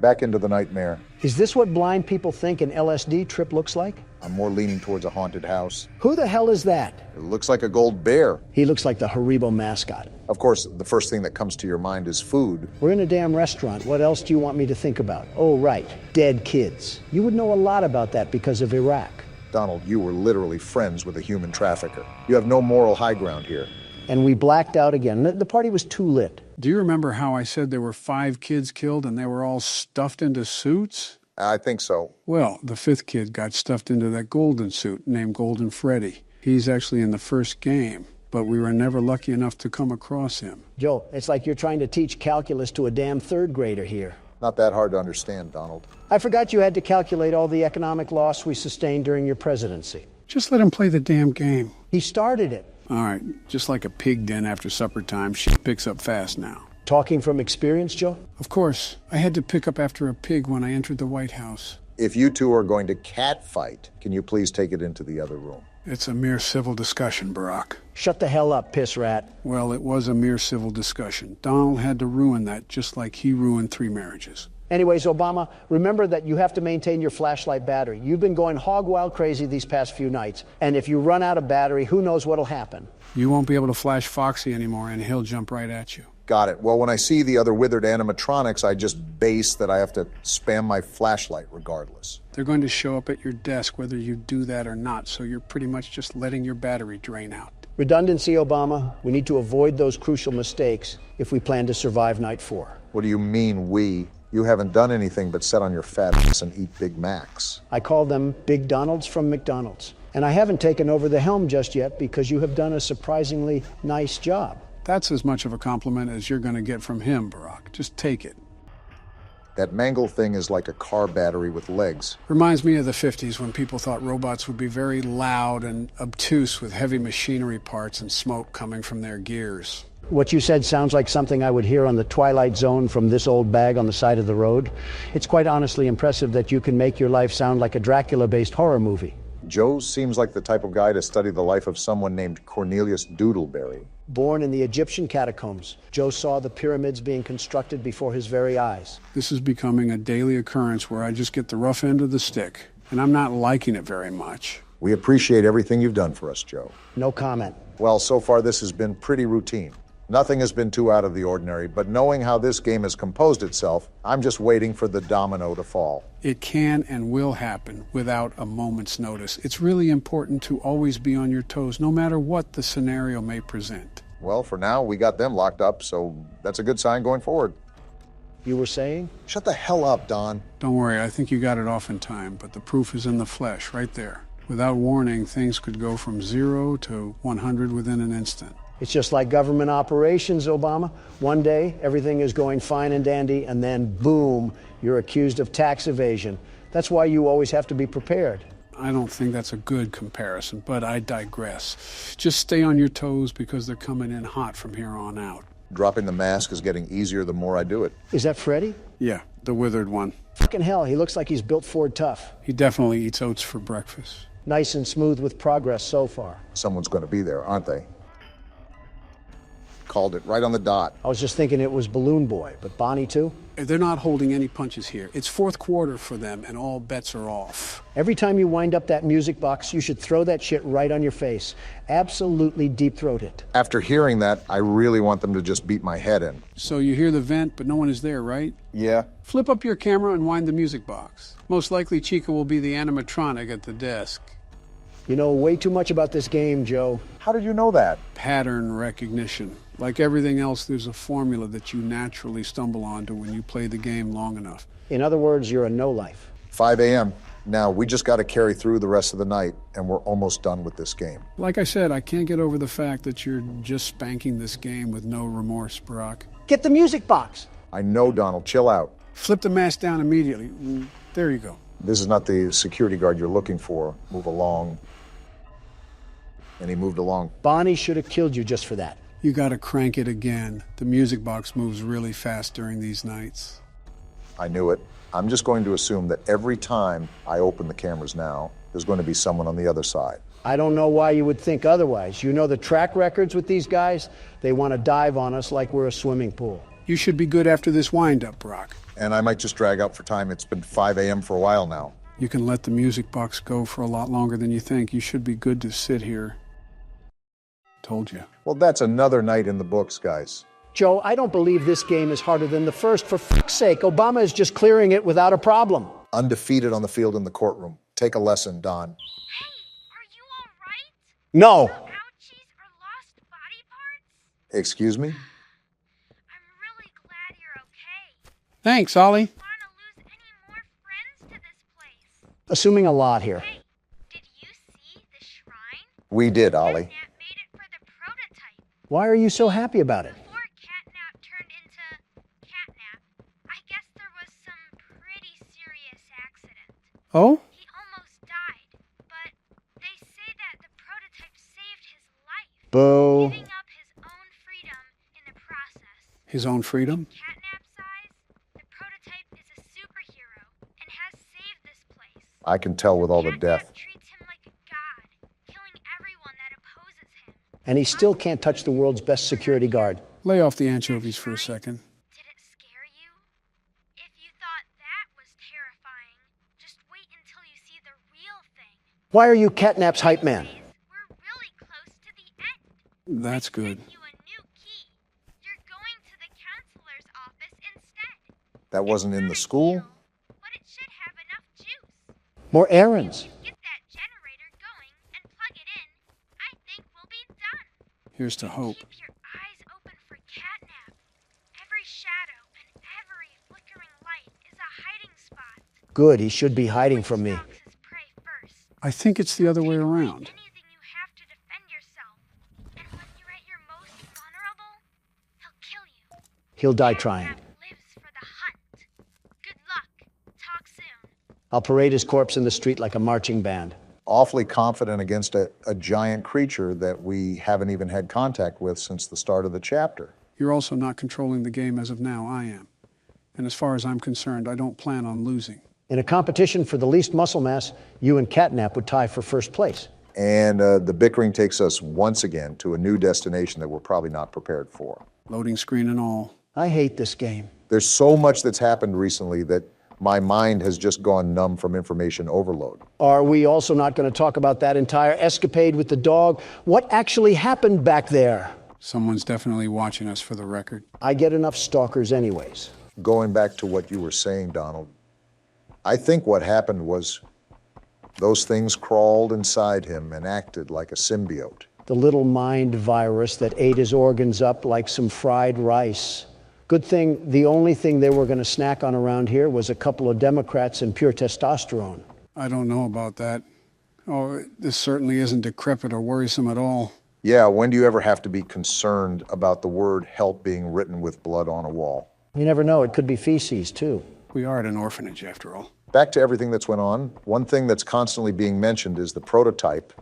Back into the nightmare. Is this what blind people think an LSD trip looks like? I'm more leaning towards a haunted house. Who the hell is that? It looks like a gold bear. He looks like the Haribo mascot. Of course, the first thing that comes to your mind is food. We're in a damn restaurant. What else do you want me to think about? Oh, right. Dead kids. You would know a lot about that because of Iraq. Donald, you were literally friends with a human trafficker. You have no moral high ground here. And we blacked out again. The party was too lit. Do you remember how I said there were 5 kids killed and they were all stuffed into suits? I think so. Well, the 5th kid got stuffed into that golden suit named Golden Freddy. He's actually in the first game, but we were never lucky enough to come across him. Joe, it's like you're trying to teach calculus to a damn 3rd grader here. Not that hard to understand, Donald. I forgot you had to calculate all the economic loss we sustained during your presidency. Just let him play the damn game. He started it. All right, just like a pig den after supper time, shit picks up fast now. Talking from experience, Joe? Of course. I had to pick up after a pig when I entered the White House. If you two are going to cat fight, can you please take it into the other room? It's a mere civil discussion, Barack. Shut the hell up, piss rat. Well, it was a mere civil discussion. Donald had to ruin that just like he ruined 3 marriages. Anyways, Obama, remember that you have to maintain your flashlight battery. You've been going hog wild crazy these past few nights. And if you run out of battery, who knows what'll happen? You won't be able to flash Foxy anymore, and he'll jump right at you. Got it. Well, when I see the other withered animatronics, I just base that I have to spam my flashlight regardless. They're going to show up at your desk whether you do that or not, so you're pretty much just letting your battery drain out. Redundancy, Obama. We need to avoid those crucial mistakes if we plan to survive night 4. What do you mean, we? You haven't done anything but sit on your fat ass and eat Big Macs. I call them Big Donalds from McDonald's. And I haven't taken over the helm just yet because you have done a surprisingly nice job. That's as much of a compliment as you're going to get from him, Barack. Just take it. That mangle thing is like a car battery with legs. Reminds me of the 50s when people thought robots would be very loud and obtuse with heavy machinery parts and smoke coming from their gears. What you said sounds like something I would hear on the Twilight Zone from this old bag on the side of the road. It's quite honestly impressive that you can make your life sound like a Dracula-based horror movie. Joe seems like the type of guy to study the life of someone named Cornelius Doodleberry. Born in the Egyptian catacombs, Joe saw the pyramids being constructed before his very eyes. This is becoming a daily occurrence where I just get the rough end of the stick, and I'm not liking it very much. We appreciate everything you've done for us, Joe. No comment. Well, so far this has been pretty routine. Nothing has been too out of the ordinary, but knowing how this game has composed itself, I'm just waiting for the domino to fall. It can and will happen without a moment's notice. It's really important to always be on your toes, no matter what the scenario may present. Well, for now, we got them locked up, so that's a good sign going forward. You were saying? Shut the hell up, Don. Don't worry, I think you got it off in time, but the proof is in the flesh, right there. Without warning, things could go from 0 to 100 within an instant. It's just like government operations, Obama. One day, everything is going fine and dandy, and then, boom, you're accused of tax evasion. That's why you always have to be prepared. I don't think that's a good comparison, but I digress. Just stay on your toes because they're coming in hot from here on out. Dropping the mask is getting easier the more I do it. Is that Freddy? Yeah, the withered one. Fucking hell, he looks like he's built Ford tough. He definitely eats oats for breakfast. Nice and smooth with progress so far. Someone's going to be there, aren't they? Called it right on the dot. I was just thinking it was Balloon Boy, but Bonnie too? They're not holding any punches here. It's 4th quarter for them, and all bets are off. Every time you wind up that music box, you should throw that shit right on your face. Absolutely deep-throat it. After hearing that, I really want them to just beat my head in. So you hear the vent, but no one is there, right? Yeah. Flip up your camera and wind the music box. Most likely Chica will be the animatronic at the desk. You know way too much about this game, Joe. How did you know that? Pattern recognition. Like everything else, there's a formula that you naturally stumble onto when you play the game long enough. In other words, you're a no-life. 5 a.m. Now, we just got to carry through the rest of the night, and we're almost done with this game. Like I said, I can't get over the fact that you're just spanking this game with no remorse, Barack. Get the music box. I know, Donald. Chill out. Flip the mask down immediately. There you go. This is not the security guard you're looking for. Move along. And he moved along. Bonnie should have killed you just for that. You gotta crank it again. The music box moves really fast during these nights. I knew it. I'm just going to assume that every time I open the cameras now, there's going to be someone on the other side. I don't know why you would think otherwise. You know the track records with these guys? They want to dive on us like we're a swimming pool. You should be good after this wind-up, Brock. And I might just drag out for time. It's been 5 a.m. for a while now. You can let the music box go for a lot longer than you think. You should be good to sit here. Told you. Well, that's another night in the books, guys. Joe, I don't believe this game is harder than the first. For fuck's sake, Obama is just clearing it without a problem. Undefeated on the field in the courtroom. Take a lesson, Don. Hey, are you all right? No. Ouchies or lost body parts? Excuse me? I'm really glad you're okay. Thanks, Ollie. Want to lose any more friends to this place? Assuming a lot here. Hey, did you see the shrine? We did, Ollie. CatNap made it for the prototype. Why are you so happy about it? Before CatNap turned into CatNap, I guess there was some pretty serious accident. Oh? He almost died, but they say that the prototype saved his life, Boo. giving up his own freedom in the process. His own freedom? CatNap's eyes, the prototype is a superhero and has saved this place. I can tell with all the death. CatNap treats him like a god, killing everyone that opposes him. And he still can't touch the world's best security guard. Lay off the anchovies for a second. Did it scare you? If you thought that was terrifying, just wait until you see the real thing. Why are you CatNap's hype man? We're really close to the end. That's good. Sent you a new key. You're going to the counselor's office instead. That wasn't in the school? But it should have enough juice. More errands. Get that generator going and plug it in. I think we'll be done. Here's to hope. Keep your eyes open for CatNap. Every shadow and every flickering light is a hiding spot. Good, he should be hiding from me. Stalks his prey first. I think it's the other way Take away around. anything you have to defend yourself. And when you're at your most vulnerable, he'll kill you. He'll die trying. CatNap lives for the hunt. Good luck. Talk soon. I'll parade his corpse in the street like a marching band. Awfully confident against a giant creature that we haven't even had contact with since the start of the chapter. You're also not controlling the game as of now. I am. And as far as I'm concerned, I don't plan on losing. In a competition for the least muscle mass, you and CatNap would tie for first place. And the bickering takes us once again to a new destination that we're probably not prepared for. Loading screen and all. I hate this game. There's so much that's happened recently that my mind has just gone numb from information overload. Are we also not going to talk about that entire escapade with the dog? What actually happened back there? Someone's definitely watching us, for the record. I get enough stalkers anyways. Going back to what you were saying, Donald, I think what happened was those things crawled inside him and acted like a symbiote. The little mind virus that ate his organs up like some fried rice. Good thing the only thing they were going to snack on around here was a couple of Democrats and pure testosterone. I don't know about that. Oh, this certainly isn't decrepit or worrisome at all. Yeah, when do you ever have to be concerned about the word help being written with blood on a wall? You never know, it could be feces too. We are at an orphanage, after all. Back to everything that's went on, one thing that's constantly being mentioned is the prototype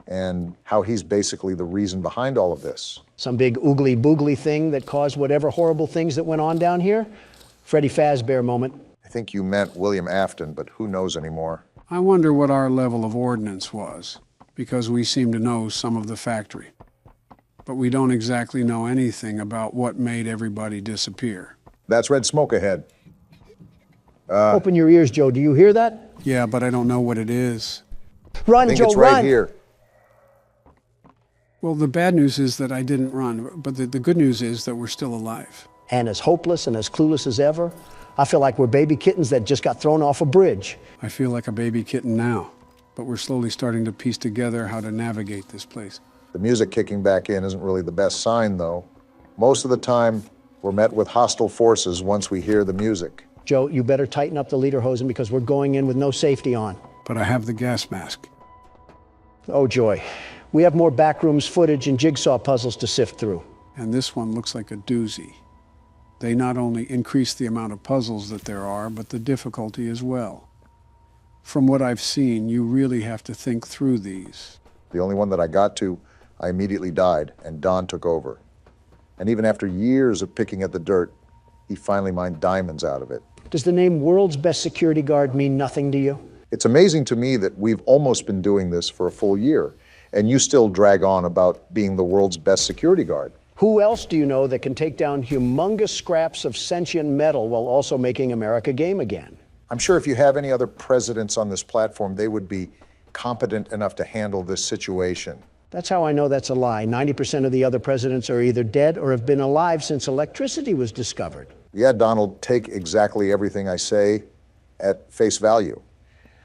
and how he's basically the reason behind all of this. Some big oogly boogly thing that caused whatever horrible things that went on down here? Freddy Fazbear moment. I think you meant William Afton, but who knows anymore? I wonder what our level of ordnance was, because we seem to know some of the factory. But we don't exactly know anything about what made everybody disappear. That's red smoke ahead. Open your ears, Joe. Do you hear that? Yeah, but I don't know what it is. Run, I think Joe, it's right run! here. Well, the bad news is that I didn't run, but the good news is that we're still alive. And as hopeless and as clueless as ever, I feel like we're baby kittens that just got thrown off a bridge. I feel like a baby kitten now, but we're slowly starting to piece together how to navigate this place. The music kicking back in isn't really the best sign, though. Most of the time, we're met with hostile forces once we hear the music. Joe, you better tighten up the lederhosen because we're going in with no safety on. But I have the gas mask. Oh, joy. We have more backrooms footage and jigsaw puzzles to sift through. And this one looks like a doozy. They not only increase the amount of puzzles that there are, but the difficulty as well. From what I've seen, you really have to think through these. The only one that I got to, I immediately died, and Don took over. And even after years of picking at the dirt, he finally mined diamonds out of it. Does the name World's Best Security Guard mean nothing to you? It's amazing to me that we've almost been doing this for a full year, and you still drag on about being the world's best security guard. Who else do you know that can take down humongous scraps of sentient metal while also making America game again? I'm sure if you have any other presidents on this platform, they would be competent enough to handle this situation. That's how I know that's a lie. 90% of the other presidents are either dead or have been alive since electricity was discovered. Yeah, Donald, take exactly everything I say at face value.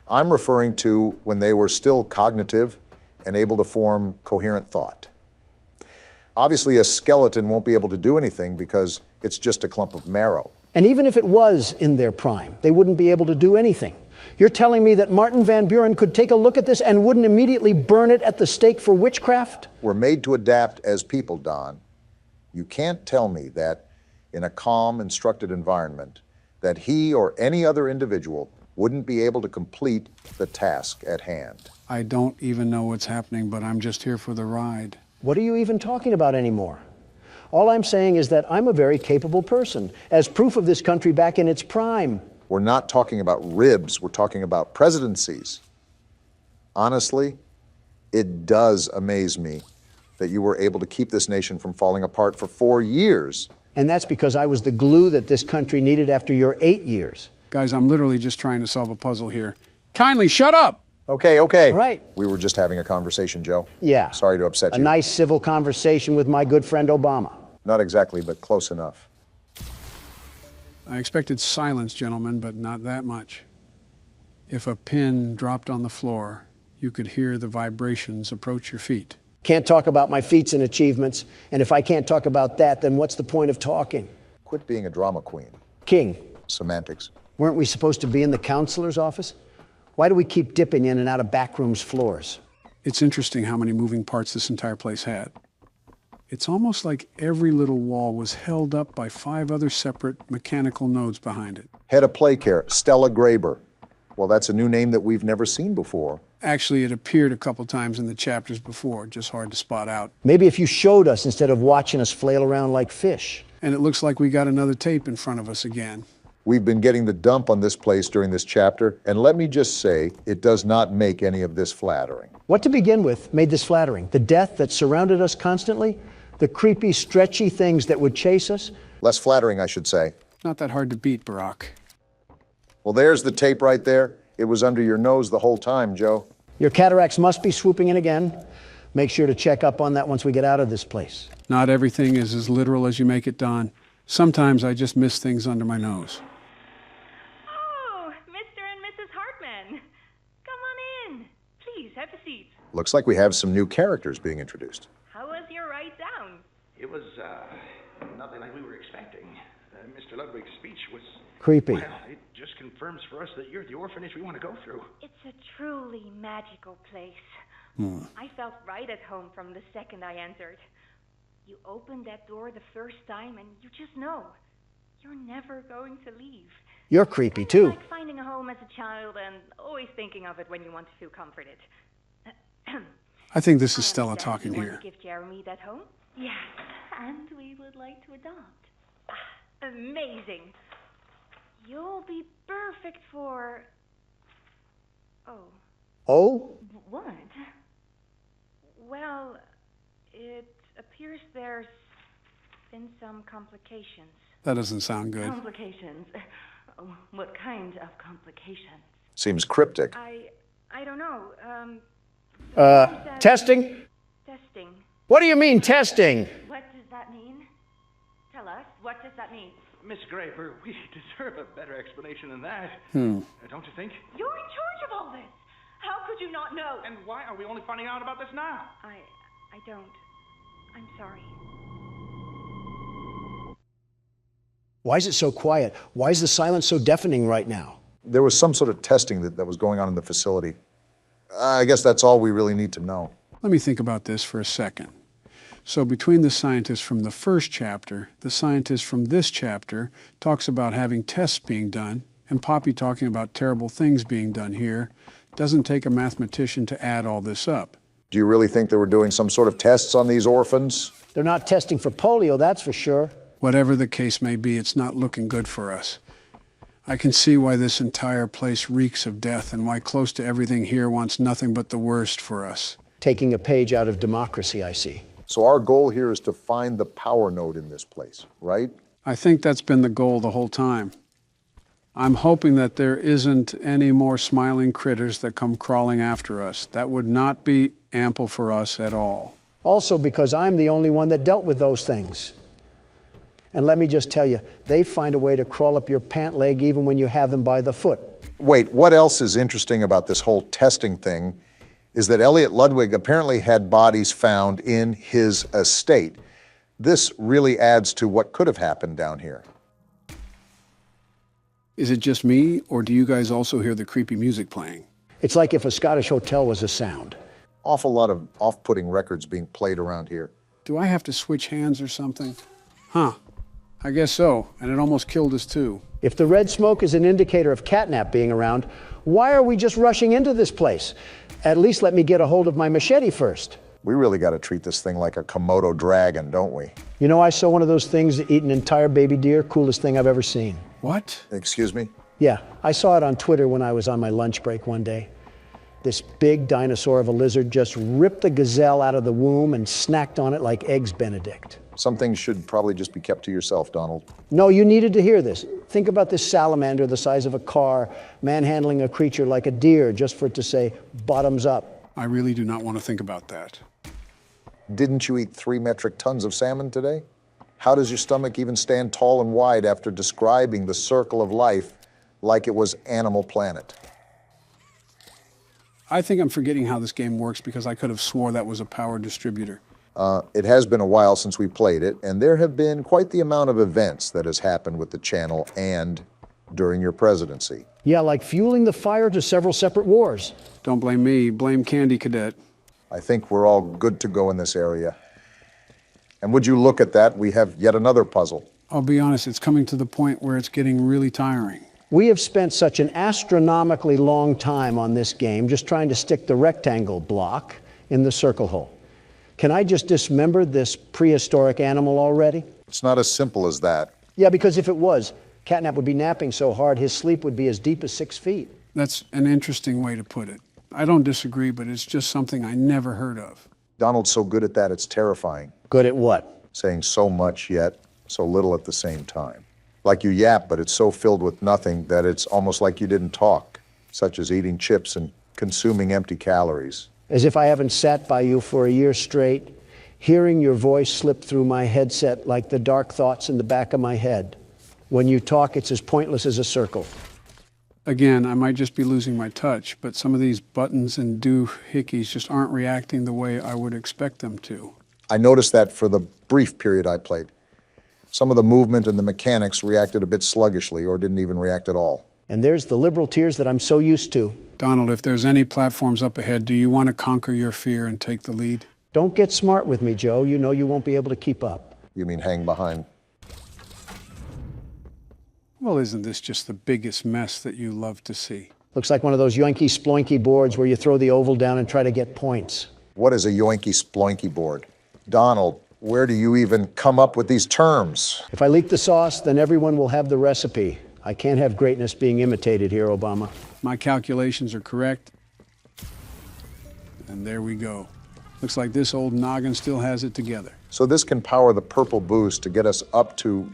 I'm referring to when they were still cognitive and able to form coherent thought. Obviously, a skeleton won't be able to do anything because it's just a clump of marrow. And even if it was in their prime, they wouldn't be able to do anything. You're telling me that Martin Van Buren could take a look at this and wouldn't immediately burn it at the stake for witchcraft? We're made to adapt as people, Don. You can't tell me that in a calm, instructed environment, that he or any other individual wouldn't be able to complete the task at hand. I don't even know what's happening, but I'm just here for the ride. What are you even talking about anymore? All I'm saying is that I'm a very capable person, as proof of this country back in its prime. We're not talking about ribs, we're talking about presidencies. Honestly, it does amaze me that you were able to keep this nation from falling apart for 4 years. And that's because I was the glue that this country needed after your 8 years. Guys, I'm literally just trying to solve a puzzle here. Kindly shut up! Okay. Right. We were just having a conversation, Joe. Yeah. Sorry to upset A you. nice civil conversation with my good friend Obama. Not exactly, but close enough. I expected silence, gentlemen, but not that much. If a pin dropped on the floor, you could hear the vibrations approach your feet. Can't talk about my feats and achievements, and if I can't talk about that, then what's the point of talking? Quit being a drama queen. King, Semantics. weren't we supposed to be in the counselor's office? Why do we keep dipping in and out of backrooms floors? It's interesting how many moving parts this entire place had. It's almost like every little wall was held up by 5 other separate mechanical nodes behind it. Head of play care, Stella Graber. Well, that's a new name that we've never seen before. Actually, it appeared a couple times in the chapters before, just hard to spot out. Maybe if you showed us instead of watching us flail around like fish. And it looks like we got another tape in front of us again. We've been getting the dump on this place during this chapter, and let me just say, it does not make any of this flattering. What to begin with made this flattering? The death that surrounded us constantly? The creepy, stretchy things that would chase us? Less flattering, I should say. Not that hard to beat, Barack. Well, there's the tape right there. It was under your nose the whole time, Joe. Your cataracts must be swooping in again. Make sure to check up on that once we get out of this place. Not everything is as literal as you make it, Don. Sometimes I just miss things under my nose. Oh, Mr. and Mrs. Hartman. Come on in. Please, have a seat. Looks like we have some new characters being introduced. How was your ride down? It was, nothing like we were expecting. Mr. Ludwig's speech was... Creepy. Well, it just confirms for us that you're the orphanage we want to go through. It's a truly magical place. I felt right at home from the second I entered. You opened that door the first time and you just know. You're never going to leave. You're creepy, It's too. like finding a home as a child and always thinking of it when you want to feel comforted. I think this is I Stella understand talking you here. want to give Jeremy that home? Yes, and we would like to adopt. Amazing. You'll be perfect for... Oh. Oh? What? Well, it appears there's been some complications. That doesn't sound good. Complications? Oh, what kind of complications? Seems cryptic. I don't know. Testing? Testing. What do you mean, testing? What does that mean? Tell us, what does that mean? Miss Graper, we deserve a better explanation than that. Don't you think? You're in charge of all this. How could you not know? And why are we only finding out about this now? I don't. I'm sorry. Why is it so quiet? Why is the silence so deafening right now? There was some sort of testing that was going on in the facility. I guess that's all we really need to know. Let me think about this for a second. So between the scientist from the first chapter, the scientist from this chapter talks about having tests being done, and Poppy talking about terrible things being done here, doesn't take a mathematician to add all this up. Do you really think they were doing some sort of tests on these orphans? They're not testing for polio, that's for sure. Whatever the case may be, it's not looking good for us. I can see why this entire place reeks of death and why close to everything here wants nothing but the worst for us. Taking a page out of democracy, I see. So our goal here is to find the power node in this place, right? I think that's been the goal the whole time. I'm hoping that there isn't any more smiling critters that come crawling after us. That would not be ample for us at all. Also because I'm the only one that dealt with those things. And let me just tell you, they find a way to crawl up your pant leg even when you have them by the foot. Wait, what else is interesting about this whole testing thing is that Elliot Ludwig apparently had bodies found in his estate. This really adds to what could have happened down here. Is it just me, or do you guys also hear the creepy music playing? It's like if a Scottish hotel was a sound. Awful lot of off-putting records being played around here. Do I have to switch hands or something? Huh. I guess so, and it almost killed us too. If the red smoke is an indicator of CatNap being around, why are we just rushing into this place? At least let me get a hold of my machete first. We really got to treat this thing like a Komodo dragon, don't we? You know, I saw one of those things that eat an entire baby deer. Coolest thing I've ever seen. What? Excuse me? Yeah, I saw it on Twitter when I was on my lunch break one day. This big dinosaur of a lizard just ripped the gazelle out of the womb and snacked on it like Eggs Benedict. Some things should probably just be kept to yourself, Donald. No, you needed to hear this. Think about this salamander the size of a car, manhandling a creature like a deer just for it to say, bottoms up. I really do not want to think about that. Didn't you eat 3 metric tons of salmon today? How does your stomach even stand tall and wide after describing the circle of life like it was Animal Planet? I think I'm forgetting how this game works because I could have swore that was a power distributor. It has been a while since we played it, and there have been quite the amount of events that has happened with the channel and during your presidency. Yeah, like fueling the fire to several separate wars. Don't blame me, blame Candy Cadet. I think we're all good to go in this area. And would you look at that, we have yet another puzzle. I'll be honest, it's coming to the point where it's getting really tiring. We have spent such an astronomically long time on this game just trying to stick the rectangle block in the circle hole. Can I just dismember this prehistoric animal already? It's not as simple as that. Yeah, because if it was, CatNap would be napping so hard his sleep would be as deep as 6 feet. That's an interesting way to put it. I don't disagree, but it's just something I never heard of. Donald's so good at that, it's terrifying. Good at what? Saying so much yet so little at the same time. Like you yap, but it's so filled with nothing that it's almost like you didn't talk, such as eating chips and consuming empty calories. As if I haven't sat by you for a year straight, hearing your voice slip through my headset like the dark thoughts in the back of my head. When you talk, it's as pointless as a circle. Again, I might just be losing my touch, but some of these buttons and doohickeys just aren't reacting the way I would expect them to. I noticed that for the brief period I played. Some of the movement and the mechanics reacted a bit sluggishly or didn't even react at all. And there's the liberal tears that I'm so used to. Donald, if there's any platforms up ahead, do you want to conquer your fear and take the lead? Don't get smart with me, Joe. You know you won't be able to keep up. You mean hang behind? Well, isn't this just the biggest mess that you love to see? Looks like one of those yoinky sploinky boards where you throw the oval down and try to get points. What is a yoinky sploinky board? Donald, where do you even come up with these terms? If I leak the sauce, then everyone will have the recipe. I can't have greatness being imitated here, Obama. My calculations are correct. And there we go. Looks like this old noggin still has it together. So this can power the purple boost to get us up to,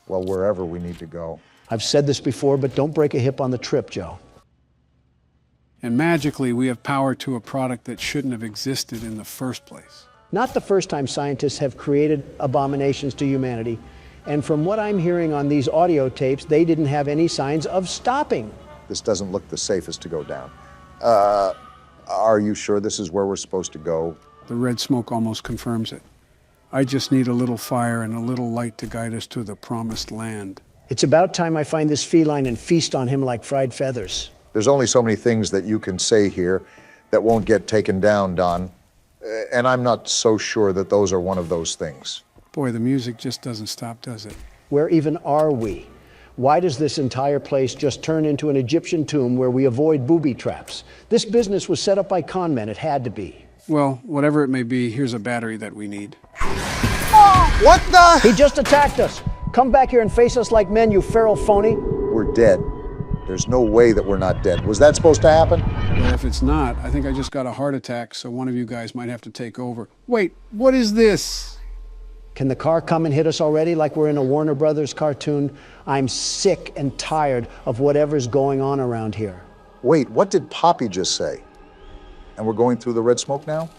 well, wherever we need to go. I've said this before, but don't break a hip on the trip, Joe. And magically, we have power to a product that shouldn't have existed in the first place. Not the first time scientists have created abominations to humanity. And from what I'm hearing on these audio tapes, they didn't have any signs of stopping. This doesn't look the safest to go down. Are you sure this is where we're supposed to go? The red smoke almost confirms it. I just need a little fire and a little light to guide us to the promised land. It's about time I find this feline and feast on him like fried feathers. There's only so many things that you can say here that won't get taken down, Don. And I'm not so sure that those are one of those things. Boy, the music just doesn't stop, does it? Where even are we? Why does this entire place just turn into an Egyptian tomb where we avoid booby traps? This business was set up by con men. It had to be. Well, whatever it may be, here's a battery that we need. What the? He just attacked us. Come back here and face us like men, you feral phony. We're dead. There's no way that we're not dead. Was that supposed to happen? Well, if it's not, I think I just got a heart attack, so one of you guys might have to take over. Wait, what is this? Can the car come and hit us already like we're in a Warner Brothers cartoon? I'm sick and tired of whatever's going on around here. Wait, what did Poppy just say? And we're going through the red smoke now?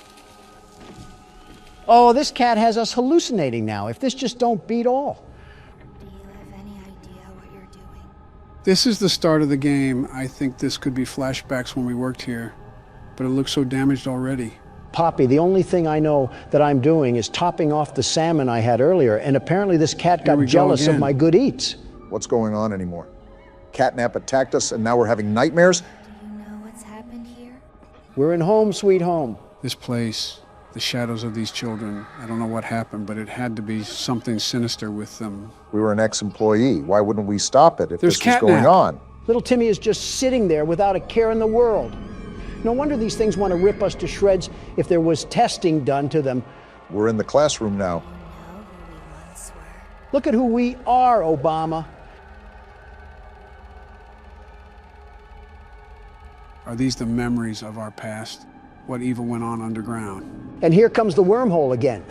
Oh, this cat has us hallucinating now. If this just don't beat all. Do you have any idea what you're doing? This is the start of the game. I think this could be flashbacks when we worked here, but it looks so damaged already. Poppy, the only thing I know that I'm doing is topping off the salmon I had earlier, and apparently this cat got jealous of my good eats. What's going on anymore? CatNap attacked us and now we're having nightmares? Do you know what's happened here? We're in home, sweet home. This place, the shadows of these children, I don't know what happened, but it had to be something sinister with them. We were an ex-employee. Why wouldn't we stop it if There's this was going CatNap. on? Little Timmy is just sitting there without a care in the world. No wonder these things want to rip us to shreds if there was testing done to them. We're in the classroom now. You know who we once were. Look at who we are, Obama. Are these the memories of our past? What evil went on underground? And here comes the wormhole again.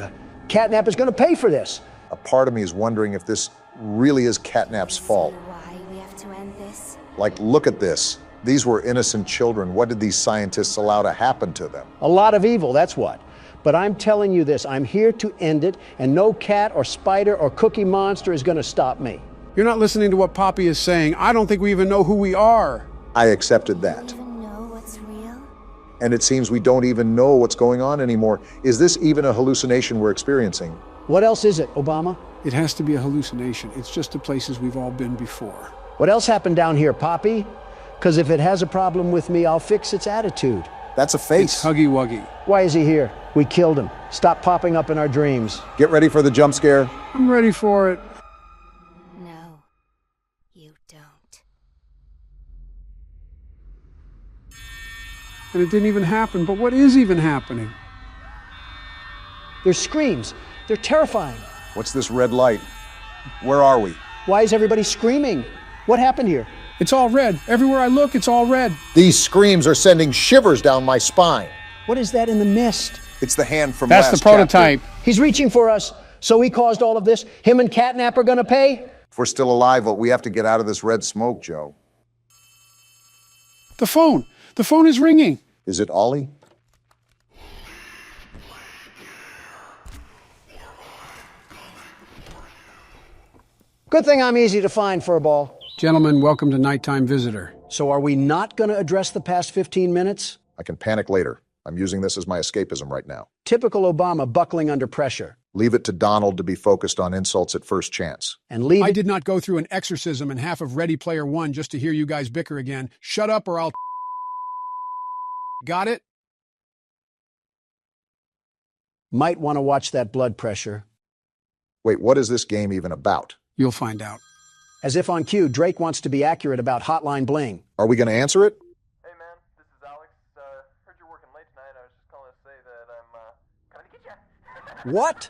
CatNap is going to pay for this. A part of me is wondering if this really is CatNap's fault. See why we have to end this? Like, look at this. These were innocent children. What did these scientists allow to happen to them? A lot of evil, that's what. But I'm telling you this, I'm here to end it, and no cat or spider or cookie monster is going to stop me. You're not listening to what Poppy is saying. I don't think we even know who we are. I accepted that. Do you even know what's real? And it seems we don't even know what's going on anymore. Is this even a hallucination we're experiencing? What else is it, Obama? It has to be a hallucination. It's just the places we've all been before. What else happened down here, Poppy? Because if it has a problem with me, I'll fix its attitude. That's a It's face. Huggy Wuggy. Why is he here? We killed him. Stop popping up in our dreams. Get ready for the jump scare. I'm ready for it. No, you don't. And it didn't even happen. But what is even happening? There's screams. They're terrifying. What's this red light? Where are we? Why is everybody screaming? What happened here? It's all red. Everywhere I look, it's all red. These screams are sending shivers down my spine. What is that in the mist? It's the hand from That's last the prototype. chapter. He's reaching for us. So he caused all of this. Him and CatNap are going to pay? If we're still alive, we have to get out of this red smoke, Joe. The phone. The phone is ringing. Is it Ollie? Good thing I'm easy to find, Furball. Gentlemen, welcome to Nighttime Visitor. So are we not going to address the past 15 minutes? I can panic later. I'm using this as my escapism right now. Typical Obama buckling under pressure. Leave it to Donald to be focused on insults at first chance. And leave I it... did not go through an exorcism and half of Ready Player One just to hear you guys bicker again. Shut up or I'll... Got it? Might want to watch that blood pressure. Wait, what is this game even about? You'll find out. As if on cue, Drake wants to be accurate about Hotline Bling. Are we going to answer it? Hey man, this is Alex. Heard you're working late tonight. I was just calling to say that I'm coming to get you. What?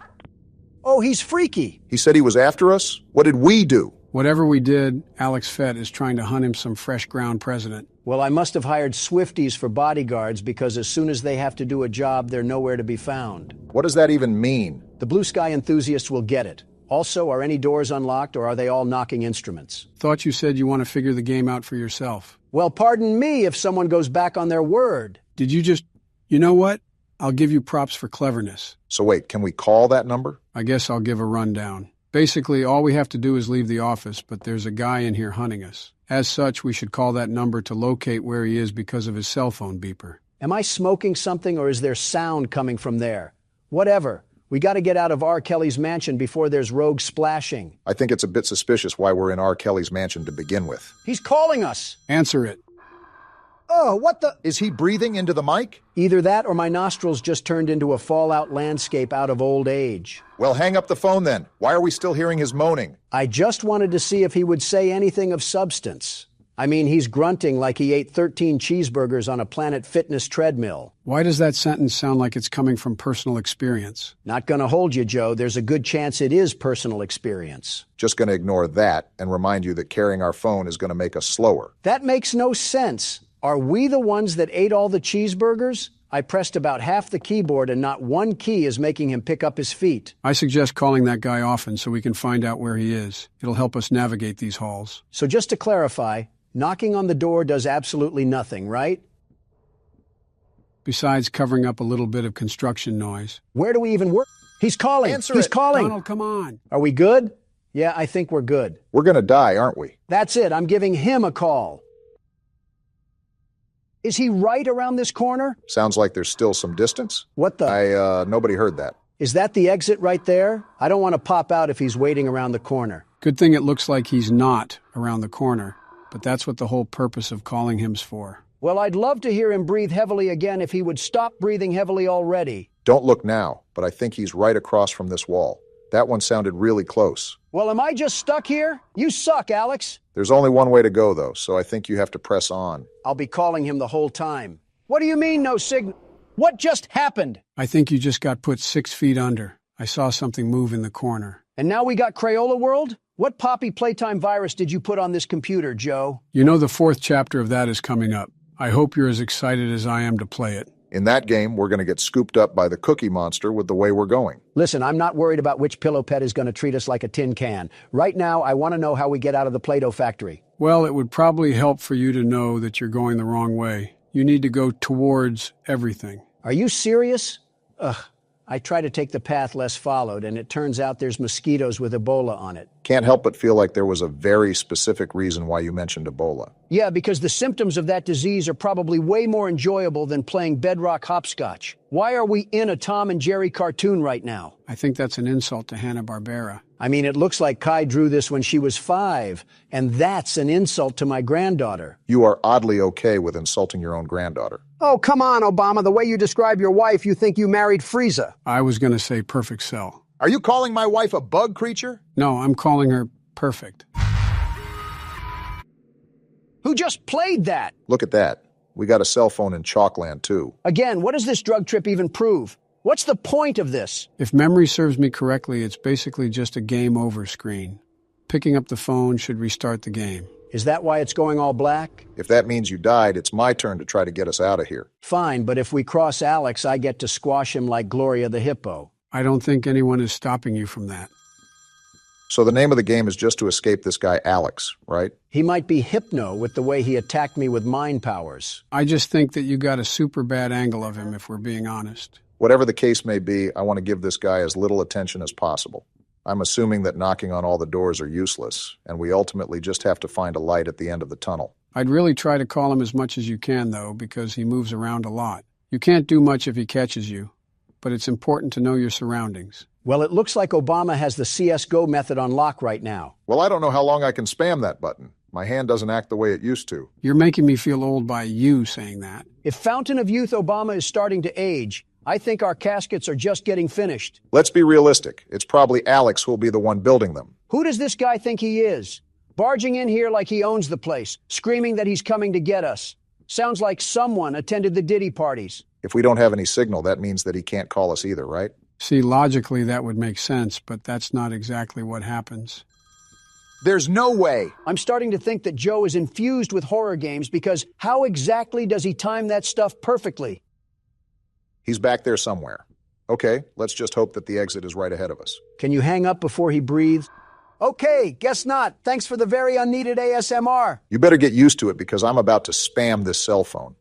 Oh, he's freaky. He said he was after us? What did we do? Whatever we did, Alex Fett is trying to hunt him some fresh ground president. Well, I must have hired Swifties for bodyguards because as soon as they have to do a job, they're nowhere to be found. What does that even mean? The blue sky enthusiasts will get it. Also, are any doors unlocked or are they all knocking instruments? Thought you said you want to figure the game out for yourself. Well, pardon me if someone goes back on their word. Did you just... You know what? I'll give you props for cleverness. So wait, can we call that number? I guess I'll give a rundown. Basically, all we have to do is leave the office, but there's a guy in here hunting us. As such, we should call that number to locate where he is because of his cell phone beeper. Am I smoking something or is there sound coming from there? Whatever. We got to get out of R. Kelly's mansion before there's rogue splashing. I think it's a bit suspicious why we're in R. Kelly's mansion to begin with. He's calling us. Answer it. Oh, what the? Is he breathing into the mic? Either that or my nostrils just turned into a fallout landscape out of old age. Well, hang up the phone then. Why are we still hearing his moaning? I just wanted to see if he would say anything of substance. I mean, he's grunting like he ate 13 cheeseburgers on a Planet Fitness treadmill. Why does that sentence sound like it's coming from personal experience? Not gonna hold you, Joe. There's a good chance it is personal experience. Just going to ignore that and remind you that carrying our phone is going to make us slower. That makes no sense. Are we the ones that ate all the cheeseburgers? I pressed about half the keyboard and not one key is making him pick up his feet. I suggest calling that guy often so we can find out where he is. It'll help us navigate these halls. So just to clarify, knocking on the door does absolutely nothing, right? Besides covering up a little bit of construction noise. Where do we even work? He's calling. He's calling. Donald, come on. Are we good? Yeah, I think we're good. We're going to die, aren't we? That's it. I'm giving him a call. Is he right around this corner? Sounds like there's still some distance. What the? Nobody heard that. Is that the exit right there? I don't want to pop out if he's waiting around the corner. Good thing it looks like he's not around the corner, but that's what the whole purpose of calling him's for. Well, I'd love to hear him breathe heavily again if he would stop breathing heavily already. Don't look now, but I think he's right across from this wall. That one sounded really close. Well, am I just stuck here? You suck, Alex. There's only one way to go, though, so I think you have to press on. I'll be calling him the whole time. What do you mean, no signal? What just happened? I think you just got put 6 feet under. I saw something move in the corner. And now we got Crayola World? What poppy Playtime virus did you put on this computer, Joe? You know the 4th chapter of that is coming up. I hope you're as excited as I am to play it. In that game, we're going to get scooped up by the Cookie Monster with the way we're going. Listen, I'm not worried about which pillow pet is going to treat us like a tin can. Right now, I want to know how we get out of the Play-Doh factory. Well, it would probably help for you to know that you're going the wrong way. You need to go towards everything. Are you serious? Ugh. I try to take the path less followed, and it turns out there's mosquitoes with Ebola on it. Can't help but feel like there was a very specific reason why you mentioned Ebola. Yeah, because the symptoms of that disease are probably way more enjoyable than playing bedrock hopscotch. Why are we in a Tom and Jerry cartoon right now? I think that's an insult to Hanna-Barbera. I mean, it looks like Kai drew this when she was 5, and that's an insult to my granddaughter. You are oddly okay with insulting your own granddaughter. Oh, come on, Obama. The way you describe your wife, you think you married Frieza. I was going to say perfect cell. Are you calling my wife a bug creature? No, I'm calling her perfect. Who just played that? Look at that. We got a cell phone in Chalkland, too. Again, what does this drug trip even prove? What's the point of this? If memory serves me correctly, it's basically just a game over screen. Picking up the phone should restart the game. Is that why it's going all black? If that means you died, it's my turn to try to get us out of here. Fine, but if we cross Alex, I get to squash him like Gloria the Hippo. I don't think anyone is stopping you from that. So the name of the game is just to escape this guy Alex, right? He might be hypno with the way he attacked me with mind powers. I just think that you got a super bad angle of him, if we're being honest. Whatever the case may be, I want to give this guy as little attention as possible. I'm assuming that knocking on all the doors are useless, and we ultimately just have to find a light at the end of the tunnel. I'd really try to call him as much as you can, though, because he moves around a lot. You can't do much if he catches you, but it's important to know your surroundings. Well, it looks like Obama has the CSGO method on lock right now. Well, I don't know how long I can spam that button. My hand doesn't act the way it used to. You're making me feel old by you saying that. If Fountain of Youth Obama is starting to age, I think our caskets are just getting finished. Let's be realistic. It's probably Alex who'll be the one building them. Who does this guy think he is? Barging in here like he owns the place, screaming that he's coming to get us. Sounds like someone attended the Diddy parties. If we don't have any signal, that means that he can't call us either, right? See, logically that would make sense, but that's not exactly what happens. There's no way. I'm starting to think that Joe is infused with horror games because how exactly does he time that stuff perfectly? He's back there somewhere. Okay, let's just hope that the exit is right ahead of us. Can you hang up before he breathes? Okay, guess not. Thanks for the very unneeded ASMR. You better get used to it because I'm about to spam this cell phone.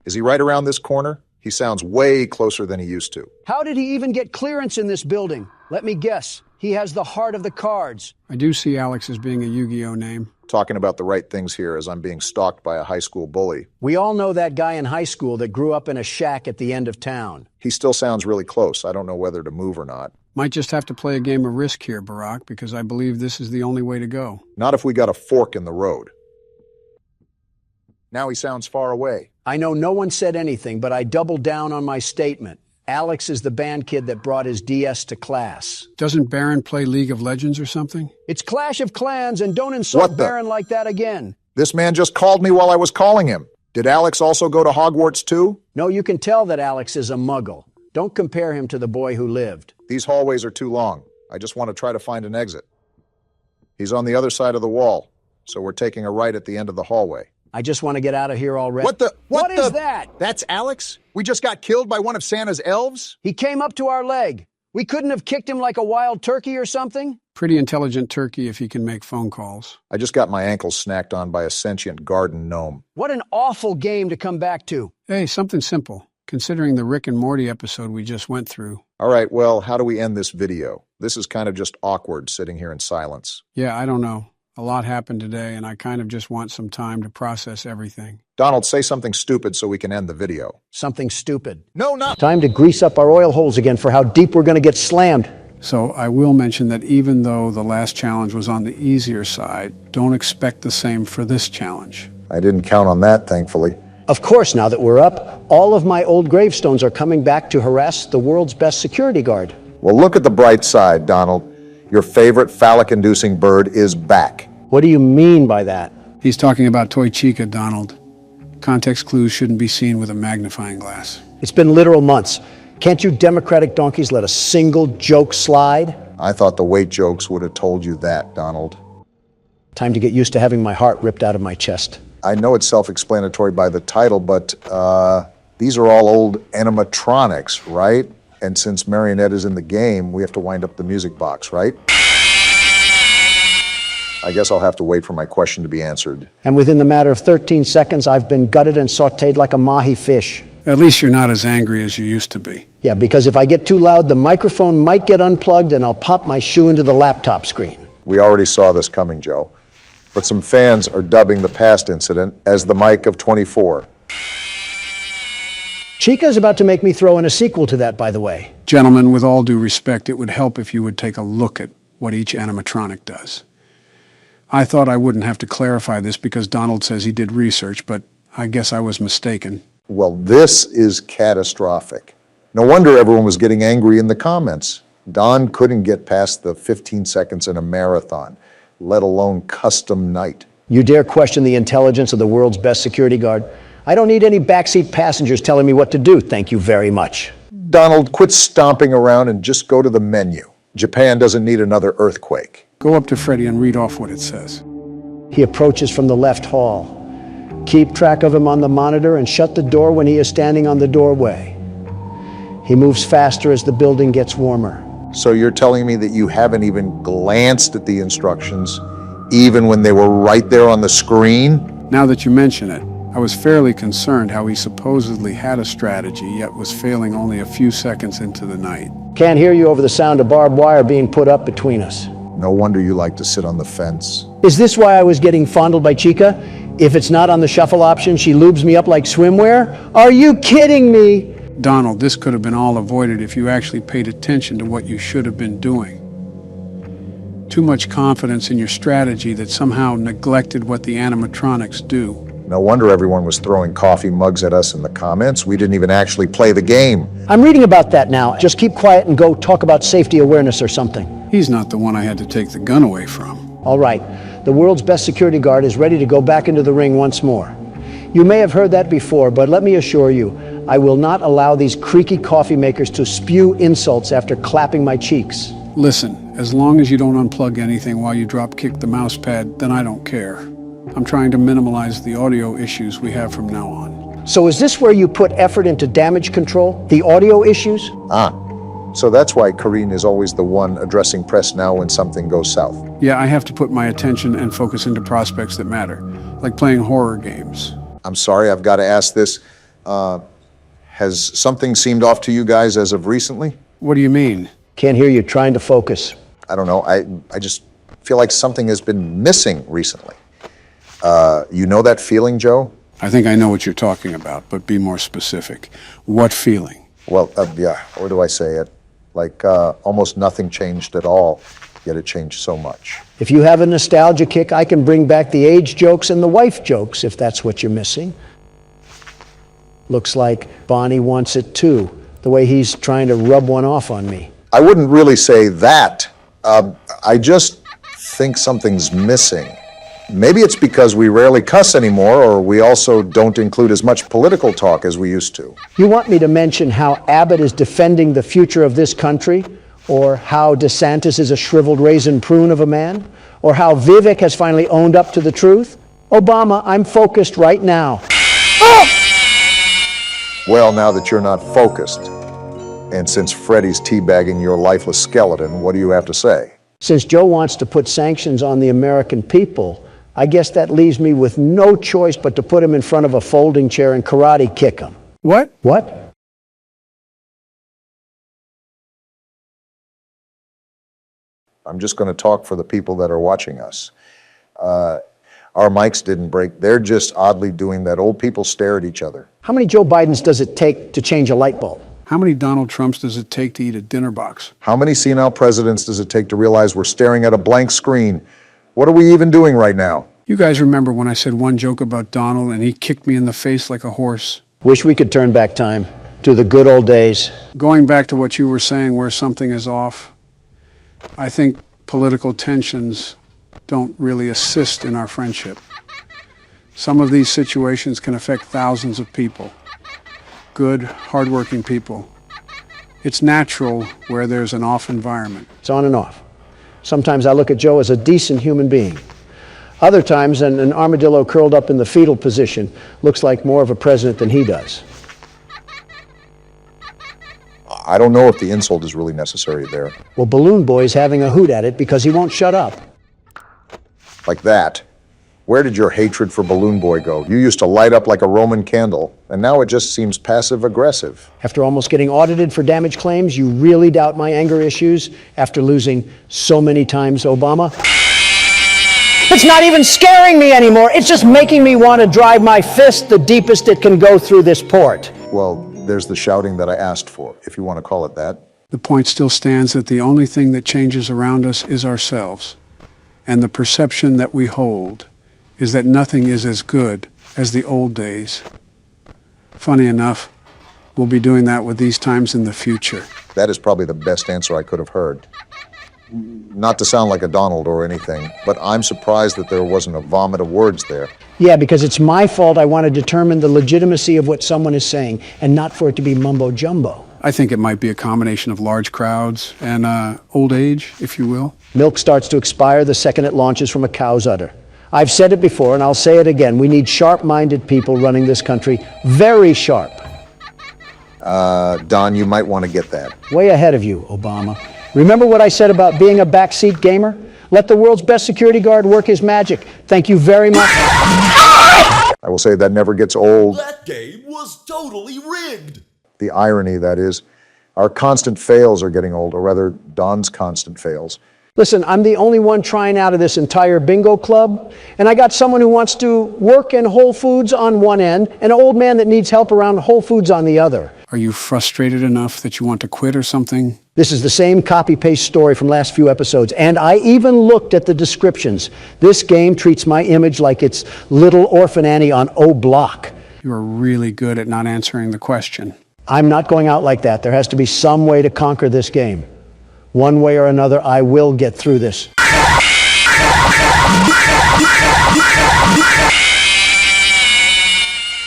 Is he right around this corner? He sounds way closer than he used to. How did he even get clearance in this building? Let me guess. He has the heart of the cards. I do see Alex as being a Yu-Gi-Oh name. Talking about the right things here as I'm being stalked by a high school bully. We all know that guy in high school that grew up in a shack at the end of town. He still sounds really close. I don't know whether to move or not. Might just have to play a game of Risk here, Barack, because I believe this is the only way to go. Not if we got a fork in the road. Now he sounds far away. I know no one said anything, but I doubled down on my statement. Alex is the band kid that brought his DS to class. Doesn't Baron play League of Legends or something? It's Clash of Clans, and don't insult What the- Baron like that again. This man just called me while I was calling him. Did Alex also go to Hogwarts too? No, you can tell that Alex is a muggle. Don't compare him to the boy who lived. These hallways are too long. I just want to try to find an exit. He's on the other side of the wall, so we're taking a right at the end of the hallway. I just want to get out of here already. What is that? That's Alex? We just got killed by one of Santa's elves? He came up to our leg. We couldn't have kicked him like a wild turkey or something? Pretty intelligent turkey if he can make phone calls. I just got my ankles snacked on by a sentient garden gnome. What an awful game to come back to. Hey, something simple, considering the Rick and Morty episode we just went through. All right, well, how do we end this video? This is kind of just awkward sitting here in silence. Yeah, I don't know. A lot happened today, and I kind of just want some time to process everything. Donald, say something stupid so we can end the video. Something stupid. No, not... Time to grease up our oil holes again for how deep we're going to get slammed. So I will mention that even though the last challenge was on the easier side, don't expect the same for this challenge. I didn't count on that, thankfully. Of course, now that we're up, all of my old gravestones are coming back to harass the world's best security guard. Well, look at the bright side, Donald. Your favorite phallic-inducing bird is back. What do you mean by that? He's talking about Toy Chica, Donald. Context clues shouldn't be seen with a magnifying glass. It's been literal months. Can't you Democratic donkeys let a single joke slide? I thought the weight jokes would have told you that, Donald. Time to get used to having my heart ripped out of my chest. I know it's self-explanatory by the title, but these are all old animatronics, right? And since Marionette is in the game, we have to wind up the music box, right? I guess I'll have to wait for my question to be answered. And within the matter of 13 seconds, I've been gutted and sautéed like a mahi fish. At least you're not as angry as you used to be. Yeah, because if I get too loud, the microphone might get unplugged and I'll pop my shoe into the laptop screen. We already saw this coming, Joe. But some fans are dubbing the past incident as the Mike of 24. Chica's about to make me throw in a sequel to that, by the way. Gentlemen, with all due respect, it would help if you would take a look at what each animatronic does. I thought I wouldn't have to clarify this because Donald says he did research, but I guess I was mistaken. Well, this is catastrophic. No wonder everyone was getting angry in the comments. Don couldn't get past the 15 seconds in a marathon, let alone custom night. You dare question the intelligence of the world's best security guard? I don't need any backseat passengers telling me what to do, thank you very much. Donald, quit stomping around and just go to the menu. Japan doesn't need another earthquake. Go up to Freddy and read off what it says. He approaches from the left hall. Keep track of him on the monitor and shut the door when he is standing on the doorway. He moves faster as the building gets warmer. So you're telling me that you haven't even glanced at the instructions, even when they were right there on the screen? Now that you mention it, I was fairly concerned how he supposedly had a strategy, yet was failing only a few seconds into the night. Can't hear you over the sound of barbed wire being put up between us. No wonder you like to sit on the fence. Is this why I was getting fondled by Chica? If it's not on the shuffle option, she lubes me up like swimwear? Are you kidding me? Donald, this could have been all avoided if you actually paid attention to what you should have been doing. Too much confidence in your strategy that somehow neglected what the animatronics do. No wonder everyone was throwing coffee mugs at us in the comments. We didn't even actually play the game. I'm reading about that now. Just keep quiet and go talk about safety awareness or something. He's not the one I had to take the gun away from. All right. The world's best security guard is ready to go back into the ring once more. You may have heard that before, but let me assure you, I will not allow these creaky coffee makers to spew insults after clapping my cheeks. Listen, as long as you don't unplug anything while you drop kick the mouse pad, then I don't care. I'm trying to minimize the audio issues we have from now on. So is this where you put effort into damage control? The audio issues? So that's why Karine is always the one addressing press now when something goes south. Yeah, I have to put my attention and focus into prospects that matter, like playing horror games. I'm sorry, I've got to ask this. Has something seemed off to you guys as of recently? What do you mean? Can't hear you, trying to focus. I don't know, I just feel like something has been missing recently. You know that feeling, Joe? I think I know what you're talking about, but be more specific. What feeling? Well, yeah, or do I say it? Like almost nothing changed at all, yet it changed so much. If you have a nostalgia kick, I can bring back the age jokes and the wife jokes, if that's what you're missing. Looks like Bonnie wants it too. the way he's trying to rub one off on me. I wouldn't really say that. I just think something's missing. Maybe it's because we rarely cuss anymore, or we also don't include as much political talk as we used to. You want me to mention how Abbott is defending the future of this country? Or how DeSantis is a shriveled raisin prune of a man? Or how Vivek has finally owned up to the truth? Obama, I'm focused right now. Well, now that you're not focused, and since Freddy's teabagging your lifeless skeleton, what do you have to say? Since Joe wants to put sanctions on the American people, I guess that leaves me with no choice but to put him in front of a folding chair and karate kick him. What? What? I'm just going to talk for the people that are watching us. Our mics didn't break. They're just oddly doing that old people stare at each other. How many Joe Bidens does it take to change a light bulb? How many Donald Trumps does it take to eat a dinner box? How many senile presidents does it take to realize we're staring at a blank screen? What are we even doing right now? You guys remember when I said one joke about Donald and he kicked me in the face like a horse? Wish we could turn back time to the good old days. Going back to what you were saying where something is off, I think political tensions don't really assist in our friendship. Some of these situations can affect thousands of people. Good, hardworking people. It's natural where there's an off environment. It's on and off. Sometimes I look at Joe as a decent human being. Other times, an armadillo curled up in the fetal position looks like more of a president than he does. I don't know if the insult is really necessary there. Well, Balloon Boy's having a hoot at it because he won't shut up. Like that. Where did your hatred for Balloon Boy go? You used to light up like a Roman candle, and now it just seems passive-aggressive. After almost getting audited for damage claims, you really doubt my anger issues after losing so many times, Obama? It's not even scaring me anymore. It's just making me want to drive my fist the deepest it can go through this port. Well, there's the shouting that I asked for, if you want to call it that. The point still stands that the only thing that changes around us is ourselves. And the perception that we hold is that nothing is as good as the old days. Funny enough, we'll be doing that with these times in the future. That is probably the best answer I could have heard. Not to sound like a Donald or anything, but I'm surprised that there wasn't a vomit of words there. Yeah, because it's my fault I want to determine the legitimacy of what someone is saying, and not for it to be mumbo-jumbo. I think it might be a combination of large crowds and old age, if you will. Milk starts to expire the second it launches from a cow's udder. I've said it before, and I'll say it again. We need sharp-minded people running this country. Very sharp. Don, you might want to get that. Way ahead of you, Obama. Remember what I said about being a backseat gamer? Let the world's best security guard work his magic. Thank you very much. I will say that never gets old. That game was totally rigged. The irony, that is, our constant fails are getting old, or rather, Don's constant fails. Listen, I'm the only one trying out of this entire bingo club, and I got someone who wants to work in Whole Foods on one end, and an old man that needs help around Whole Foods on the other. Are you frustrated enough that you want to quit or something? This is the same copy-paste story from last few episodes, and I even looked at the descriptions. This game treats my image like it's Little Orphan Annie on O Block. You are really good at not answering the question. I'm not going out like that. There has to be some way to conquer this game. One way or another, I will get through this.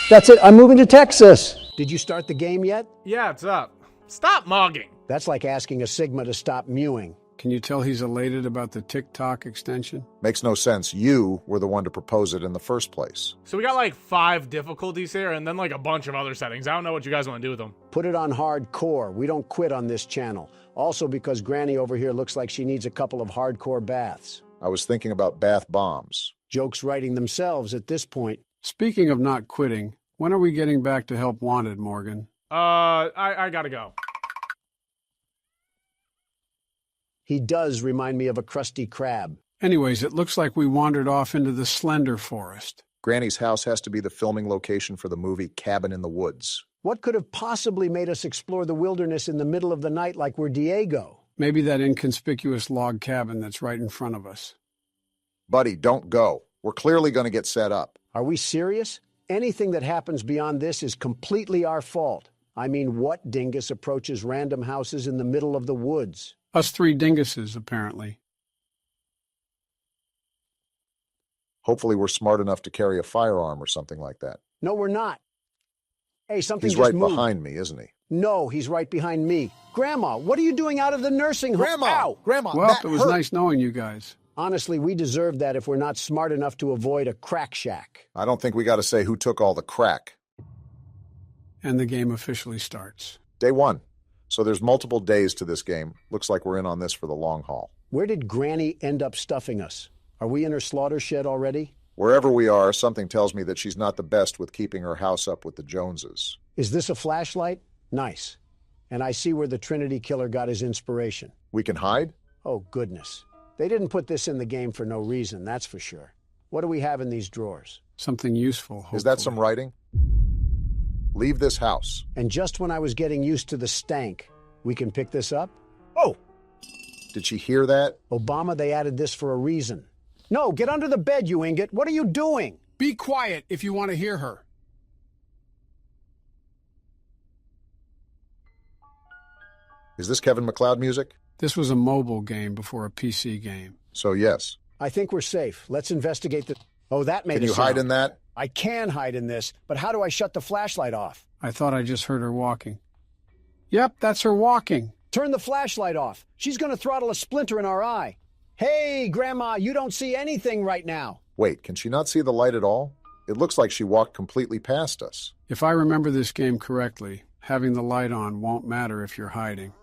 That's it. I'm moving to Texas. Did you start the game yet? Yeah, it's up. Stop mogging. That's like asking a Sigma to stop mewing. Can you tell he's elated about the TikTok extension? Makes no sense. You were the one to propose it in the first place. So we got like 5 difficulties here and then like a bunch of other settings. I don't know what you guys want to do with them. Put it on hardcore. We don't quit on this channel. Also because Granny over here looks like she needs a couple of hardcore baths. I was thinking about bath bombs. Jokes writing themselves at this point. Speaking of not quitting, when are we getting back to Help Wanted, Morgan? I gotta go. He does remind me of a crusty crab. Anyways, it looks like we wandered off into the slender forest. Granny's house has to be the filming location for the movie Cabin in the Woods. What could have possibly made us explore the wilderness in the middle of the night like we're Diego? Maybe that inconspicuous log cabin that's right in front of us. Buddy, don't go. We're clearly going to get set up. Are we serious? Anything that happens beyond this is completely our fault. I mean, what dingus approaches random houses in the middle of the woods? Us three dinguses, apparently. Hopefully we're smart enough to carry a firearm or something like that. No, we're not. Hey, something He's just right moved. behind me, isn't he? No, he's right behind me. Grandma, what are you doing out of the nursing home? Grandma! Ow! Grandma, Well, that it was hurt. nice knowing you guys. Honestly, we deserve that if we're not smart enough to avoid a crack shack. I don't think we got to say who took all the crack. And the game officially starts. Day 1. So there's multiple days to this game. Looks like we're in on this for the long haul. Where did Granny end up stuffing us? Are we in her slaughter shed already? Wherever we are, something tells me that she's not the best with keeping her house up with the Joneses. Is this a flashlight? Nice. And I see where the Trinity Killer got his inspiration. We can hide? Oh, goodness. They didn't put this in the game for no reason, that's for sure. What do we have in these drawers? Something useful, hopefully. Is that some writing? Leave this house. And just when I was getting used to the stank, we can pick this up? Oh! Did she hear that? Obama, they added this for a reason. No, get under the bed, you ingot. What are you doing? Be quiet if you want to hear her. Is this Kevin MacLeod music? This was a mobile game before a PC game. So yes. I think we're safe. Let's investigate the... Oh, that made Can a you sound. hide in that? I can hide in this, but how do I shut the flashlight off? I thought I just heard her walking. Yep, that's her walking. Turn the flashlight off. She's going to throttle a splinter in our eye. Hey, Grandma, you don't see anything right now. Wait, can she not see the light at all? It looks like she walked completely past us. If I remember this game correctly, having the light on won't matter if you're hiding.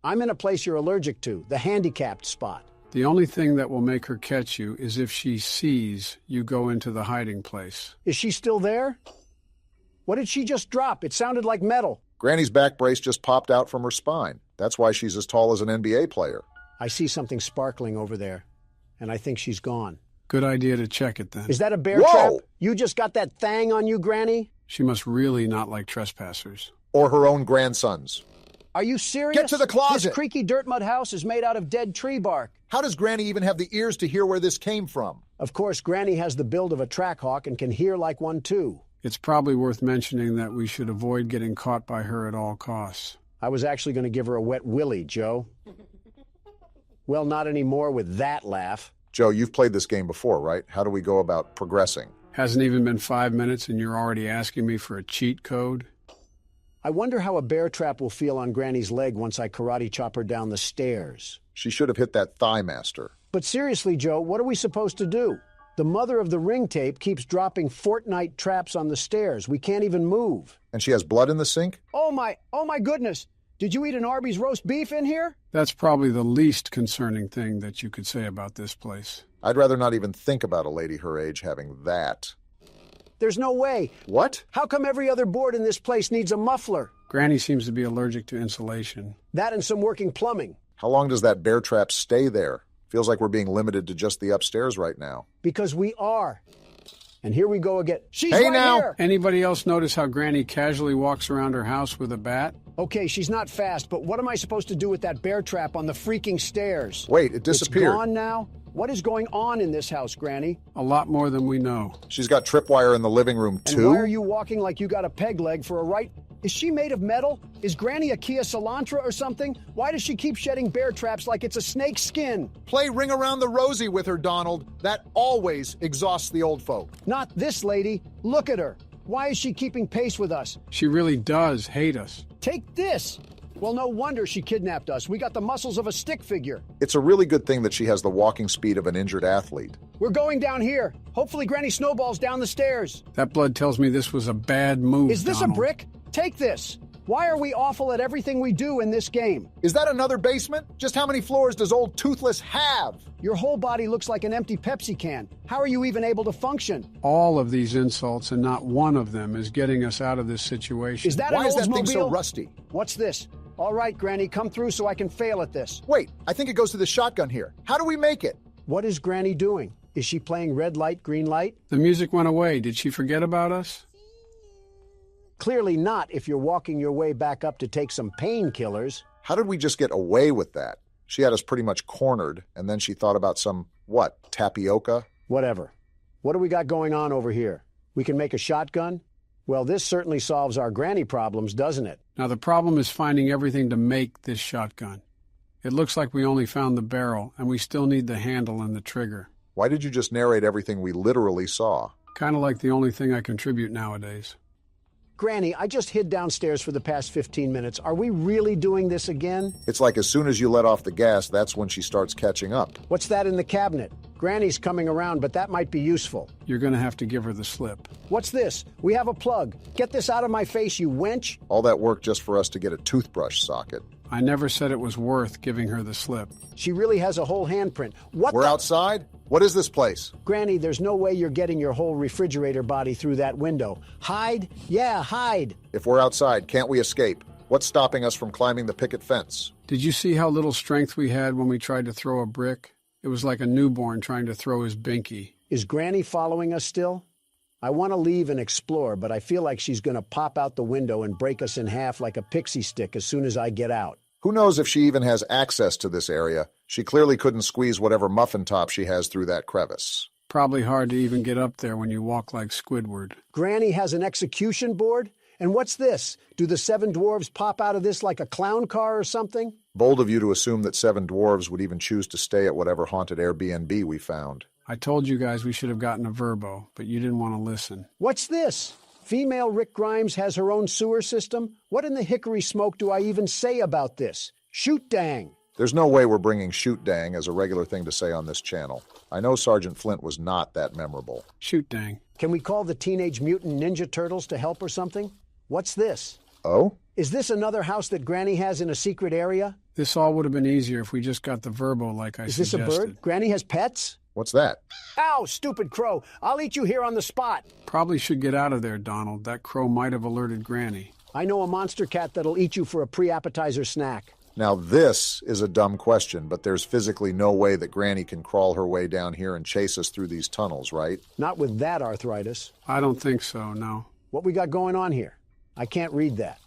I'm in a place you're allergic to, the handicapped spot. The only thing that will make her catch you is if she sees you go into the hiding place. Is she still there? What did she just drop? It sounded like metal. Granny's back brace just popped out from her spine. That's why she's as tall as an NBA player. I see something sparkling over there, and I think she's gone. Good idea to check it then. Is that a bear Whoa! trap? You just got that thang on you, Granny? She must really not like trespassers. Or her own grandsons. Are you serious? Get to the closet! This creaky dirt mud house is made out of dead tree bark. How does Granny even have the ears to hear where this came from? Of course, Granny has the build of a track hawk and can hear like one too. It's probably worth mentioning that we should avoid getting caught by her at all costs. I was actually going to give her a wet willy, Joe. Well, not anymore with that laugh. Joe, you've played this game before, right? How do we go about progressing? Hasn't even been 5 minutes and you're already asking me for a cheat code? I wonder how a bear trap will feel on Granny's leg once I karate chop her down the stairs. She should have hit that thigh master. But seriously, Joe, what are we supposed to do? The mother of the ring tape keeps dropping Fortnite traps on the stairs. We can't even move. And she has blood in the sink? Oh my goodness. Did you eat an Arby's roast beef in here? That's probably the least concerning thing that you could say about this place. I'd rather not even think about a lady her age having that. There's no way. What? How come every other board in this place needs a muffler? Granny seems to be allergic to insulation. That and some working plumbing. How long does that bear trap stay there? Feels like we're being limited to just the upstairs right now. Because we are. And here we go again. She's Hey, right now! here! Anybody else notice how Granny casually walks around her house with a bat? Okay, she's not fast, but what am I supposed to do with that bear trap on the freaking stairs? Wait, it disappeared. It's gone now? What is going on in this house, Granny? A lot more than we know. She's got tripwire in the living room, And too? why are you walking like you got a peg leg for a right? Is she made of metal? Is Granny a Kia Elantra or something? Why does she keep shedding bear traps like it's a snake's skin? Play Ring Around the Rosie with her, Donald. That always exhausts the old folk. Not this lady. Look at her. Why is she keeping pace with us? She really does hate us. Take this. Well, no wonder she kidnapped us. We got the muscles of a stick figure. It's a really good thing that she has the walking speed of an injured athlete. We're going down here. Hopefully Granny snowballs down the stairs. That blood tells me this was a bad move, Is this Donald. a brick? Take this. Why are we awful at everything we do in this game? Is that another basement? Just how many floors does old Toothless have? Your whole body looks like an empty Pepsi can. How are you even able to function? All of these insults and not one of them is getting us out of this situation. Is that Why an is that thing so Oldsmobile? rusty? What's this? All right, Granny, come through so I can fail at this. Wait, I think it goes to the shotgun here. How do we make it? What is Granny doing? Is she playing red light, green light? The music went away. Did she forget about us? Clearly not if you're walking your way back up to take some painkillers. How did we just get away with that? She had us pretty much cornered, and then she thought about some, tapioca? Whatever. What do we got going on over here? We can make a shotgun? Well, this certainly solves our granny problems, doesn't it? Now the problem is finding everything to make this shotgun. It looks like we only found the barrel, and we still need the handle and the trigger. Why did you just narrate everything we literally saw? Kind of like the only thing I contribute nowadays. Granny, I just hid downstairs for the past 15 minutes. Are we really doing this again? It's like as soon as you let off the gas, that's when she starts catching up. What's that in the cabinet? Granny's coming around, but that might be useful. You're going to have to give her the slip. What's this? We have a plug. Get this out of my face, you wench. All that work just for us to get a toothbrush socket. I never said it was worth giving her the slip. She really has a whole handprint. We're outside? What is this place? Granny, there's no way you're getting your whole refrigerator body through that window. Hide? Yeah, hide. If we're outside, can't we escape? What's stopping us from climbing the picket fence? Did you see how little strength we had when we tried to throw a brick? It was like a newborn trying to throw his binky. Is Granny following us still? I want to leave and explore, but I feel like she's going to pop out the window and break us in half like a pixie stick as soon as I get out. Who knows if she even has access to this area? She clearly couldn't squeeze whatever muffin top she has through that crevice. Probably hard to even get up there when you walk like Squidward. Granny has an execution board? And what's this? Do the 7 dwarves pop out of this like a clown car or something? Bold of you to assume that 7 dwarves would even choose to stay at whatever haunted Airbnb we found. I told you guys we should have gotten a Verbo, but you didn't want to listen. What's this? Female Rick Grimes has her own sewer system? What in the hickory smoke do I even say about this? Shoot dang! There's no way we're bringing shoot dang as a regular thing to say on this channel. I know Sergeant Flint was not that memorable. Shoot dang. Can we call the Teenage Mutant Ninja Turtles to help or something? What's this? Oh? Is this another house that Granny has in a secret area? This all would have been easier if we just got the Verbo like I suggested. Is this a bird? Granny has pets? What's that? Ow, stupid crow. I'll eat you here on the spot. Probably should get out of there, Donald. That crow might have alerted Granny. I know a monster cat that'll eat you for a pre-appetizer snack. Now this is a dumb question, but there's physically no way that Granny can crawl her way down here and chase us through these tunnels, right? Not with that arthritis. I don't think so, no. What we got going on here? I can't read that.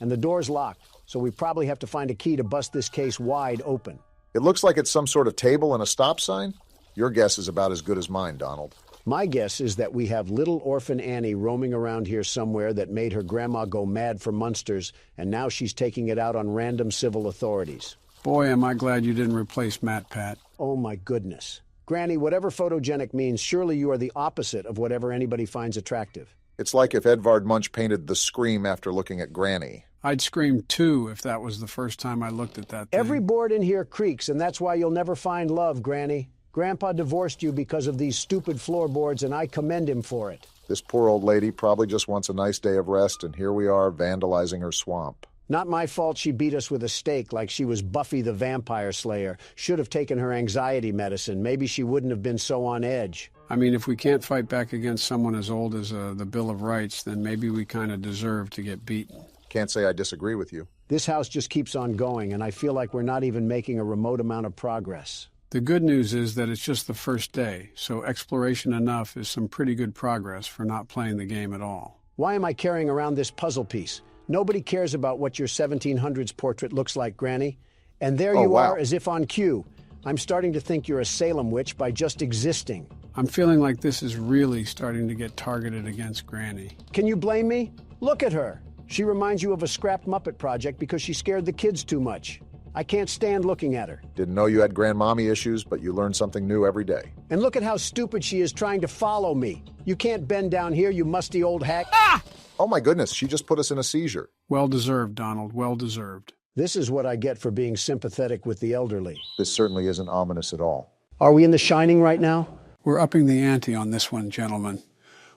And the door's locked, so we probably have to find a key to bust this case wide open. It looks like it's some sort of table and a stop sign. Your guess is about as good as mine, Donald. My guess is that we have little orphan Annie roaming around here somewhere that made her grandma go mad for monsters, and now she's taking it out on random civil authorities. Boy, am I glad you didn't replace Matt Pat. Oh my goodness. Granny, whatever photogenic means, surely you are the opposite of whatever anybody finds attractive. It's like if Edvard Munch painted The Scream after looking at Granny. I'd scream too if that was the first time I looked at that thing. Every board in here creaks, and that's why you'll never find love, Granny. Grandpa divorced you because of these stupid floorboards, and I commend him for it. This poor old lady probably just wants a nice day of rest, and here we are vandalizing her swamp. Not my fault she beat us with a stake like she was Buffy the Vampire Slayer. Should have taken her anxiety medicine. Maybe she wouldn't have been so on edge. I mean, if we can't fight back against someone as old as the Bill of Rights, then maybe we kind of deserve to get beaten. Can't say I disagree with you. This house just keeps on going, and I feel like we're not even making a remote amount of progress. The good news is that it's just the first day, so exploration enough is some pretty good progress for not playing the game at all. Why am I carrying around this puzzle piece? Nobody cares about what your 1700s portrait looks like, Granny. And there you are, as if on cue. I'm starting to think you're a Salem witch by just existing. I'm feeling like this is really starting to get targeted against Granny. Can you blame me? Look at her. She reminds you of a scrapped Muppet project because she scared the kids too much. I can't stand looking at her. Didn't know you had grandmommy issues, but you learn something new every day. And look at how stupid she is trying to follow me. You can't bend down here, you musty old hack. Ah! Oh my goodness, she just put us in a seizure. Well deserved, Donald, well deserved. This is what I get for being sympathetic with the elderly. This certainly isn't ominous at all. Are we in The Shining right now? We're upping the ante on this one, gentlemen.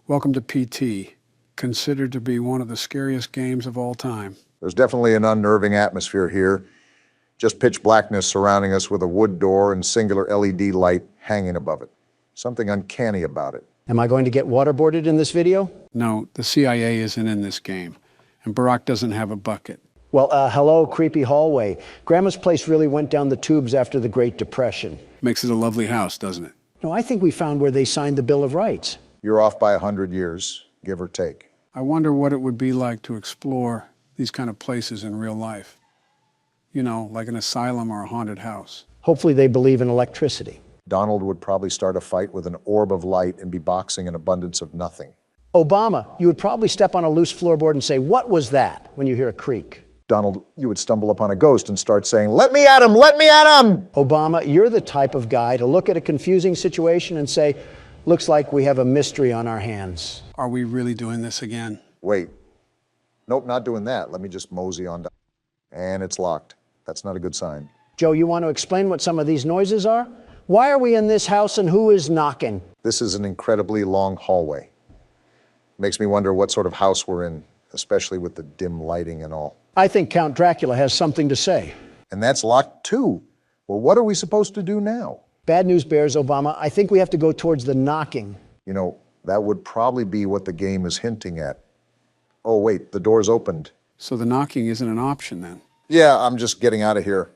Welcome to PT, considered to be one of the scariest games of all time. There's definitely an unnerving atmosphere here. Just pitch blackness surrounding us with a wood door and singular LED light hanging above it. Something uncanny about it. Am I going to get waterboarded in this video? No, the CIA isn't in this game, and Barack doesn't have a bucket. Well, hello, creepy hallway. Grandma's place really went down the tubes after the Great Depression. Makes it a lovely house, doesn't it? No, I think we found where they signed the Bill of Rights. You're off by 100 years, give or take. I wonder what it would be like to explore these kind of places in real life. You know, like an asylum or a haunted house. Hopefully they believe in electricity. Donald would probably start a fight with an orb of light and be boxing an abundance of nothing. Obama, you would probably step on a loose floorboard and say, "What was that?" when you hear a creak. Donald, you would stumble upon a ghost and start saying, "Let me at him! Let me at him!" Obama, you're the type of guy to look at a confusing situation and say, "Looks like we have a mystery on our hands." Are we really doing this again? Wait. Nope, not doing that. Let me just mosey on down. And it's locked. That's not a good sign. Joe, you want to explain what some of these noises are? Why are we in this house and who is knocking? This is an incredibly long hallway. Makes me wonder what sort of house we're in, especially with the dim lighting and all. I think Count Dracula has something to say. And that's locked too. Well, what are we supposed to do now? Bad news bears, Obama. I think we have to go towards the knocking. You know, that would probably be what the game is hinting at. Oh, wait, the door's opened. So the knocking isn't an option then? Yeah, I'm just getting out of here.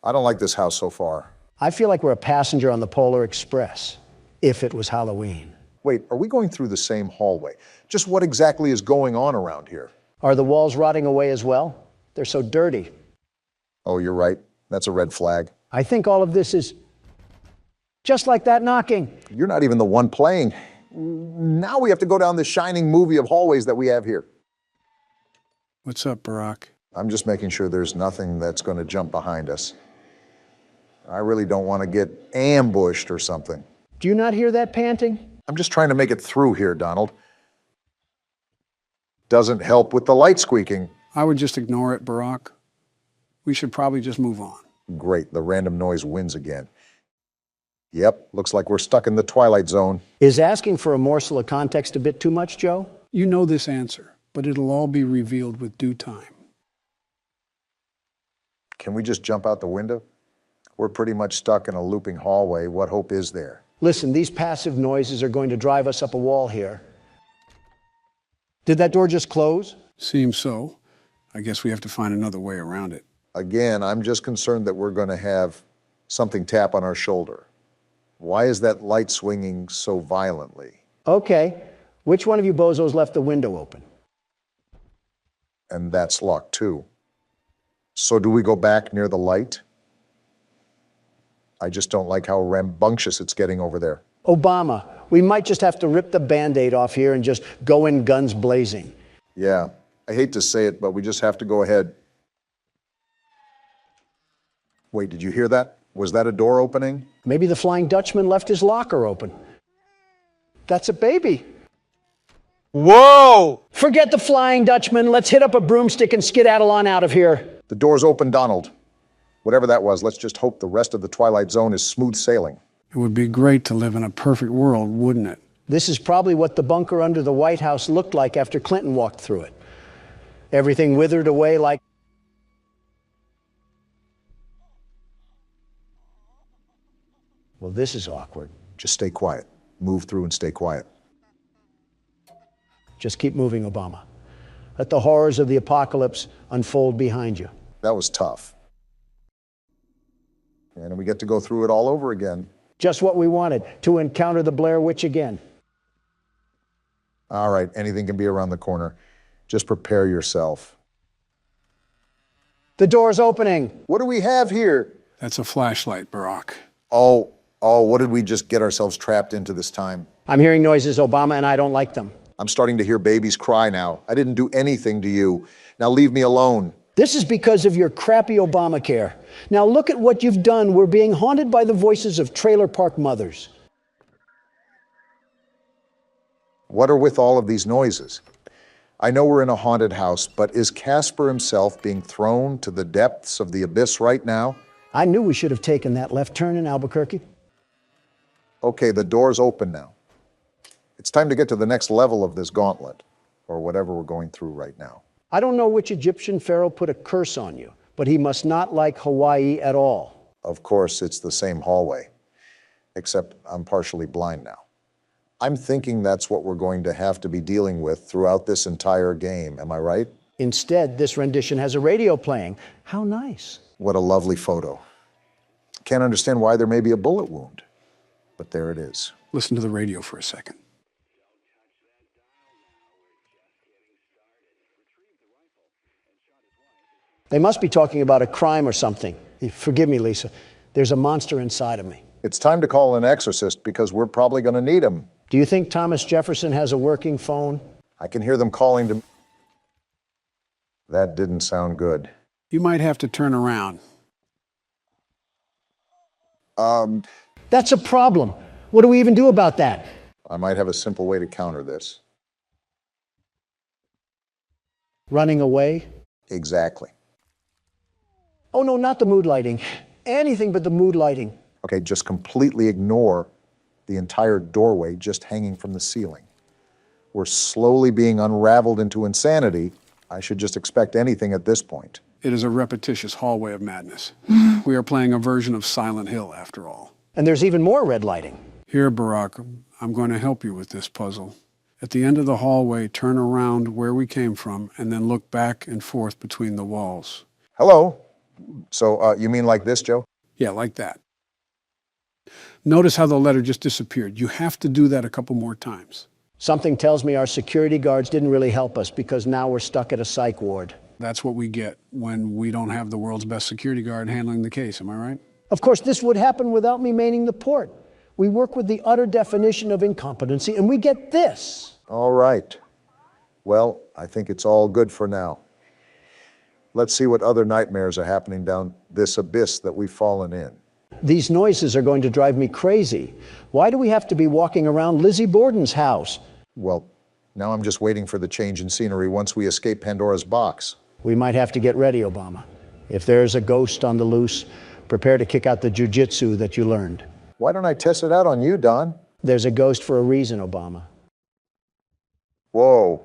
I don't like this house so far. I feel like we're a passenger on the Polar Express, if it was Halloween. Wait, are we going through the same hallway? Just what exactly is going on around here? Are the walls rotting away as well? They're so dirty. Oh, you're right. That's a red flag. I think all of this is just like that knocking. You're not even the one playing. Now we have to go down this shining movie of hallways that we have here. What's up, Barack? I'm just making sure there's nothing that's going to jump behind us. I really don't want to get ambushed or something. Do you not hear that panting? I'm just trying to make it through here, Donald. Doesn't help with the light squeaking. I would just ignore it, Barack. We should probably just move on. Great, the random noise wins again. Yep, looks like we're stuck in the Twilight Zone. Is asking for a morsel of context a bit too much, Joe? You know this answer, but it'll all be revealed with due time. Can we just jump out the window? We're pretty much stuck in a looping hallway. What hope is there? Listen, these passive noises are going to drive us up a wall here. Did that door just close? Seems so. I guess we have to find another way around it. Again, I'm just concerned that we're going to have something tap on our shoulder. Why is that light swinging so violently? Okay. Which one of you bozos left the window open? And that's locked too. So do we go back near the light? I just don't like how rambunctious it's getting over there. Obama, we might just have to rip the Band-Aid off here and just go in guns blazing. Yeah, I hate to say it, but we just have to go ahead. Wait, did you hear that? Was that a door opening? Maybe the Flying Dutchman left his locker open. That's a baby. Whoa! Forget the Flying Dutchman. Let's hit up a broomstick and skedaddle on out of here. The door's open, Donald. Whatever that was, let's just hope the rest of the Twilight Zone is smooth sailing. It would be great to live in a perfect world, wouldn't it? This is probably what the bunker under the White House looked like after Clinton walked through it. Everything withered away like... Well, this is awkward. Just stay quiet. Move through and stay quiet. Just keep moving, Obama. Let the horrors of the apocalypse unfold behind you. That was tough. And we get to go through it all over again. Just what we wanted, to encounter the Blair Witch again. All right, anything can be around the corner. Just prepare yourself. The door's opening. What do we have here? That's a flashlight, Barack. Oh, what did we just get ourselves trapped into this time? I'm hearing noises, Obama, and I don't like them. I'm starting to hear babies cry now. I didn't do anything to you. Now leave me alone. This is because of your crappy Obamacare. Now look at what you've done. We're being haunted by the voices of trailer park mothers. What are with all of these noises? I know we're in a haunted house, but is Casper himself being thrown to the depths of the abyss right now? I knew we should have taken that left turn in Albuquerque. Okay, the door's open now. It's time to get to the next level of this gauntlet, or whatever we're going through right now. I don't know which Egyptian pharaoh put a curse on you, but he must not like Hawaii at all. Of course, it's the same hallway, except I'm partially blind now. I'm thinking that's what we're going to have to be dealing with throughout this entire game, am I right? Instead, this rendition has a radio playing. How nice. What a lovely photo. Can't understand why there may be a bullet wound, but there it is. Listen to the radio for a second. They must be talking about a crime or something. Forgive me, Lisa. There's a monster inside of me. It's time to call an exorcist because we're probably going to need him. Do you think Thomas Jefferson has a working phone? I can hear them calling to... That didn't sound good. You might have to turn around. That's a problem. What do we even do about that? I might have a simple way to counter this. Running away? Exactly. Oh, no, not the mood lighting. Anything but the mood lighting. Okay, just completely ignore the entire doorway just hanging from the ceiling. We're slowly being unraveled into insanity. I should just expect anything at this point. It is a repetitious hallway of madness. We are playing a version of Silent Hill, after all. And there's even more red lighting. Here, Barack, I'm going to help you with this puzzle. At the end of the hallway, turn around where we came from, and then look back and forth between the walls. Hello? So, you mean like this, Joe? Yeah, like that. Notice how the letter just disappeared. You have to do that a couple more times. Something tells me our security guards didn't really help us because now we're stuck at a psych ward. That's what we get when we don't have the world's best security guard handling the case, am I right? Of course, this would happen without me manning the port. We work with the utter definition of incompetency, and we get this. All right. Well, I think it's all good for now. Let's see what other nightmares are happening down this abyss that we've fallen in. These noises are going to drive me crazy. Why do we have to be walking around Lizzie Borden's house? Well, now I'm just waiting for the change in scenery once we escape Pandora's box. We might have to get ready, Obama. If there's a ghost on the loose, prepare to kick out the jujitsu that you learned. Why don't I test it out on you, Don? There's a ghost for a reason, Obama. Whoa.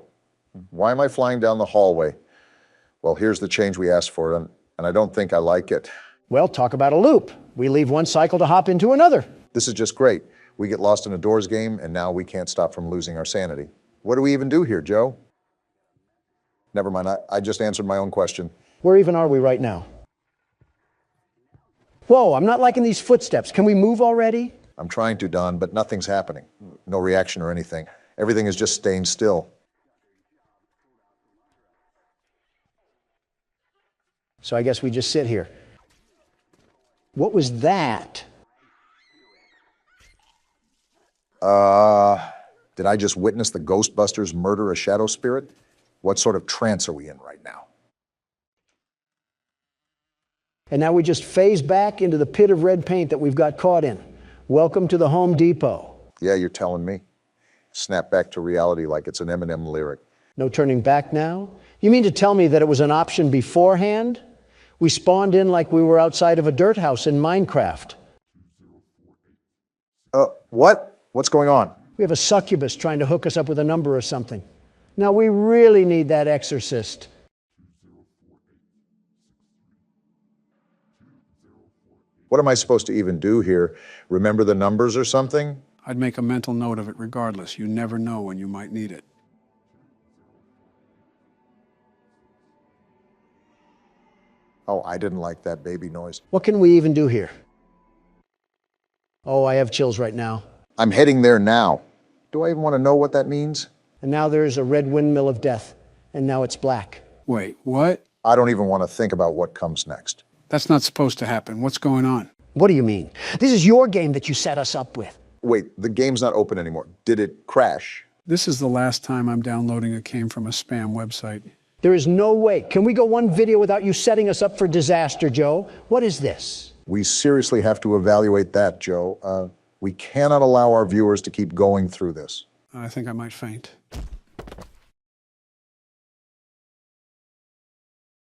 Why am I flying down the hallway? Well, here's the change we asked for, and I don't think I like it. Well, talk about a loop. We leave one cycle to hop into another. This is just great. We get lost in a doors game, and now we can't stop from losing our sanity. What do we even do here, Joe? Never mind, I just answered my own question. Where even are we right now? Whoa, I'm not liking these footsteps. Can we move already? I'm trying to, Don, but nothing's happening. No reaction or anything. Everything is just staying still. So I guess we just sit here. What was that? Did I just witness the Ghostbusters murder a shadow spirit? What sort of trance are we in right now? And now we just phase back into the pit of red paint that we've got caught in. Welcome to the Home Depot. Yeah, you're telling me. Snap back to reality like it's an Eminem lyric. No turning back now? You mean to tell me that it was an option beforehand? We spawned in like we were outside of a dirt house in Minecraft. What? What's going on? We have a succubus trying to hook us up with a number or something. Now we really need that exorcist. What am I supposed to even do here? Remember the numbers or something? I'd make a mental note of it regardless. You never know when you might need it. Oh, I didn't like that baby noise. What can we even do here? Oh, I have chills right now. I'm heading there now. Do I even want to know what that means? And now there's a red windmill of death, and now it's black. Wait, what? I don't even want to think about what comes next. That's not supposed to happen. What's going on? What do you mean? This is your game that you set us up with. Wait, the game's not open anymore. Did it crash? This is the last time I'm downloading a game from a spam website. There is no way. Can we go one video without you setting us up for disaster, Joe? What is this? We seriously have to evaluate that, Joe. We cannot allow our viewers to keep going through this. I think I might faint.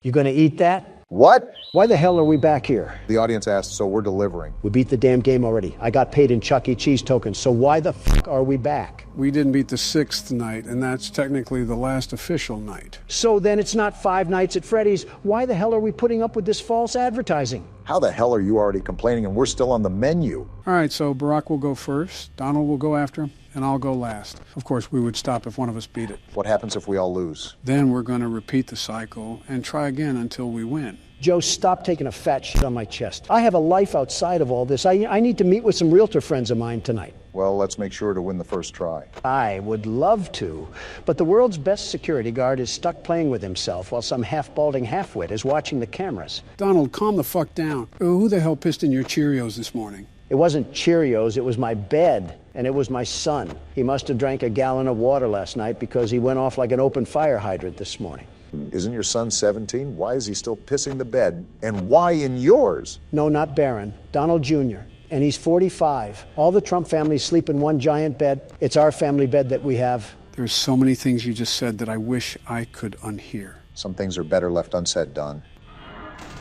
You gonna eat that? What? Why the hell are we back here? The audience asked, so we're delivering. We beat the damn game already. I got paid in Chuck E. Cheese tokens, so why the fuck are we back? We didn't beat the 6th night, and that's technically the last official night. So then it's not 5 nights at Freddy's. Why the hell are we putting up with this false advertising? How the hell are you already complaining and we're still on the menu? All right, so Barack will go first, Donald will go after him, and I'll go last. Of course, we would stop if one of us beat it. What happens if we all lose? Then we're going to repeat the cycle and try again until we win. Joe, stop taking a fat shit on my chest. I have a life outside of all this. I need to meet with some realtor friends of mine tonight. Well, let's make sure to win the first try. I would love to, but the world's best security guard is stuck playing with himself while some half-balding half-wit is watching the cameras. Donald, calm the fuck down. Who the hell pissed in your Cheerios this morning? It wasn't Cheerios, it was my bed, and it was my son. He must have drank a gallon of water last night because he went off like an open fire hydrant this morning. Isn't your son 17? Why is he still pissing the bed? And why in yours? No, not Barron. Donald Jr. And he's 45. All the Trump family sleep in one giant bed. It's our family bed that we have. There's so many things you just said that I wish I could unhear. Some things are better left unsaid, Don.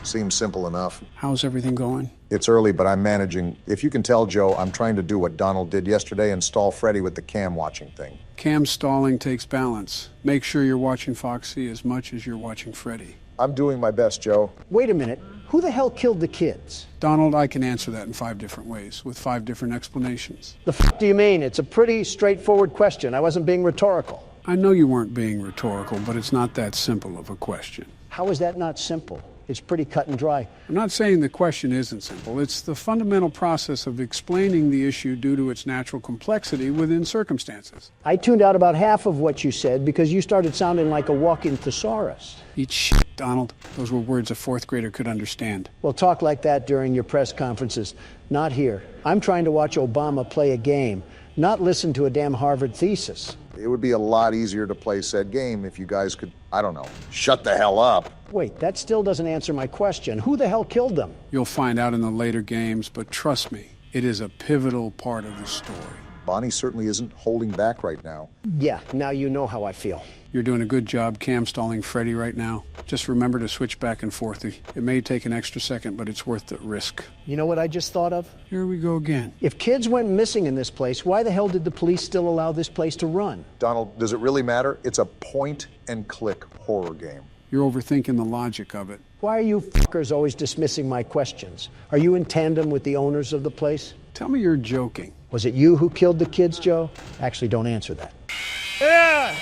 Seems simple enough. How's everything going? It's early, but I'm managing. If you can tell, Joe, I'm trying to do what Donald did yesterday and stall Freddy with the cam watching thing. Cam stalling takes balance. Make sure you're watching Foxy as much as you're watching Freddy. I'm doing my best, Joe. Wait a minute. Who the hell killed the kids? Donald, I can answer that in 5 different ways, with 5 different explanations. The f*** do you mean? It's a pretty straightforward question. I wasn't being rhetorical. I know you weren't being rhetorical, but it's not that simple of a question. How is that not simple? It's pretty cut and dry. I'm not saying the question isn't simple. It's the fundamental process of explaining the issue due to its natural complexity within circumstances. I tuned out about half of what you said because you started sounding like a walking thesaurus. Eat shit, Donald. Those were words a 4th grader could understand. Well, talk like that during your press conferences. Not here. I'm trying to watch Obama play a game, not listen to a damn Harvard thesis. It would be a lot easier to play said game if you guys could, I don't know, shut the hell up. Wait, that still doesn't answer my question. Who the hell killed them? You'll find out in the later games, but trust me, it is a pivotal part of the story. Bonnie certainly isn't holding back right now. Yeah, now you know how I feel. You're doing a good job cam stalling Freddy right now. Just remember to switch back and forth. It may take an extra second, but it's worth the risk. You know what I just thought of? Here we go again. If kids went missing in this place, why the hell did the police still allow this place to run? Donald, does it really matter? It's a point-and-click horror game. You're overthinking the logic of it. Why are you fuckers always dismissing my questions? Are you in tandem with the owners of the place? Tell me you're joking. Was it you who killed the kids, Joe? Actually, don't answer that. Yeah!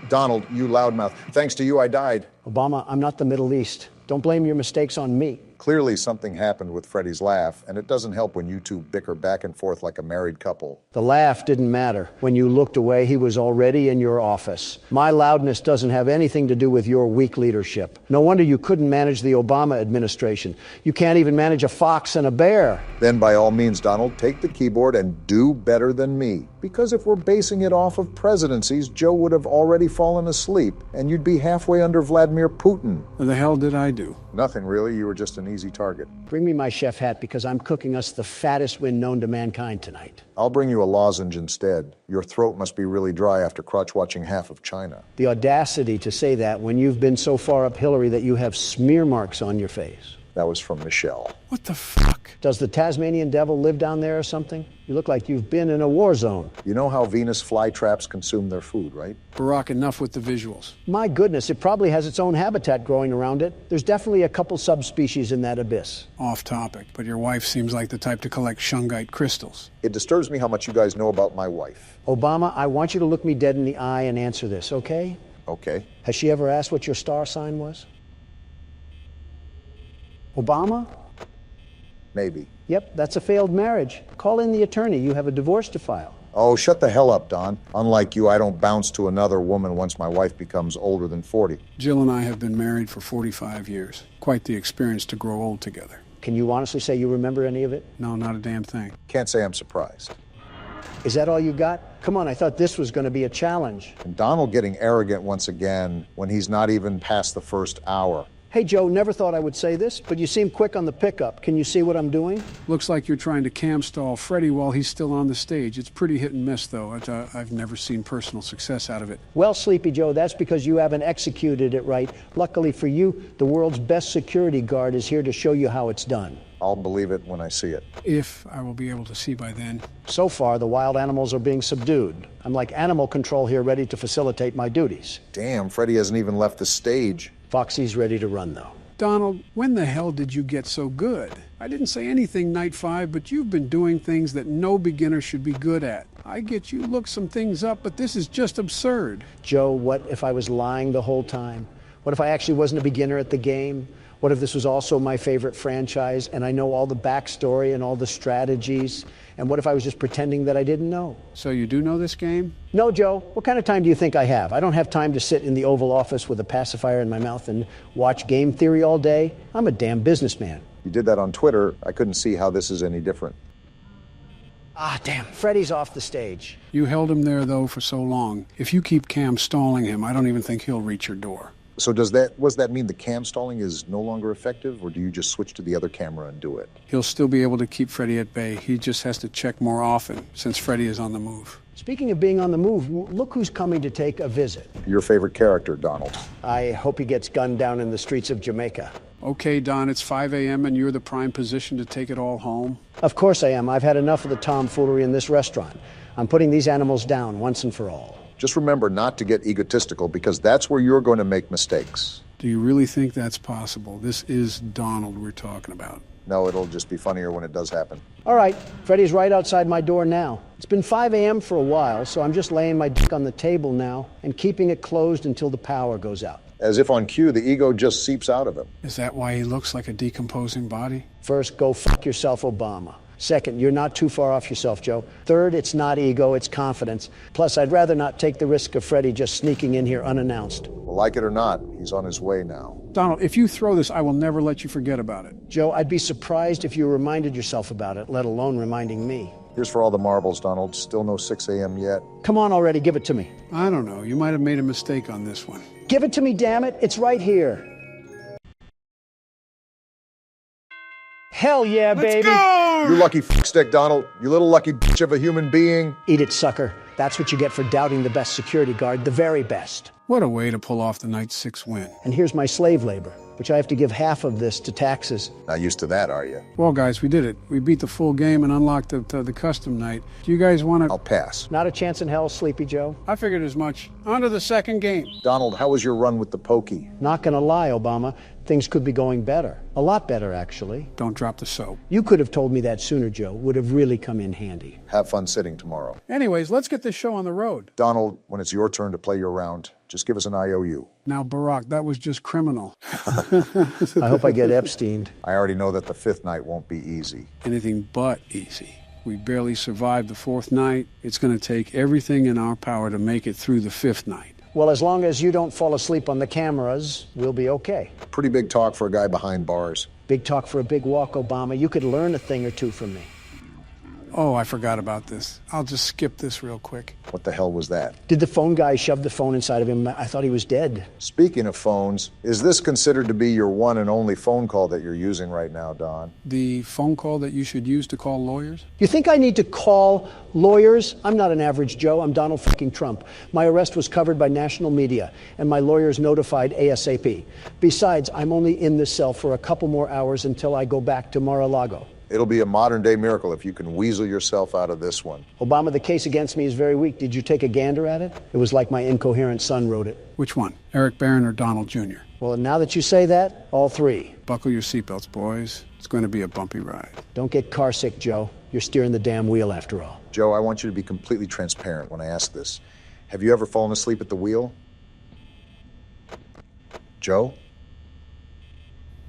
Donald, you loudmouth. Thanks to you, I died. Obama, I'm not the Middle East. Don't blame your mistakes on me. Clearly something happened with Freddy's laugh, and it doesn't help when you two bicker back and forth like a married couple. The laugh didn't matter. When you looked away, he was already in your office. My loudness doesn't have anything to do with your weak leadership. No wonder you couldn't manage the Obama administration. You can't even manage a fox and a bear. Then by all means, Donald, take the keyboard and do better than me. Because if we're basing it off of presidencies, Joe would have already fallen asleep, and you'd be halfway under Vladimir Putin. What the hell did I do? Nothing, really. You were just an easy target. Bring me my chef hat because I'm cooking us the fattest win known to mankind tonight. I'll bring you a lozenge instead. Your throat must be really dry after crotch-watching half of China. The audacity to say that when you've been so far up Hillary that you have smear marks on your face. That was from Michelle. What the fuck? Does the Tasmanian devil live down there or something? You look like you've been in a war zone. You know how Venus flytraps consume their food, right? Barack, enough with the visuals. My goodness, it probably has its own habitat growing around it. There's definitely a couple subspecies in that abyss. Off topic, but your wife seems like the type to collect shungite crystals. It disturbs me how much you guys know about my wife. Obama, I want you to look me dead in the eye and answer this, okay? Okay. Has she ever asked what your star sign was? Obama? Maybe. Yep, that's a failed marriage. Call in the attorney. You have a divorce to file. Oh, shut the hell up, Don. Unlike you, I don't bounce to another woman once my wife becomes older than 40. Jill and I have been married for 45 years. Quite the experience to grow old together. Can you honestly say you remember any of it? No, not a damn thing. Can't say I'm surprised. Is that all you got? Come on, I thought this was going to be a challenge. And Donald getting arrogant once again when he's not even past the first hour. Hey, Joe, never thought I would say this, but you seem quick on the pickup. Can you see what I'm doing? Looks like you're trying to cam stall Freddy while he's still on the stage. It's pretty hit and miss, though. I've never seen personal success out of it. Well, Sleepy Joe, that's because you haven't executed it right. Luckily for you, the world's best security guard is here to show you how it's done. I'll believe it when I see it. If I will be able to see by then. So far, the wild animals are being subdued. I'm like animal control here, ready to facilitate my duties. Damn, Freddy hasn't even left the stage. Foxy's ready to run, though. Donald, when the hell did you get so good? I didn't say anything night 5, but you've been doing things that no beginner should be good at. I get you looked some things up, but this is just absurd. Joe, what if I was lying the whole time? What if I actually wasn't a beginner at the game? What if this was also my favorite franchise and I know all the backstory and all the strategies? And what if I was just pretending that I didn't know? So you do know this game? No, Joe. What kind of time do you think I have? I don't have time to sit in the Oval Office with a pacifier in my mouth and watch game theory all day. I'm a damn businessman. You did that on Twitter. I couldn't see how this is any different. Ah, damn. Freddy's off the stage. You held him there, though, for so long. If you keep Cam stalling him, I don't even think he'll reach your door. So does that mean the cam stalling is no longer effective, or do you just switch to the other camera and do it? He'll still be able to keep Freddy at bay. He just has to check more often, since Freddy is on the move. Speaking of being on the move, look who's coming to take a visit. Your favorite character, Donald. I hope he gets gunned down in the streets of Jamaica. Okay, Don, it's 5 a.m. and you're the prime position to take it all home? Of course I am. I've had enough of the tomfoolery in this restaurant. I'm putting these animals down once and for all. Just remember not to get egotistical, because that's where you're going to make mistakes. Do you really think that's possible? This is Donald we're talking about. No, it'll just be funnier when it does happen. All right, Freddy's right outside my door now. It's been 5 a.m. for a while, so I'm just laying my dick on the table now and keeping it closed until the power goes out. As if on cue, the ego just seeps out of him. Is that why he looks like a decomposing body? First, go fuck yourself, Obama. Second, you're not too far off yourself, Joe. Third, it's not ego, it's confidence. Plus, I'd rather not take the risk of Freddy just sneaking in here unannounced. Well, like it or not, he's on his way now. Donald, if you throw this, I will never let you forget about it. Joe, I'd be surprised if you reminded yourself about it, let alone reminding me. Here's for all the marbles, Donald. Still no 6 a.m. yet. Come on already, give it to me. I don't know. You might have made a mistake on this one. Give it to me, damn it. It's right here. Hell yeah, baby. Let's go! You lucky stick, Donald. You little lucky bitch of a human being. Eat it, sucker. That's what you get for doubting the best security guard, the very best. What a way to pull off the night 6 win. And here's my slave labor, which I have to give half of this to taxes. Not used to that, are you? Well, guys, we did it. We beat the full game and unlocked the custom night. Do you guys want to... I'll pass. Not a chance in hell, Sleepy Joe. I figured as much. On to the second game. Donald, how was your run with the pokey? Not gonna lie, Obama. Things could be going better. A lot better, actually. Don't drop the soap. You could have told me that sooner, Joe. Would have really come in handy. Have fun sitting tomorrow. Anyways, let's get this show on the road. Donald, when it's your turn to play your round, just give us an IOU. Now, Barack, that was just criminal. I hope I get Epsteined. I already know that the 5th night won't be easy. Anything but easy. We barely survived the 4th night. It's going to take everything in our power to make it through the 5th night. Well, as long as you don't fall asleep on the cameras, we'll be okay. Pretty big talk for a guy behind bars. Big talk for a big walk, Obama. You could learn a thing or two from me. Oh, I forgot about this. I'll just skip this real quick. What the hell was that? Did the phone guy shove the phone inside of him? I thought he was dead. Speaking of phones, is this considered to be your one and only phone call that you're using right now, Don? The phone call that you should use to call lawyers? You think I need to call lawyers? I'm not an average Joe. I'm Donald fucking Trump. My arrest was covered by national media, and my lawyers notified ASAP. Besides, I'm only in this cell for a couple more hours until I go back to Mar-a-Lago. It'll be a modern-day miracle if you can weasel yourself out of this one. Obama, the case against me is very weak. Did you take a gander at it? It was like my incoherent son wrote it. Which one? Eric Barron or Donald Jr.? Well, now that you say that, all three. Buckle your seatbelts, boys. It's going to be a bumpy ride. Don't get car sick, Joe. You're steering the damn wheel after all. Joe, I want you to be completely transparent when I ask this. Have you ever fallen asleep at the wheel? Joe?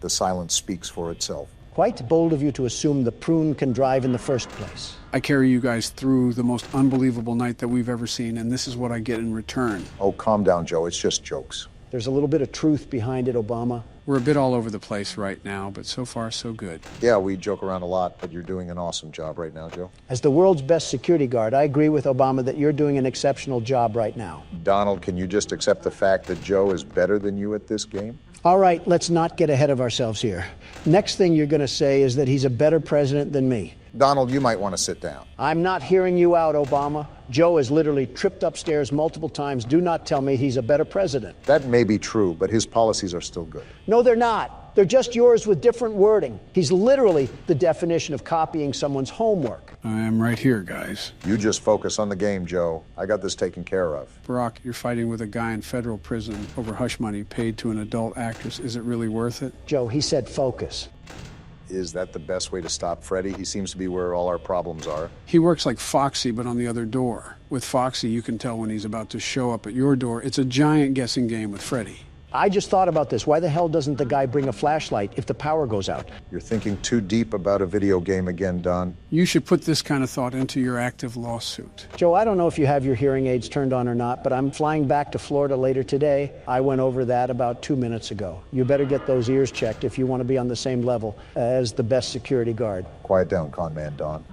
The silence speaks for itself. Quite bold of you to assume the prune can drive in the first place. I carry you guys through the most unbelievable night that we've ever seen, and this is what I get in return. Oh, calm down, Joe. It's just jokes. There's a little bit of truth behind it, Obama. We're a bit all over the place right now, but so far so good. Yeah, we joke around a lot, but you're doing an awesome job right now, Joe. As the world's best security guard, I agree with Obama that you're doing an exceptional job right now. Donald, can you just accept the fact that Joe is better than you at this game? All right, let's not get ahead of ourselves here. Next thing you're going to say is that he's a better president than me. Donald, you might want to sit down. I'm not hearing you out, Obama. Joe has literally tripped upstairs multiple times. Do not tell me he's a better president. That may be true, but his policies are still good. No, they're not. They're just yours with different wording. He's literally the definition of copying someone's homework. I am right here, guys. You just focus on the game, Joe. I got this taken care of. Barack, you're fighting with a guy in federal prison over hush money paid to an adult actress. Is it really worth it? Joe, he said focus. Is that the best way to stop Freddy? He seems to be where all our problems are. He works like Foxy, but on the other door. With Foxy, you can tell when he's about to show up at your door. It's a giant guessing game with Freddy. I just thought about this. Why the hell doesn't the guy bring a flashlight if the power goes out? You're thinking too deep about a video game again, Don. You should put this kind of thought into your active lawsuit. Joe, I don't know if you have your hearing aids turned on or not, but I'm flying back to Florida later today. I went over that about 2 minutes ago. You better get those ears checked if you want to be on the same level as the best security guard. Quiet down, con man, Don.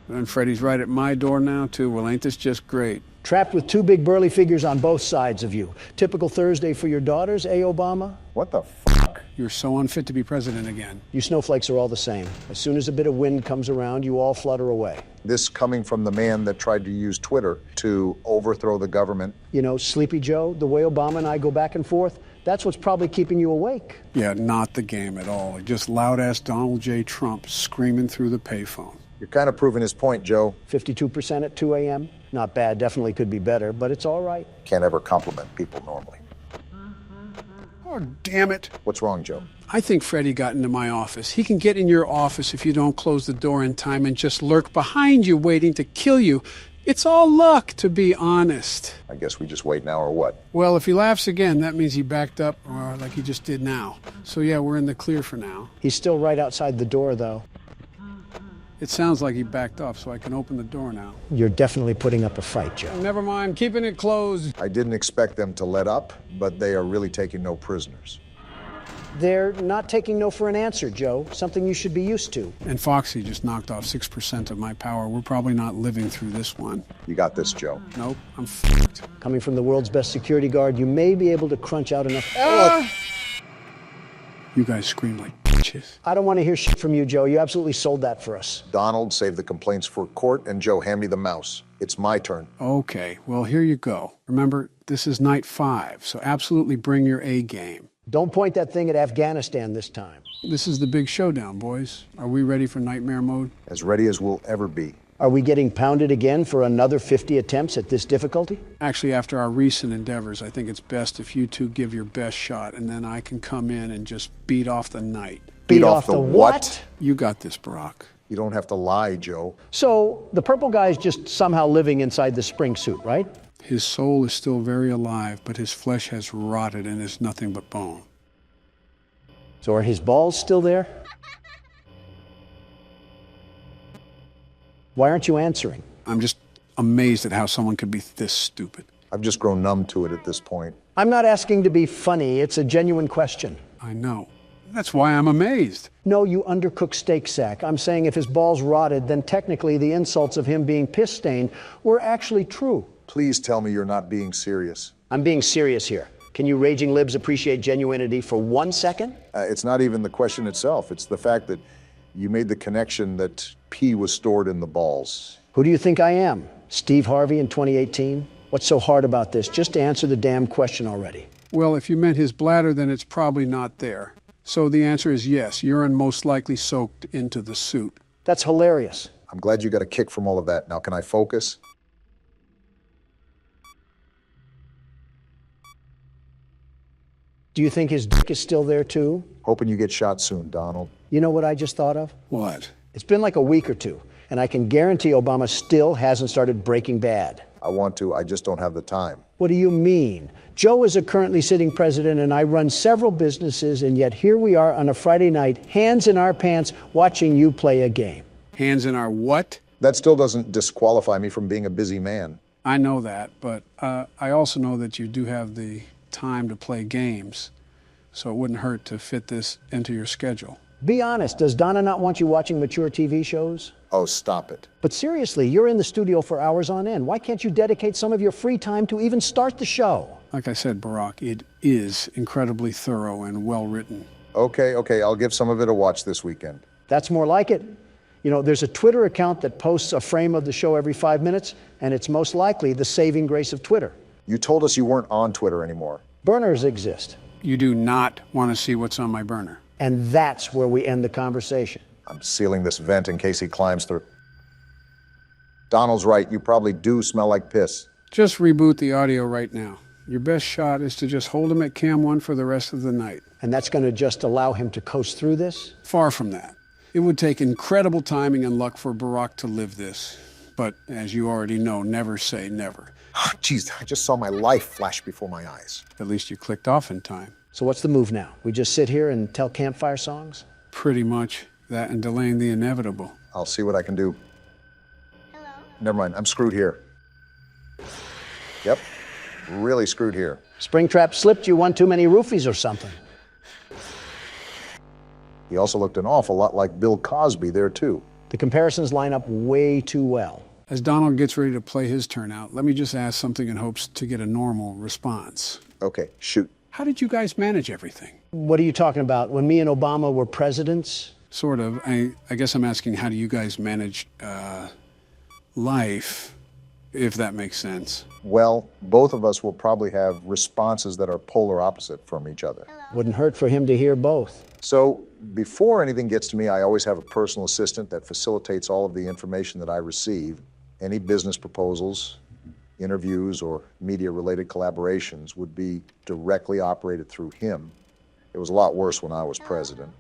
And Freddy's right at my door now, too. Well, ain't this just great? Trapped with two big burly figures on both sides of you. Typical Thursday for your daughters, eh, Obama? What the fuck? You're so unfit to be president again. You snowflakes are all the same. As soon as a bit of wind comes around, you all flutter away. This coming from the man that tried to use Twitter to overthrow the government. You know, Sleepy Joe, the way Obama and I go back and forth, that's what's probably keeping you awake. Yeah, not the game at all. Just loud-ass Donald J. Trump screaming through the payphone. You're kind of proving his point, Joe. 52% at 2 a.m. Not bad, definitely could be better, but it's all right. Can't ever compliment people normally. Oh, damn it. What's wrong, Joe? I think Freddy got into my office. He can get in your office if you don't close the door in time and just lurk behind you waiting to kill you. It's all luck, to be honest. I guess we just wait now or what? Well, if he laughs again, that means he backed up, or like he just did now. So yeah, we're in the clear for now. He's still right outside the door, though. It sounds like he backed off, so I can open the door now. You're definitely putting up a fight, Joe. Never mind, keeping it closed. I didn't expect them to let up, but they are really taking no prisoners. They're not taking no for an answer, Joe. Something you should be used to. And Foxy just knocked off 6% of my power. We're probably not living through this one. You got this, Joe. Nope, I'm f***ed. Coming from the world's best security guard, you may be able to crunch out enough... You guys scream like bitches. I don't want to hear shit from you, Joe. You absolutely sold that for us. Donald, save the complaints for court, and Joe, hand me the mouse. It's my turn. Okay, well, here you go. Remember, this is night 5, so absolutely bring your A game. Don't point that thing at Afghanistan this time. This is the big showdown, boys. Are we ready for nightmare mode? As ready as we'll ever be. Are we getting pounded again for another 50 attempts at this difficulty? Actually, after our recent endeavors, I think it's best if you two give your best shot, and then I can come in and just beat off the night. Beat off the what? You got this, Barack. You don't have to lie, Joe. So, the purple guy's just somehow living inside the spring suit, right? His soul is still very alive, but his flesh has rotted and is nothing but bone. So are his balls still there? Why aren't you answering? I'm just amazed at how someone could be this stupid. I've just grown numb to it at this point. I'm not asking to be funny. It's a genuine question. I know. That's why I'm amazed. No, you undercooked steak sack. I'm saying if his balls rotted, then technically the insults of him being piss-stained were actually true. Please tell me you're not being serious. I'm being serious here. Can you raging libs appreciate genuinity for 1 second? It's not even the question itself. It's the fact that you made the connection that pee was stored in the balls. Who do you think I am? Steve Harvey in 2018? What's so hard about this? Just answer the damn question already. Well, if you meant his bladder, then it's probably not there. So the answer is yes, urine most likely soaked into the suit. That's hilarious. I'm glad you got a kick from all of that. Now, can I focus? Do you think his dick is still there too? Hoping you get shot soon, Donald. You know what I just thought of? What? It's been like a week or two, and I can guarantee Obama still hasn't started Breaking Bad. I want to, I just don't have the time. What do you mean? Joe is a currently sitting president, and I run several businesses, and yet here we are on a Friday night, hands in our pants, watching you play a game. Hands in our what? That still doesn't disqualify me from being a busy man. I know that, but I also know that you do have the time to play games, so it wouldn't hurt to fit this into your schedule. Be honest, does Donna not want you watching mature TV shows? Oh, stop it. But seriously, you're in the studio for hours on end. Why can't you dedicate some of your free time to even start the show? Like I said, Barack, it is incredibly thorough and well written. Okay, I'll give some of it a watch this weekend. That's more like it. You know, there's a Twitter account that posts a frame of the show every 5 minutes, and it's most likely the saving grace of Twitter. You told us you weren't on Twitter anymore. Burners exist. You do not want to see what's on my burner. And that's where we end the conversation. I'm sealing this vent in case he climbs through. Donald's right, you probably do smell like piss. Just reboot the audio right now. Your best shot is to just hold him at cam 1 for the rest of the night. And that's going to just allow him to coast through this? Far from that. It would take incredible timing and luck for Barack to live this. But as you already know, never say never. Jeez, I just saw my life flash before my eyes. At least you clicked off in time. So what's the move now? We just sit here and tell campfire songs? Pretty much. That and delaying the inevitable. I'll see what I can do. Hello? Never mind, I'm screwed here. Yep, really screwed here. Springtrap slipped you one too many roofies or something. He also looked an awful lot like Bill Cosby there, too. The The comparisons line up way too well. As Donald gets ready to play his turn out, let me just ask something in hopes to get a normal response. Okay, shoot. How did you guys manage everything? What are you talking about? When me and Obama were presidents? Sort of. I guess I'm asking, how do you guys manage life, if that makes sense? Well, both of us will probably have responses that are polar opposite from each other. Wouldn't hurt for him to hear both. So before anything gets to me, I always have a personal assistant that facilitates all of the information that I receive. Any business proposals, interviews, or media-related collaborations would be directly operated through him. It was a lot worse when I was president,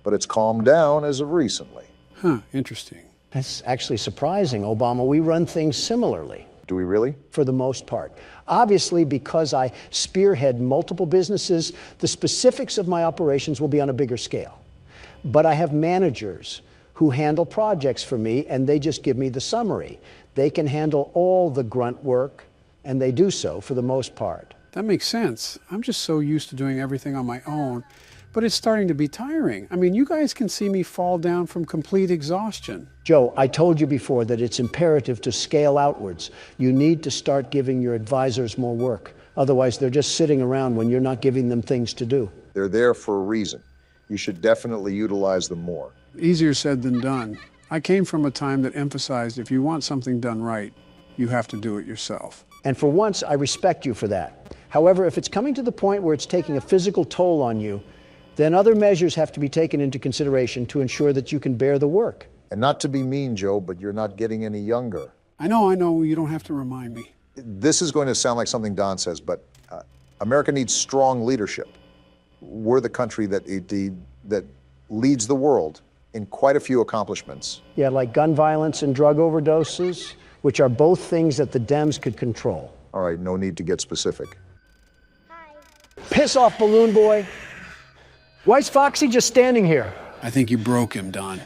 but it's calmed down as of recently. Huh, interesting. That's actually surprising, Obama. We run things similarly. Do we really? For the most part. Obviously, because I spearhead multiple businesses, the specifics of my operations will be on a bigger scale. But I have managers who handle projects for me, and they just give me the summary. They can handle all the grunt work, and they do so for the most part. That makes sense. I'm just so used to doing everything on my own, but it's starting to be tiring. I mean, you guys can see me fall down from complete exhaustion. Joe, I told you before that it's imperative to scale outwards. You need to start giving your advisors more work. Otherwise, they're just sitting around when you're not giving them things to do. They're there for a reason. You should definitely utilize them more. Easier said than done. I came from a time that emphasized if you want something done right, you have to do it yourself. And for once, I respect you for that. However, if it's coming to the point where it's taking a physical toll on you, then other measures have to be taken into consideration to ensure that you can bear the work. And not to be mean, Joe, but you're not getting any younger. I know, you don't have to remind me. This is going to sound like something Don says, but America needs strong leadership. We're the country that leads the world in quite a few accomplishments. Yeah, like gun violence and drug overdoses, which are both things that the Dems could control. All right, no need to get specific. Piss off, balloon boy. Why's Foxy just standing here? I think you broke him, Don.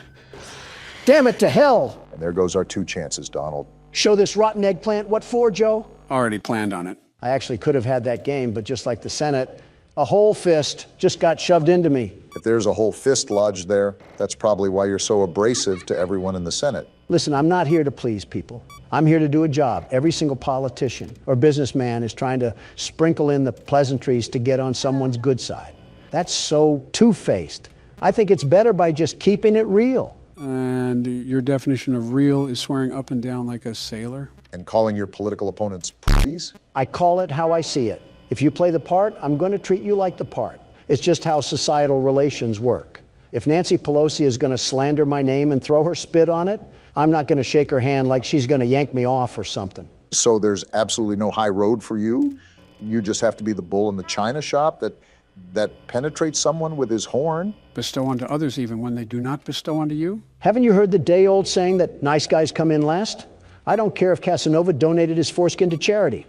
Damn it to hell. And there goes our 2 chances, Donald. Show this rotten eggplant. What for, Joe? Already planned on it. I actually could have had that game, but just like the Senate, a whole fist just got shoved into me. If there's a whole fist lodged there, that's probably why you're so abrasive to everyone in the Senate. Listen, I'm not here to please people. I'm here to do a job. Every single politician or businessman is trying to sprinkle in the pleasantries to get on someone's good side. That's so two-faced. I think it's better by just keeping it real. And your definition of real is swearing up and down like a sailor? And calling your political opponents please? I call it how I see it. If you play the part, I'm going to treat you like the part. It's just how societal relations work. If Nancy Pelosi is going to slander my name and throw her spit on it, I'm not going to shake her hand like she's going to yank me off or something. So there's absolutely no high road for you? You just have to be the bull in the china shop that penetrates someone with his horn? Bestow onto others even when they do not bestow onto you? Haven't you heard the day-old saying that nice guys come in last? I don't care if Casanova donated his foreskin to charity.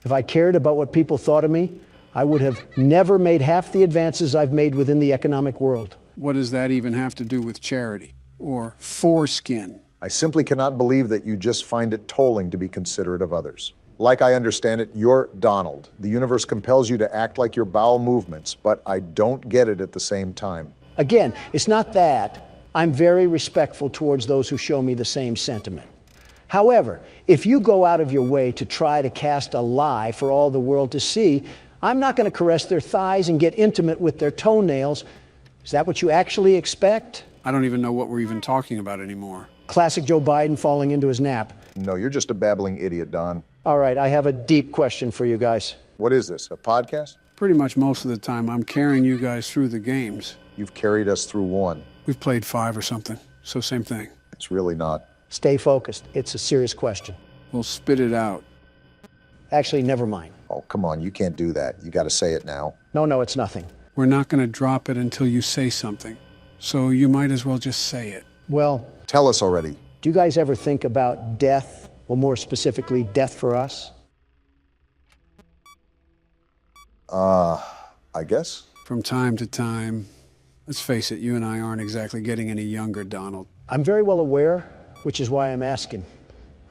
If I cared about what people thought of me, I would have never made half the advances I've made within the economic world. What does that even have to do with charity or foreskin? I simply cannot believe that you just find it tolling to be considerate of others. Like I understand it, you're Donald. The universe compels you to act like your bowel movements, but I don't get it at the same time. Again, it's not that. I'm very respectful towards those who show me the same sentiment. However, if you go out of your way to try to cast a lie for all the world to see, I'm not going to caress their thighs and get intimate with their toenails. Is that what you actually expect? I don't even know what we're even talking about anymore. Classic Joe Biden falling into his nap. No, you're just a babbling idiot, Don. All right, I have a deep question for you guys. What is this, a podcast? Pretty much most of the time, I'm carrying you guys through the games. You've carried us through one. We've played 5 or something, so same thing. It's really not. Stay focused. It's a serious question. We'll spit it out. Actually, never mind. Oh, come on, you can't do that. You got to say it now. No, it's nothing. We're not going to drop it until you say something, so you might as well just say it. Well, tell us already. Do you guys ever think about death? Well, more specifically, death for us? I guess. From time to time. Let's face it, you and I aren't exactly getting any younger, Donald. I'm very well aware, which is why I'm asking.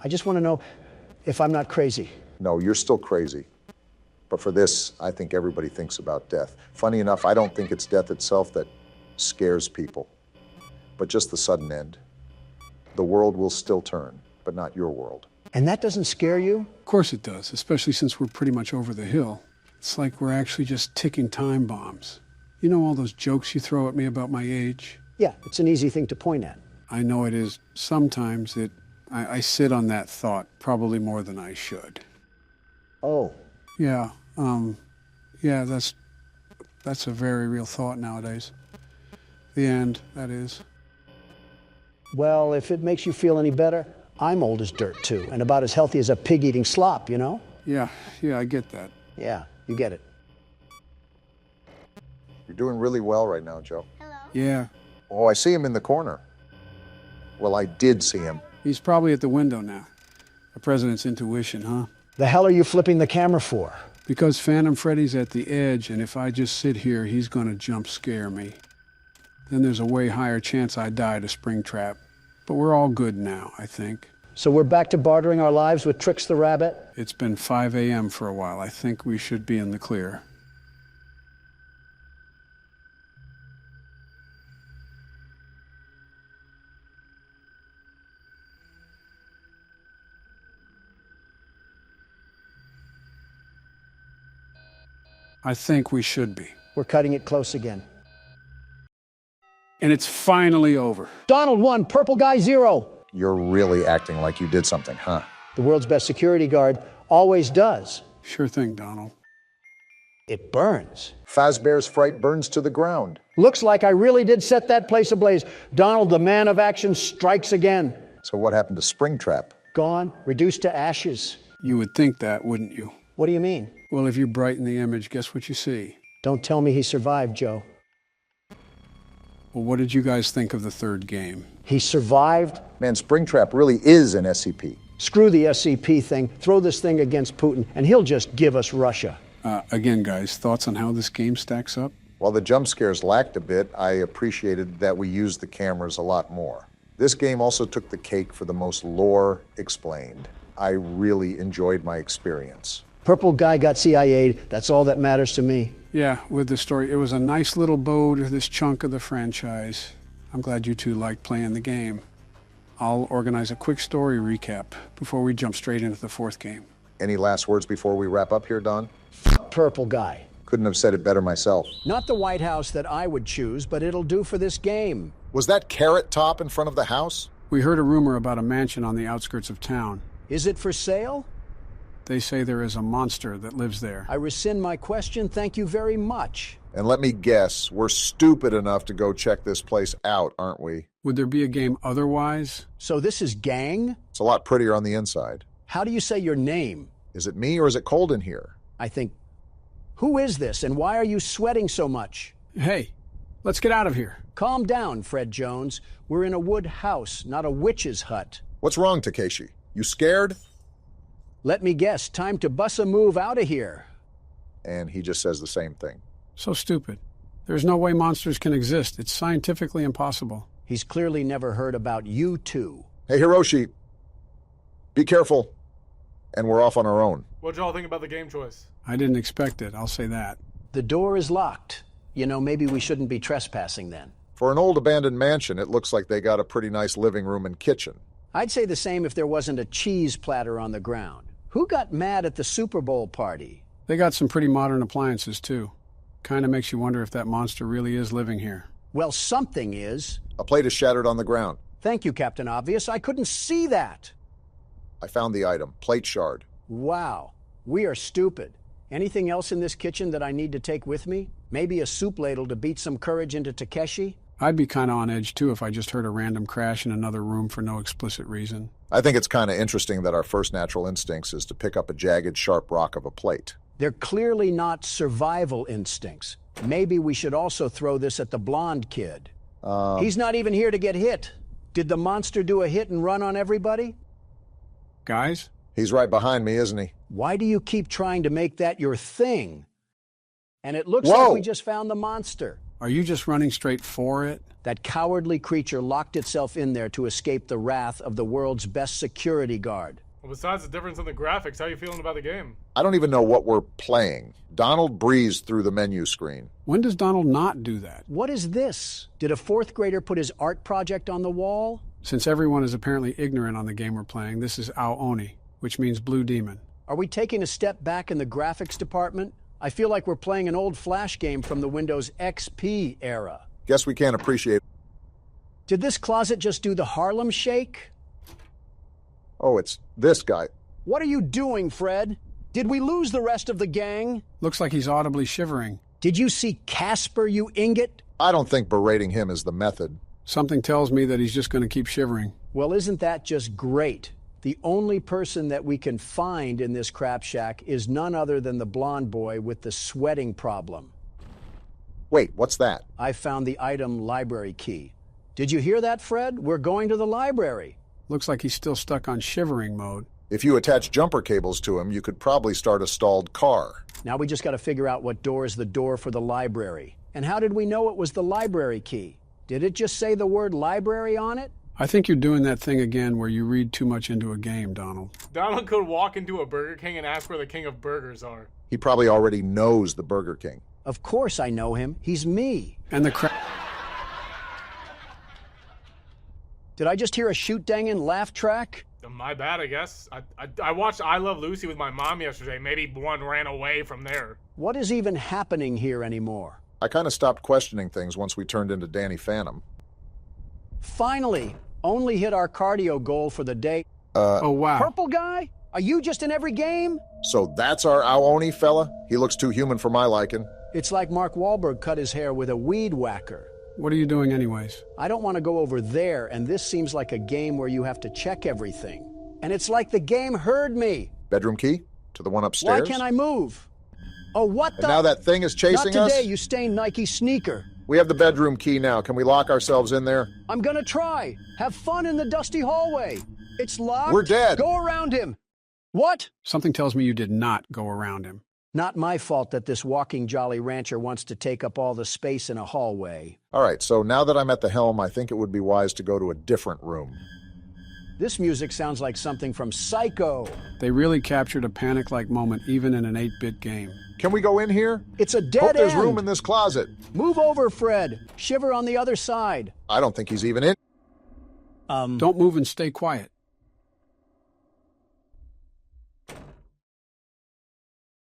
I just want to know if I'm not crazy. No, you're still crazy. But for this, I think everybody thinks about death. Funny enough, I don't think it's death itself that scares people, but just the sudden end. the world will still turn, but not your world. And that doesn't scare you? Of course it does, especially since we're pretty much over the hill. It's like we're actually just ticking time bombs. You know all those jokes you throw at me about my age? Yeah, it's an easy thing to point at. I know it is. Sometimes I sit on that thought probably more than I should. Oh. Yeah, that's a very real thought nowadays. The end, that is. Well, if it makes you feel any better, I'm old as dirt too, and about as healthy as a pig eating slop, you know? Yeah, I get that. Yeah, you get it. You're doing really well right now, Joe. Yeah, Oh, I see him in the corner. Well, I did see him. he's probably at the window now. The president's intuition, huh? The hell are you flipping the camera for? Because Phantom Freddy's at the edge, and if I just sit here, he's gonna jump scare me. Then there's a way higher chance I die to Springtrap. But we're all good now, I think. So we're back to bartering our lives with Tricks the Rabbit? It's been 5 a.m. for a while. I think we should be in the clear. I think we should be. We're cutting it close again. And it's finally over. Donald 1, Purple Guy 0. You're really acting like you did something, huh? The world's best security guard always does. Sure thing, Donald. It burns. Fazbear's fright burns to the ground. Looks like I really did set that place ablaze. Donald, the man of action, strikes again. So what happened to Springtrap? Gone, reduced to ashes. You would think that, wouldn't you? What do you mean? Well, if you brighten the image, guess what you see? Don't tell me he survived, Joe. Well, what did you guys think of the third game? He survived? Man, Springtrap really is an SCP. Screw the SCP thing. Throw this thing against Putin, and he'll just give us Russia. Again, guys, thoughts on how this game stacks up? While the jump scares lacked a bit, I appreciated that we used the cameras a lot more. This game also took the cake for the most lore explained. I really enjoyed my experience. Purple Guy got CIA'd. That's all that matters to me. Yeah, with the story. It was a nice little bow to this chunk of the franchise. I'm glad you two liked playing the game. I'll organize a quick story recap before we jump straight into the fourth game. Any last words before we wrap up here, Don? Purple Guy. Couldn't have said it better myself. Not the White House that I would choose, but it'll do for this game. Was that Carrot Top in front of the house? We heard a rumor about a mansion on the outskirts of town. Is it for sale? They say there is a monster that lives there. I rescind my question. Thank you very much. And let me guess, we're stupid enough to go check this place out, aren't we? Would there be a game otherwise? So this is Gang? It's a lot prettier on the inside. How do you say your name? Is it me or is it cold in here? I think... Who is this, and why are you sweating so much? Hey, let's get out of here. Calm down, Fred Jones. We're in a wood house, not a witch's hut. What's wrong, Takeshi? You scared? Let me guess, time to bus a move out of here. And he just says the same thing. So stupid. There's no way monsters can exist. It's scientifically impossible. He's clearly never heard about you two. Hey, Hiroshi, be careful. And we're off on our own. What'd y'all think about the game choice? I didn't expect it, I'll say that. The door is locked. You know, maybe we shouldn't be trespassing then. For an old abandoned mansion, it looks like they got a pretty nice living room and kitchen. I'd say the same if there wasn't a cheese platter on the ground. Who got mad at the Super Bowl party? They got some pretty modern appliances, too. Kinda makes you wonder if that monster really is living here. Well, something is. A plate is shattered on the ground. Thank you, Captain Obvious. I couldn't see that. I found the item, plate shard. Wow. We are stupid. Anything else in this kitchen that I need to take with me? Maybe a soup ladle to beat some courage into Takeshi? I'd be kinda on edge, too, if I just heard a random crash in another room for no explicit reason. I think it's kind of interesting that our first natural instincts is to pick up a jagged, sharp rock of a plate. They're clearly not survival instincts. Maybe we should also throw this at the blonde kid. He's not even here to get hit. Did the monster do a hit and run on everybody? Guys? He's right behind me, isn't he? Why do you keep trying to make that your thing? And it looks Whoa! like we just found the monster. Are you just running straight for it? That cowardly creature locked itself in there to escape the wrath of the world's best security guard. Well, besides the difference in the graphics, how you feeling about the game? I don't even know what we're playing. Donald breezed through the menu screen. When does Donald not do that? What is this? Did a fourth grader put his art project on the wall? Since everyone is apparently ignorant on the game we're playing, this is Ao-Oni, which means blue demon. Are we taking a step back in the graphics department? I feel like we're playing an old Flash game from the Windows XP era. Guess we can't appreciate. Did this closet just do the Harlem Shake? Oh, it's this guy. What are you doing, Fred? Did we lose the rest of the gang? Looks like he's audibly shivering. Did you see Casper, you ingot? I don't think berating him is the method. Something tells me that he's just going to keep shivering. Well, isn't that just great? The only person that we can find in this crap shack is none other than the blonde boy with the sweating problem. Wait, what's that? I found the item library key. Did you hear that, Fred? We're going to the library. Looks like he's still stuck on shivering mode. If you attach jumper cables to him, you could probably start a stalled car. Now we just got to figure out what door is the door for the library. And how did we know it was the library key? Did it just say the word library on it? I think you're doing that thing again where you read too much into a game, Donald. Donald could walk into a Burger King and ask where the king of burgers are. He probably already knows the Burger King. Of course I know him. He's me. And the Did I just hear a shoot-dangin' laugh track? My bad, I guess. I watched I Love Lucy with my mom yesterday. Maybe one ran away from there. What is even happening here anymore? I kind of stopped questioning things once we turned into Danny Phantom. Finally, only hit our cardio goal for the day. Oh, wow. Purple guy? Are you just in every game? So that's our Ao-Oni fella? He looks too human for my liking. It's like Mark Wahlberg cut his hair with a weed whacker. What are you doing anyways? I don't want to go over there, and this seems like a game where you have to check everything. And it's like the game heard me. Bedroom key? To the one upstairs? Why can't I move? Oh, what the? And now that thing is chasing us? Not today, you stained Nike sneaker. We have the bedroom key now. Can we lock ourselves in there? I'm gonna try. Have fun in the dusty hallway. It's locked. We're dead. Go around him. What? Something tells me you did not go around him. Not my fault that this walking Jolly Rancher wants to take up all the space in a hallway. All right, so now that I'm at the helm, I think it would be wise to go to a different room. This music sounds like something from Psycho. They really captured a panic-like moment even in an 8-bit game. Can we go in here? It's a dead Hope there's end. room in this closet. Move over, Fred. Shiver on the other side. I don't think he's even in. Don't move and stay quiet.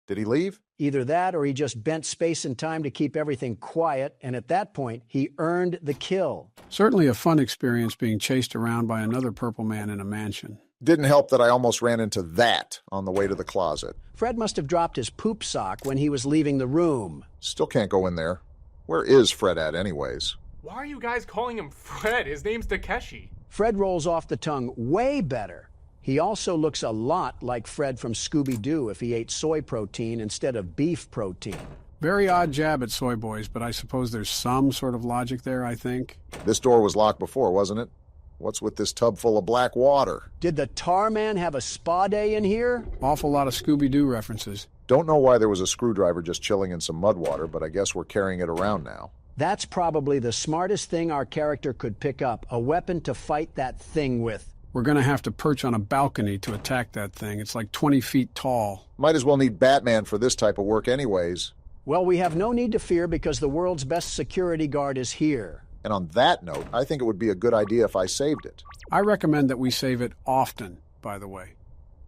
Did he leave? Either that or he just bent space and time to keep everything quiet, and at that point, he earned the kill. Certainly a fun experience being chased around by another purple man in a mansion. Didn't help that I almost ran into that on the way to the closet. Fred must have dropped his poop sock when he was leaving the room. Still can't go in there. Where is Fred at anyways? Why are you guys calling him Fred? His name's Takeshi. Fred rolls off the tongue way better. He also looks a lot like Fred from Scooby-Doo if he ate soy protein instead of beef protein. Very odd jab at soy boys, but I suppose there's some sort of logic there, I think. This door was locked before, wasn't it? What's with this tub full of black water? Did the tar man have a spa day in here? Awful lot of Scooby-Doo references. Don't know why there was a screwdriver just chilling in some mud water, but I guess we're carrying it around now. That's probably the smartest thing our character could pick up, a weapon to fight that thing with. We're going to have to perch on a balcony to attack that thing. It's like 20 feet tall. Might as well need Batman for this type of work anyways. Well, we have no need to fear because the world's best security guard is here. And on that note, I think it would be a good idea if I saved it. I recommend that we save it often, by the way.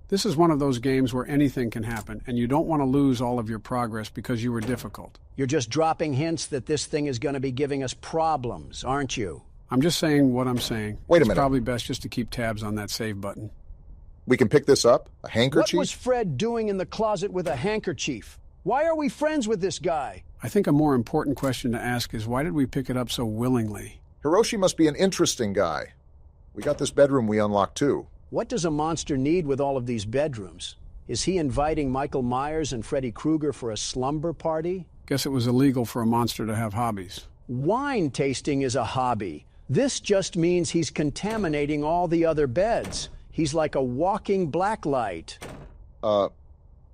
This is one of those games where anything can happen, and you don't want to lose all of your progress because you were difficult. You're just dropping hints that this thing is going to be giving us problems, aren't you? I'm just saying what I'm saying. Wait a minute. It's probably best just to keep tabs on that save button. We can pick this up? A handkerchief? What was Fred doing in the closet with a handkerchief? Why are we friends with this guy? I think a more important question to ask is why did we pick it up so willingly? Hiroshi must be an interesting guy. We got this bedroom we unlocked too. What does a monster need with all of these bedrooms? Is he inviting Michael Myers and Freddy Krueger for a slumber party? Guess it was illegal for a monster to have hobbies. Wine tasting is a hobby. This just means he's contaminating all the other beds. He's like a walking blacklight. Oh,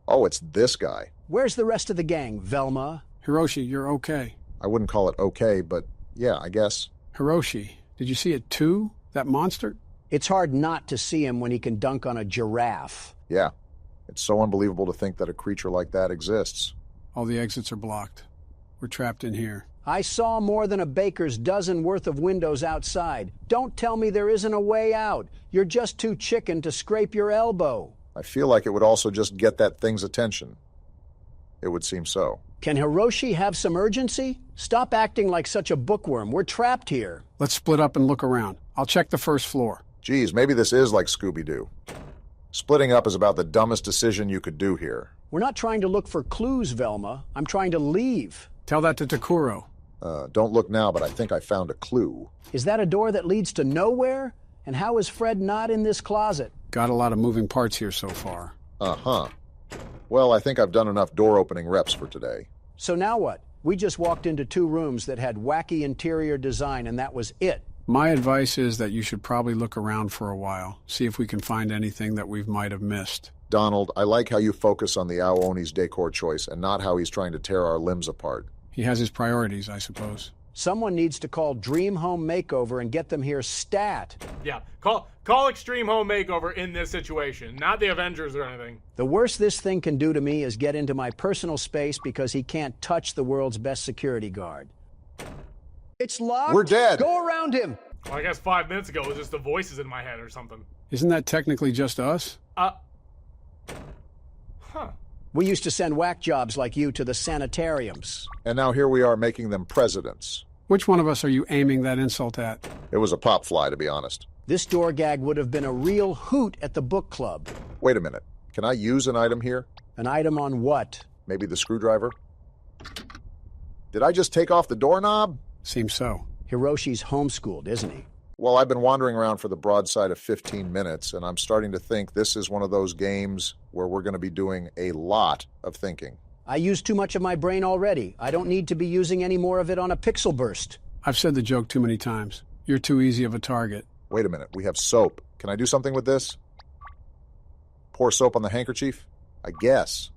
it's this guy. Where's the rest of the gang, Velma? Hiroshi, you're okay. I wouldn't call it okay, but yeah, I guess. Hiroshi, did you see it too? That monster? It's hard not to see him when he can dunk on a giraffe. Yeah, it's so unbelievable to think that a creature like that exists. All the exits are blocked. We're trapped in here. I saw more than a baker's dozen worth of windows outside. Don't tell me there isn't a way out. You're just too chicken to scrape your elbow. I feel like it would also just get that thing's attention. It would seem so. Can Hiroshi have some urgency? Stop acting like such a bookworm. We're trapped here. Let's split up and look around. I'll check the first floor. Geez, maybe this is like Scooby-Doo. Splitting up is about the dumbest decision you could do here. We're not trying to look for clues, Velma. I'm trying to leave. Tell that to Takuro. Don't look now, but I think I found a clue. Is that a door that leads to nowhere? And how is Fred not in this closet? Got a lot of moving parts here so far. Uh-huh. Well, I think I've done enough door-opening reps for today. So now what? We just walked into 2 rooms that had wacky interior design, and that was it. My advice is that you should probably look around for a while, see if we can find anything that we might have missed. Donald, I like how you focus on the Aooni's decor choice and not how he's trying to tear our limbs apart. He has his priorities, I suppose. Someone needs to call Dream Home Makeover and get them here stat. Yeah, call Extreme Home Makeover in this situation, not the Avengers or anything. The worst this thing can do to me is get into my personal space because he can't touch the world's best security guard. It's locked. We're dead. Go around him. Well, I guess 5 minutes ago it was just the voices in my head or something. Isn't that technically just us? We used to send whack jobs like you to the sanitariums. And now here we are making them presidents. Which one of us are you aiming that insult at? It was a pop fly, to be honest. This door gag would have been a real hoot at the book club. Wait a minute. Can I use an item here? An item on what? Maybe the screwdriver? Did I just take off the doorknob? Seems so. Hiroshi's homeschooled, isn't he? Well, I've been wandering around for the broadside of 15 minutes, and I'm starting to think this is one of those games where we're going to be doing a lot of thinking. I use too much of my brain already. I don't need to be using any more of it on a pixel burst. I've said the joke too many times. You're too easy of a target. Wait a minute. We have soap. Can I do something with this? Pour soap on the handkerchief? I guess.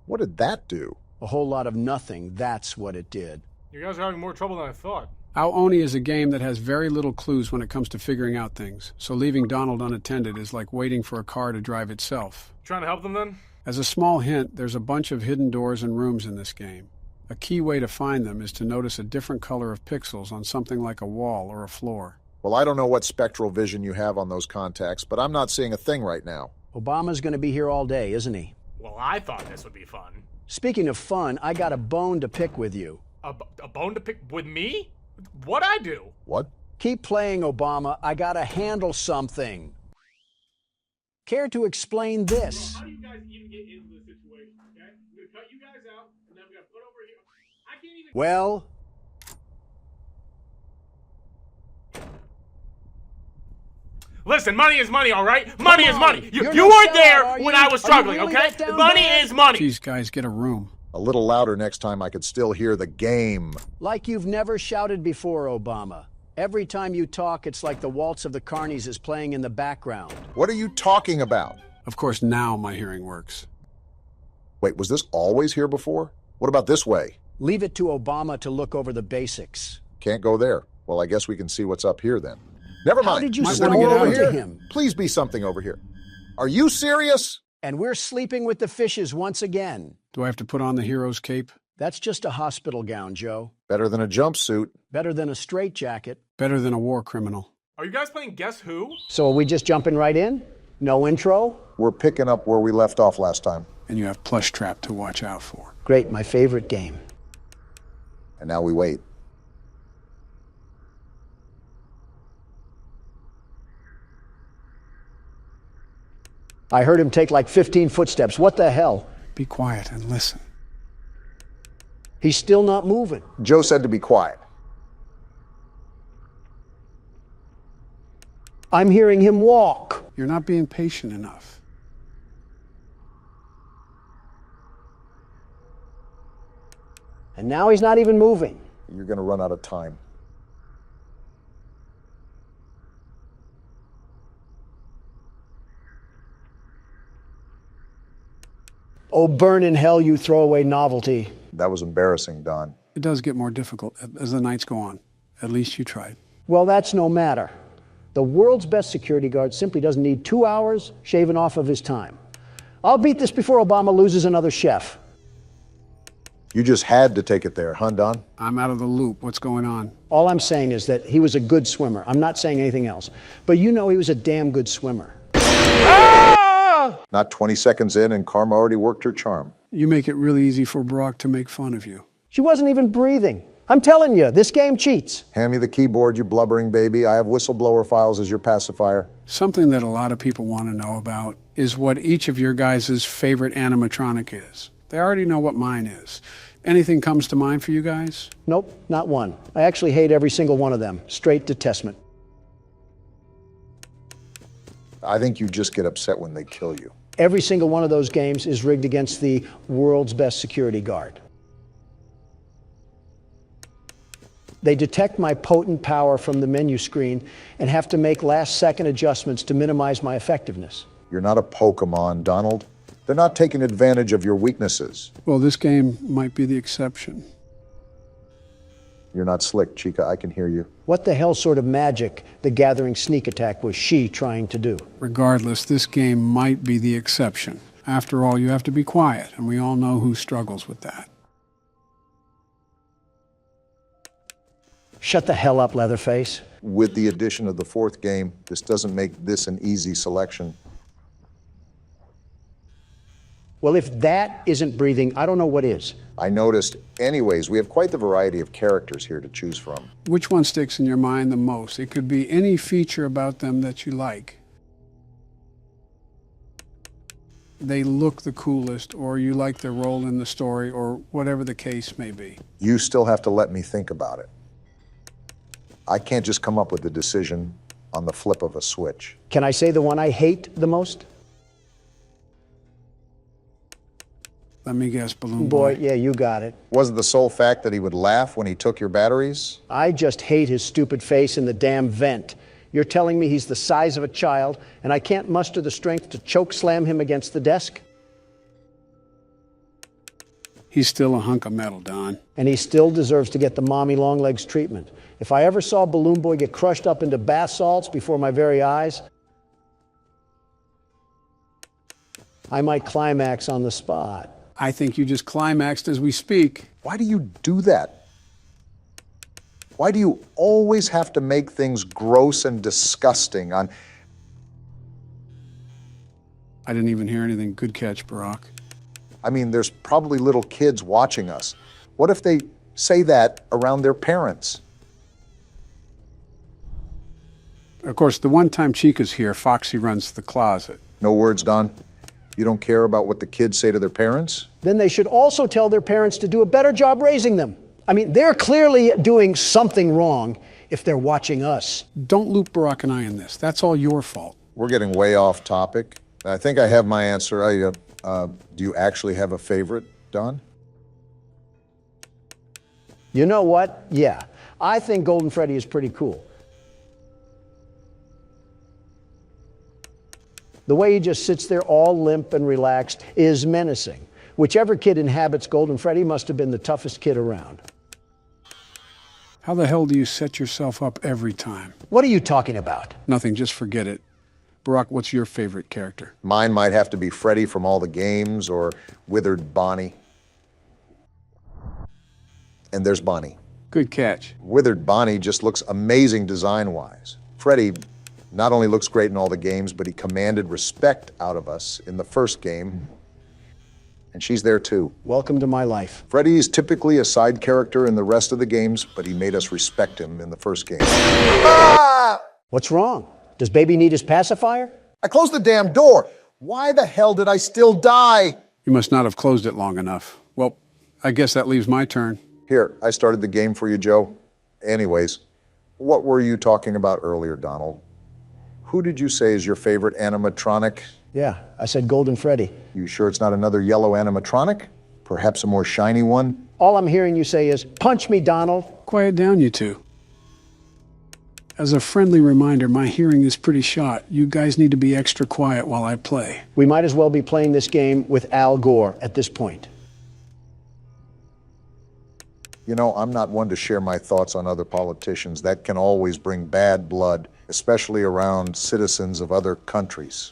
What did that do? A whole lot of nothing. That's what it did. You guys are having more trouble than I thought. Aoni is a game that has very little clues when it comes to figuring out things, so leaving Donald unattended is like waiting for a car to drive itself. Trying to help them then? As a small hint, there's a bunch of hidden doors and rooms in this game. A key way to find them is to notice a different color of pixels on something like a wall or a floor. Well, I don't know what spectral vision you have on those contacts, but I'm not seeing a thing right now. Obama's going to be here all day, isn't he? Well, I thought this would be fun. Speaking of fun, I got a bone to pick with you. A bone to pick with me? What'd I do? What? Keep playing, Obama. I gotta handle something. Care to explain this? How do you guys even get into this situation, okay? I'm gonna cut you guys out, and then I'm gonna put over here. I can't even... Well... Listen, money is money, all right? Money is money. You no weren't there sellout, when I was struggling, really okay? that down Money bad? is money. Geez, guys, get a room. A little louder next time I could still hear the game. Like you've never shouted before, Obama. Every time you talk, it's like the Waltz of the Carnies is playing in the background. What are you talking about? Of course, now my hearing works. Wait, was this always here before? What about this way? Leave it to Obama to look over the basics. Can't go there. Well, I guess we can see what's up here then. Never mind. How did you Is there stumble more over onto here? him? Please be something over here. Are you serious? And we're sleeping with the fishes once again. Do I have to put on the hero's cape? That's just a hospital gown, Joe. Better than a jumpsuit. Better than a straitjacket. Better than a war criminal. Are you guys playing Guess Who? So are we just jumping right in? No intro? We're picking up where we left off last time. And you have Plush Trap to watch out for. Great, my favorite game. And now we wait. I heard him take like 15 footsteps. What the hell? Be quiet and listen. He's still not moving. Joe said to be quiet. I'm hearing him walk. You're not being patient enough. And now he's not even moving. You're going to run out of time. Oh, burn in hell, you throwaway novelty. That was embarrassing, Don. It does get more difficult as the nights go on. At least you tried. Well, that's no matter. The world's best security guard simply doesn't need 2 hours shaven off of his time. I'll beat this before Obama loses another chef. You just had to take it there, huh, Don? I'm out of the loop. What's going on? All I'm saying is that he was a good swimmer. I'm not saying anything else. But you know he was a damn good swimmer. Not 20 seconds in, and Karma already worked her charm. You make it really easy for Brock to make fun of you. She wasn't even breathing. I'm telling you, this game cheats. Hand me the keyboard, you blubbering baby. I have whistleblower files as your pacifier. Something that a lot of people want to know about is what each of your guys' favorite animatronic is. They already know what mine is. Anything comes to mind for you guys? Nope, not one. I actually hate every single one of them. Straight detestment. I think you just get upset when they kill you. Every single one of those games is rigged against the world's best security guard. They detect my potent power from the menu screen and have to make last-second adjustments to minimize my effectiveness. You're not a Pokemon, Donald. They're not taking advantage of your weaknesses. Well, this game might be the exception. You're not slick, Chica. I can hear you. What the hell sort of magic the Gathering sneak attack was she trying to do? Regardless, this game might be the exception. After all, you have to be quiet, and we all know who struggles with that. Shut the hell up, Leatherface. With the addition of the fourth game, this doesn't make this an easy selection. Well, if that isn't breathing, I don't know what is. I noticed. Anyways, we have quite the variety of characters here to choose from. Which one sticks in your mind the most? It could be any feature about them that you like. They look the coolest, or you like their role in the story, or whatever the case may be. You still have to let me think about it. I can't just come up with a decision on the flip of a switch. Can I say the one I hate the most? Let me guess, Balloon Boy. Yeah, you got it. Was it the sole fact that he would laugh when he took your batteries? I just hate his stupid face in the damn vent. You're telling me he's the size of a child, and I can't muster the strength to choke slam him against the desk? He's still a hunk of metal, Don. And he still deserves to get the mommy long legs treatment. If I ever saw Balloon Boy get crushed up into bath salts before my very eyes, I might climax on the spot. I think you just climaxed as we speak. Why do you do that? Why do you always have to make things gross and disgusting on... I didn't even hear anything. Good catch, Barack. I mean, there's probably little kids watching us. What if they say that around their parents? Of course, the one time Chica's here, Foxy runs the closet. No words, Don? You don't care about what the kids say to their parents? Then they should also tell their parents to do a better job raising them. I mean, they're clearly doing something wrong if they're watching us. Don't loop Barack and I in this. That's all your fault. We're getting way off topic. I think I have my answer. Do you actually have a favorite, Don? You know what? Yeah, I think Golden Freddy is pretty cool. The way he just sits there all limp and relaxed is menacing. Whichever kid inhabits Golden Freddy must have been the toughest kid around. How the hell do you set yourself up every time? What are you talking about? Nothing, just forget it. Barack, what's your favorite character? Mine might have to be Freddy from all the games, or Withered Bonnie. And there's Bonnie. Good catch. Withered Bonnie just looks amazing design-wise. Freddy not only looks great in all the games, but he commanded respect out of us in the first game. And she's there too. Welcome to my life. Freddy is typically a side character in the rest of the games, but he made us respect him in the first game. What's wrong? Does baby need his pacifier? I closed the damn door. Why the hell did I still die? You must not have closed it long enough. Well, I guess that leaves my turn. Here, I started the game for you, Joe. Anyways, what were you talking about earlier, Donald? Who did you say is your favorite animatronic? Yeah, I said Golden Freddy. You sure it's not another yellow animatronic? Perhaps a more shiny one? All I'm hearing you say is, punch me, Donald. Quiet down, you two. As a friendly reminder, my hearing is pretty shot. You guys need to be extra quiet while I play. We might as well be playing this game with Al Gore at this point. You know, I'm not one to share my thoughts on other politicians. That can always bring bad blood, especially around citizens of other countries.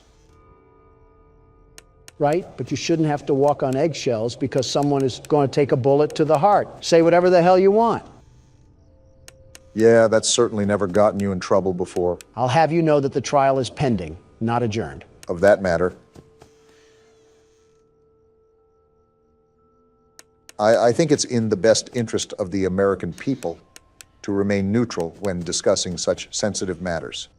right? But you shouldn't have to walk on eggshells because someone is going to take a bullet to the heart. Say whatever the hell you want. Yeah, that's certainly never gotten you in trouble before. I'll have you know that the trial is pending, not adjourned. Of that matter, I think it's in the best interest of the American people to remain neutral when discussing such sensitive matters.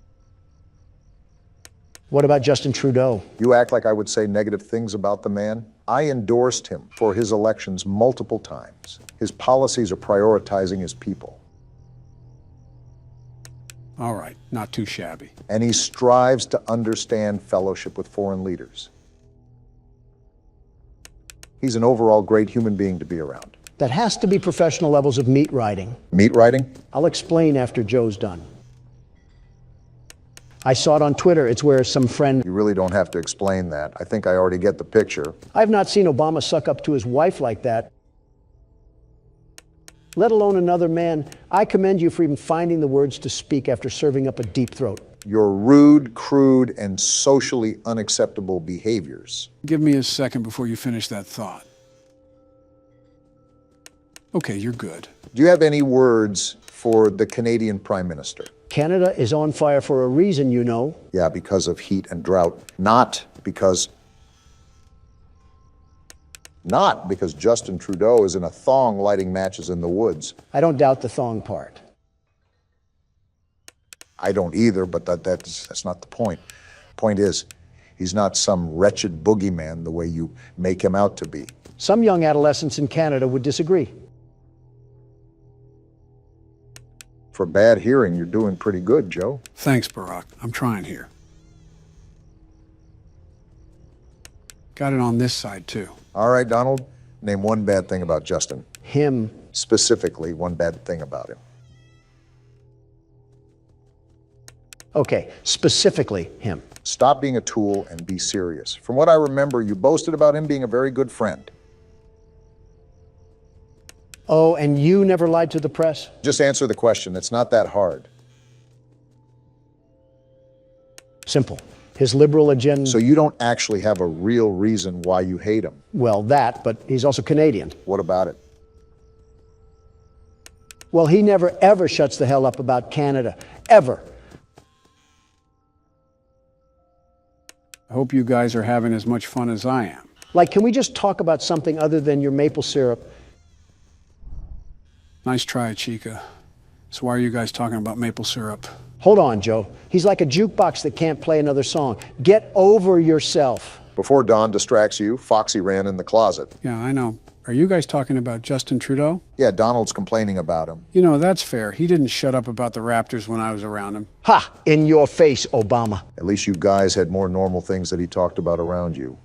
What about Justin Trudeau? You act like I would say negative things about the man. I endorsed him for his elections multiple times. His policies are prioritizing his people. All right, not too shabby. And he strives to understand fellowship with foreign leaders. He's an overall great human being to be around. That has to be professional levels of meat riding. Meat riding? I'll explain after Joe's done. I saw it on Twitter. It's where some friend... You really don't have to explain that. I think I already get the picture. I've not seen Obama suck up to his wife like that, let alone another man. I commend you for even finding the words to speak after serving up a deep throat. Your rude, crude, and socially unacceptable behaviors. Give me a second before you finish that thought. Okay, you're good. Do you have any words for the Canadian Prime Minister? Canada is on fire for a reason, you know. Yeah, because of heat and drought. Not because Justin Trudeau is in a thong lighting matches in the woods. I don't doubt the thong part. I don't either, but that's not the point. Point is, he's not some wretched boogeyman the way you make him out to be. Some young adolescents in Canada would disagree. For bad hearing, you're doing pretty good, Joe. Thanks, Barack. I'm trying here. Got it on this side, too. All right, Donald, name one bad thing about Justin. Him. Specifically, one bad thing about him. Okay, specifically him. Stop being a tool and be serious. From what I remember, you boasted about him being a very good friend. Oh, and you never lied to the press? Just answer the question. It's not that hard. Simple. His liberal agenda... So you don't actually have a real reason why you hate him? Well, that, but he's also Canadian. What about it? Well, he never, ever shuts the hell up about Canada. Ever. I hope you guys are having as much fun as I am. Like, can we just talk about something other than your maple syrup? Nice try, Chica. So why are you guys talking about maple syrup? Hold on, Joe. He's like a jukebox that can't play another song. Get over yourself. Before Don distracts you, Foxy ran in the closet. Yeah, I know. Are you guys talking about Justin Trudeau? Yeah, Donald's complaining about him. You know, that's fair. He didn't shut up about the Raptors when I was around him. Ha! In your face, Obama. At least you guys had more normal things that he talked about around you.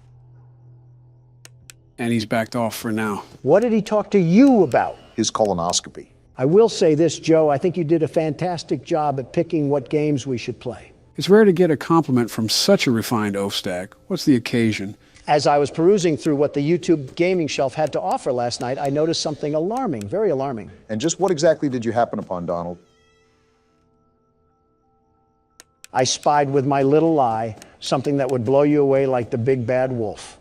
And he's backed off for now. What did he talk to you about? His colonoscopy. I will say this, Joe. I think you did a fantastic job at picking what games we should play. It's rare to get a compliment from such a refined oaf-stack. What's the occasion? As I was perusing through what the YouTube gaming shelf had to offer last night, I noticed something alarming, very alarming. And just what exactly did you happen upon, Donald? I spied with my little eye something that would blow you away like the big bad wolf.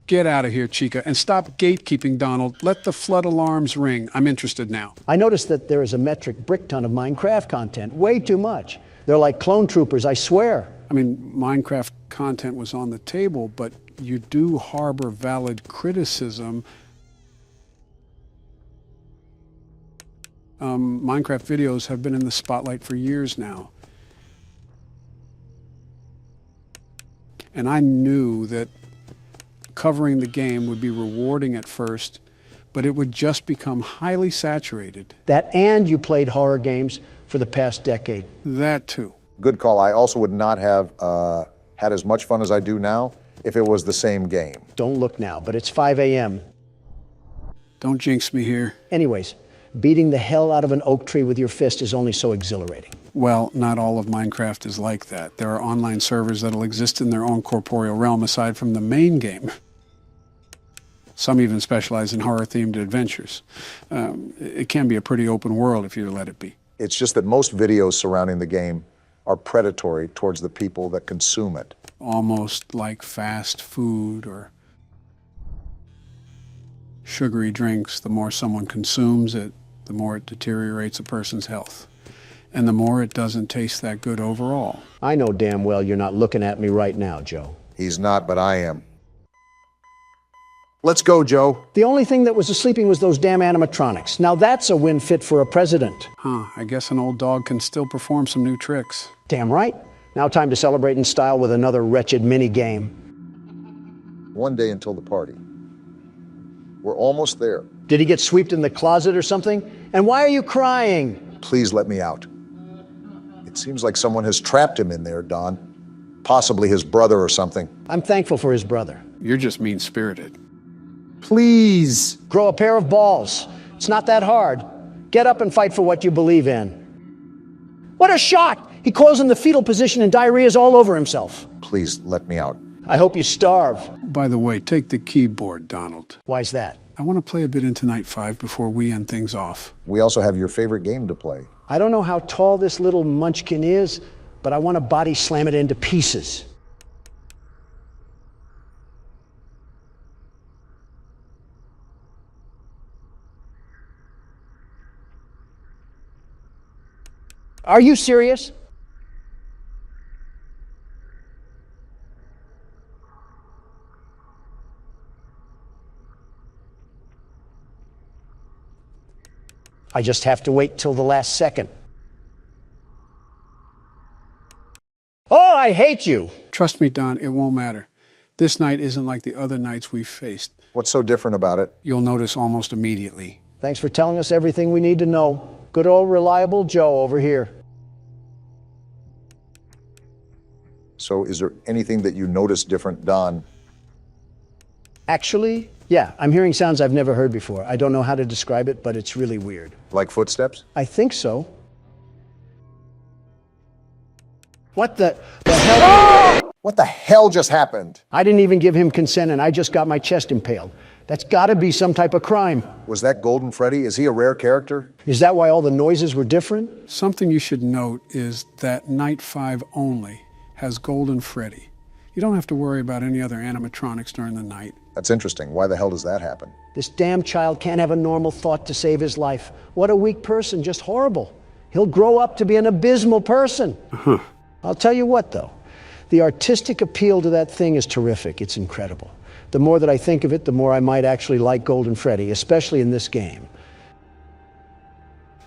Get out of here, Chica, and stop gatekeeping, Donald. Let the flood alarms ring. I'm interested now. I noticed that there is a metric brick ton of Minecraft content. Way too much. They're like clone troopers, I swear. I mean, Minecraft content was on the table, but you do harbor valid criticism. Minecraft videos have been in the spotlight for years now. And I knew that covering the game would be rewarding at first, but it would just become highly saturated. That and you played horror games for the past decade. That too. Good call. I also would not have had as much fun as I do now if it was the same game. Don't look now, but it's 5 a.m. Don't jinx me here. Anyways, beating the hell out of an oak tree with your fist is only so exhilarating. Well, not all of Minecraft is like that. There are online servers that'll exist in their own corporeal realm aside from the main game. Some even specialize in horror-themed adventures. It can be a pretty open world if you let it be. It's just that most videos surrounding the game are predatory towards the people that consume it. Almost like fast food or sugary drinks. The more someone consumes it, the more it deteriorates a person's health. And the more it doesn't taste that good overall. I know damn well you're not looking at me right now, Joe. He's not, but I am. Let's go, Joe. The only thing that was sleeping was those damn animatronics. Now that's a win fit for a president. I guess an old dog can still perform some new tricks. Damn right. Now time to celebrate in style with another wretched mini game. One day until the party. We're almost there. Did he get swept in the closet or something? And why are you crying? Please let me out. It seems like someone has trapped him in there, Don. Possibly his brother or something. I'm thankful for his brother. You're just mean-spirited. Please. Grow a pair of balls. It's not that hard. Get up and fight for what you believe in. What a shock! He coils in the fetal position and diarrhea's all over himself. Please let me out. I hope you starve. By the way, take the keyboard, Donald. Why's that? I want to play a bit into Night 5 before we end things off. We also have your favorite game to play. I don't know how tall this little munchkin is, but I want to body slam it into pieces. Are you serious? I just have to wait till the last second. Oh, I hate you! Trust me, Don, it won't matter. This night isn't like the other nights we've faced. What's so different about it? You'll notice almost immediately. Thanks for telling us everything we need to know. Good old reliable Joe over here. So is there anything that you notice different, Don? Actually, yeah, I'm hearing sounds I've never heard before. I don't know how to describe it, but it's really weird. Like footsteps? I think so. What the hell? What the hell just happened? I didn't even give him consent and I just got my chest impaled. That's gotta be some type of crime. Was that Golden Freddy? Is he a rare character? Is that why all the noises were different? Something you should note is that Night 5 only has Golden Freddy. You don't have to worry about any other animatronics during the night. That's interesting. Why the hell does that happen? This damn child can't have a normal thought to save his life. What a weak person, just horrible. He'll grow up to be an abysmal person. I'll tell you what, though. The artistic appeal to that thing is terrific. It's incredible. The more that I think of it, the more I might actually like Golden Freddy, especially in this game.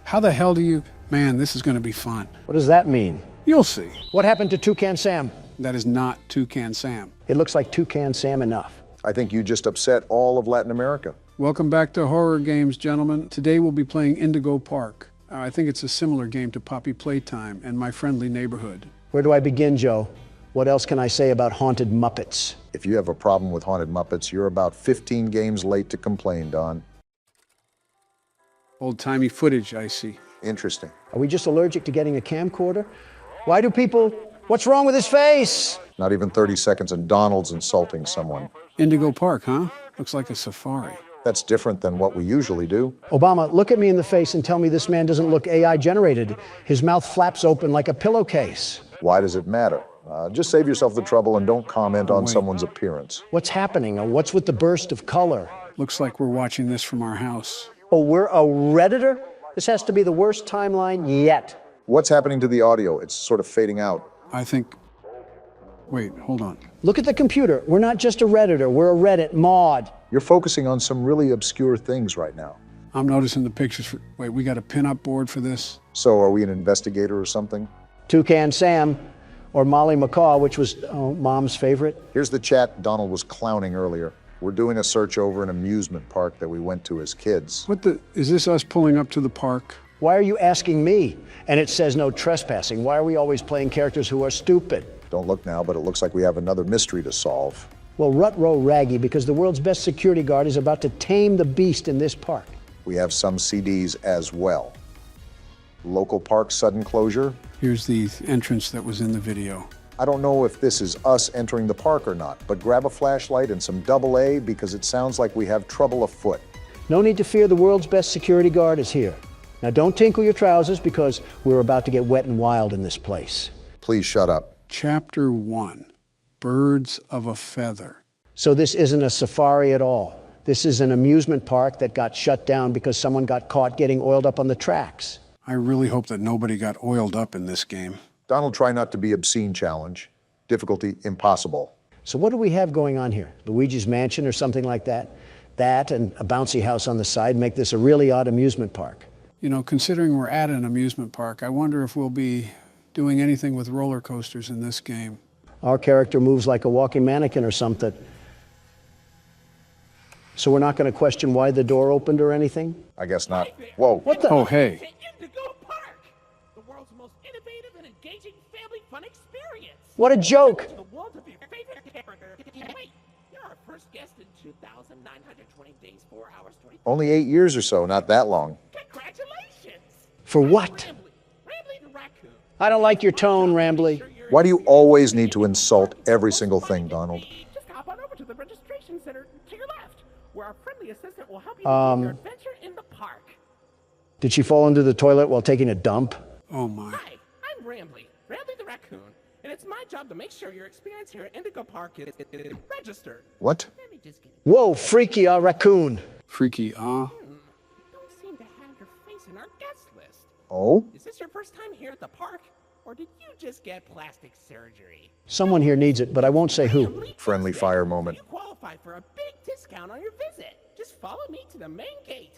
How the hell do you... Man, this is going to be fun. What does that mean? You'll see. What happened to Toucan Sam? That is not Toucan Sam. It looks like Toucan Sam enough. I think you just upset all of Latin America. Welcome back to Horror Games, gentlemen. Today we'll be playing Indigo Park. I think it's a similar game to Poppy Playtime and My Friendly Neighborhood. Where do I begin, Joe? What else can I say about haunted Muppets? If you have a problem with haunted Muppets, you're about 15 games late to complain, Don. Old-timey footage, I see. Interesting. Are we just allergic to getting a camcorder? Why do people... What's wrong with his face? Not even 30 seconds and Donald's insulting someone. Indigo Park, huh? Looks like a safari. That's different than what we usually do. Obama, look at me in the face and tell me this man doesn't look AI generated. His mouth flaps open like a pillowcase. Why does it matter? Just save yourself the trouble and don't comment on someone's appearance. What's happening? What's with the burst of color? Looks like we're watching this from our house. Oh, we're a Redditor? This has to be the worst timeline yet. What's happening to the audio? It's sort of fading out. I think... Wait, hold on. Look at the computer. We're not just a Redditor, we're a Reddit mod. You're focusing on some really obscure things right now. I'm noticing the pictures for... Wait, we got a pin-up board for this? So are we an investigator or something? Toucan Sam, or Molly Macau, which was Mom's favorite. Here's the chat Donald was clowning earlier. We're doing a search over an amusement park that we went to as kids. What the... Is this us pulling up to the park? Why are you asking me? And it says no trespassing. Why are we always playing characters who are stupid? Don't look now, but it looks like we have another mystery to solve. Well, rut-row raggy, because the world's best security guard is about to tame the beast in this park. We have some CDs as well. Local park sudden closure. Here's the entrance that was in the video. I don't know if this is us entering the park or not, but grab a flashlight and some AA because it sounds like we have trouble afoot. No need to fear, the world's best security guard is here. Now don't tinkle your trousers because we're about to get wet and wild in this place. Please shut up. Chapter 1, Birds of a Feather. So this isn't a safari at all. This is an amusement park that got shut down because someone got caught getting oiled up on the tracks. I really hope that nobody got oiled up in this game. Donald, try not to be obscene challenge. Difficulty impossible. So what do we have going on here? Luigi's Mansion or something like that? That and a bouncy house on the side make this a really odd amusement park. You know, considering we're at an amusement park, I wonder if we'll be doing anything with roller coasters in this game. Our character moves like a walking mannequin or something. So we're not going to question why the door opened or anything? I guess not. Whoa. What the? Oh, hey. Indigo Park, the world's most innovative and engaging family fun experience. What a joke! The world of your favorite character. Wait, you're our first guest in 2,920 days, 4 hours, 20. Only 8 years or so, not that long. Congratulations! For what? Rambly the raccoon. I don't like your tone, Rambly. Why do you always need to insult every single thing, Donald? Just hop on over to the registration center to your left, where our friendly assistant will help you begin your adventure in the park. Did she fall into the toilet while taking a dump? Oh, my. Hi, I'm Rambly the raccoon, and it's my job to make sure your experience here at Indigo Park is registered. What? Let me just get it. Whoa, freaky, raccoon. Freaky, You don't seem to have your face in our guest list. Oh? Is this your first time here at the park, or did you just get plastic surgery? Someone here needs it, but I won't say who. Friendly fire moment. You qualify for a big discount on your visit. Just follow me to the main gate.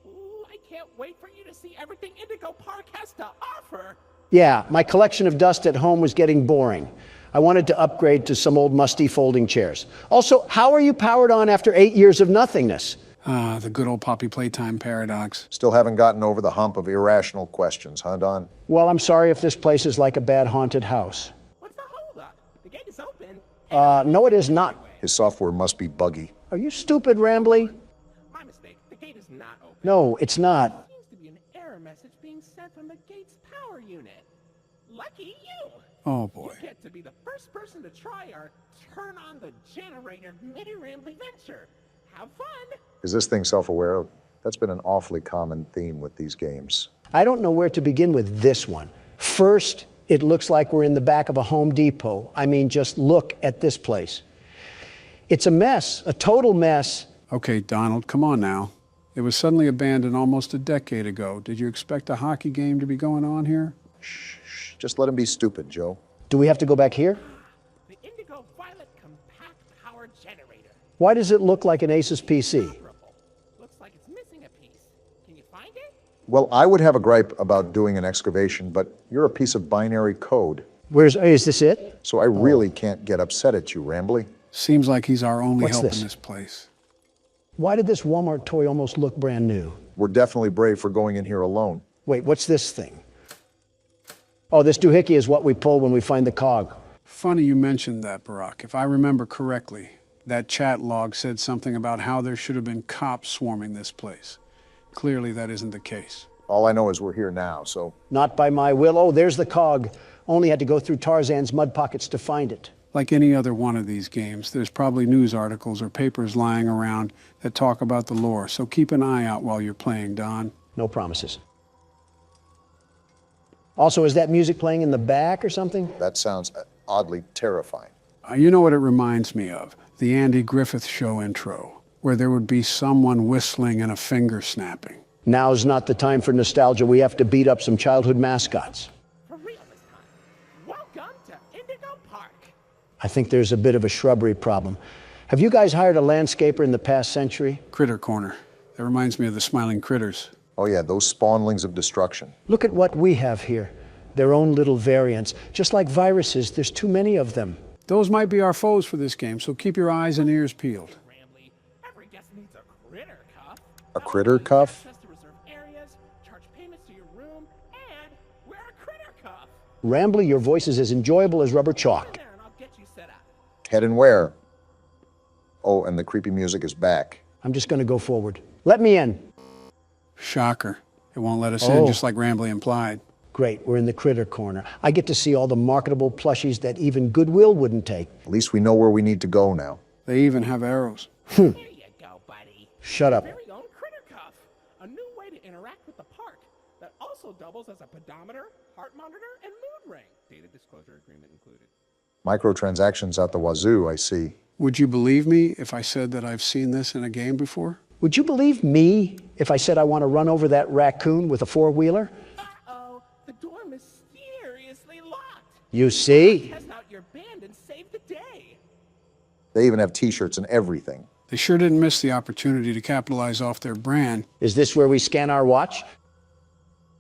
Ooh, I can't wait for you to see everything Indigo Park has to offer. Yeah, my collection of dust at home was getting boring. I wanted to upgrade to some old musty folding chairs. Also, how are you powered on after 8 years of nothingness? Ah, the good old Poppy Playtime paradox. Still haven't gotten over the hump of irrational questions, huh, Don? Well, I'm sorry if this place is like a bad haunted house. What's the holdup? The gate is open. No, it is not. His software must be buggy. Are you stupid, Rambly? My mistake. The gate is not open. No, it's not. Seems to be an error message being sent from the gate's power unit. Lucky you. Oh, boy. You get to be the first person to try our turn on the generator mini Rambly venture. Have fun. Is this thing self-aware? That's been an awfully common theme with these games. I don't know where to begin with this one. First, it looks like we're in the back of a Home Depot. I mean, just look at this place. It's a mess, a total mess. Okay, Donald, come on now. It was suddenly abandoned almost a decade ago. Did you expect a hockey game to be going on here? Shh, just let him be stupid, Joe. Do we have to go back here? The Indigo Violet Compact Power Generator. Why does it look like an Asus PC? Looks like it's missing a piece. Can you find it? Well, I would have a gripe about doing an excavation, but you're a piece of binary code. Is this it? So I really can't get upset at you, Rambly. Seems like he's our only What's help this? in this place. Why did this Walmart toy almost look brand new? We're definitely brave for going in here alone. Wait, what's this thing? Oh, this doohickey is what we pull when we find the cog. Funny you mentioned that, Barack. If I remember correctly, that chat log said something about how there should have been cops swarming this place. Clearly, that isn't the case. All I know is we're here now, so... Not by my will. Oh, there's the cog. Only had to go through Tarzan's mud pockets to find it. Like any other one of these games, there's probably news articles or papers lying around that talk about the lore, so keep an eye out while you're playing, Don. No promises. Also, is that music playing in the back or something? That sounds oddly terrifying. You know what it reminds me of? The Andy Griffith Show intro, where there would be someone whistling and a finger snapping. Now's not the time for nostalgia. We have to beat up some childhood mascots. For real this time. Welcome to Indigo Park. I think there's a bit of a shrubbery problem. Have you guys hired a landscaper in the past century? Critter Corner. That reminds me of the Smiling Critters. Oh yeah, those spawnlings of destruction. Look at what we have here. Their own little variants. Just like viruses, there's too many of them. Those might be our foes for this game, so keep your eyes and ears peeled. Rambly, every guest needs a critter cuff. A critter cuff? Access to reserved areas, charge payments to your room, and wear a critter cuff. Rambly, your voice is as enjoyable as rubber chalk. There, and I'll get you set up. Head and where? Oh, and the creepy music is back. I'm just going to go forward. Let me in. Shocker. It won't let us in, just like Rambly implied. Great, we're in the critter corner. I get to see all the marketable plushies that even Goodwill wouldn't take. At least we know where we need to go now. They even have arrows. There you go, buddy. Shut up. Very own critter cuff. A new way to interact with the park that also also doubles as a pedometer, heart monitor, and mood ring. Data disclosure agreement included. Microtransactions out the wazoo, I see. Would you believe me if I said that I've seen this in a game before? Would you believe me if I said I want to run over that raccoon with a four-wheeler? Uh-oh, the door mysteriously locked. You see? Test out your band and save the day. They even have t-shirts and everything. They sure didn't miss the opportunity to capitalize off their brand. Is this where we scan our watch?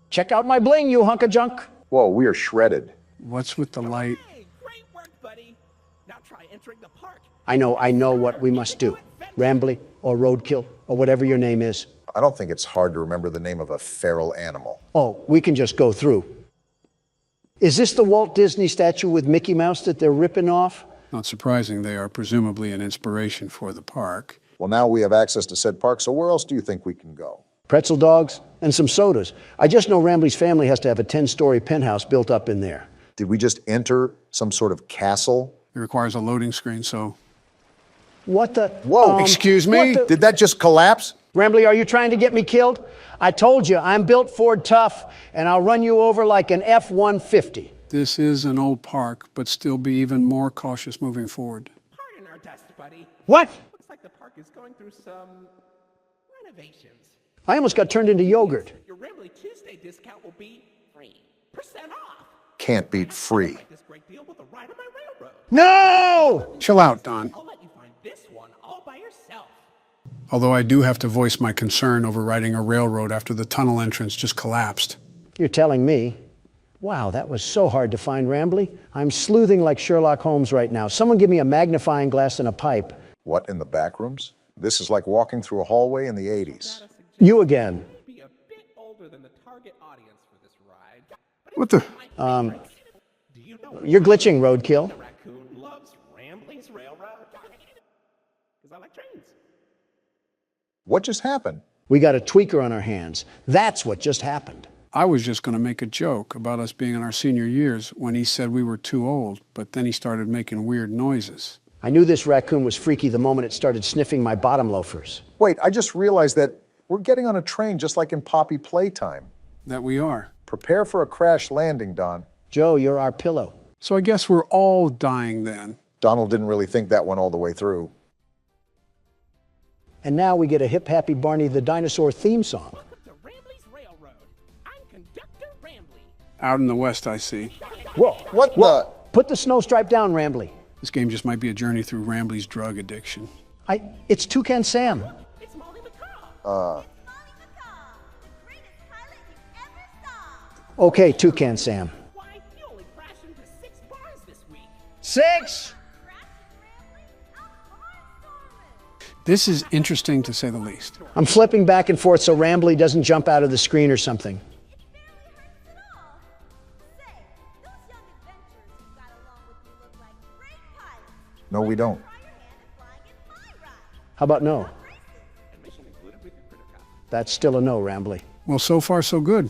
Check out my bling, you hunk of junk. Whoa, we are shredded. What's with the light? Hey, great work, buddy. Now try entering the park. I know what we must do. Rambly or Roadkill or whatever your name is. I don't think it's hard to remember the name of a feral animal. Oh, we can just go through. Is this the Walt Disney statue with Mickey Mouse that they're ripping off? Not surprising, they are presumably an inspiration for the park. Well, now we have access to said park, so where else do you think we can go? Pretzel dogs and some sodas. I just know Rambly's family has to have a 10-story penthouse built up in there. Did we just enter some sort of castle? It requires a loading screen, so... What the? Whoa! Excuse me? Did that just collapse? Rambly, are you trying to get me killed? I told you, I'm built Ford tough, and I'll run you over like an F-150. This is an old park, but still be even more cautious moving forward. Pardon our dust, buddy. What? Looks like the park is going through some renovations. I almost got turned into yogurt. Your Rambly Tuesday discount will be 3% off. Can't beat free. This great deal with a ride on my railroad. No! Chill out, Don. I'll let you find this one all by yourself. Although I do have to voice my concern over riding a railroad after the tunnel entrance just collapsed. You're telling me? Wow, that was so hard to find, Rambly. I'm sleuthing like Sherlock Holmes right now. Someone give me a magnifying glass and a pipe. What, in the back rooms? This is like walking through a hallway in the 80s. You again. Be a bit older than the target audience for this ride. What the? Do you know You're glitching, Roadkill. the raccoon loves Rambly's railroad? Because I like trains. What just happened? We got a tweaker on our hands. That's what just happened. I was just going to make a joke about us being in our senior years when he said we were too old, but then he started making weird noises. I knew this raccoon was freaky the moment it started sniffing my bottom loafers. Wait, I just realized that we're getting on a train just like in Poppy Playtime. That we are. Prepare for a crash landing, Don. Joe, you're our pillow. So I guess we're all dying then. Donald didn't really think that one all the way through. And now we get a Hip Happy Barney the Dinosaur theme song. Welcome to Rambly's Railroad. I'm Conductor Rambly. Out in the west, I see. Whoa, What the? put the snow stripe down, Rambly. This game just might be a journey through Rambly's drug addiction. It's Toucan Sam. It's Molly Macau. Molly Macau, greatest pilot you've ever saw. Okay, Toucan Sam. Why, you only crashed into 6 bars this week. 6! This is interesting to say the least. I'm flipping back and forth so Rambly doesn't jump out of the screen or something. It barely hurts at all. Say, those young adventurers you got along with me look like great pilots. No, we don't. Try your hand at flying in my ride. How about no? Admission included with your critter copy. That's still a no, Rambly. Well, so far so good.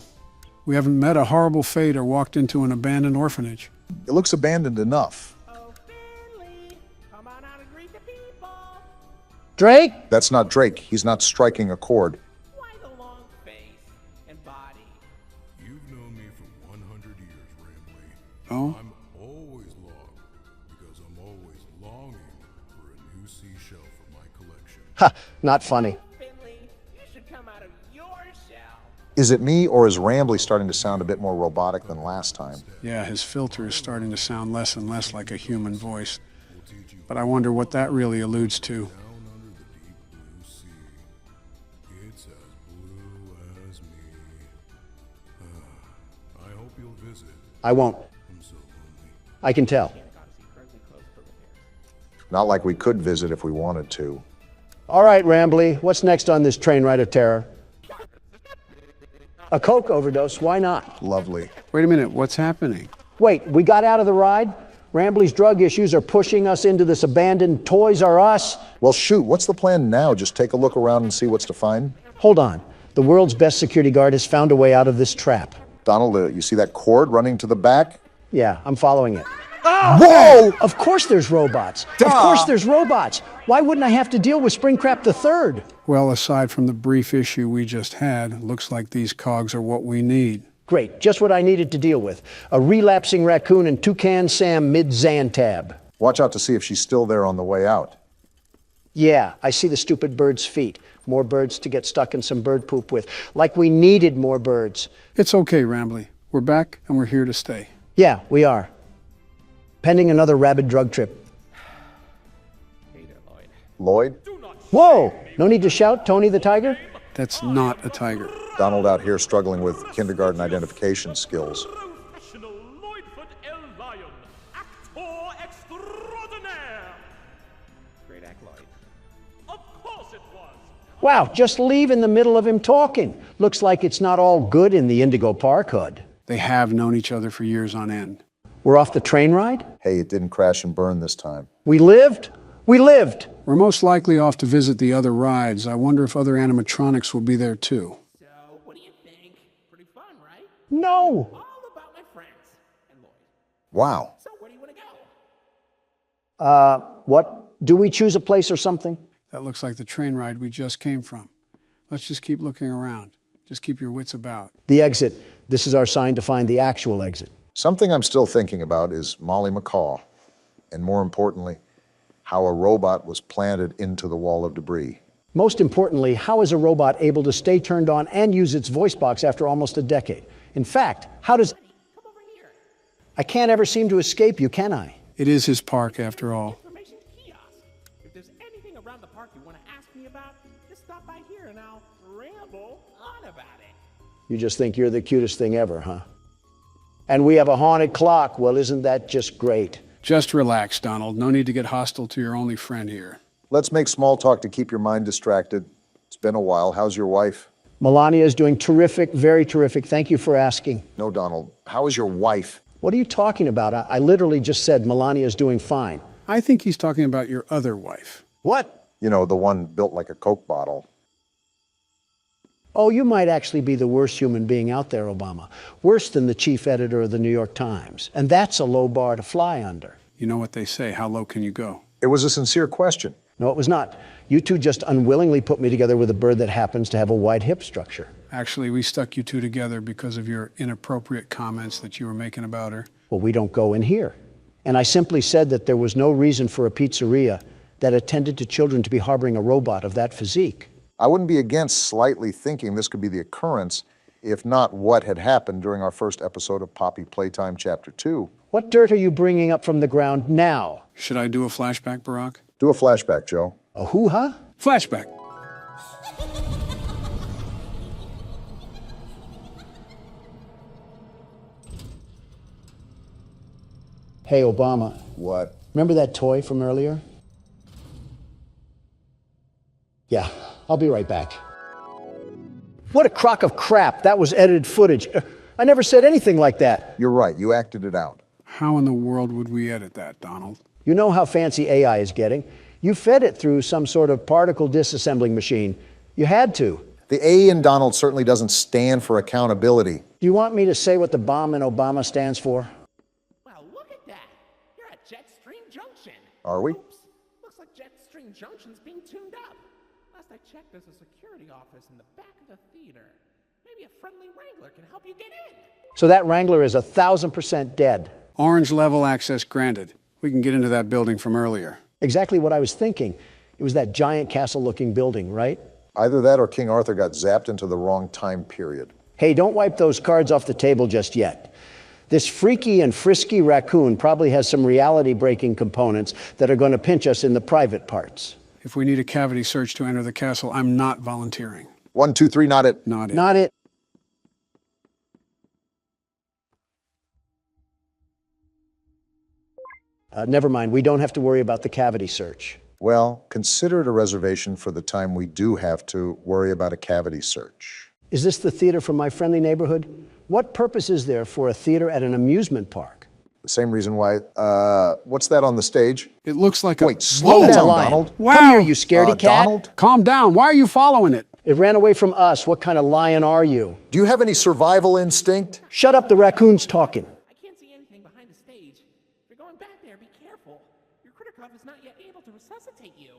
We haven't met a horrible fate or walked into an abandoned orphanage. It looks abandoned enough. Oh, Finley, come on out and greet the people. Drake? That's not Drake. He's not striking a chord. Why the long face and body? You've known me for 100 years, Rambly. Oh? I'm always logged because I'm always longing for a new seashell for my collection. Ha, not funny. Finley, you should come out of your shell. Is it me, or is Rambly starting to sound a bit more robotic than last time? Yeah, his filter is starting to sound less and less like a human voice. But I wonder what that really alludes to. Down under the deep blue sea, it's as blue as me. I hope you'll visit. I won't. I'm so lonely. I can tell. Oceanic Odyssey currently closed for repairs. Not like we could visit if we wanted to. All right, Rambly, what's next on this train ride of terror? A coke overdose, why not? Lovely. Wait a minute, what's happening? Wait, we got out of the ride? Rambly's drug issues are pushing us into this abandoned Toys R Us? Well, shoot, what's the plan now? Just take a look around and see what's to find? Hold on. The world's best security guard has found a way out of this trap. Donald, you see that cord running to the back? Yeah, I'm following it. Whoa! Of course there's robots. Of course there's robots. Why wouldn't I have to deal with Springtrap the Third? Well, aside from the brief issue we just had, looks like these cogs are what we need. Great, just what I needed to deal with. A relapsing raccoon and Toucan Sam mid-Xantab. Watch out to see if she's still there on the way out. Yeah, I see the stupid bird's feet. More birds to get stuck in some bird poop with. Like we needed more birds. It's okay, Rambly. We're back and we're here to stay. Yeah, we are. Pending another rabid drug trip. Lloyd? Whoa! No need to shout, Tony the Tiger? That's not a tiger. Donald out here struggling with kindergarten identification skills. Professional Lloydfoot L. Lion, actor extraordinaire. Great act, Lloyd. Of course it was. Wow, just leave in the middle of him talking. Looks like it's not all good in the Indigo Park hood. They have known each other for years on end. We're off the train ride? Hey, it didn't crash and burn this time. We lived? We lived! We're most likely off to visit the other rides. I wonder if other animatronics will be there too. So, what do you think? Pretty fun, right? No! All about my friends and Lloyd. Wow. So, where do you want to go? What? Do we choose a place or something? That looks like the train ride we just came from. Let's just keep looking around. Just keep your wits about. The exit. This is our sign to find the actual exit. Something I'm still thinking about is Molly Macau, and more importantly, how a robot was planted into the wall of debris. Most importantly, how is a robot able to stay turned on and use its voice box after almost a decade? In fact, how does... Come over here. I can't ever seem to escape you, can I? It is his park after all. Information kiosk. If there's anything around the park you want to ask me about, just stop by here and I'll ramble on about it. You just think you're the cutest thing ever, huh? And we have a haunted clock. Well, isn't that just great? Just relax, Donald. No need to get hostile to your only friend here. Let's make small talk to keep your mind distracted. It's been a while. How's your wife? Melania is doing terrific, very terrific. Thank you for asking. No, Donald. How is your wife? What are you talking about? I literally just said Melania is doing fine. I think he's talking about your other wife. What? You know, the one built like a Coke bottle. Oh, you might actually be the worst human being out there, Obama. Worse than the chief editor of the New York Times. And that's a low bar to fly under. You know what they say, how low can you go? It was a sincere question. No, it was not. You two just unwillingly put me together with a bird that happens to have a wide hip structure. Actually, we stuck you two together because of your inappropriate comments that you were making about her. Well, we don't go in here. And I simply said that there was no reason for a pizzeria that attended to children to be harboring a robot of that physique. I wouldn't be against slightly thinking this could be the occurrence, if not what had happened during our first episode of Poppy Playtime Chapter 2. What dirt are you bringing up from the ground now? Should I do a flashback, Barack? Do a flashback, Joe. A hoo-ha? Flashback. Hey, Obama. What? Remember that toy from earlier? Yeah, I'll be right back. What a crock of crap. That was edited footage. I never said anything like that. You're right. You acted it out. How in the world would we edit that, Donald? You know how fancy AI is getting. You fed it through some sort of particle disassembling machine. You had to. The A in Donald certainly doesn't stand for accountability. Do you want me to say what the bomb in Obama stands for? Well, look at that. You're at Jetstream Junction. Are we? Oops. Looks like Jetstream Junction's being tuned up. Last I checked, there's a security office in the back of the theater. Maybe a friendly wrangler can help you get in. So that Wrangler is 1,000% dead. Orange level access granted. We can get into that building from earlier. Exactly what I was thinking. It was that giant castle-looking building, right? Either that or King Arthur got zapped into the wrong time period. Hey, don't wipe those cards off the table just yet. This freaky and frisky raccoon probably has some reality-breaking components that are going to pinch us in the private parts. If we need a cavity search to enter the castle, I'm not volunteering. 1, 2, 3, not it. Not it. Not it. Never mind, we don't have to worry about the cavity search. Well, consider it a reservation for the time we do have to worry about a cavity search. Is this the theater from my friendly neighborhood? What purpose is there for a theater at an amusement park? The same reason why, what's that on the stage? It looks like a... Wait, slow That down, lion. Donald. Wow. Come here, you scaredy cat. Donald? Calm down. Why are you following it? It ran away from us. What kind of lion are you? Do you have any survival instinct? Shut up, the raccoon's talking. I can't see anything behind the stage. If you're going back there, be careful. Your critter cuff is not yet able to resuscitate you.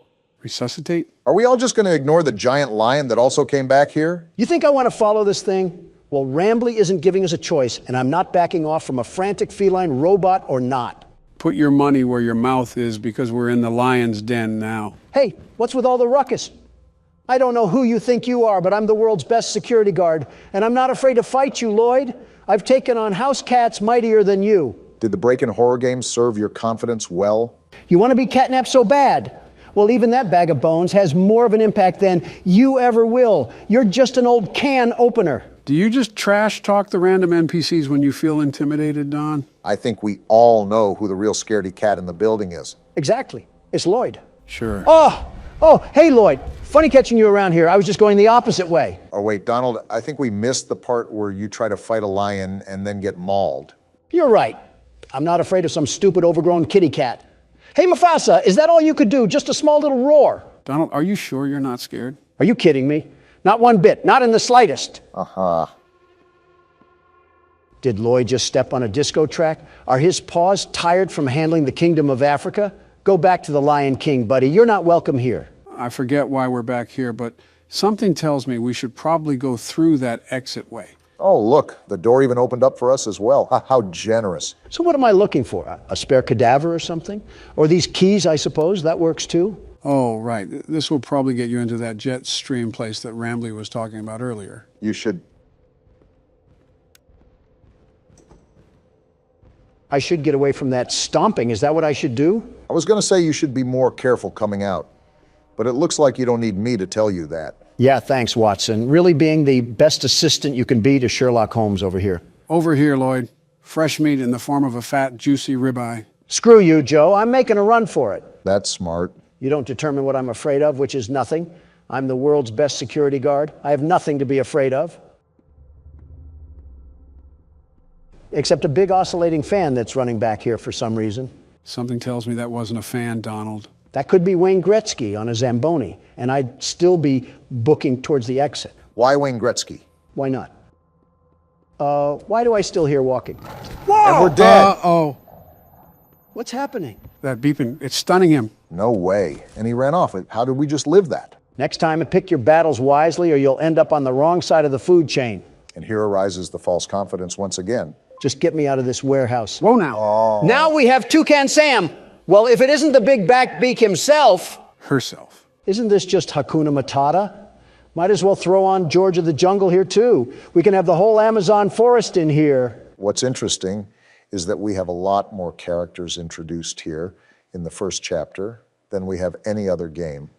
Resuscitate? Are we all just going to ignore the giant lion that also came back here? You think I want to follow this thing? Well, Rambly isn't giving us a choice, and I'm not backing off from a frantic feline robot or not. Put your money where your mouth is, because we're in the lion's den now. Hey, what's with all the ruckus? I don't know who you think you are, but I'm the world's best security guard, and I'm not afraid to fight you, Lloyd. I've taken on house cats mightier than you. Did the break-in horror game serve your confidence well? You want to be CatNap so bad? Well, even that bag of bones has more of an impact than you ever will. You're just an old can opener. Do you just trash talk the random NPCs when you feel intimidated, Don? I think we all know who the real scaredy cat in the building is. Exactly. It's Lloyd. Sure. Oh, hey, Lloyd. Funny catching you around here. I was just going the opposite way. Oh, wait, Donald, I think we missed the part where you try to fight a lion and then get mauled. You're right. I'm not afraid of some stupid overgrown kitty cat. Hey, Mufasa, is that all you could do? Just a small little roar? Donald, are you sure you're not scared? Are you kidding me? Not one bit. Not in the slightest. Uh-huh. Did Lloyd just step on a disco track? Are his paws tired from handling the kingdom of Africa? Go back to the Lion King, buddy. You're not welcome here. I forget why we're back here, but something tells me we should probably go through that exit way. Oh, look, the door even opened up for us as well. How generous. So what am I looking for? A spare cadaver or something? Or these keys, I suppose? That works too? Oh, right. This will probably get you into that jet stream place that Rambly was talking about earlier. You should... I should get away from that stomping. Is that what I should do? I was going to say you should be more careful coming out, but it looks like you don't need me to tell you that. Yeah, thanks, Watson. Really being the best assistant you can be to Sherlock Holmes over here. Over here, Lloyd. Fresh meat in the form of a fat, juicy ribeye. Screw you, Joe. I'm making a run for it. That's smart. You don't determine what I'm afraid of, which is nothing. I'm the world's best security guard. I have nothing to be afraid of. Except a big oscillating fan that's running back here for some reason. Something tells me that wasn't a fan, Donald. That could be Wayne Gretzky on a Zamboni, and I'd still be booking towards the exit. Why Wayne Gretzky? Why not? Why do I still hear walking? Whoa! And we're dead. Uh-oh. What's happening? That beeping, it's stunning him. No way. And he ran off. How did we just live that? Next time, pick your battles wisely, or you'll end up on the wrong side of the food chain. And here arises the false confidence once again. Just get me out of this warehouse. Whoa now. Oh. Now we have Toucan Sam. Well, if it isn't the big backbeak himself. Herself. Isn't this just Hakuna Matata? Might as well throw on George of the Jungle here too. We can have the whole Amazon forest in here. What's interesting is that we have a lot more characters introduced here in the first chapter than we have any other game.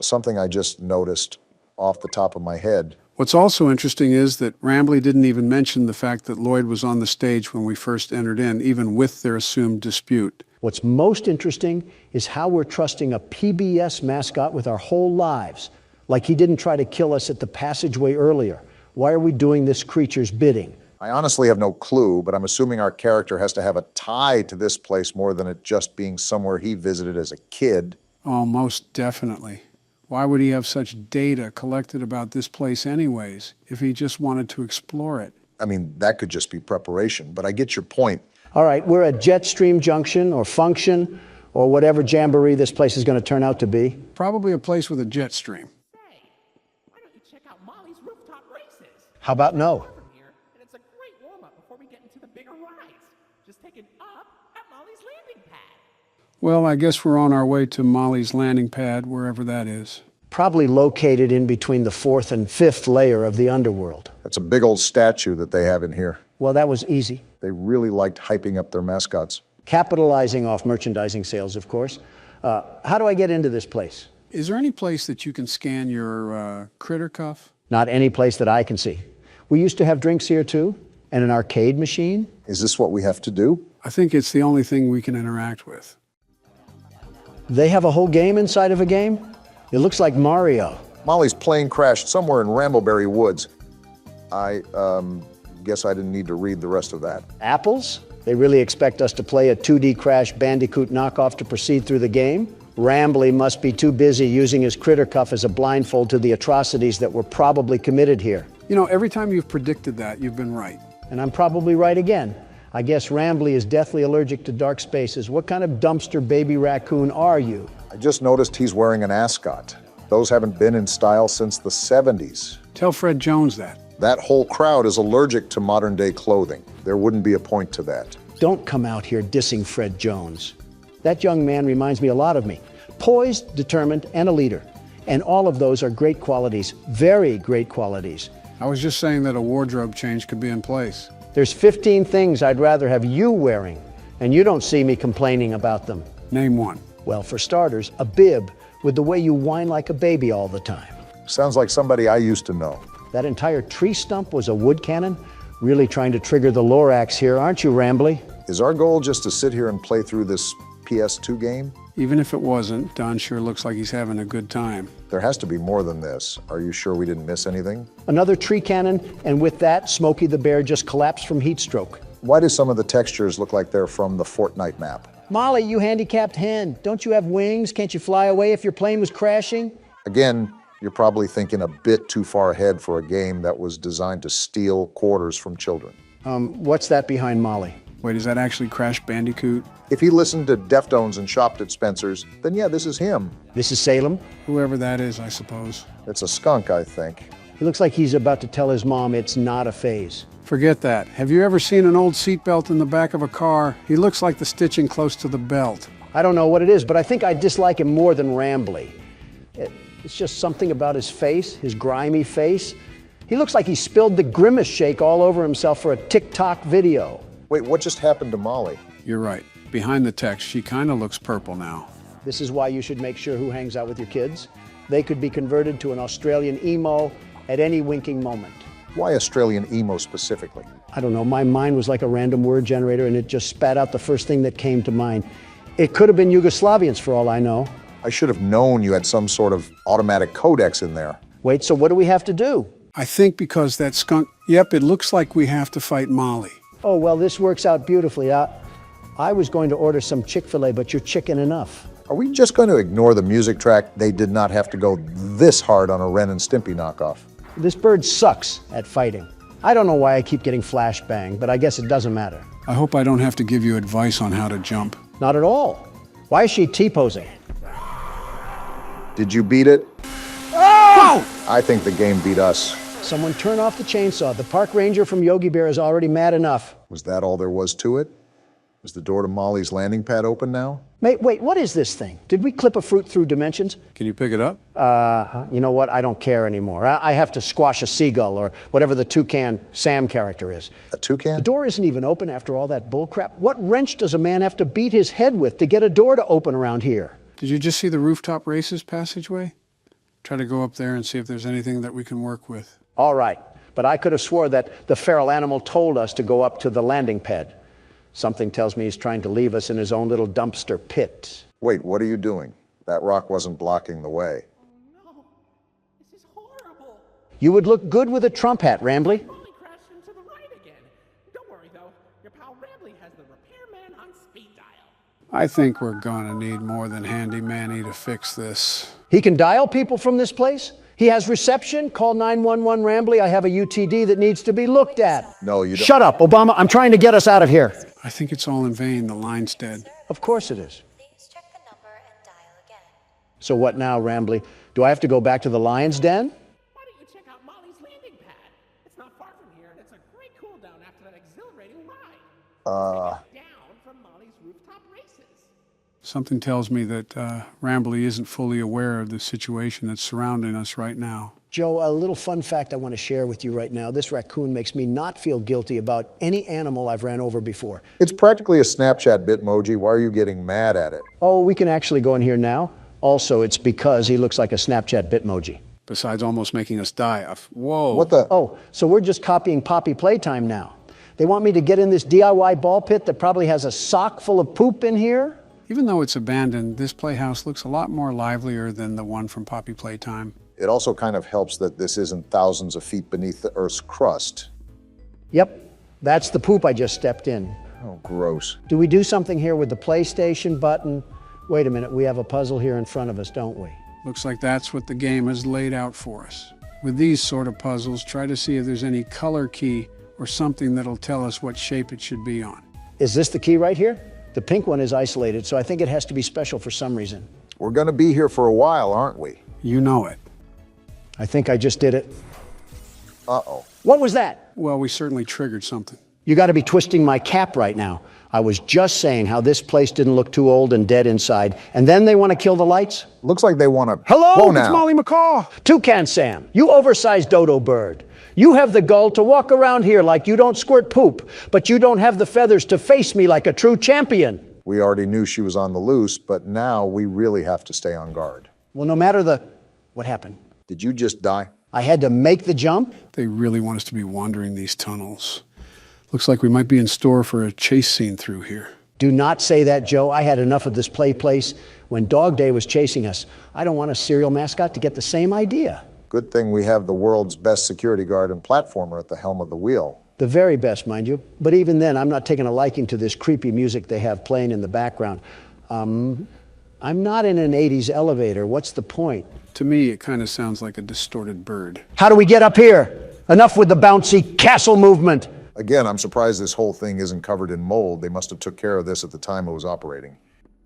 Something I just noticed off the top of my head. What's also interesting is that Rambly didn't even mention the fact that Lloyd was on the stage when we first entered in, even with their assumed dispute. What's most interesting is how we're trusting a PBS mascot with our whole lives, like he didn't try to kill us at the passageway earlier. Why are we doing this creature's bidding? I honestly have no clue, but I'm assuming our character has to have a tie to this place more than it just being somewhere he visited as a kid. Oh, most definitely. Why would he have such data collected about this place anyways, if he just wanted to explore it? I mean, that could just be preparation, but I get your point. All right, we're at Jetstream Junction or Function or whatever jamboree this place is going to turn out to be. Probably a place with a jet stream. Say, why don't you check out Molly's rooftop races? How about no? From here, and it's a great warm-up before we get into the bigger rides. Just take it up at Molly's landing pad. Well, I guess we're on our way to Molly's landing pad, wherever that is. Probably located in between the 4th and 5th layer of the underworld. That's a big old statue that they have in here. Well, that was easy. They really liked hyping up their mascots. Capitalizing off merchandising sales, of course. How do I get into this place? Is there any place that you can scan your critter cuff? Not any place that I can see. We used to have drinks here too, and an arcade machine. Is this what we have to do? I think it's the only thing we can interact with. They have a whole game inside of a game? It looks like Mario. Molly's plane crashed somewhere in Rambleberry Woods. I guess I didn't need to read the rest of that. Apples? They really expect us to play a 2D Crash Bandicoot knockoff to proceed through the game? Rambly must be too busy using his critter cuff as a blindfold to the atrocities that were probably committed here. You know, every time you've predicted that, you've been right. And I'm probably right again. I guess Rambly is deathly allergic to dark spaces. What kind of dumpster baby raccoon are you? I just noticed he's wearing an ascot. Those haven't been in style since the 70s. Tell Fred Jones that. That whole crowd is allergic to modern-day clothing. There wouldn't be a point to that. Don't come out here dissing Fred Jones. That young man reminds me a lot of me. Poised, determined, and a leader. And all of those are great qualities, very great qualities. I was just saying that a wardrobe change could be in place. There's 15 things I'd rather have you wearing, and you don't see me complaining about them. Name one. Well, for starters, a bib with the way you whine like a baby all the time. Sounds like somebody I used to know. That entire tree stump was a wood cannon? Really trying to trigger the Lorax here, aren't you, Rambly? Is our goal just to sit here and play through this PS2 game? Even if it wasn't, Don sure looks like he's having a good time. There has to be more than this. Are you sure we didn't miss anything? Another tree cannon, and with that, Smokey the Bear just collapsed from heat stroke. Why do some of the textures look like they're from the Fortnite map? Molly, you handicapped hen, don't you have wings? Can't you fly away if your plane was crashing? Again, you're probably thinking a bit too far ahead for a game that was designed to steal quarters from children. What's that behind Molly? Wait, is that actually Crash Bandicoot? If he listened to Deftones and shopped at Spencer's, then yeah, this is him. This is Salem? Whoever that is, I suppose. It's a skunk, I think. He looks like he's about to tell his mom it's not a phase. Forget that. Have you ever seen an old seatbelt in the back of a car? He looks like the stitching close to the belt. I don't know what it is, but I think I dislike him more than Rambly. It's just something about his face, his grimy face. He looks like he spilled the Grimace shake all over himself for a TikTok video. Wait, what just happened to Molly? You're right. Behind the text, she kind of looks purple now. This is why you should make sure who hangs out with your kids. They could be converted to an Australian emo at any winking moment. Why Australian emo specifically? I don't know, my mind was like a random word generator and it just spat out the first thing that came to mind. It could have been Yugoslavians for all I know. I should have known you had some sort of automatic codex in there. Wait, so what do we have to do? I think because that skunk, yep, it looks like we have to fight Molly. Oh, well, this works out beautifully. I was going to order some Chick-fil-A, but you're chicken enough. Are we just going to ignore the music track? They did not have to go this hard on a Ren and Stimpy knockoff. This bird sucks at fighting. I don't know why I keep getting flashbang, but I guess it doesn't matter. I hope I don't have to give you advice on how to jump. Not at all. Why is she T-posing? Did you beat it? Oh! I think the game beat us. Someone turn off the chainsaw. The park ranger from Yogi Bear is already mad enough. Was that all there was to it? Is the door to Molly's landing pad open now? Wait, what is this thing? Did we clip a fruit through dimensions? Can you pick it up? You know what? I don't care anymore. I have to squash a seagull or whatever the toucan Sam character is. A toucan? The door isn't even open after all that bullcrap. What wrench does a man have to beat his head with to get a door to open around here? Did you just see the rooftop races passageway? Try to go up there and see if there's anything that we can work with. All right, but I could have swore that the feral animal told us to go up to the landing pad. Something tells me he's trying to leave us in his own little dumpster pit. Wait, what are you doing? That rock wasn't blocking the way. Oh no, this is horrible. You would look good with a Trump hat, Rambly. Molly crashed into the right again. Don't worry though, your pal Rambly has the repairman on speed dial. I think we're gonna need more than Handy Manny to fix this. He can dial people from this place? He has reception? Call 911 Rambly. I have a UTD that needs to be looked at. No, you don't. Shut up, Obama. I'm trying to get us out of here. I think it's all in vain. The line's dead. Of course it is. Please check the number and dial again. So what now, Rambly? Do I have to go back to the lion's den? Why don't you check out Molly's landing pad? It's not far from here and it's a great cool down after that exhilarating ride. Down from Molly's rooftop races. Something tells me that Rambly isn't fully aware of the situation that's surrounding us right now. Joe, a little fun fact I want to share with you right now. This raccoon makes me not feel guilty about any animal I've ran over before. It's practically a Snapchat Bitmoji. Why are you getting mad at it? Oh, we can actually go in here now. Also, it's because he looks like a Snapchat Bitmoji. Besides almost making us die off. Whoa. What the? Oh, so we're just copying Poppy Playtime now. They want me to get in this DIY ball pit that probably has a sock full of poop in here? Even though it's abandoned, this playhouse looks a lot more livelier than the one from Poppy Playtime. It also kind of helps that this isn't thousands of feet beneath the Earth's crust. Yep, that's the poop I just stepped in. Oh, gross. Do we do something here with the PlayStation button? Wait a minute, we have a puzzle here in front of us, don't we? Looks like that's what the game has laid out for us. With these sort of puzzles, try to see if there's any color key or something that'll tell us what shape it should be on. Is this the key right here? The pink one is isolated, so I think it has to be special for some reason. We're going to be here for a while, aren't we? You know it. I think I just did it. Uh-oh. What was that? Well, we certainly triggered something. You got to be twisting my cap right now. I was just saying how this place didn't look too old and dead inside, and then they want to kill the lights? Looks like they want to... Hello? Whoa, It's now. Molly Macaw! Toucan Sam, you oversized dodo bird. You have the gall to walk around here like you don't squirt poop, but you don't have the feathers to face me like a true champion. We already knew she was on the loose, but now we really have to stay on guard. Well, no matter the... What happened? Did you just die? I had to make the jump? They really want us to be wandering these tunnels. Looks like we might be in store for a chase scene through here. Do not say that, Joe. I had enough of this play place when Dog Day was chasing us. I don't want a serial mascot to get the same idea. Good thing we have the world's best security guard and platformer at the helm of the wheel. The very best, mind you. But even then, I'm not taking a liking to this creepy music they have playing in the background. I'm not in an 80s elevator. What's the point? To me, it kind of sounds like a distorted bird. How do we get up here? Enough with the bouncy castle movement. Again, I'm surprised this whole thing isn't covered in mold. They must have took care of this at the time it was operating.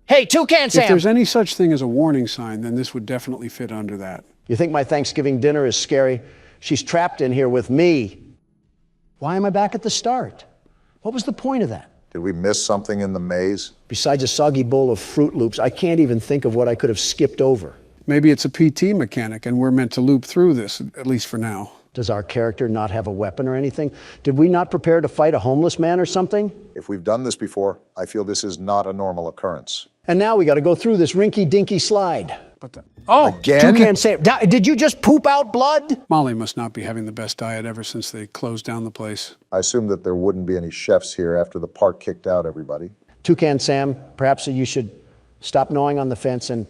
Hey, Toucan Sam! If there's any such thing as a warning sign, then this would definitely fit under that. You think my Thanksgiving dinner is scary? She's trapped in here with me. Why am I back at the start? What was the point of that? Did we miss something in the maze? Besides a soggy bowl of Fruit Loops, I can't even think of what I could have skipped over. Maybe it's a PT mechanic and we're meant to loop through this, at least for now. Does our character not have a weapon or anything? Did we not prepare to fight a homeless man or something? If we've done this before, I feel this is not a normal occurrence. And now we got to go through this rinky-dinky slide. Oh, again? Toucan Sam, did you just poop out blood? Molly must not be having the best diet ever since they closed down the place. I assumed that there wouldn't be any chefs here after the park kicked out everybody. Toucan Sam, perhaps you should stop gnawing on the fence and,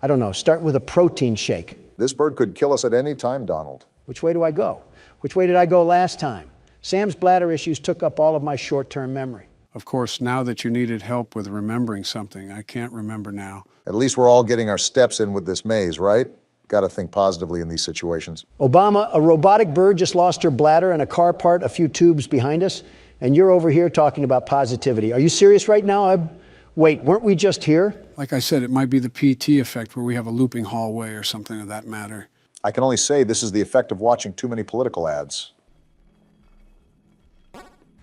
I don't know, start with a protein shake. This bird could kill us at any time, Donald. Which way do I go? Which way did I go last time? Sam's bladder issues took up all of my short-term memory. Of course, now that you needed help with remembering something, I can't remember now. At least we're all getting our steps in with this maze, right? Got to think positively in these situations. Obama, a robotic bird just lost her bladder and a car part a few tubes behind us, and you're over here talking about positivity. Are you serious right now? Wait, weren't we just here? Like I said, it might be the PT effect where we have a looping hallway or something of that matter. I can only say this is the effect of watching too many political ads.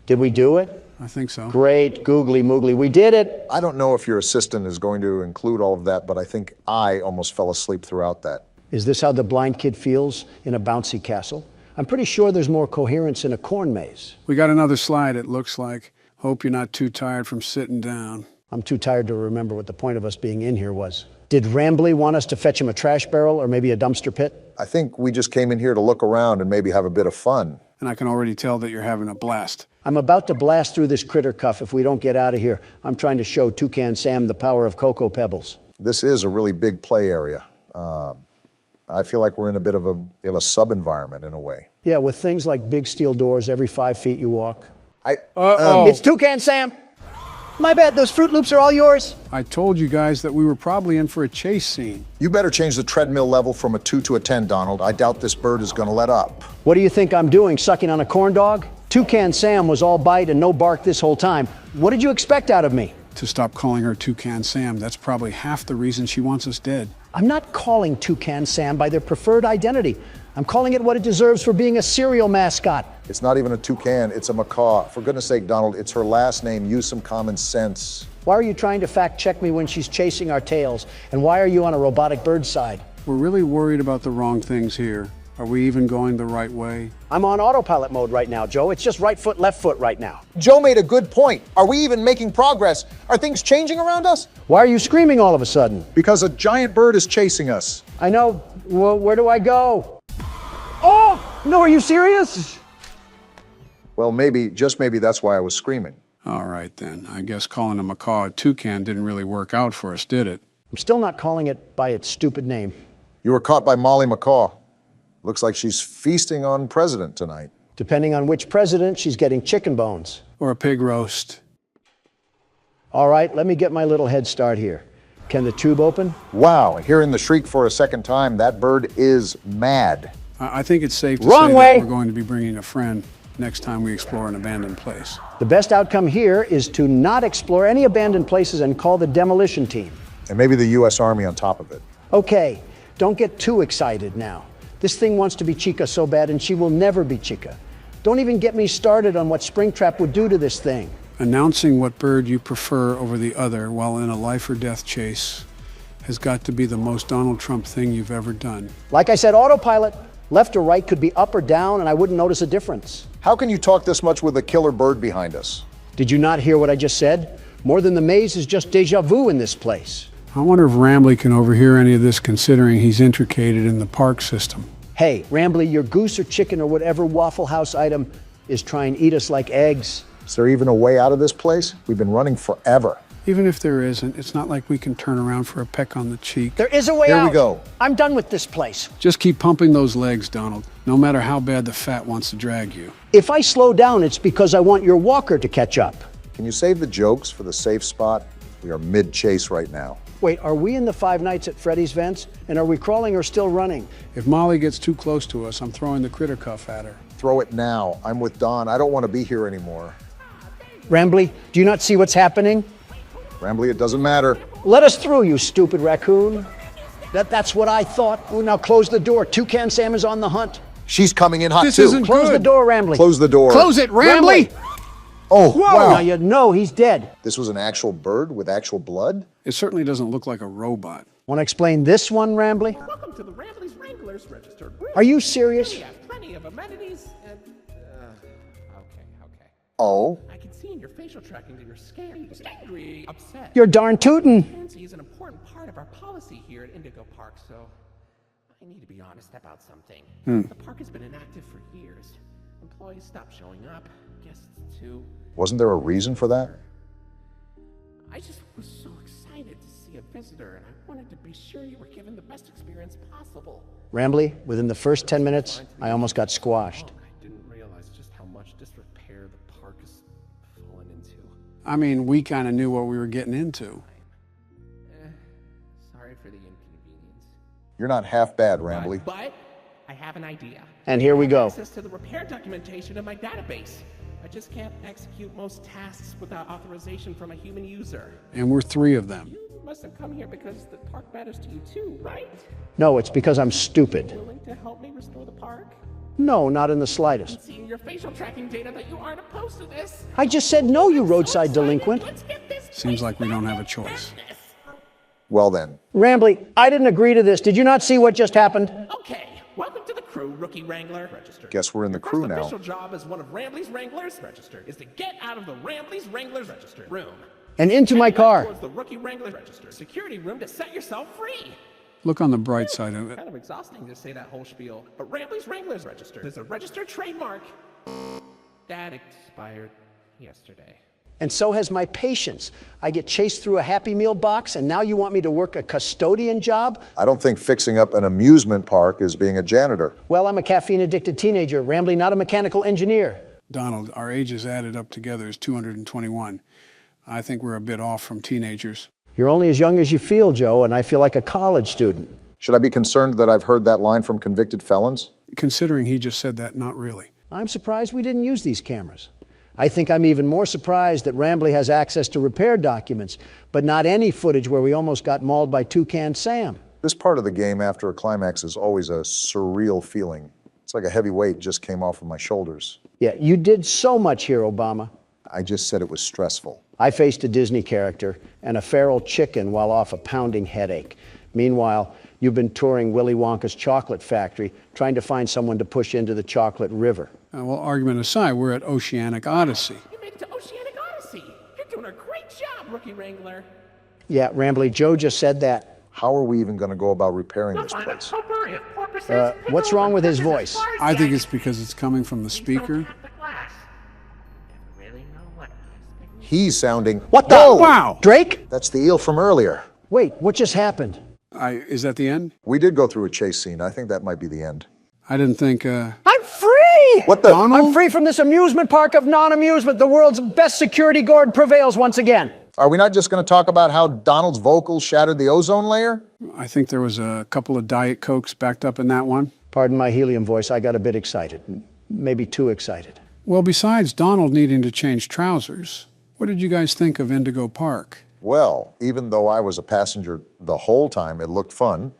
Did we do it? I think so. Great, googly moogly, we did it. I don't know if your assistant is going to include all of that, but I think I almost fell asleep throughout that. Is this how the blind kid feels in a bouncy castle? I'm pretty sure there's more coherence in a corn maze. We got another slide, it looks like. Hope you're not too tired from sitting down. I'm too tired to remember what the point of us being in here was. Did Rambly want us to fetch him a trash barrel or maybe a dumpster pit? I think we just came in here to look around and maybe have a bit of fun. And I can already tell that you're having a blast. I'm about to blast through this critter cuff if we don't get out of here. I'm trying to show Toucan Sam the power of Cocoa Pebbles. This is a really big play area. I feel like we're in a bit of a sub-environment in a way. Yeah, with things like big steel doors every 5 feet you walk. Uh-oh. It's Toucan Sam. My bad, those Fruit Loops are all yours. I told you guys that we were probably in for a chase scene. You better change the treadmill level from a 2 to a 10, Donald. I doubt this bird is going to let up. What do you think I'm doing, sucking on a corn dog? Toucan Sam was all bite and no bark this whole time. What did you expect out of me? To stop calling her Toucan Sam. That's probably half the reason she wants us dead. I'm not calling Toucan Sam by their preferred identity. I'm calling it what it deserves for being a serial mascot. It's not even a toucan, it's a macaw. For goodness sake, Donald, it's her last name. Use some common sense. Why are you trying to fact check me when she's chasing our tails? And why are you on a robotic bird's side? We're really worried about the wrong things here. Are we even going the right way? I'm on autopilot mode right now, Joe. It's just right foot, left foot right now. Joe made a good point. Are we even making progress? Are things changing around us? Why are you screaming all of a sudden? Because a giant bird is chasing us. I know. Well, where do I go? Oh, no, are you serious? Well, maybe, just maybe that's why I was screaming. All right, then. I guess calling a macaw a toucan didn't really work out for us, did it? I'm still not calling it by its stupid name. You were caught by Molly Macaw. Looks like she's feasting on President tonight. Depending on which president, she's getting chicken bones. Or a pig roast. All right, let me get my little head start here. Can the tube open? Wow, hearing the shriek for a second time, that bird is mad. I think it's safe to Wrong say way. that we're going to be bringing a friend next time we explore an abandoned place. The best outcome here is to not explore any abandoned places and call the demolition team. And maybe the U.S. Army on top of it. Okay, don't get too excited now. This thing wants to be Chica so bad, and she will never be Chica. Don't even get me started on what Springtrap would do to this thing. Announcing what bird you prefer over the other while in a life or death chase has got to be the most Donald Trump thing you've ever done. Like I said, autopilot. Left or right could be up or down, and I wouldn't notice a difference. How can you talk this much with a killer bird behind us? Did you not hear what I just said? More than the maze is just deja vu in this place. I wonder if Rambly can overhear any of this, considering he's intricated in the park system. Hey, Rambly, your goose or chicken or whatever Waffle House item is trying to eat us like eggs. Is there even a way out of this place? We've been running forever. Even if there isn't, it's not like we can turn around for a peck on the cheek. There is a way out. Here we go. I'm done with this place. Just keep pumping those legs, Donald, no matter how bad the fat wants to drag you. If I slow down, it's because I want your walker to catch up. Can you save the jokes for the safe spot? We are mid-chase right now. Wait, are we in the Five Nights at Freddy's vents? And are we crawling or still running? If Molly gets too close to us, I'm throwing the critter cuff at her. Throw it now. I'm with Don. I don't want to be here anymore. Rambly, do you not see what's happening? Rambly, it doesn't matter. Let us through, you stupid raccoon. That's what I thought. Oh, now close the door. Toucan Sam is on the hunt. She's coming in hot This too. isn't Close good. the door, Rambly. Close the door. Close it, Rambly! Oh, Whoa! wow. Now you know he's dead. This was an actual bird with actual blood? It certainly doesn't look like a robot. Want to explain this one, Rambly? Welcome to the Rambly's Wranglers registered room. Are you serious? We have plenty of amenities and... okay. Oh? I can see in your facial tracking that you're scary, angry, upset. You're darn tootin'. Transparency is an important part of our policy here at Indigo Park, so I need to be honest about something. The park has been inactive for years. Employees stopped showing up, guests too. Wasn't there a reason for that? I just was so excited to see a visitor, and I wanted to be sure you were given the best experience possible. Rambly, within the first 10 minutes, I almost got squashed. I didn't realize just how much disrepair the park has fallen into. I mean, we kind of knew what we were getting into. Sorry for the inconvenience. You're not half bad, Rambly. But I have an idea. And here we go. Access to the repair documentation in my database. I just can't execute most tasks without authorization from a human user. And we're three of them. You must have come here because the park matters to you too, right? No, it's because I'm stupid. Willing to help me restore the park? No, not in the slightest. See in your facial tracking data that you aren't opposed to this. I just said no, you roadside delinquent. Let's get this Seems like we don't have a choice. Well then. Rambly, I didn't agree to this. Did you not see what just happened? Okay, welcome to the crew, Rookie Wrangler. Registered. Guess we're in the crew Your now. official job as one of Rambly's Wranglers, registered, is to get out of the Rambly's Wranglers registered room. And into my car. Towards the Rookie Wrangler registered security room to set yourself free. Look on the bright side of it. Kind of exhausting to say that whole spiel, but Rambly's Wranglers registered is a registered trademark. That expired yesterday. And so has my patience. I get chased through a Happy Meal box, and now you want me to work a custodian job? I don't think fixing up an amusement park is being a janitor. Well, I'm a caffeine-addicted teenager, Rambly, not a mechanical engineer. Donald, our ages added up together is 221. I think we're a bit off from teenagers. You're only as young as you feel, Joe, and I feel like a college student. Should I be concerned that I've heard that line from convicted felons? Considering he just said that, not really. I'm surprised we didn't use these cameras. I think I'm even more surprised that Rambly has access to repair documents, but not any footage where we almost got mauled by Toucan Sam. This part of the game after a climax is always a surreal feeling. It's like a heavy weight just came off of my shoulders. Yeah, you did so much here, Obama. I just said it was stressful. I faced a Disney character and a feral chicken while off a pounding headache. Meanwhile, you've been touring Willy Wonka's chocolate factory, trying to find someone to push into the chocolate river. Well, argument aside, we're at Oceanic Odyssey. You made it to Oceanic Odyssey. You're doing a great job, Rookie Wrangler. Yeah, Rambly, Joe just said that. How are we even going to go about repairing this place? What's wrong with his voice? I think it's because it's coming from the speaker. He's sounding... What the? Whoa! Wow! Drake? That's the eel from earlier. Wait, what just happened? Is that the end? We did go through a chase scene. I think that might be the end. I didn't think, I'm free! What the? Donald? I'm free from this amusement park of non-amusement. The world's best security guard prevails once again. Are we not just going to talk about how Donald's vocals shattered the ozone layer? I think there was a couple of Diet Cokes backed up in that one. Pardon my helium voice, I got a bit excited. Maybe too excited. Well, besides Donald needing to change trousers, what did you guys think of Indigo Park? Well, even though I was a passenger the whole time, it looked fun.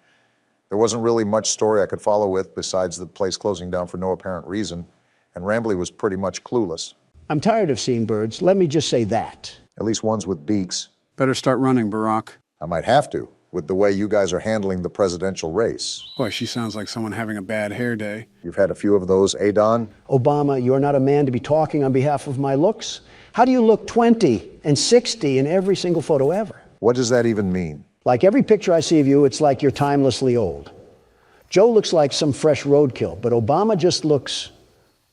There wasn't really much story I could follow with besides the place closing down for no apparent reason, and Rambly was pretty much clueless. I'm tired of seeing birds. Let me just say that. At least ones with beaks. Better start running, Barack. I might have to, with the way you guys are handling the presidential race. Boy, she sounds like someone having a bad hair day. You've had a few of those, eh, Don? Obama, you're not a man to be talking on behalf of my looks. How do you look 20 and 60 in every single photo ever? What does that even mean? Like every picture I see of you, it's like you're timelessly old. Joe looks like some fresh roadkill, but Obama just looks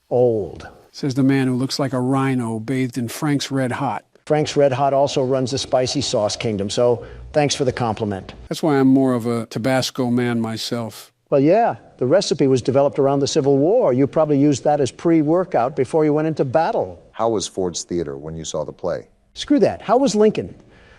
old. Says the man who looks like a rhino bathed in Frank's Red Hot. Frank's Red Hot also runs the spicy sauce kingdom, so thanks for the compliment. That's why I'm more of a Tabasco man myself. Well, yeah, the recipe was developed around the Civil War. You probably used that as pre-workout before you went into battle. How was Ford's Theater when you saw the play? Screw that. How was Lincoln?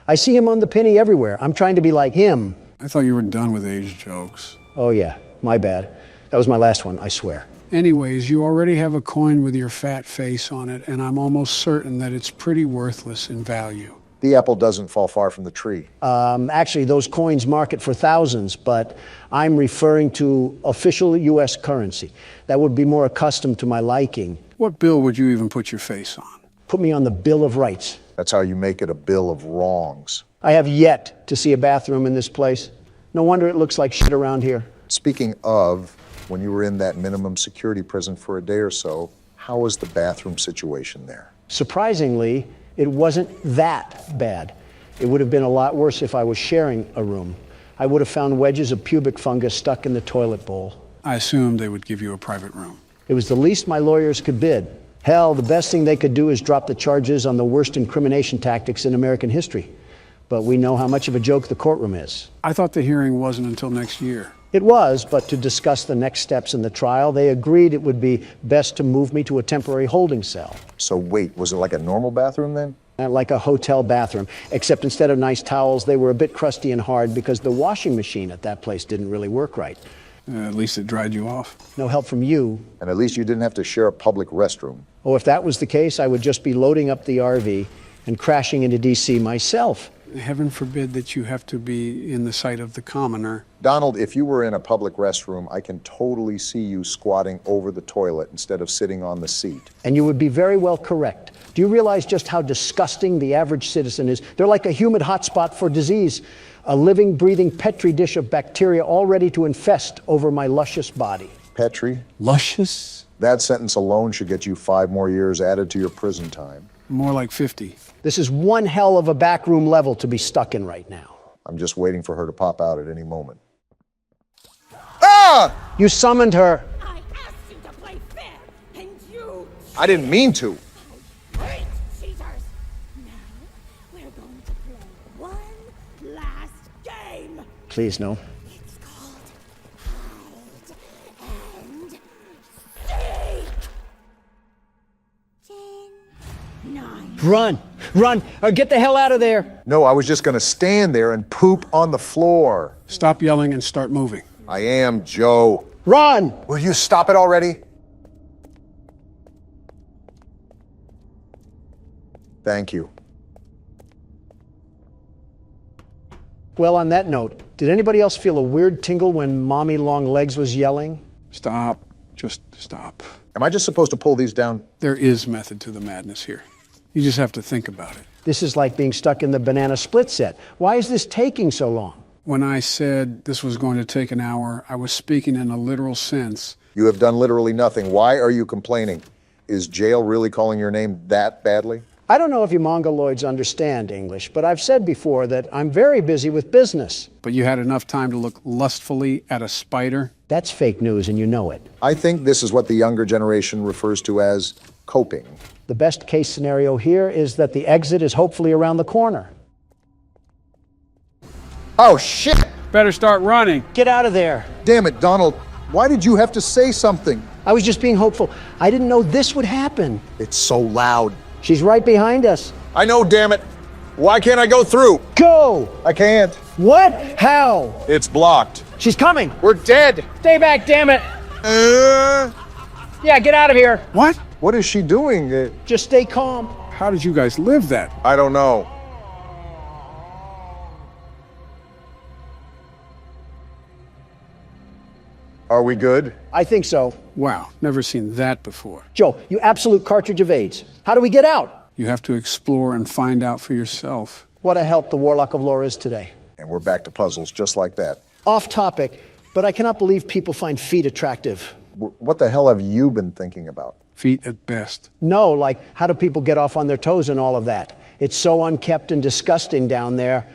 I see him on the penny everywhere. I'm trying to be like him. I thought you were done with age jokes. Oh, yeah. My bad. That was my last one, I swear. Anyways, you already have a coin with your fat face on it, and I'm almost certain that it's pretty worthless in value. The apple doesn't fall far from the tree. Actually, those coins market for thousands, but I'm referring to official U.S. currency. That would be more accustomed to my liking. What bill would you even put your face on? Put me on the Bill of Rights. That's how you make it a bill of wrongs. I have yet to see a bathroom in this place. No wonder it looks like shit around here. Speaking of, when you were in that minimum security prison for a day or so, how was the bathroom situation there? Surprisingly, it wasn't that bad. It would have been a lot worse if I was sharing a room. I would have found wedges of pubic fungus stuck in the toilet bowl. I assumed they would give you a private room. It was the least my lawyers could bid. Hell, the best thing they could do is drop the charges on the worst incrimination tactics in American history. But we know how much of a joke the courtroom is. I thought the hearing wasn't until next year. It was, but to discuss the next steps in the trial, they agreed it would be best to move me to a temporary holding cell. So wait, was it like a normal bathroom then? Like a hotel bathroom, except instead of nice towels, they were a bit crusty and hard because the washing machine at that place didn't really work right. At least it dried you off. No help from you. And at least you didn't have to share a public restroom. Oh, if that was the case, I would just be loading up the RV and crashing into D.C. myself. Heaven forbid that you have to be in the sight of the commoner. Donald, if you were in a public restroom, I can totally see you squatting over the toilet instead of sitting on the seat. And you would be very well correct. Do you realize just how disgusting the average citizen is? They're like a humid hotspot for disease, a living, breathing petri dish of bacteria all ready to infest over my luscious body. Petri? Luscious? That sentence alone should get you 5 more years added to your prison time. More like 50. This is one hell of a backroom level to be stuck in right now. I'm just waiting for her to pop out at any moment. Ah! You summoned her. I asked you to play fair, and you... I didn't mean to. Great cheaters! Now, we're going to play one last game. Please, no. It's called Hide and Seek. 10, 9... Run, or get the hell out of there. No, I was just gonna stand there and poop on the floor. Stop yelling and start moving. I am, Joe. Run! Will you stop it already? Thank you. Well, on that note, did anybody else feel a weird tingle when Mommy Longlegs was yelling? Stop. Just stop. Am I just supposed to pull these down? There is method to the madness here. You just have to think about it. This is like being stuck in the banana split set. Why is this taking so long? When I said this was going to take an hour, I was speaking in a literal sense. You have done literally nothing. Why are you complaining? Is jail really calling your name that badly? I don't know if you Mongoloids understand English, but I've said before that I'm very busy with business. But you had enough time to look lustfully at a spider? That's fake news, and you know it. I think this is what the younger generation refers to as coping. The best case scenario here is that the exit is hopefully around the corner. Oh, shit! Better start running. Get out of there. Damn it, Donald. Why did you have to say something? I was just being hopeful. I didn't know this would happen. It's so loud. She's right behind us. I know, damn it. Why can't I go through? Go! I can't. What? How? It's blocked. She's coming. We're dead. Stay back, damn it. Yeah, get out of here. What? What is she doing? Just stay calm. How did you guys live that? I don't know. Are we good? I think so. Wow, never seen that before. Joe, you absolute cartridge of AIDS. How do we get out? You have to explore and find out for yourself. What a help the Warlock of Lore is today. And we're back to puzzles just like that. Off topic, but I cannot believe people find feet attractive. What the hell have you been thinking about? Feet at best. No, like how do people get off on their toes and all of that? It's so unkept and disgusting down there.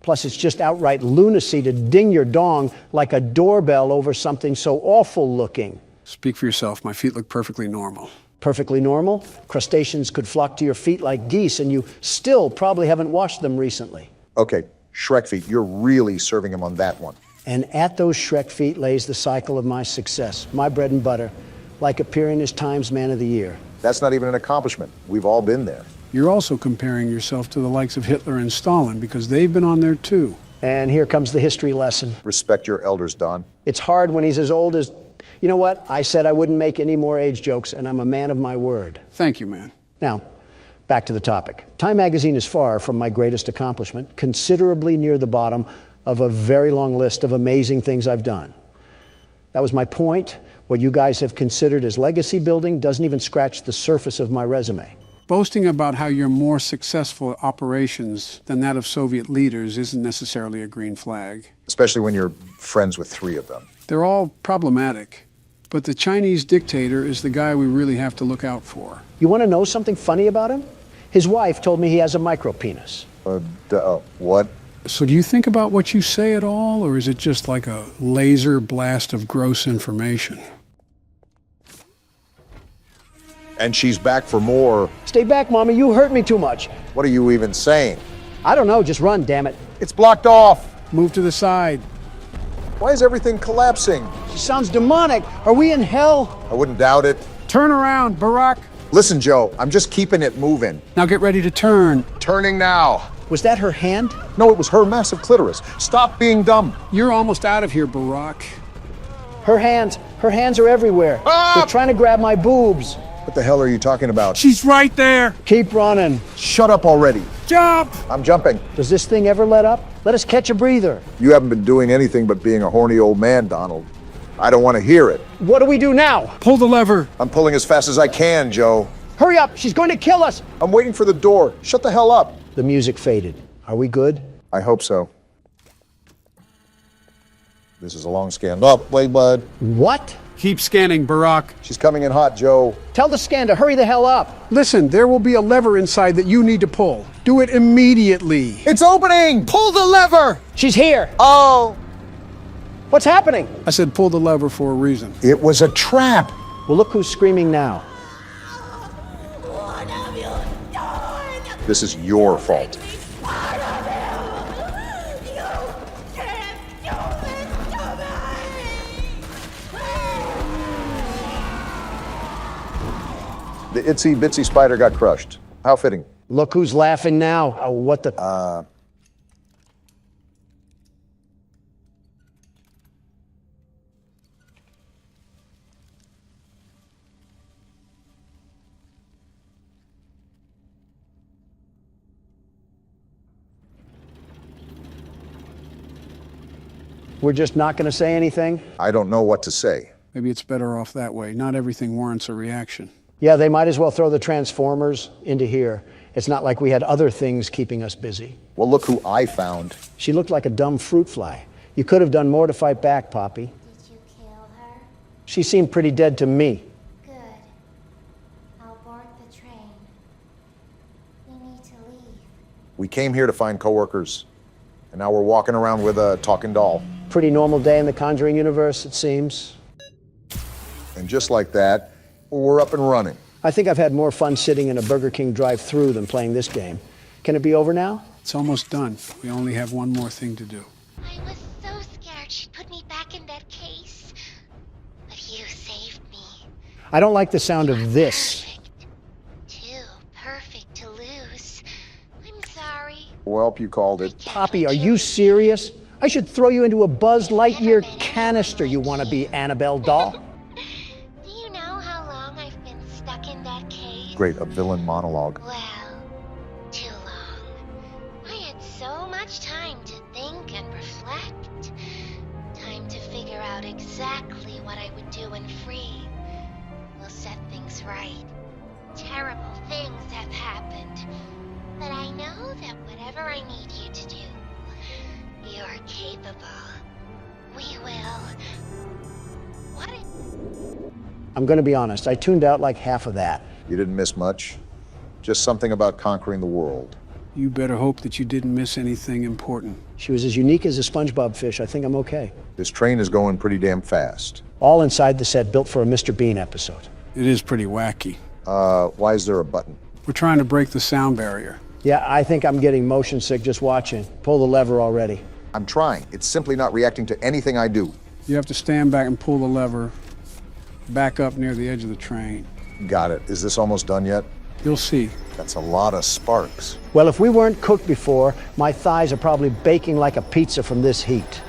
Plus, it's just outright lunacy to ding your dong like a doorbell over something so awful looking. Speak for yourself. My feet look perfectly normal. Perfectly normal? Crustaceans could flock to your feet like geese, and you still probably haven't washed them recently. Okay, Shrek feet, you're really serving him on that one. And at those Shrek feet lays the cycle of my success, my bread and butter, like appearing as Times Man of the Year. That's not even an accomplishment. We've all been there. You're also comparing yourself to the likes of Hitler and Stalin because they've been on there too. And here comes the history lesson. Respect your elders, Don. It's hard when he's as old as... You know what? I said I wouldn't make any more age jokes, and I'm a man of my word. Thank you, man. Now, back to the topic. Time magazine is far from my greatest accomplishment, considerably near the bottom of a very long list of amazing things I've done. That was my point. What you guys have considered as legacy building doesn't even scratch the surface of my resume. Boasting about how you're more successful at operations than that of Soviet leaders isn't necessarily a green flag. Especially when you're friends with 3 of them. They're all problematic, but the Chinese dictator is the guy we really have to look out for. You want to know something funny about him? His wife told me he has a micropenis. What? So do you think about what you say at all, or is it just like a laser blast of gross information? And she's back for more. Stay back, Mommy. You hurt me too much. What are you even saying? I don't know. Just run, damn it. It's blocked off. Move to the side. Why is everything collapsing? She sounds demonic. Are we in hell? I wouldn't doubt it. Turn around, Barack. Listen, Joe, I'm just keeping it moving. Now get ready to turn. Turning now. Was that her hand? No, it was her massive clitoris. Stop being dumb. You're almost out of here, Barack. Her hands are everywhere. Ah! They're trying to grab my boobs. What the hell are you talking about? She's right there. Keep running. Shut up already. Jump! I'm jumping. Does this thing ever let up? Let us catch a breather. You haven't been doing anything but being a horny old man, Donald. I don't want to hear it. What do we do now? Pull the lever. I'm pulling as fast as I can, Joe. Hurry up, she's going to kill us. I'm waiting for the door. Shut the hell up. The music faded. Are we good? I hope so. This is a long scan. Oh, wait, bud. What? Keep scanning, Barack. She's coming in hot, Joe. Tell the scan to hurry the hell up. Listen, there will be a lever inside that you need to pull. Do it immediately. It's opening! Pull the lever! She's here. Oh! What's happening? I said pull the lever for a reason. It was a trap. Well, look who's screaming now. What have you done? This is your fault. Part of you! You can't do this to me! The itsy bitsy spider got crushed. How fitting. Look who's laughing now. Oh, what the... We're just not going to say anything? I don't know what to say. Maybe it's better off that way. Not everything warrants a reaction. Yeah, they might as well throw the Transformers into here. It's not like we had other things keeping us busy. Well, look who I found. She looked like a dumb fruit fly. You could have done more to fight back, Poppy. Did you kill her? She seemed pretty dead to me. Good. I'll board the train. We need to leave. We came here to find coworkers, and now we're walking around with a talking doll. Pretty normal day in the Conjuring universe, it seems. And just like that, we're up and running. I think I've had more fun sitting in a Burger King drive-thru than playing this game. Can it be over now? It's almost done. We only have one more thing to do. I was so scared she'd put me back in that case. But you saved me. I don't like the sound of this. Too perfect to lose. I'm sorry. Well, you called it. Poppy, are you serious? I should throw you into a Buzz Lightyear canister, you wannabe Annabelle doll. Do you know how long I've been stuck in that cave? Great, a villain monologue. Well, too long. I had so much time to think and reflect. Time to figure out exactly what I would do and free. We'll set things right. Terrible things have happened. But I know that whatever I need you to do, you're capable. We will. What? I'm going to be honest, I tuned out like half of that. You didn't miss much. Just something about conquering the world. You better hope that you didn't miss anything important. She was as unique as a SpongeBob fish. I think I'm okay. This train is going pretty damn fast. All inside the set built for a Mr. Bean episode. It is pretty wacky. Why is there a button? We're trying to break the sound barrier. Yeah, I think I'm getting motion sick just watching. Pull the lever already. I'm trying. It's simply not reacting to anything I do. You have to stand back and pull the lever back up near the edge of the train. Got it. Is this almost done yet? You'll see. That's a lot of sparks. Well, if we weren't cooked before, my thighs are probably baking like a pizza from this heat.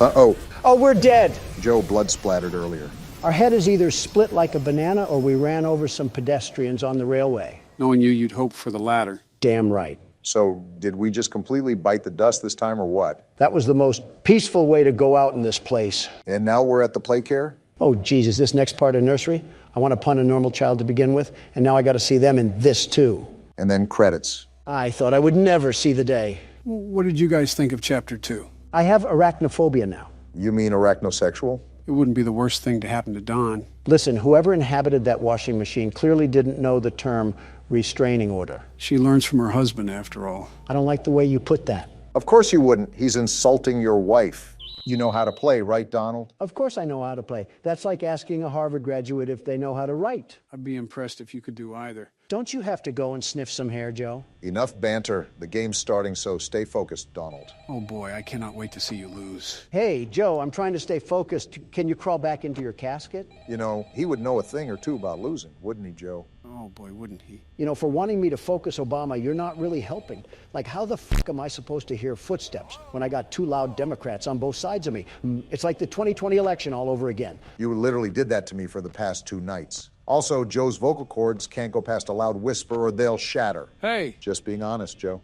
Uh-oh. Oh, we're dead. Joe blood splattered earlier. Our head is either split like a banana or we ran over some pedestrians on the railway. Knowing you, you'd hope for the latter. Damn right. So, did we just completely bite the dust this time or what? That was the most peaceful way to go out in this place. And now we're at the play care? Oh, Jesus, this next part of nursery? I want to pun a normal child to begin with, and now I got to see them in this too. And then credits. I thought I would never see the day. What did you guys think of Chapter 2? I have arachnophobia now. You mean arachnosexual? It wouldn't be the worst thing to happen to Don. Listen, whoever inhabited that washing machine clearly didn't know the term restraining order. She learns from her husband, after all. I don't like the way you put that. Of course you wouldn't. He's insulting your wife. You know how to play, right, Donald? Of course I know how to play. That's like asking a Harvard graduate if they know how to write. I'd be impressed if you could do either. Don't you have to go and sniff some hair, Joe? Enough banter. The game's starting, so stay focused, Donald. Oh boy, I cannot wait to see you lose. Hey, Joe, I'm trying to stay focused. Can you crawl back into your casket? You know, he would know a thing or two about losing, wouldn't he, Joe? Oh boy, wouldn't he? You know, for wanting me to focus Obama, you're not really helping. Like, how the fuck am I supposed to hear footsteps when I got two loud Democrats on both sides of me? It's like the 2020 election all over again. You literally did that to me for the past 2 nights. Also, Joe's vocal cords can't go past a loud whisper or they'll shatter. Hey! Just being honest, Joe.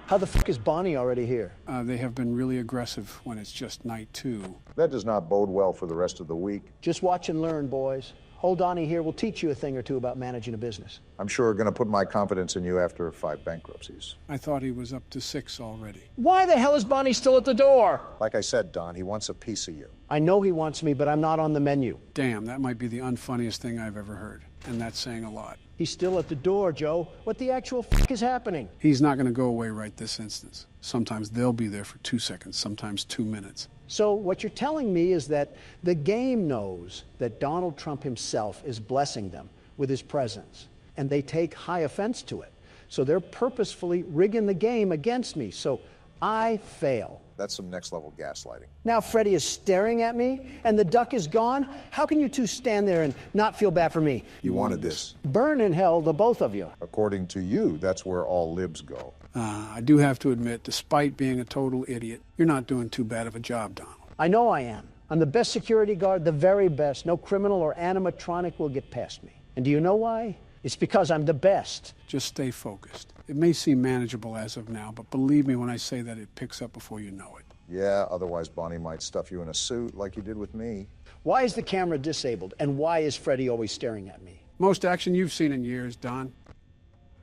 How the fuck is Bonnie already here? They have been really aggressive when it's just night 2. That does not bode well for the rest of the week. Just watch and learn, boys. Old Donnie here will teach you a thing or two about managing a business. I'm sure going to put my confidence in you after 5 bankruptcies. I thought he was up to 6 already. Why the hell is Bonnie still at the door? Like I said, Don, he wants a piece of you. I know he wants me, but I'm not on the menu. Damn, that might be the unfunniest thing I've ever heard. And that's saying a lot. He's still at the door, Joe. What the actual fuck is happening? He's not going to go away right this instance. Sometimes they'll be there for 2 seconds, sometimes 2 minutes. So what you're telling me is that the game knows that Donald Trump himself is blessing them with his presence, and they take high offense to it. So they're purposefully rigging the game against me. So I fail. That's some next-level gaslighting. Now Freddy is staring at me, and the duck is gone? How can you two stand there and not feel bad for me? You wanted this. Burn in hell, the both of you. According to you, that's where all libs go. I do have to admit, despite being a total idiot, you're not doing too bad of a job, Donald. I know I am. I'm the best security guard, the very best. No criminal or animatronic will get past me. And do you know why? It's because I'm the best. Just stay focused. It may seem manageable as of now, but believe me when I say that it picks up before you know it. Yeah, otherwise Bonnie might stuff you in a suit like you did with me. Why is the camera disabled? And why is Freddy always staring at me? Most action you've seen in years, Don.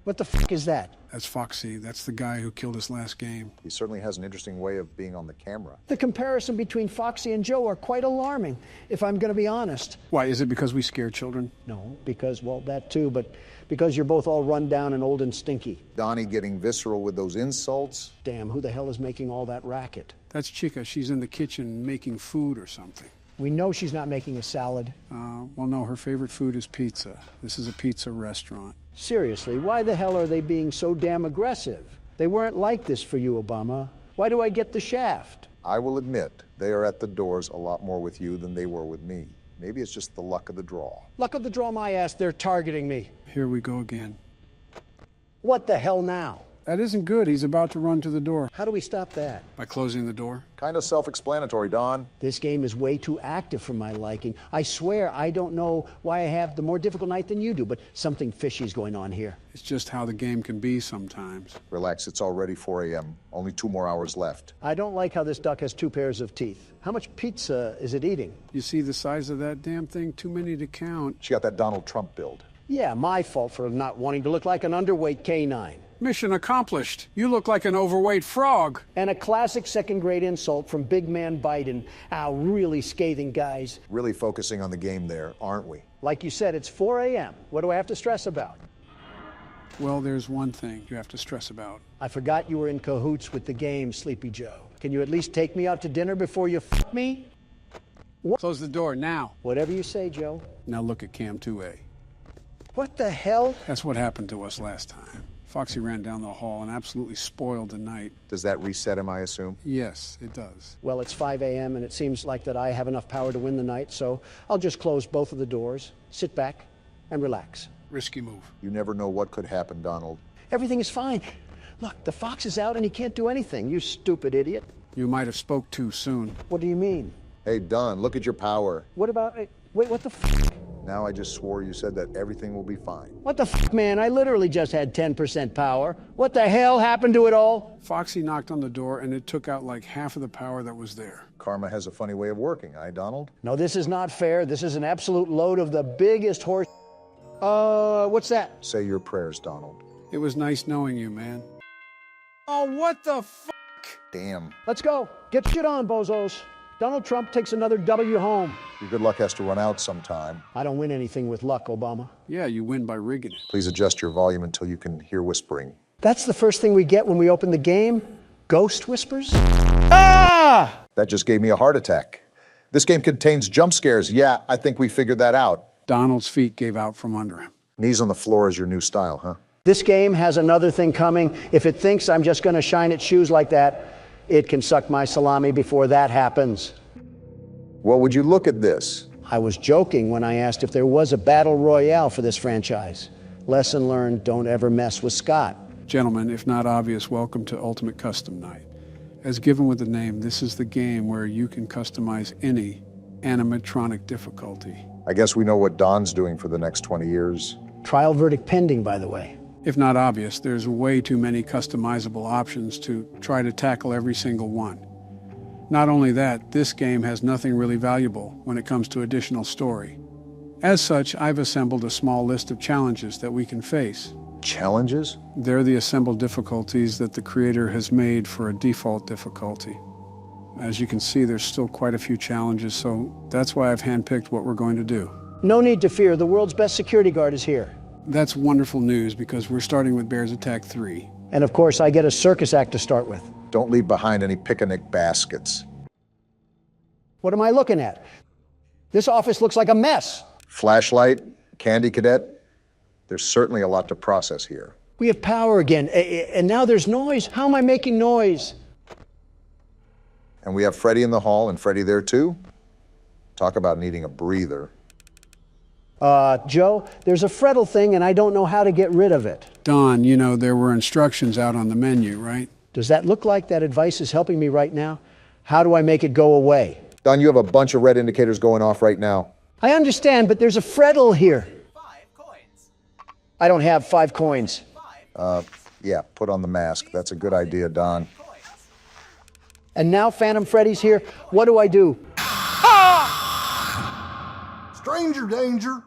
What the fuck is that? That's Foxy. That's the guy who killed us last game. He certainly has an interesting way of being on the camera. The comparison between Foxy and Joe are quite alarming, if I'm going to be honest. Why, is it because we scare children? No, because, well, that too, but because you're both all run down and old and stinky. Donnie getting visceral with those insults. Damn, who the hell is making all that racket? That's Chica. She's in the kitchen making food or something. We know she's not making a salad. Well, no, her favorite food is pizza. This is a pizza restaurant. Seriously, why the hell are they being so damn aggressive? They weren't like this for you, Obama. Why do I get the shaft? I will admit, they are at the doors a lot more with you than they were with me. Maybe it's just the luck of the draw. Luck of the draw, my ass, they're targeting me. Here we go again. What the hell now? That isn't good. He's about to run to the door. How do we stop that? By closing the door? Kind of self-explanatory, Don. This game is way too active for my liking. I swear I don't know why I have the more difficult night than you do, but something fishy is going on here. It's just how the game can be sometimes. Relax, it's already 4 a.m. Only 2 more hours left. I don't like how this duck has 2 pairs of teeth. How much pizza is it eating? You see the size of that damn thing? Too many to count. She got that Donald Trump build. Yeah, my fault for not wanting to look like an underweight canine. Mission accomplished. You look like an overweight frog. And a classic second-grade insult from Big Man Biden. Really scathing, guys. Really focusing on the game there, aren't we? Like you said, it's 4 a.m. What do I have to stress about? Well, there's one thing you have to stress about. I forgot you were in cahoots with the game, Sleepy Joe. Can you at least take me out to dinner before you f me? What? Close the door now. Whatever you say, Joe. Now look at Cam 2A. What the hell? That's what happened to us last time. Foxy ran down the hall and absolutely spoiled the night. Does that reset him, I assume? Yes, it does. Well, it's 5 a.m. and it seems like that I have enough power to win the night, so I'll just close both of the doors, sit back, and relax. Risky move. You never know what could happen, Donald. Everything is fine. Look, the fox is out and he can't do anything, you stupid idiot. You might have spoke too soon. What do you mean? Hey, Don, look at your power. What about... Wait, what the f***? Now I just swore you said that everything will be fine. What the f***, man? I literally just had 10% power. What the hell happened to it all? Foxy knocked on the door and it took out like half of the power that was there. Karma has a funny way of working, Donald? No, this is not fair. This is an absolute load of the biggest horse... what's that? Say your prayers, Donald. It was nice knowing you, man. Oh, what the f***? Damn. Let's go. Get shit on, bozos. Donald Trump takes another W home. Your good luck has to run out sometime. I don't win anything with luck, Obama. Yeah, you win by rigging it. Please adjust your volume until you can hear whispering. That's the first thing we get when we open the game? Ghost whispers? Ah! That just gave me a heart attack. This game contains jump scares. Yeah, I think we figured that out. Donald's feet gave out from under him. Knees on the floor is your new style, huh? This game has another thing coming. If it thinks I'm just going to shine its shoes like that, it can suck my salami before that happens. Well, would you look at this? I was joking when I asked if there was a battle royale for this franchise. Lesson learned, don't ever mess with Scott. Gentlemen, if not obvious, welcome to Ultimate Custom Night. As given with the name, this is the game where you can customize any animatronic difficulty. I guess we know what Don's doing for the next 20 years. Trial verdict pending, by the way. If not obvious, there's way too many customizable options to try to tackle every single one. Not only that, this game has nothing really valuable when it comes to additional story. As such, I've assembled a small list of challenges that we can face. Challenges? They're the assembled difficulties that the creator has made for a default difficulty. As you can see, there's still quite a few challenges, so that's why I've handpicked what we're going to do. No need to fear, the world's best security guard is here. That's wonderful news because we're starting with Bears Attack 3. And of course, I get a circus act to start with. Don't leave behind any picnic baskets. What am I looking at? This office looks like a mess. Flashlight, candy cadet. There's certainly a lot to process here. We have power again, and now there's noise. How am I making noise? And we have Freddy in the hall, and Freddy there too. Talk about needing a breather. Joe, there's a Freddle thing, and I don't know how to get rid of it. Don, you know there were instructions out on the menu, right? Does that look like that advice is helping me right now? How do I make it go away? Don, you have a bunch of red indicators going off right now. I understand, but there's a Freddle here. 5 coins. I don't have 5 coins. Yeah, put on the mask. That's a good idea, Don. And now Phantom Freddy's here. What do I do? Stranger danger.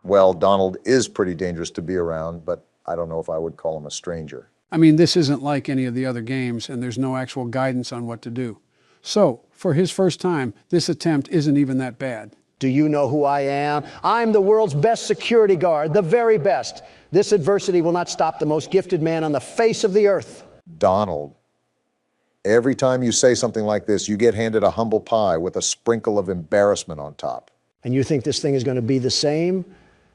Well, Donald is pretty dangerous to be around, but I don't know if I would call him a stranger. I mean, this isn't like any of the other games, and there's no actual guidance on what to do. So, for his first time, this attempt isn't even that bad. Do you know who I am? I'm the world's best security guard, the very best. This adversity will not stop the most gifted man on the face of the earth. Donald, every time you say something like this, you get handed a humble pie with a sprinkle of embarrassment on top. And you think this thing is going to be the same?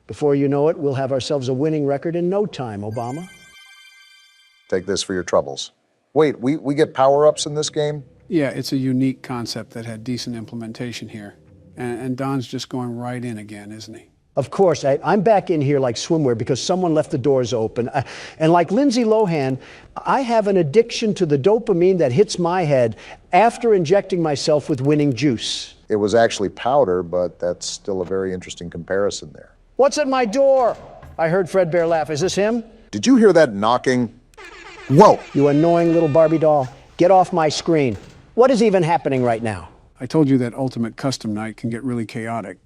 Before you know it, we'll have ourselves a winning record in no time, Obama. Take this for your troubles. Wait, we get power-ups in this game? Yeah, it's a unique concept that had decent implementation here. And Don's just going right in again, isn't he? Of course, I'm back in here like swimwear because someone left the doors open. And like Lindsay Lohan, I have an addiction to the dopamine that hits my head after injecting myself with winning juice. It was actually powder, but that's still a very interesting comparison there. What's at my door? I heard Fredbear laugh. Is this him? Did you hear that knocking? Whoa! You annoying little Barbie doll. Get off my screen. What is even happening right now? I told you that Ultimate Custom Night can get really chaotic.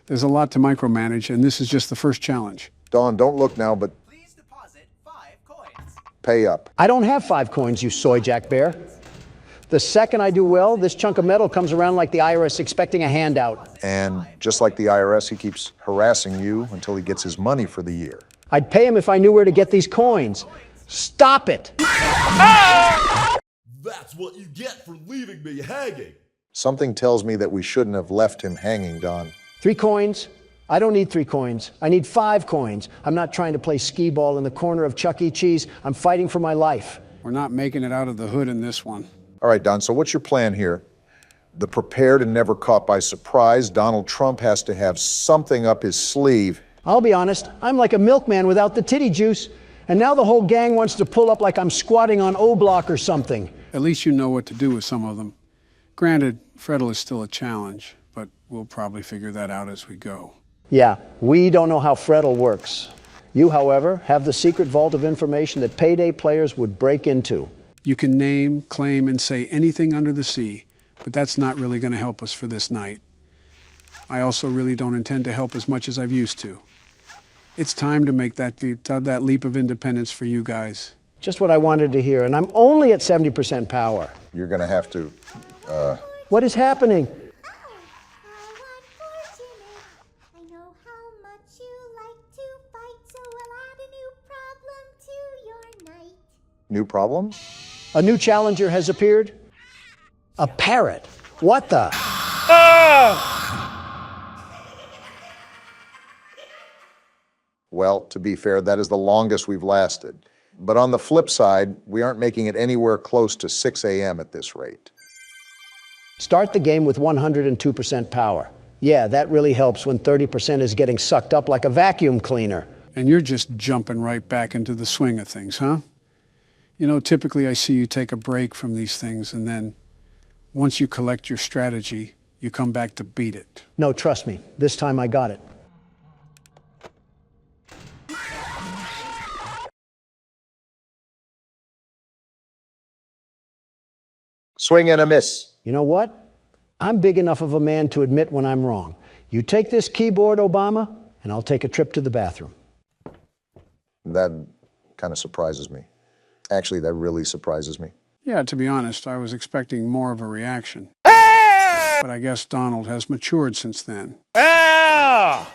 There's a lot to micromanage, and this is just the first challenge. Dawn, don't look now, but please deposit 5 coins. Pay up. I don't have 5 coins, you soy jack bear. The second I do well, this chunk of metal comes around like the IRS expecting a handout. And just like the IRS, he keeps harassing you until he gets his money for the year. I'd pay him if I knew where to get these coins. Stop it! That's what you get for leaving me hanging. Something tells me that we shouldn't have left him hanging, Don. 3 coins? I don't need 3 coins. I need 5 coins. I'm not trying to play skee ball in the corner of Chuck E. Cheese. I'm fighting for my life. We're not making it out of the hood in this one. All right, Don, so what's your plan here? The prepared and never caught by surprise, Donald Trump has to have something up his sleeve. I'll be honest, I'm like a milkman without the titty juice. And now the whole gang wants to pull up like I'm squatting on O-Block or something. At least you know what to do with some of them. Granted, Freddle is still a challenge, but we'll probably figure that out as we go. Yeah, we don't know how Freddle works. You, however, have the secret vault of information that payday players would break into. You can name, claim, and say anything under the sea, but that's not really going to help us for this night. I also really don't intend to help as much as I've used to. It's time to make that leap of independence for you guys. Just what I wanted to hear, and I'm only at 70% power. You're going to have to, What is happening? New problem? A new challenger has appeared? A parrot. What the? Well, to be fair, that is the longest we've lasted. But on the flip side, we aren't making it anywhere close to 6 a.m. at this rate. Start the game with 102% power. Yeah, that really helps when 30% is getting sucked up like a vacuum cleaner. And you're just jumping right back into the swing of things, huh? You know, typically I see you take a break from these things, and then once you collect your strategy, you come back to beat it. No, trust me. This time I got it. Swing and a miss. You know what? I'm big enough of a man to admit when I'm wrong. You take this keyboard, Obama, and I'll take a trip to the bathroom. That kind of surprises me. Actually, that really surprises me. Yeah, to be honest, I was expecting more of a reaction. But I guess Donald has matured since then. I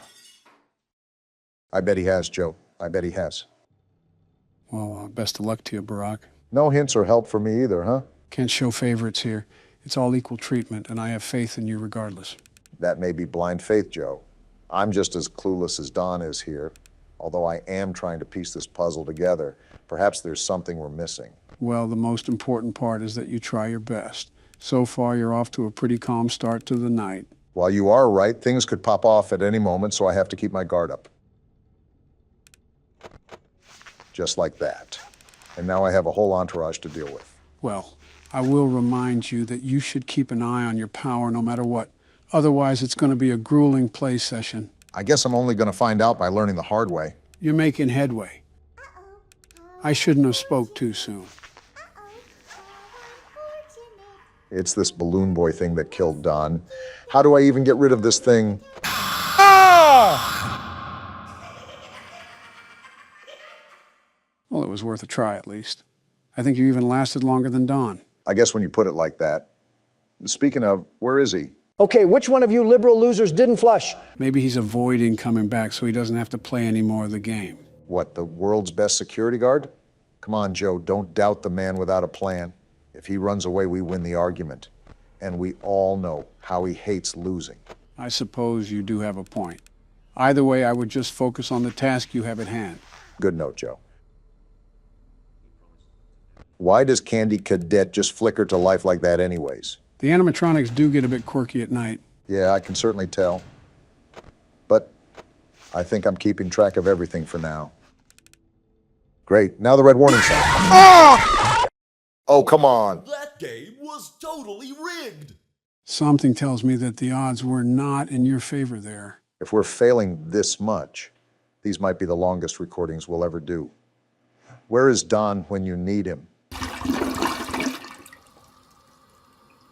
bet he has, Joe. I bet he has. Well, best of luck to you, Barack. No hints or help for me either, huh? Can't show favorites here. It's all equal treatment, and I have faith in you regardless. That may be blind faith, Joe. I'm just as clueless as Don is here, although I am trying to piece this puzzle together. Perhaps there's something we're missing. Well, the most important part is that you try your best. So far, you're off to a pretty calm start to the night. While you are right, things could pop off at any moment, so I have to keep my guard up. Just like that. And now I have a whole entourage to deal with. Well, I will remind you that you should keep an eye on your power no matter what. Otherwise, it's going to be a grueling play session. I guess I'm only going to find out by learning the hard way. You're making headway. I shouldn't have spoke too soon. It's this balloon boy thing that killed Don. How do I even get rid of this thing? Well, it was worth a try, at least. I think you even lasted longer than Don. I guess when you put it like that. Speaking of, where is he? Okay, which one of you liberal losers didn't flush? Maybe he's avoiding coming back so he doesn't have to play any more of the game. What, the world's best security guard? Come on, Joe, don't doubt the man without a plan. If he runs away, we win the argument. And we all know how he hates losing. I suppose you do have a point. Either way, I would just focus on the task you have at hand. Good note, Joe. Why does Candy Cadet just flicker to life like that anyways? The animatronics do get a bit quirky at night. Yeah, I can certainly tell. But I think I'm keeping track of everything for now. Great, now the red warning sign. Ah! Oh, come on. That game was totally rigged. Something tells me that the odds were not in your favor there. If we're failing this much, these might be the longest recordings we'll ever do. Where is Don when you need him?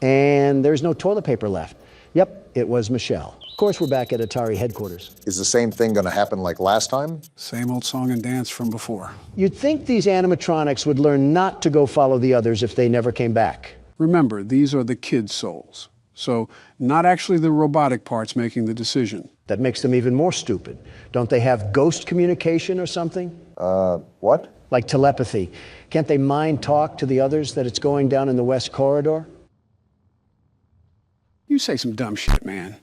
And there's no toilet paper left. Yep, it was Michelle. Of course, we're back at Atari headquarters. Is the same thing gonna happen like last time? Same old song and dance from before. You'd think these animatronics would learn not to go follow the others if they never came back. Remember, these are the kids' souls. So, not actually the robotic parts making the decision. That makes them even more stupid. Don't they have ghost communication or something? What? Like telepathy. Can't they mind talk to the others that it's going down in the West Corridor? You say some dumb shit, man.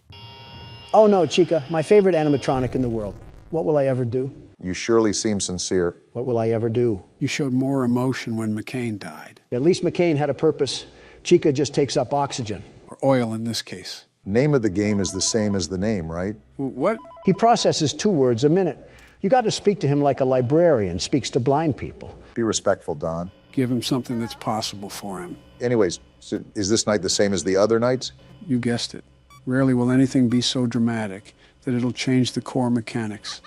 Oh no, Chica, my favorite animatronic in the world. What will I ever do? You surely seem sincere. What will I ever do? You showed more emotion when McCain died. At least McCain had a purpose. Chica just takes up oxygen. Or oil in this case. Name of the game is the same as the name, right? What? He processes 2 words a minute. You got to speak to him like a librarian speaks to blind people. Be respectful, Don. Give him something that's possible for him. Anyways, so is this night the same as the other nights? You guessed it. Rarely will anything be so dramatic that it'll change the core mechanics.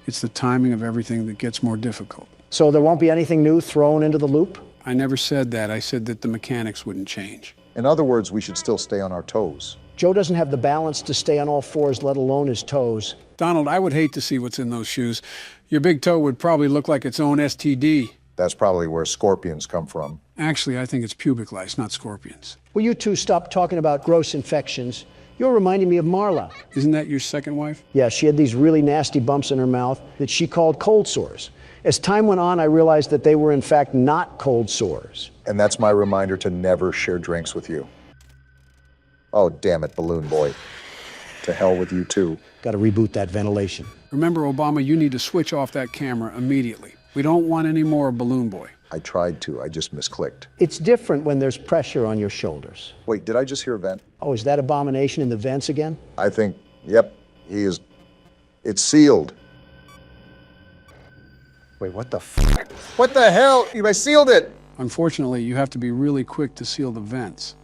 It's the timing of everything that gets more difficult. So there won't be anything new thrown into the loop? I never said that. I said that the mechanics wouldn't change. In other words, we should still stay on our toes. Joe doesn't have the balance to stay on all fours, let alone his toes. Donald, I would hate to see what's in those shoes. Your big toe would probably look like its own STD. That's probably where scorpions come from. Actually, I think it's pubic lice, not scorpions. Will you two stop talking about gross infections? You're reminding me of Marla. Isn't that your second wife? Yeah, she had these really nasty bumps in her mouth that she called cold sores. As time went on, I realized that they were in fact not cold sores. And that's my reminder to never share drinks with you. Oh, damn it, Balloon Boy. To hell with you too. Got to reboot that ventilation. Remember, Obama, you need to switch off that camera immediately. We don't want any more Balloon Boy. I tried to, I just misclicked. It's different when there's pressure on your shoulders. Wait, did I just hear a vent? Oh, is that abomination in the vents again? I think, yep, he is. It's sealed. Wait, what the f? What the hell? I sealed it! Unfortunately, you have to be really quick to seal the vents,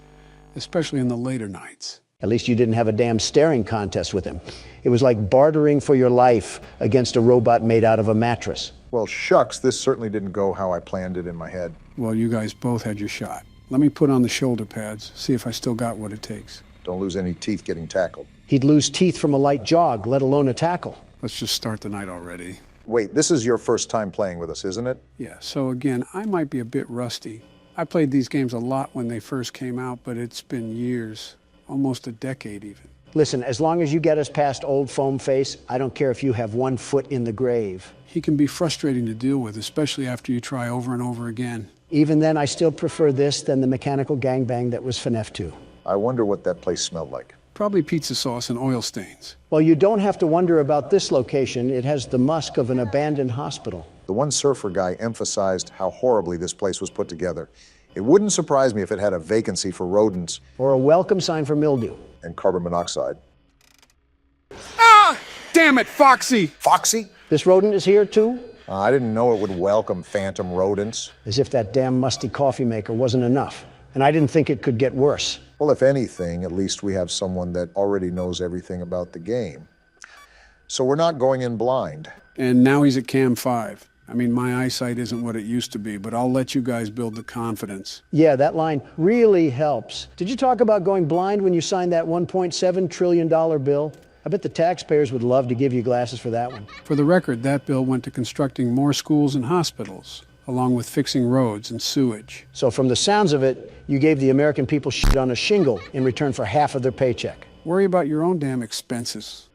especially in the later nights. At least you didn't have a damn staring contest with him. It was like bartering for your life against a robot made out of a mattress. Well, shucks, this certainly didn't go how I planned it in my head. Well, you guys both had your shot. Let me put on the shoulder pads, see if I still got what it takes. Don't lose any teeth getting tackled. He'd lose teeth from a light jog, let alone a tackle. Let's just start the night already. Wait, this is your first time playing with us, isn't it? Yeah, so again, I might be a bit rusty. I played these games a lot when they first came out, but it's been years, almost a decade even. Listen, as long as you get us past old foam face, I don't care if you have 1 foot in the grave. He can be frustrating to deal with, especially after you try over and over again. Even then, I still prefer this than the mechanical gangbang that was FNAF 2. I wonder what that place smelled like. Probably pizza sauce and oil stains. Well, you don't have to wonder about this location. It has the musk of an abandoned hospital. The one surfer guy emphasized how horribly this place was put together. It wouldn't surprise me if it had a vacancy for rodents. Or a welcome sign for mildew. And carbon monoxide. Ah! Damn it, Foxy! Foxy? This rodent is here too? I didn't know it would welcome phantom rodents. As if that damn musty coffee maker wasn't enough. And I didn't think it could get worse. Well, if anything, at least we have someone that already knows everything about the game. So we're not going in blind. And now he's at Cam 5. I mean, my eyesight isn't what it used to be, but I'll let you guys build the confidence. Yeah, that line really helps. Did you talk about going blind when you signed that $1.7 trillion bill? I bet the taxpayers would love to give you glasses for that one. For the record, that bill went to constructing more schools and hospitals, along with fixing roads and sewage. So from the sounds of it, you gave the American people shit on a shingle in return for half of their paycheck. Worry about your own damn expenses.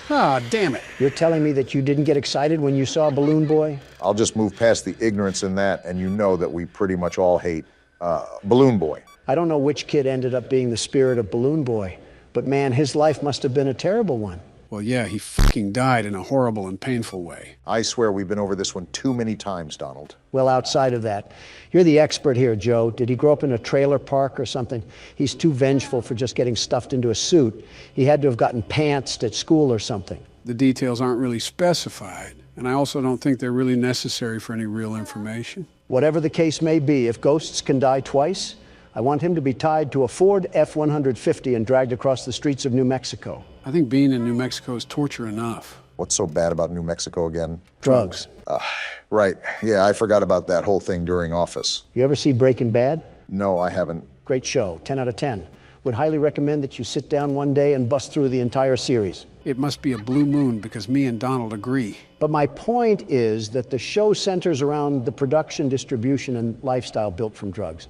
Ah, damn it. You're telling me that you didn't get excited when you saw Balloon Boy? I'll just move past the ignorance in that, and you know that we pretty much all hate Balloon Boy. I don't know which kid ended up being the spirit of Balloon Boy, but man, his life must have been a terrible one. Well, yeah, he fucking died in a horrible and painful way. I swear we've been over this one too many times, Donald. Well, outside of that, you're the expert here, Joe. Did he grow up in a trailer park or something? He's too vengeful for just getting stuffed into a suit. He had to have gotten pantsed at school or something. The details aren't really specified, and I also don't think they're really necessary for any real information. Whatever the case may be, if ghosts can die twice, I want him to be tied to a Ford F-150 and dragged across the streets of New Mexico. I think being in New Mexico is torture enough. What's so bad about New Mexico again? Drugs. Right. Yeah, I forgot about that whole thing during Office. You ever see Breaking Bad? No, I haven't. Great show, 10 out of 10. Would highly recommend that you sit down one day and bust through the entire series. It must be a blue moon because me and Donald agree. But my point is that the show centers around the production, distribution, and lifestyle built from drugs.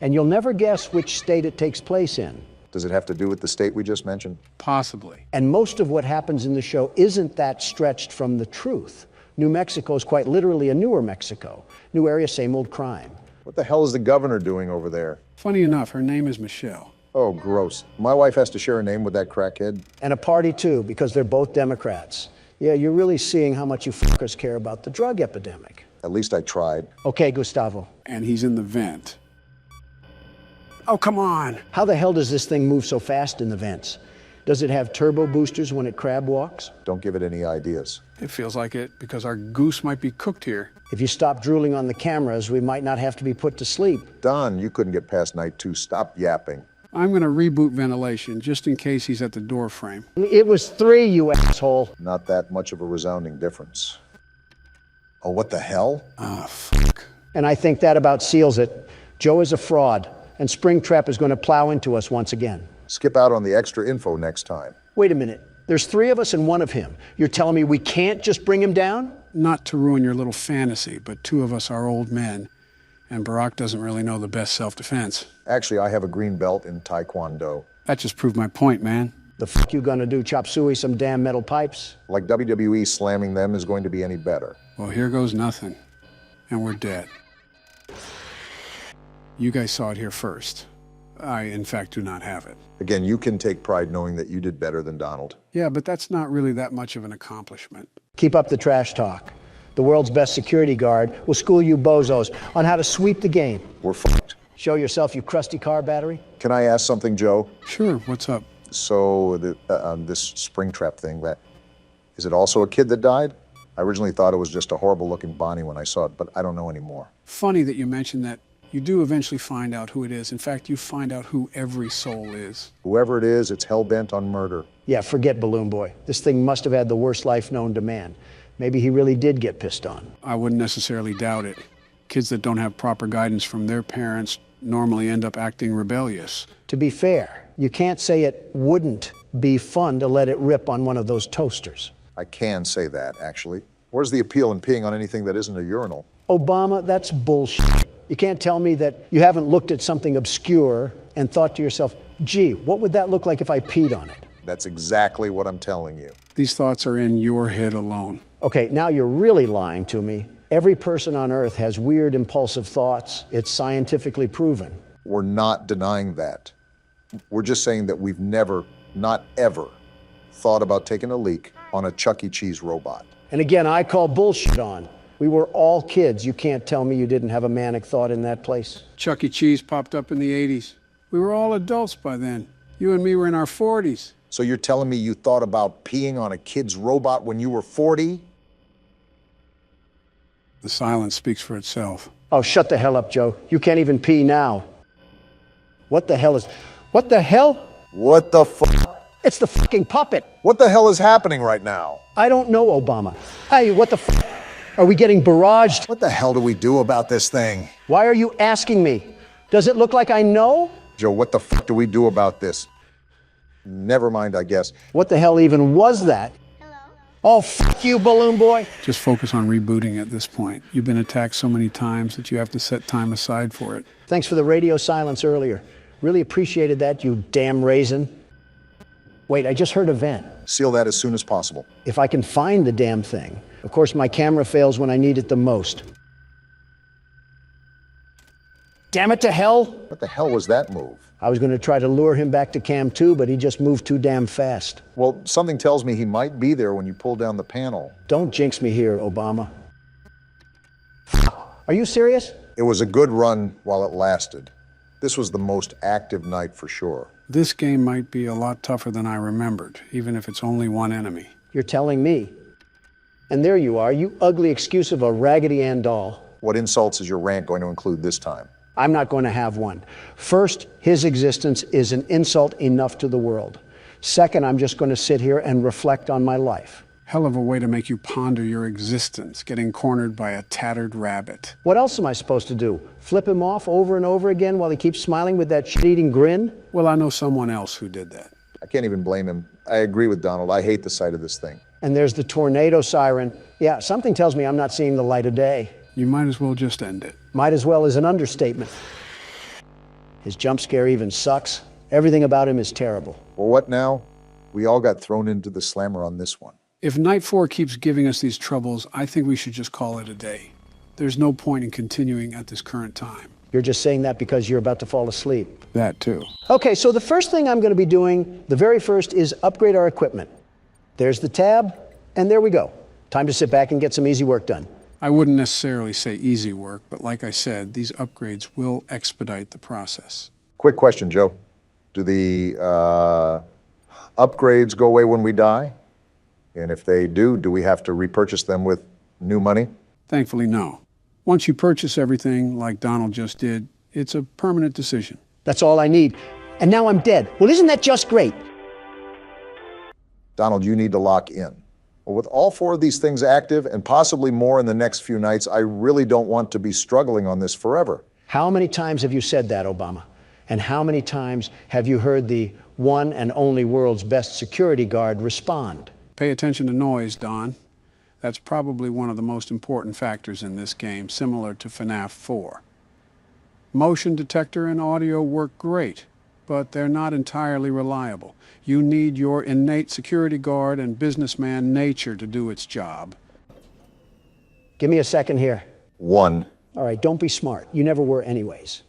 And you'll never guess which state it takes place in. Does it have to do with the state we just mentioned? Possibly. And most of what happens in the show isn't that stretched from the truth. New Mexico is quite literally a newer Mexico. New area, same old crime. What the hell is the governor doing over there? Funny enough, her name is Michelle. Oh, gross. My wife has to share a name with that crackhead. And a party too, because they're both Democrats. Yeah, you're really seeing how much you fuckers care about the drug epidemic. At least I tried. Okay, Gustavo. And he's in the vent. Oh, come on. How the hell does this thing move so fast in the vents? Does it have turbo boosters when it crab walks? Don't give it any ideas. It feels like it because our goose might be cooked here. If you stop drooling on the cameras, we might not have to be put to sleep. Don, you couldn't get past night 2. Stop yapping. I'm going to reboot ventilation just in case he's at the door frame. It was 3, you asshole. Not that much of a resounding difference. Oh, what the hell? Ah, fuck. And I think that about seals it. Joe is a fraud, and Springtrap is going to plow into us once again. Skip out on the extra info next time. Wait a minute. There's 3 of us and 1 of him. You're telling me we can't just bring him down? Not to ruin your little fantasy, but 2 of us are old men, and Barack doesn't really know the best self-defense. Actually, I have a green belt in Taekwondo. That just proved my point, man. The fuck you gonna do, chop suey some damn metal pipes? Like WWE slamming them is going to be any better. Well, here goes nothing, and we're dead. You guys saw it here first. I, in fact, do not have it. Again, you can take pride knowing that you did better than Donald. Yeah, but that's not really that much of an accomplishment. Keep up the trash talk. The world's best security guard will school you bozos on how to sweep the game. We're fucked. Show yourself, you crusty car battery. Can I ask something, Joe? Sure, what's up? So, this Springtrap thing, is it also a kid that died? I originally thought it was just a horrible-looking Bonnie when I saw it, but I don't know anymore. Funny that you mentioned that. You do eventually find out who it is. In fact, you find out who every soul is. Whoever it is, it's hell-bent on murder. Yeah, forget Balloon Boy. This thing must have had the worst life known to man. Maybe he really did get pissed on. I wouldn't necessarily doubt it. Kids that don't have proper guidance from their parents normally end up acting rebellious. To be fair, you can't say it wouldn't be fun to let it rip on one of those toasters. I can say that, actually. Where's the appeal in peeing on anything that isn't a urinal? Obama, that's bullshit. You can't tell me that you haven't looked at something obscure and thought to yourself, gee, what would that look like if I peed on it? That's exactly what I'm telling you. These thoughts are in your head alone. Okay, now you're really lying to me. Every person on Earth has weird, impulsive thoughts. It's scientifically proven. We're not denying that. We're just saying that we've never, not ever, thought about taking a leak on a Chuck E. Cheese robot. And again, I call bullshit on. We were all kids. You can't tell me you didn't have a manic thought in that place. Chuck E. Cheese popped up in the 80s. We were all adults by then. You and me were in our 40s. So you're telling me you thought about peeing on a kid's robot when you were 40? The silence speaks for itself. Oh, shut the hell up, Joe. You can't even pee now. What the hell? What the fuck? It's the fucking puppet. What the hell is happening right now? I don't know, Obama. Hey, what the fuck? Are we getting barraged? What the hell do we do about this thing? Why are you asking me? Does it look like I know? Joe, what the fuck do we do about this? Never mind, I guess. What the hell even was that? Hello? Oh, fuck you, Balloon Boy. Just focus on rebooting at this point. You've been attacked so many times that you have to set time aside for it. Thanks for the radio silence earlier. Really appreciated that, you damn raisin. Wait, I just heard a vent. Seal that as soon as possible. If I can find the damn thing. Of course, my camera fails when I need it the most. Damn it to hell! What the hell was that move? I was going to try to lure him back to Cam 2, but he just moved too damn fast. Well, something tells me he might be there when you pull down the panel. Don't jinx me here, Obama. Are you serious? It was a good run while it lasted. This was the most active night for sure. This game might be a lot tougher than I remembered, even if it's only one enemy. You're telling me. And there you are, you ugly excuse of a Raggedy Ann doll. What insults is your rant going to include this time? I'm not going to have one. First, his existence is an insult enough to the world. Second, I'm just going to sit here and reflect on my life. Hell of a way to make you ponder your existence, getting cornered by a tattered rabbit. What else am I supposed to do? Flip him off over and over again while he keeps smiling with that shit-eating grin? Well, I know someone else who did that. I can't even blame him. I agree with Donald. I hate the sight of this thing. And there's the tornado siren. Yeah, something tells me I'm not seeing the light of day. You might as well just end it. Might as well is an understatement. His jump scare even sucks. Everything about him is terrible. Well, what now? We all got thrown into the slammer on this one. If Night 4 keeps giving us these troubles, I think we should just call it a day. There's no point in continuing at this current time. You're just saying that because you're about to fall asleep. That too. Okay, so the first thing I'm going to be doing, the very first, is upgrade our equipment. There's the tab, and there we go. Time to sit back and get some easy work done. I wouldn't necessarily say easy work, but like I said, these upgrades will expedite the process. Quick question, Joe. Do the upgrades go away when we die? And if they do we have to repurchase them with new money? Thankfully, no. Once you purchase everything, like Donald just did, it's a permanent decision. That's all I need. And now I'm dead. Well, isn't that just great? Donald, you need to lock in. Well, with all four of these things active, and possibly more in the next few nights, I really don't want to be struggling on this forever. How many times have you said that, Obama? And how many times have you heard the one and only world's best security guard respond? Pay attention to noise, Don. That's probably one of the most important factors in this game, similar to FNAF 4. Motion detector and audio work great, but they're not entirely reliable. You need your innate security guard and businessman nature to do its job. Give me a second here. One. All right, don't be smart. You never were anyways.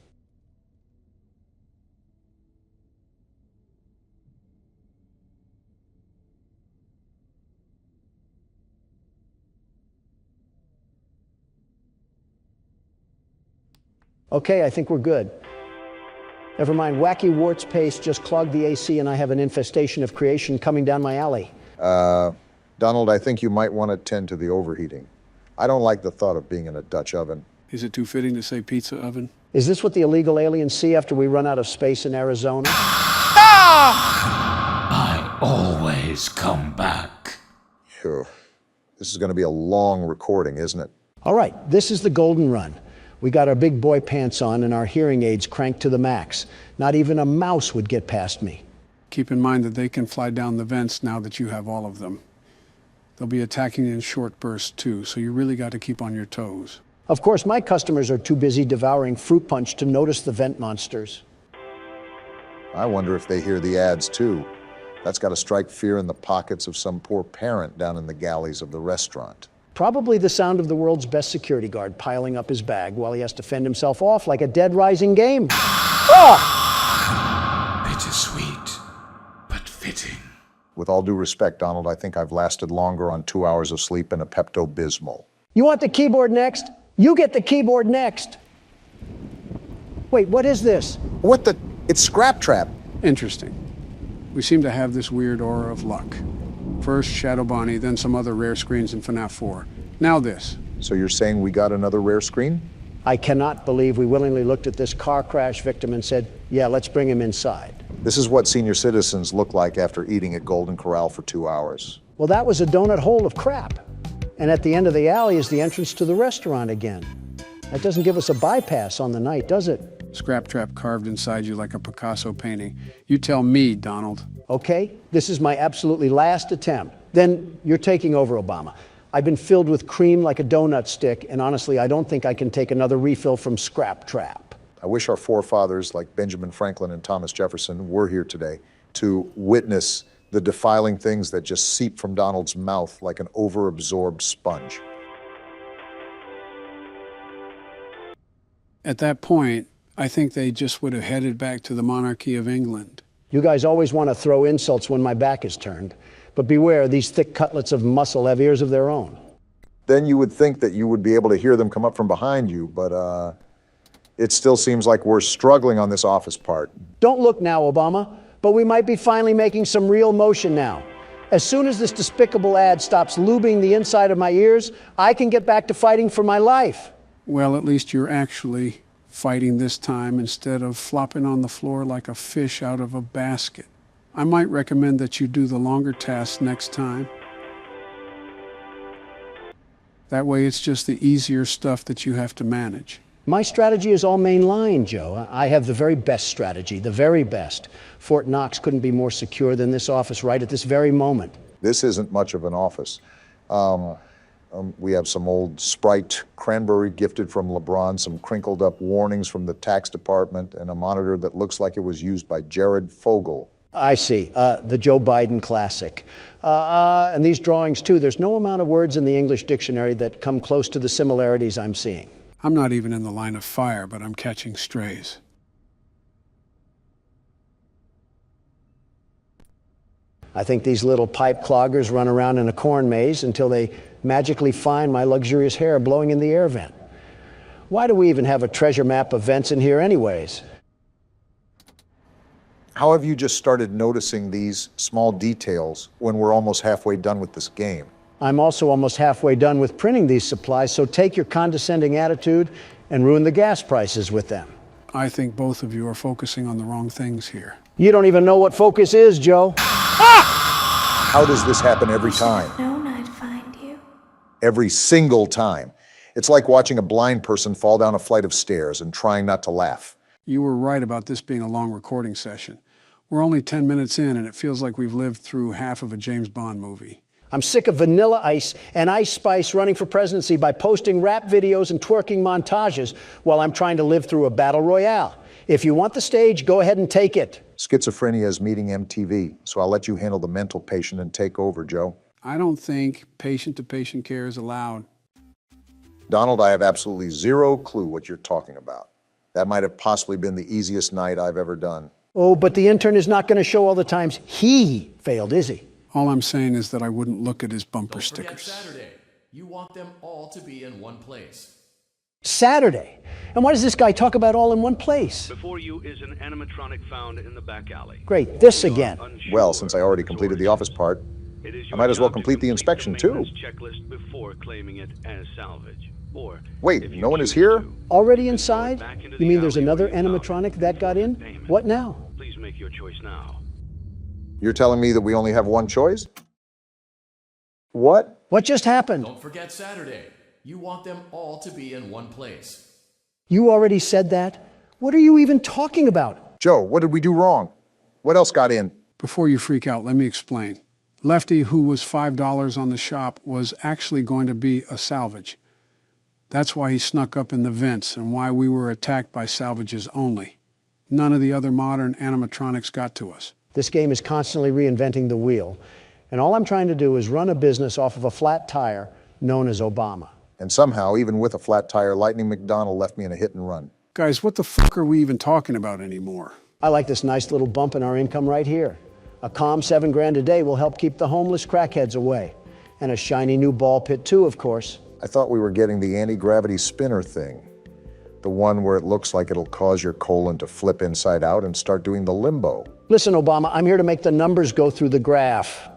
Okay, I think we're good. Never mind, wacky warts paste just clogged the AC and I have an infestation of creation coming down my alley. Donald, I think you might want to tend to the overheating. I don't like the thought of being in a Dutch oven. Is it too fitting to say pizza oven? Is this what the illegal aliens see after we run out of space in Arizona? I always come back. Phew. This is going to be a long recording, isn't it? All right, this is the golden run. We got our big boy pants on and our hearing aids cranked to the max. Not even a mouse would get past me. Keep in mind that they can fly down the vents now that you have all of them. They'll be attacking in short bursts too, so you really got to keep on your toes. Of course, my customers are too busy devouring fruit punch to notice the vent monsters. I wonder if they hear the ads too. That's got to strike fear in the pockets of some poor parent down in the galleys of the restaurant. Probably the sound of the world's best security guard piling up his bag while he has to fend himself off like a dead rising game. Bittersweet, but fitting. With all due respect, Donald, I think I've lasted longer on 2 hours of sleep and a Pepto-Bismol. You want the keyboard next? You get the keyboard next. Wait, what is this? What the? It's Scrap Trap. Interesting. We seem to have this weird aura of luck. First Shadow Bonnie, then some other rare screens in FNAF 4. Now this. So you're saying we got another rare screen? I cannot believe we willingly looked at this car crash victim and said, yeah, let's bring him inside. This is what senior citizens look like after eating at Golden Corral for 2 hours. Well, that was a donut hole of crap. And at the end of the alley is the entrance to the restaurant again. That doesn't give us a bypass on the night, does it? Scrap trap carved inside you like a Picasso painting. You tell me, Donald. Okay, this is my absolutely last attempt. Then you're taking over, Obama. I've been filled with cream like a donut stick, and honestly, I don't think I can take another refill from Scrap Trap. I wish our forefathers, like Benjamin Franklin and Thomas Jefferson, were here today to witness the defiling things that just seep from Donald's mouth like an overabsorbed sponge. At that point, I think they just would have headed back to the monarchy of England. You guys always want to throw insults when my back is turned. But beware, these thick cutlets of muscle have ears of their own. Then you would think that you would be able to hear them come up from behind you, but it still seems like we're struggling on this office part. Don't look now, Obama, but we might be finally making some real motion now. As soon as this despicable ad stops lubing the inside of my ears, I can get back to fighting for my life. Well, at least you're actually fighting this time instead of flopping on the floor like a fish out of a basket. I might recommend that you do the longer tasks next time. That way it's just the easier stuff that you have to manage. My strategy is all mainline, Joe. I have the very best strategy, the very best. Fort Knox couldn't be more secure than this office right at this very moment. This isn't much of an office. We have some old Sprite cranberry gifted from LeBron, some crinkled up warnings from the tax department, and a monitor that looks like it was used by Jared Fogle. I see, the Joe Biden classic. And these drawings too, there's no amount of words in the English dictionary that come close to the similarities I'm seeing. I'm not even in the line of fire, but I'm catching strays. I think these little pipe cloggers run around in a corn maze until they magically find my luxurious hair blowing in the air vent. Why do we even have a treasure map of vents in here anyways? How have you just started noticing these small details when we're almost halfway done with this game? I'm also almost halfway done with printing these supplies, so take your condescending attitude and ruin the gas prices with them. I think both of you are focusing on the wrong things here. You don't even know what focus is, Joe. How does this happen every time? Known I'd find you. Every single time. It's like watching a blind person fall down a flight of stairs and trying not to laugh. You were right about this being a long recording session. We're only 10 minutes in, and it feels like we've lived through half of a James Bond movie. I'm sick of Vanilla Ice and Ice Spice running for presidency by posting rap videos and twerking montages while I'm trying to live through a battle royale. If you want the stage, go ahead and take it. Schizophrenia is meeting MTV, so I'll let you handle the mental patient and take over, Joe. I don't think patient-to-patient care is allowed. Donald, I have absolutely zero clue what you're talking about. That might have possibly been the easiest night I've ever done. Oh, but the intern is not going to show all the times he failed, is he? All I'm saying is that I wouldn't look at his bumper Don't stickers. forget Saturday. You want them all to be in one place. Saturday. And why does this guy talk about all in one place? Before you is an animatronic found in the back alley. Great, this again. Well, since I already completed the office part, I might as well complete the inspection too. Checklist before claiming it as salvage. Or wait, no one is here? Already inside? You mean there's another animatronic that got in? What now? Please make your choice now. You're telling me that we only have one choice? What? What just happened? Don't forget Saturday. You want them all to be in one place. You already said that? What are you even talking about? Joe, what did we do wrong? What else got in? Before you freak out, let me explain. Lefty, who was $5 on the shop, was actually going to be a salvage. That's why he snuck up in the vents and why we were attacked by salvages only. None of the other modern animatronics got to us. This game is constantly reinventing the wheel, and all I'm trying to do is run a business off of a flat tire known as Obama. And somehow, even with a flat tire, Lightning McDonald left me in a hit and run. Guys, what the fuck are we even talking about anymore? I like this nice little bump in our income right here. A calm $7 grand a day will help keep the homeless crackheads away. And a shiny new ball pit too, of course. I thought we were getting the anti-gravity spinner thing. The one where it looks like it'll cause your colon to flip inside out and start doing the limbo. Listen, Obama, I'm here to make the numbers go through the graph.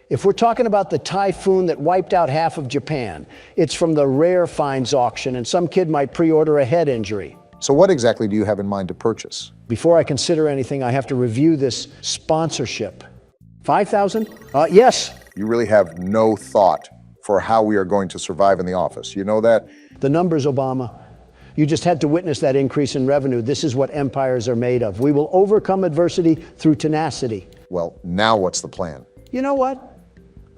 If we're talking about the typhoon that wiped out half of Japan, it's from the rare finds auction, and some kid might pre-order a head injury. So what exactly do you have in mind to purchase? Before I consider anything, I have to review this sponsorship. 5,000? Yes. You really have no thought for how we are going to survive in the office. You know that? The numbers, Obama. You just had to witness that increase in revenue. This is what empires are made of. We will overcome adversity through tenacity. Well, now what's the plan? You know what?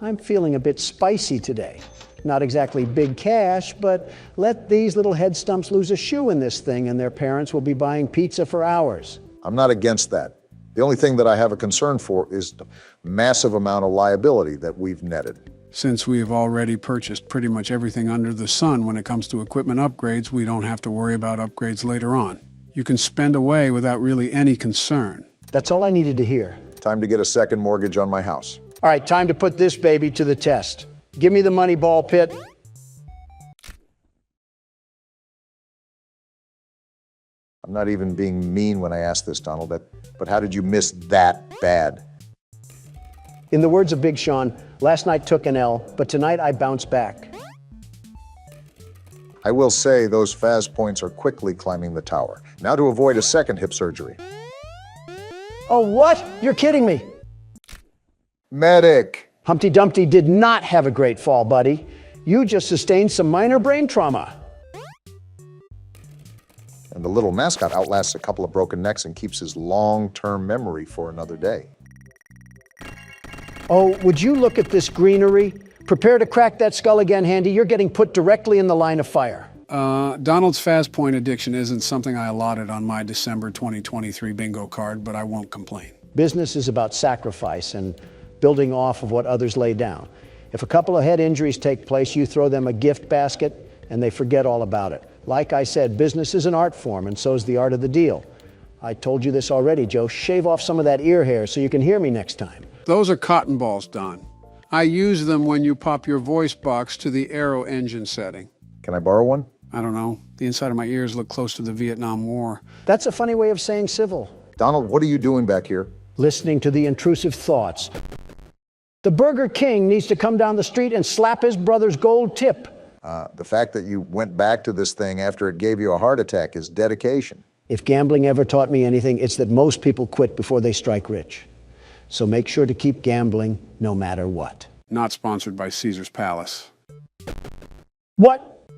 I'm feeling a bit spicy today. Not exactly big cash, but let these little head stumps lose a shoe in this thing and their parents will be buying pizza for hours. I'm not against that. The only thing that I have a concern for is the massive amount of liability that we've netted. Since we have already purchased pretty much everything under the sun when it comes to equipment upgrades, we don't have to worry about upgrades later on. You can spend away without really any concern. That's all I needed to hear. Time to get a second mortgage on my house. All right, time to put this baby to the test. Give me the money ball pit. I'm not even being mean when I ask this, Donald, but how did you miss that bad? In the words of Big Sean, last night took an L, but tonight I bounced back. I will say those Faz points are quickly climbing the tower. Now to avoid a second hip surgery. Oh, what? You're kidding me. Medic. Humpty Dumpty did not have a great fall, buddy. You just sustained some minor brain trauma. And the little mascot outlasts a couple of broken necks and keeps his long-term memory for another day. Oh, would you look at this greenery? Prepare to crack that skull again, Handy. You're getting put directly in the line of fire. Donald's Faz point addiction isn't something I allotted on my December 2023 bingo card, but I won't complain. Business is about sacrifice and building off of what others lay down. If a couple of head injuries take place, you throw them a gift basket and they forget all about it. Like I said, business is an art form, and so is the art of the deal. I told you this already, Joe. Shave off some of that ear hair so you can hear me next time. Those are cotton balls, Don. I use them when you pop your voice box to the aero engine setting. Can I borrow one? I don't know. The inside of my ears look close to the Vietnam War. That's a funny way of saying civil. Donald, what are you doing back here? Listening to the intrusive thoughts. The Burger King needs to come down the street and slap his brother's gold tip. The fact that you went back to this thing after it gave you a heart attack is dedication. If gambling ever taught me anything, it's that most people quit before they strike rich. So make sure to keep gambling no matter what. Not sponsored by Caesar's Palace. What?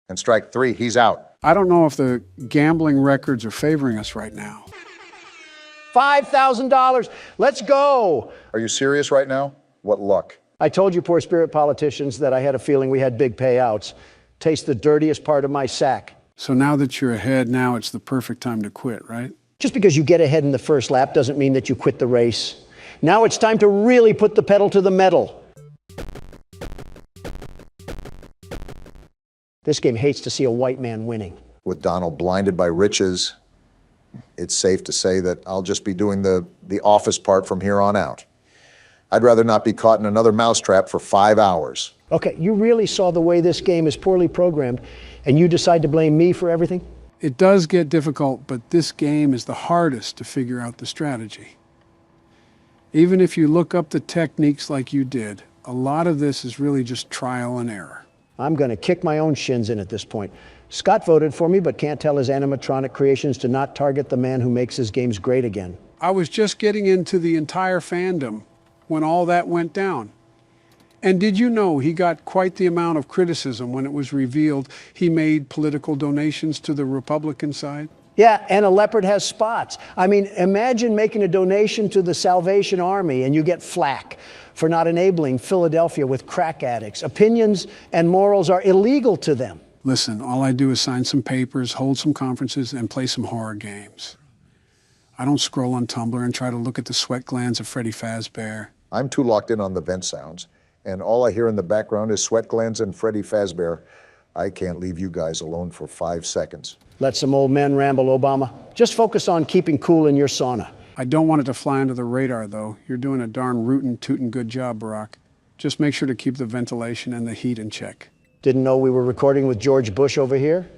And strike three, he's out. I don't know if the gambling records are favoring us right now. $5,000. Let's go. Are you serious right now? What luck. I told you poor spirit politicians that I had a feeling we had big payouts. Taste the dirtiest part of my sack. So now that you're ahead, now it's the perfect time to quit, right? Just because you get ahead in the first lap doesn't mean that you quit the race. Now it's time to really put the pedal to the metal. This game hates to see a white man winning. With Donald blinded by riches, it's safe to say that I'll just be doing the office part from here on out. I'd rather not be caught in another mousetrap for 5 hours. Okay, you really saw the way this game is poorly programmed, and you decide to blame me for everything? It does get difficult, but this game is the hardest to figure out the strategy. Even if you look up the techniques like you did, a lot of this is really just trial and error. I'm going to kick my own shins in at this point. Scott voted for me, but can't tell his animatronic creations to not target the man who makes his games great again. I was just getting into the entire fandom when all that went down. And did you know he got quite the amount of criticism when it was revealed he made political donations to the Republican side? Yeah, and a leopard has spots. I mean, imagine making a donation to the Salvation Army and you get flack for not enabling Philadelphia with crack addicts. Opinions and morals are illegal to them. Listen, all I do is sign some papers, hold some conferences, and play some horror games. I don't scroll on Tumblr and try to look at the sweat glands of Freddy Fazbear. I'm too locked in on the vent sounds, and all I hear in the background is sweat glands and Freddy Fazbear. I can't leave you guys alone for 5 seconds. Let some old men ramble, Obama. Just focus on keeping cool in your sauna. I don't want it to fly under the radar, though. You're doing a darn rootin' tootin' good job, Barack. Just make sure to keep the ventilation and the heat in check. Didn't know we were recording with George Bush over here?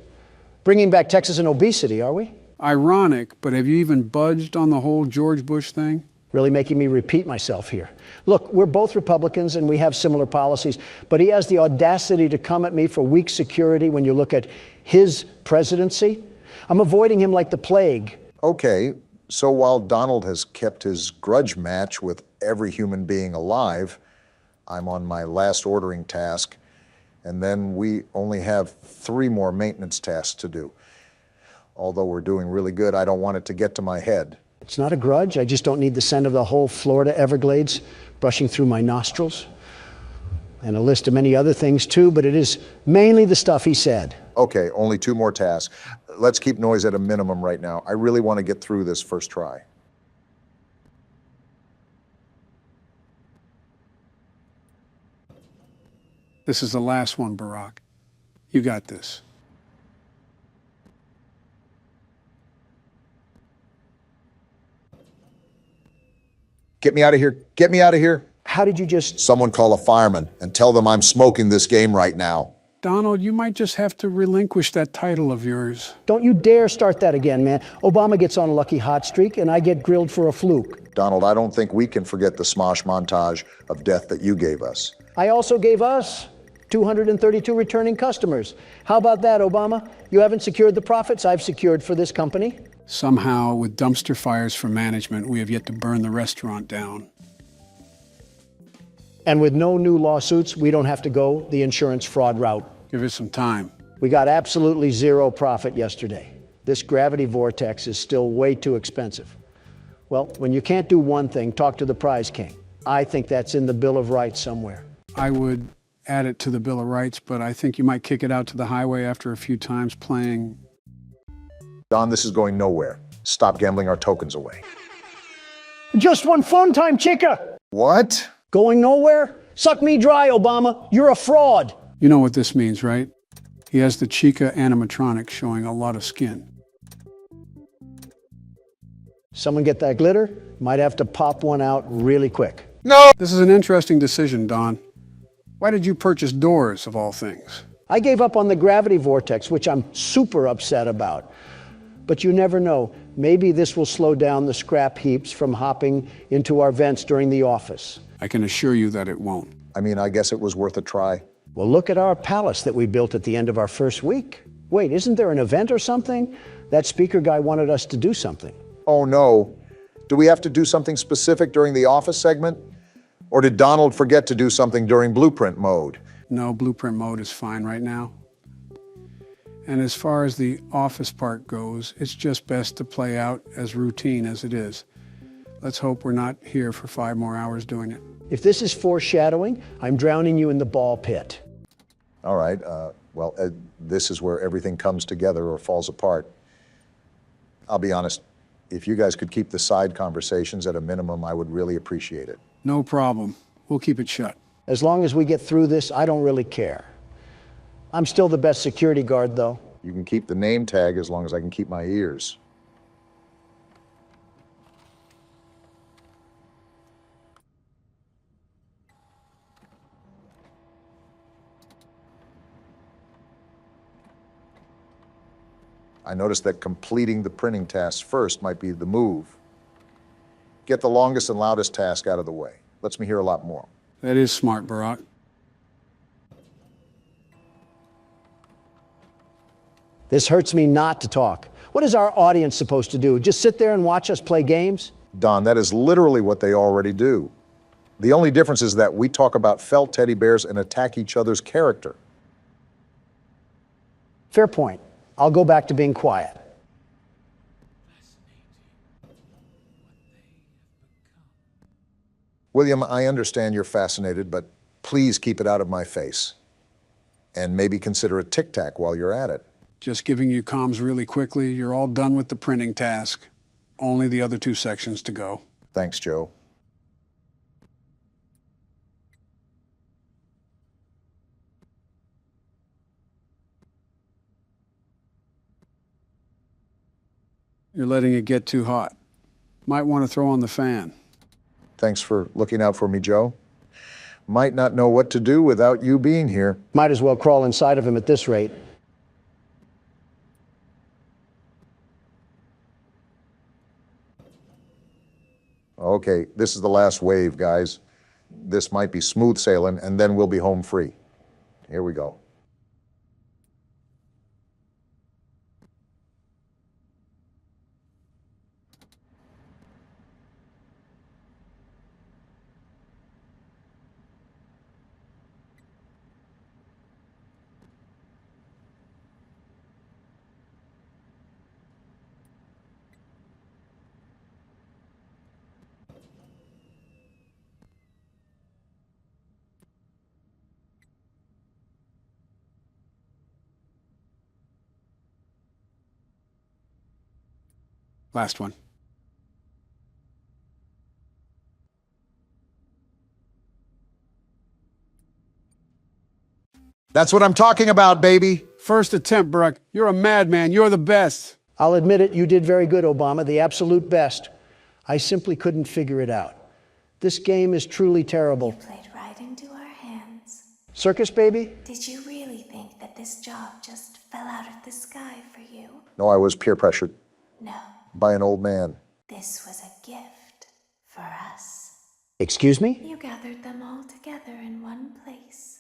Bringing back Texas and obesity, are we? Ironic, but have you even budged on the whole George Bush thing? Really making me repeat myself here. Look, we're both Republicans and we have similar policies, but he has the audacity to come at me for weak security when you look at his presidency. I'm avoiding him like the plague. Okay, so while Donald has kept his grudge match with every human being alive, I'm on my last ordering task, and then we only have 3 more maintenance tasks to do. Although we're doing really good, I don't want it to get to my head. It's not a grudge. I just don't need the scent of the whole Florida Everglades brushing through my nostrils. And a list of many other things too, but it is mainly the stuff he said. Okay, only 2 more tasks. Let's keep noise at a minimum right now. I really want to get through this first try. This is the last one, Barack. You got this. Get me out of here. Get me out of here. How did you just... Someone call a fireman and tell them I'm smoking this game right now. Donald, you might just have to relinquish that title of yours. Don't you dare start that again, man. Obama gets on a lucky hot streak, and I get grilled for a fluke. Donald, I don't think we can forget the smosh montage of death that you gave us. I also gave us 232 returning customers. How about that, Obama? You haven't secured the profits I've secured for this company. Somehow, with dumpster fires for management, we have yet to burn the restaurant down. And with no new lawsuits, we don't have to go the insurance fraud route. Give it some time. We got absolutely zero profit yesterday. This gravity vortex is still way too expensive. Well, when you can't do one thing, talk to the prize king. I think that's in the Bill of Rights somewhere. I would add it to the Bill of Rights, but I think you might kick it out to the highway after a few times playing. Don, this is going nowhere. Stop gambling our tokens away. Just one fun time, chica! What? Going nowhere? Suck me dry, Obama. You're a fraud. You know what this means, right? He has the Chica animatronic showing a lot of skin. Someone get that glitter? Might have to pop one out really quick. No! This is an interesting decision, Don. Why did you purchase doors, of all things? I gave up on the gravity vortex, which I'm super upset about. But you never know. Maybe this will slow down the scrap heaps from hopping into our vents during the office. I can assure you that it won't. I mean, I guess it was worth a try. Well, look at our palace that we built at the end of our first week. Wait, isn't there an event or something? That speaker guy wanted us to do something. Oh, no. Do we have to do something specific during the office segment? Or did Donald forget to do something during blueprint mode? No, blueprint mode is fine right now. And as far as the office part goes, it's just best to play out as routine as it is. Let's hope we're not here for 5 more hours doing it. If this is foreshadowing, I'm drowning you in the ball pit. All right, this is where everything comes together or falls apart. I'll be honest, if you guys could keep the side conversations at a minimum, I would really appreciate it. No problem. We'll keep it shut. As long as we get through this, I don't really care. I'm still the best security guard, though. You can keep the name tag as long as I can keep my ears. I noticed that completing the printing tasks first might be the move. Get the longest and loudest task out of the way. Lets me hear a lot more. That is smart, Barack. This hurts me not to talk. What is our audience supposed to do? Just sit there and watch us play games? Don, that is literally what they already do. The only difference is that we talk about felt teddy bears and attack each other's character. Fair point. I'll go back to being quiet. William, I understand you're fascinated, but please keep it out of my face. And maybe consider a tic-tac while you're at it. Just giving you comms really quickly, you're all done with the printing task. Only the other 2 sections to go. Thanks, Joe. You're letting it get too hot. Might want to throw on the fan. Thanks for looking out for me, Joe. Might not know what to do without you being here. Might as well crawl inside of him at this rate. Okay, this is the last wave, guys. This might be smooth sailing, and then we'll be home free. Here we go. Last one. That's what I'm talking about, baby. First attempt, Barack. You're a madman. You're the best. I'll admit it, you did very good, Obama, the absolute best. I simply couldn't figure it out. This game is truly terrible. Played right into our hands. Circus baby? Did you really think that this job just fell out of the sky for you? No, I was peer pressured. No. By an old man. This was a gift for us. Excuse me? You gathered them all together in one place.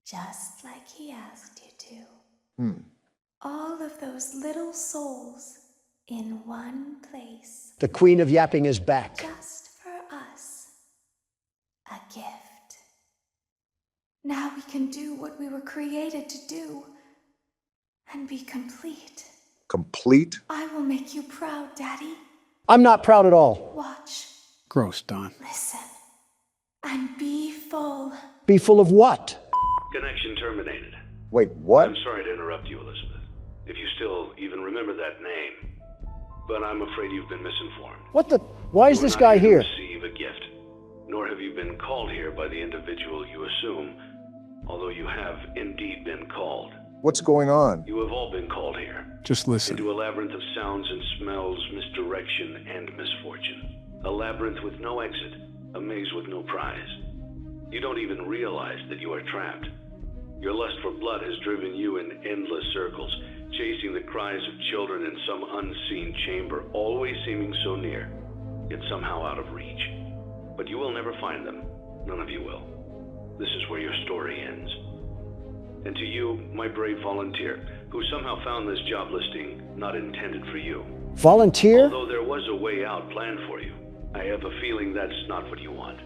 Just like he asked you to. All of those little souls in one place. The queen of yapping is back. Just for us. A gift. Now we can do what we were created to do. And be complete. Complete? I will make you proud, Daddy. I'm not proud at all. Watch. Gross, Don. Listen. And be full. Be full of what? Connection terminated. Wait, what? I'm sorry to interrupt you, Elizabeth. If you still even remember that name. But I'm afraid you've been misinformed. What the? Why is You this are guy not here? to receive a gift. Nor have you been called here by the individual you assume, although you have indeed been called. What's going on? You have all been called here. Just listen. Into a labyrinth of sounds and smells, misdirection, and misfortune. A labyrinth with no exit, a maze with no prize. You don't even realize that you are trapped. Your lust for blood has driven you in endless circles, chasing the cries of children in some unseen chamber, always seeming so near, yet somehow out of reach. But you will never find them. None of you will. This is where your story ends. And to you, my brave volunteer, who somehow found this job listing not intended for you. Volunteer? Although there was a way out planned for you, I have a feeling that's not what you want.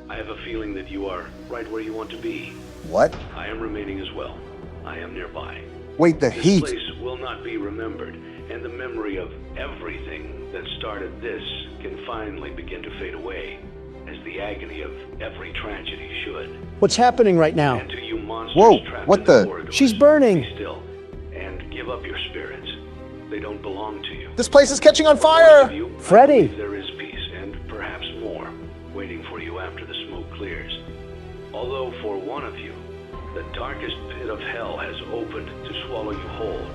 I have a feeling that you are right where you want to be. What? I am remaining as well. I am nearby. Wait, the This heat. place will not be remembered, and the memory of everything that started this can finally begin to fade away, as the agony of every tragedy should. What's happening right now? And to you monsters Whoa, trapped what in the? corridors, She's burning. be still, and give up your spirits. They don't belong to you. This place is catching on For most fire! of you, I Freddy. believe there is peace, and perhaps more, waiting for you after the smoke clears. Although for one of you, the darkest pit of hell has opened to swallow you whole.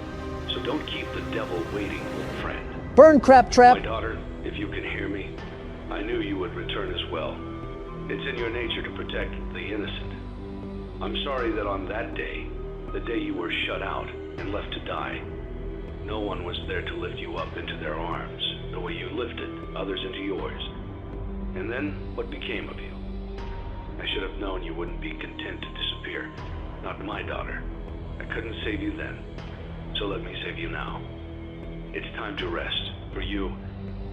So don't keep the devil waiting, old friend. Burn, crap trap. My daughter, if you can hear me, I knew you would return as well. It's in your nature to protect the innocent. I'm sorry that on that day, the day you were shut out and left to die, no one was there to lift you up into their arms, the way you lifted others into yours. And then, what became of you? I should have known you wouldn't be content to disappear. Not my daughter. I couldn't save you then, so let me save you now. It's time to rest, for you,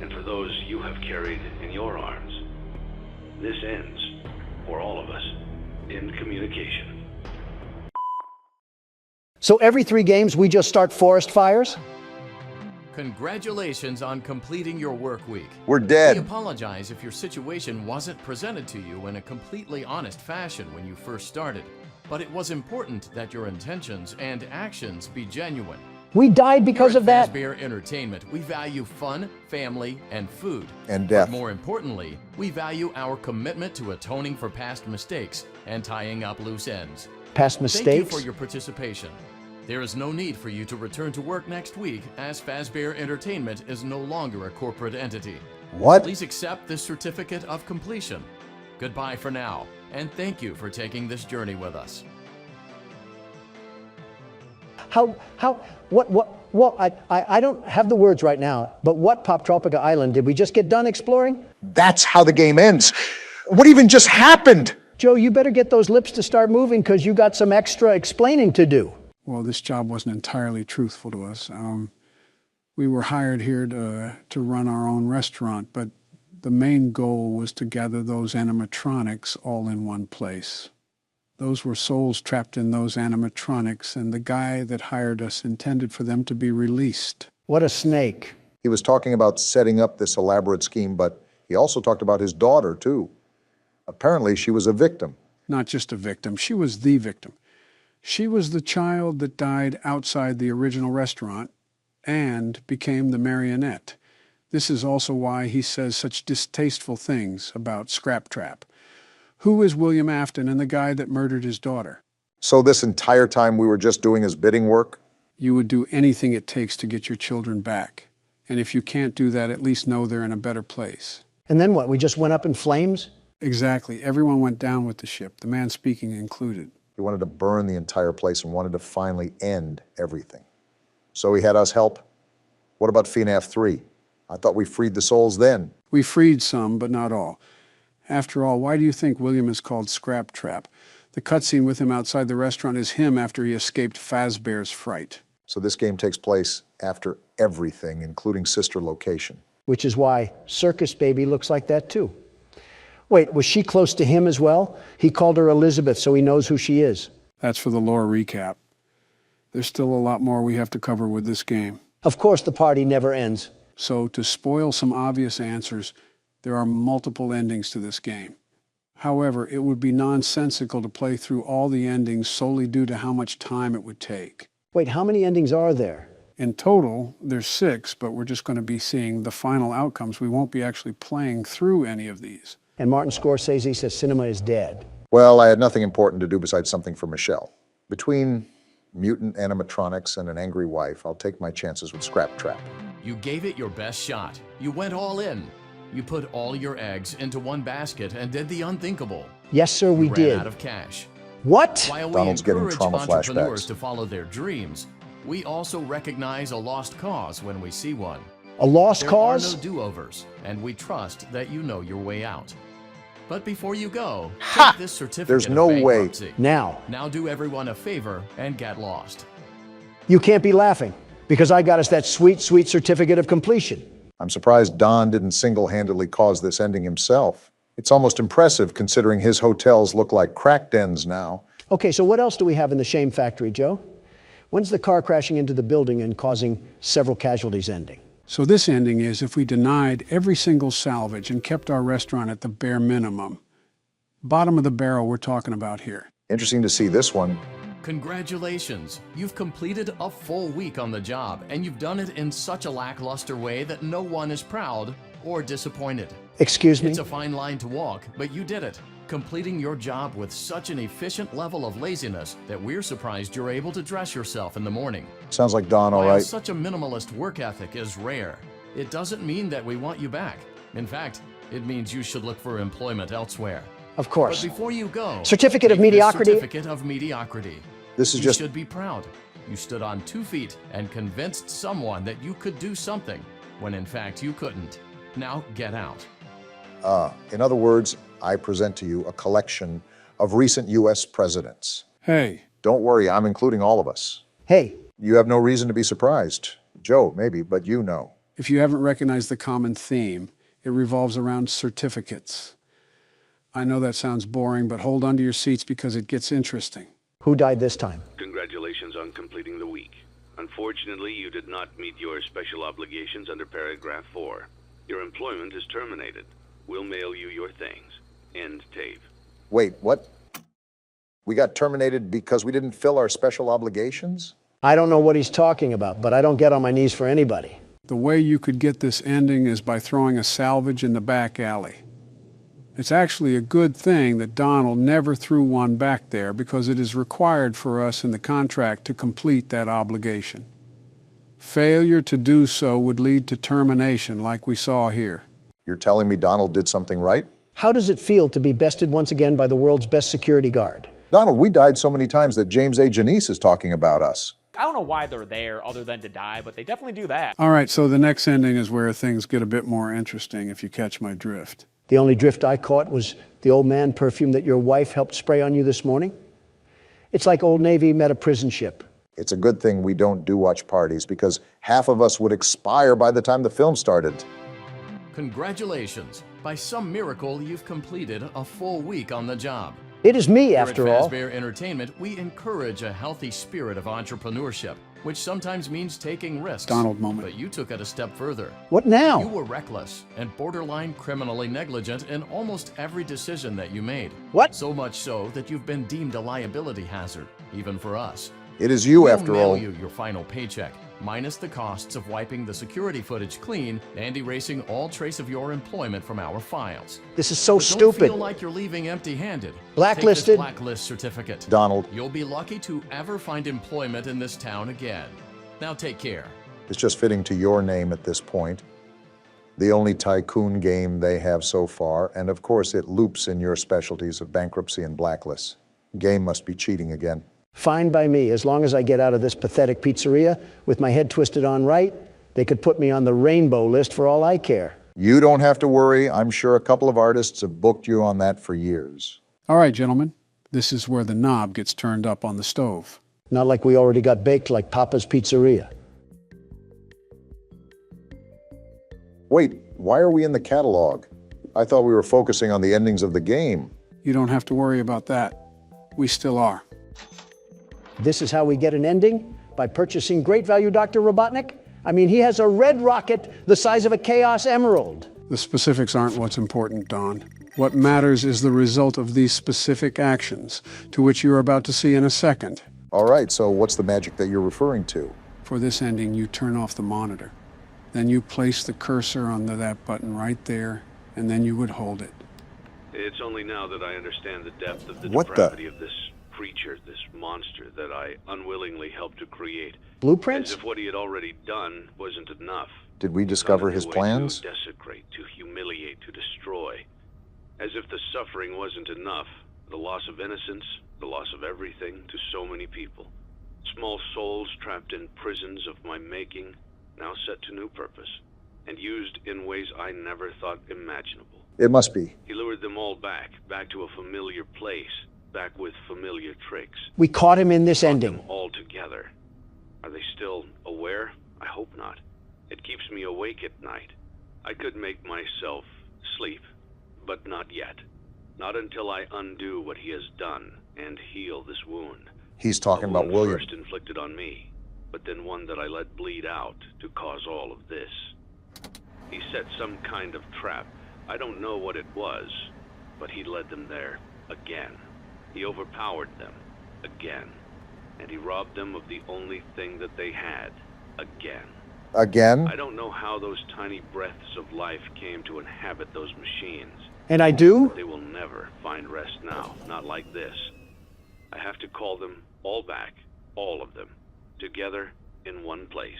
and for those you have carried in your arms. This ends, for all of us, in communication. So every 3 games we just start forest fires? Congratulations on completing your work week. We're We dead. apologize if your situation wasn't presented to you in a completely honest fashion when you first started, but it was important that your intentions and actions be genuine. We died because of that. Fazbear Entertainment, we value fun, family, and food. And death. But more importantly, we value our commitment to atoning for past mistakes and tying up loose ends. Past Thank you mistakes? for your participation. There is no need for you to return to work next week, as Fazbear Entertainment is no longer a corporate entity. What? Please accept this certificate of completion. Goodbye for now, and thank you for taking this journey with us. I don't have the words right now, but what Poptropica Island did we just get done exploring? That's how the game ends. What even just happened? Joe, you better get those lips to start moving because you got some extra explaining to do. Well, this job wasn't entirely truthful to us. We were hired here to run our own restaurant, but the main goal was to gather those animatronics all in one place. Those were souls trapped in those animatronics, and the guy that hired us intended for them to be released. What a snake. He was talking about setting up this elaborate scheme, but he also talked about his daughter, too. Apparently, she was a victim. Not just a victim, she was the victim. She was the child that died outside the original restaurant and became the marionette. This is also why he says such distasteful things about Scrap Trap. Who is William Afton and the guy that murdered his daughter? So this entire time we were just doing his bidding work? You would do anything it takes to get your children back. And if you can't do that, at least know they're in a better place. And then what? We just went up in flames? Exactly. Everyone went down with the ship, the man speaking included. He wanted to burn the entire place and wanted to finally end everything. So he had us help. What about FNAF 3? I thought we freed the souls then. We freed some, but not all. After all, why do you think William is called Scrap Trap? The cutscene with him outside the restaurant is him after he escaped Fazbear's fright. So this game takes place after everything, including sister location. Which is why Circus Baby looks like that too. Wait, was she close to him as well? He called her Elizabeth, so he knows who she is. That's for the lore recap. There's still a lot more we have to cover with this game. Of course, the party never ends. So, to spoil some obvious answers, there are multiple endings to this game. However, it would be nonsensical to play through all the endings solely due to how much time it would take. Wait, how many endings are there? In total, there's 6, but we're just going to be seeing the final outcomes. We won't be actually playing through any of these. And Martin Scorsese says cinema is dead. Well, I had nothing important to do besides something for Michelle. Between mutant animatronics and an angry wife, I'll take my chances with Scrap Trap. You gave it your best shot. You went all in. You put all your eggs into one basket and did the unthinkable. Yes, sir, we you did. Ran out of cash. What? While we Donald's getting encourage trauma entrepreneurs flashbacks. to follow their dreams, we also recognize a lost cause when we see one. A lost cause? There are no do-overs, and we trust that you know your way out. But before you go, take this certificate There's of no way. bankruptcy. Now do everyone a favor and get lost. You can't be laughing, because I got us that sweet, sweet certificate of completion. I'm surprised Don didn't single-handedly cause this ending himself. It's almost impressive considering his hotels look like crack dens now. Okay, so what else do we have in the shame factory, Joe? When's the car crashing into the building and causing several casualties ending? So this ending is if we denied every single salvage and kept our restaurant at the bare minimum. Bottom of the barrel we're talking about here. Interesting to see this one. Congratulations! You've completed a full week on the job, and you've done it in such a lackluster way that no one is proud or disappointed. Excuse me? It's a fine line to walk, but you did it, completing your job with such an efficient level of laziness that we're surprised you're able to dress yourself in the morning. Sounds like Don, all While right. such a minimalist work ethic is rare, it doesn't mean that we want you back. In fact, it means you should look for employment elsewhere. Of course. But before you go, Certificate of take this mediocrity? Certificate of mediocrity. This is You just... should be proud. You stood on 2 feet and convinced someone that you could do something when in fact you couldn't. Now get out. In other words, I present to you a collection of recent U.S. presidents. Hey. Don't worry, I'm including all of us. Hey. You have no reason to be surprised. Joe, maybe, but you know. If you haven't recognized the common theme, it revolves around certificates. I know that sounds boring, but hold on to your seats because it gets interesting. Who died this time? Congratulations on completing the week. Unfortunately, you did not meet your special obligations under paragraph 4. Your employment is terminated. We'll mail you your things. End tape. Wait, what? We got terminated because we didn't fill our special obligations? I don't know what he's talking about, but I don't get on my knees for anybody. The way you could get this ending is by throwing a salvage in the back alley. It's actually a good thing that Donald never threw one back there because it is required for us in the contract to complete that obligation. Failure to do so would lead to termination like we saw here. You're telling me Donald did something right? How does it feel to be bested once again by the world's best security guard? Donald, we died so many times that James A. Janice is talking about us. I don't know why they're there other than to die, but they definitely do that. All right, so the next ending is where things get a bit more interesting, if you catch my drift. The only drift I caught was the Old Man perfume that your wife helped spray on you this morning. It's like Old Navy met a prison ship. It's a good thing we don't do watch parties because half of us would expire by the time the film started. Congratulations! By some miracle, you've completed a full week on the job. It is me, Here after at all. Fazbear Entertainment, we encourage a healthy spirit of entrepreneurship, which sometimes means taking risks. Donald moment. But you took it a step further. What now? You were reckless and borderline criminally negligent in almost every decision that you made. What? So much so that you've been deemed a liability hazard, even for us. It is you, We'll after mail all. you your final paycheck, minus the costs of wiping the security footage clean and erasing all trace of your employment from our files. This is so But stupid. Don't feel like you're leaving empty-handed. Blacklisted. Take this blacklist certificate. Donald. You'll be lucky to ever find employment in this town again. Now take care. It's just fitting to your name at this point. the only tycoon game they have so far, and of course it loops in your specialties of bankruptcy and blacklists. Game must be cheating again. Fine by me, as long as I get out of this pathetic pizzeria with my head twisted on right. They could put me on the rainbow list for all I care. You don't have to worry. I'm sure a couple of artists have booked you on that for years. All right, gentlemen. This is where the knob gets turned up on the stove. Not like we already got baked like Papa's Pizzeria. Wait, why are we in the catalog? I thought we were focusing on the endings of the game. You don't have to worry about that. We still are. This is how we get an ending? By purchasing great value Dr. Robotnik? I mean, he has a red rocket the size of a Chaos Emerald. The specifics aren't what's important, Don. What matters is the result of these specific actions, to which you're about to see in a second. All right, so what's the magic that you're referring to? For this ending, you turn off the monitor. Then you place the cursor on that button right there, and then you would hold it. It's only now that I understand the depth of the What depravity of this creature, this monster that I unwillingly helped to create. Blueprints? As if what he had already done wasn't enough. Did we discover his plans? To desecrate, to humiliate, to destroy. As if the suffering wasn't enough. The loss of innocence, the loss of everything to so many people. Small souls trapped in prisons of my making, now set to new purpose, and used in ways I never thought imaginable. It must be. He lured them all back to a familiar place, back with familiar tricks. We caught him in this ending. All together. Are they still aware? I hope not. It keeps me awake at night. I could make myself sleep, but not yet. Not until I undo what he has done and heal this wound. He's talking about William. First inflicted on me, but then one that I let bleed out to cause all of this. He set some kind of trap. I don't know what it was, but he led them there again. He overpowered them again, and he robbed them of the only thing that they had again. Again? I don't know how those tiny breaths of life came to inhabit those machines. And I do? They will never find rest now, not like this. I have to call them all back, all of them, together in one place.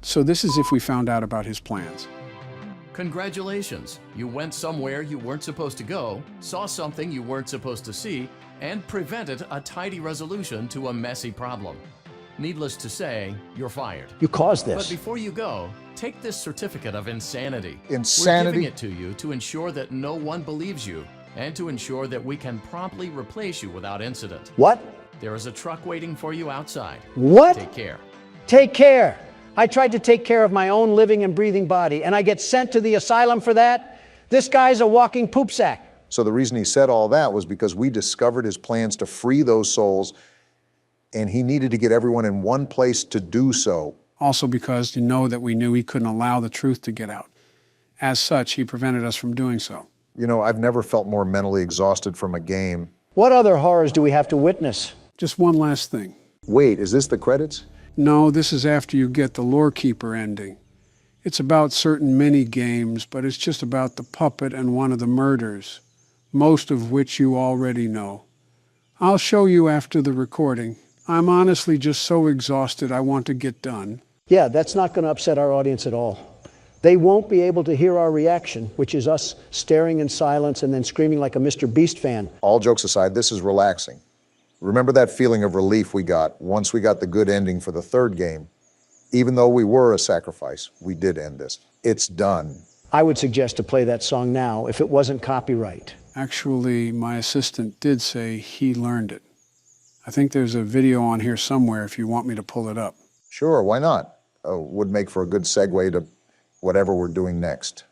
So this is if we found out about his plans. Congratulations! You went somewhere you weren't supposed to go, saw something you weren't supposed to see, and prevented a tidy resolution to a messy problem. Needless to say, you're fired. You caused this. But before you go, take this certificate of insanity. Insanity? We're giving it to you to ensure that no one believes you, and to ensure that we can promptly replace you without incident. What? There is a truck waiting for you outside. What? Take care. Take care. I tried to take care of my own living and breathing body, and I get sent to the asylum for that? This guy's a walking poop sack. So the reason he said all that was because we discovered his plans to free those souls, and he needed to get everyone in one place to do so. Also because you know that we knew he couldn't allow the truth to get out. As such, he prevented us from doing so. You know, I've never felt more mentally exhausted from a game. What other horrors do we have to witness? Just one last thing. Wait, is this the credits? No, this is after you get the Lore Keeper ending. It's about certain mini-games, but it's just about the puppet and one of the murders, most of which you already know. I'll show you after the recording. I'm honestly just so exhausted I want to get done. Yeah, that's not going to upset our audience at all. They won't be able to hear our reaction, which is us staring in silence and then screaming like a Mr. Beast fan. All jokes aside, this is relaxing. Remember that feeling of relief we got once we got the good ending for the third game? Even though we were a sacrifice, we did end this. It's done. I would suggest to play that song now if it wasn't copyright. Actually, my assistant did say he learned it. I think there's a video on here somewhere if you want me to pull it up. Sure, why not? Would make for a good segue to whatever we're doing next.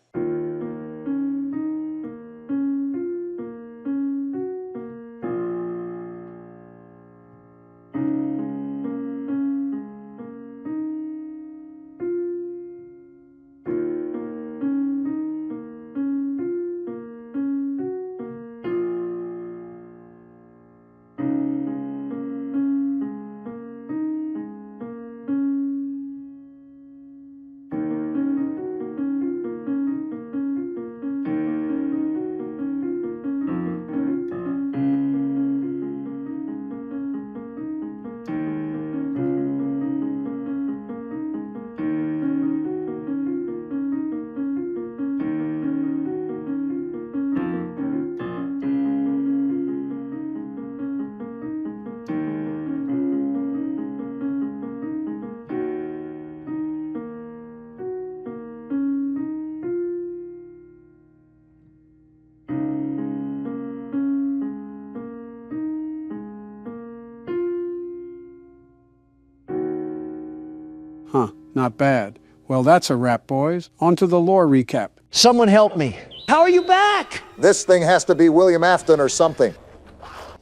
Huh, not bad. Well, that's a wrap, boys. On to the lore recap. Someone help me. How are you back? This thing has to be William Afton or something.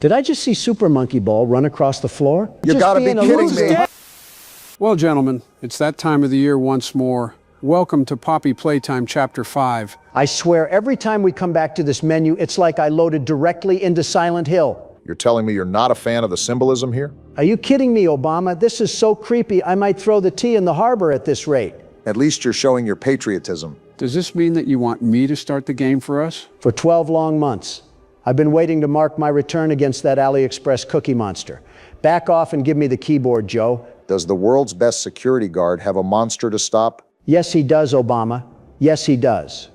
Did I just see Super Monkey Ball run across the floor? You Just gotta be being a kidding loose me. dick. Well, gentlemen, it's that time of the year once more. Welcome to Poppy Playtime Chapter 5. I swear, every time we come back to this menu, it's like I loaded directly into Silent Hill. You're telling me you're not a fan of the symbolism here? Are you kidding me, Obama? This is so creepy, I might throw the tea in the harbor at this rate. At least you're showing your patriotism. Does this mean that you want me to start the game for us? For 12 long months. I've been waiting to mark my return against that AliExpress cookie monster. Back off and give me the keyboard, Joe. Does the world's best security guard have a monster to stop? Yes, he does, Obama. Yes, he does.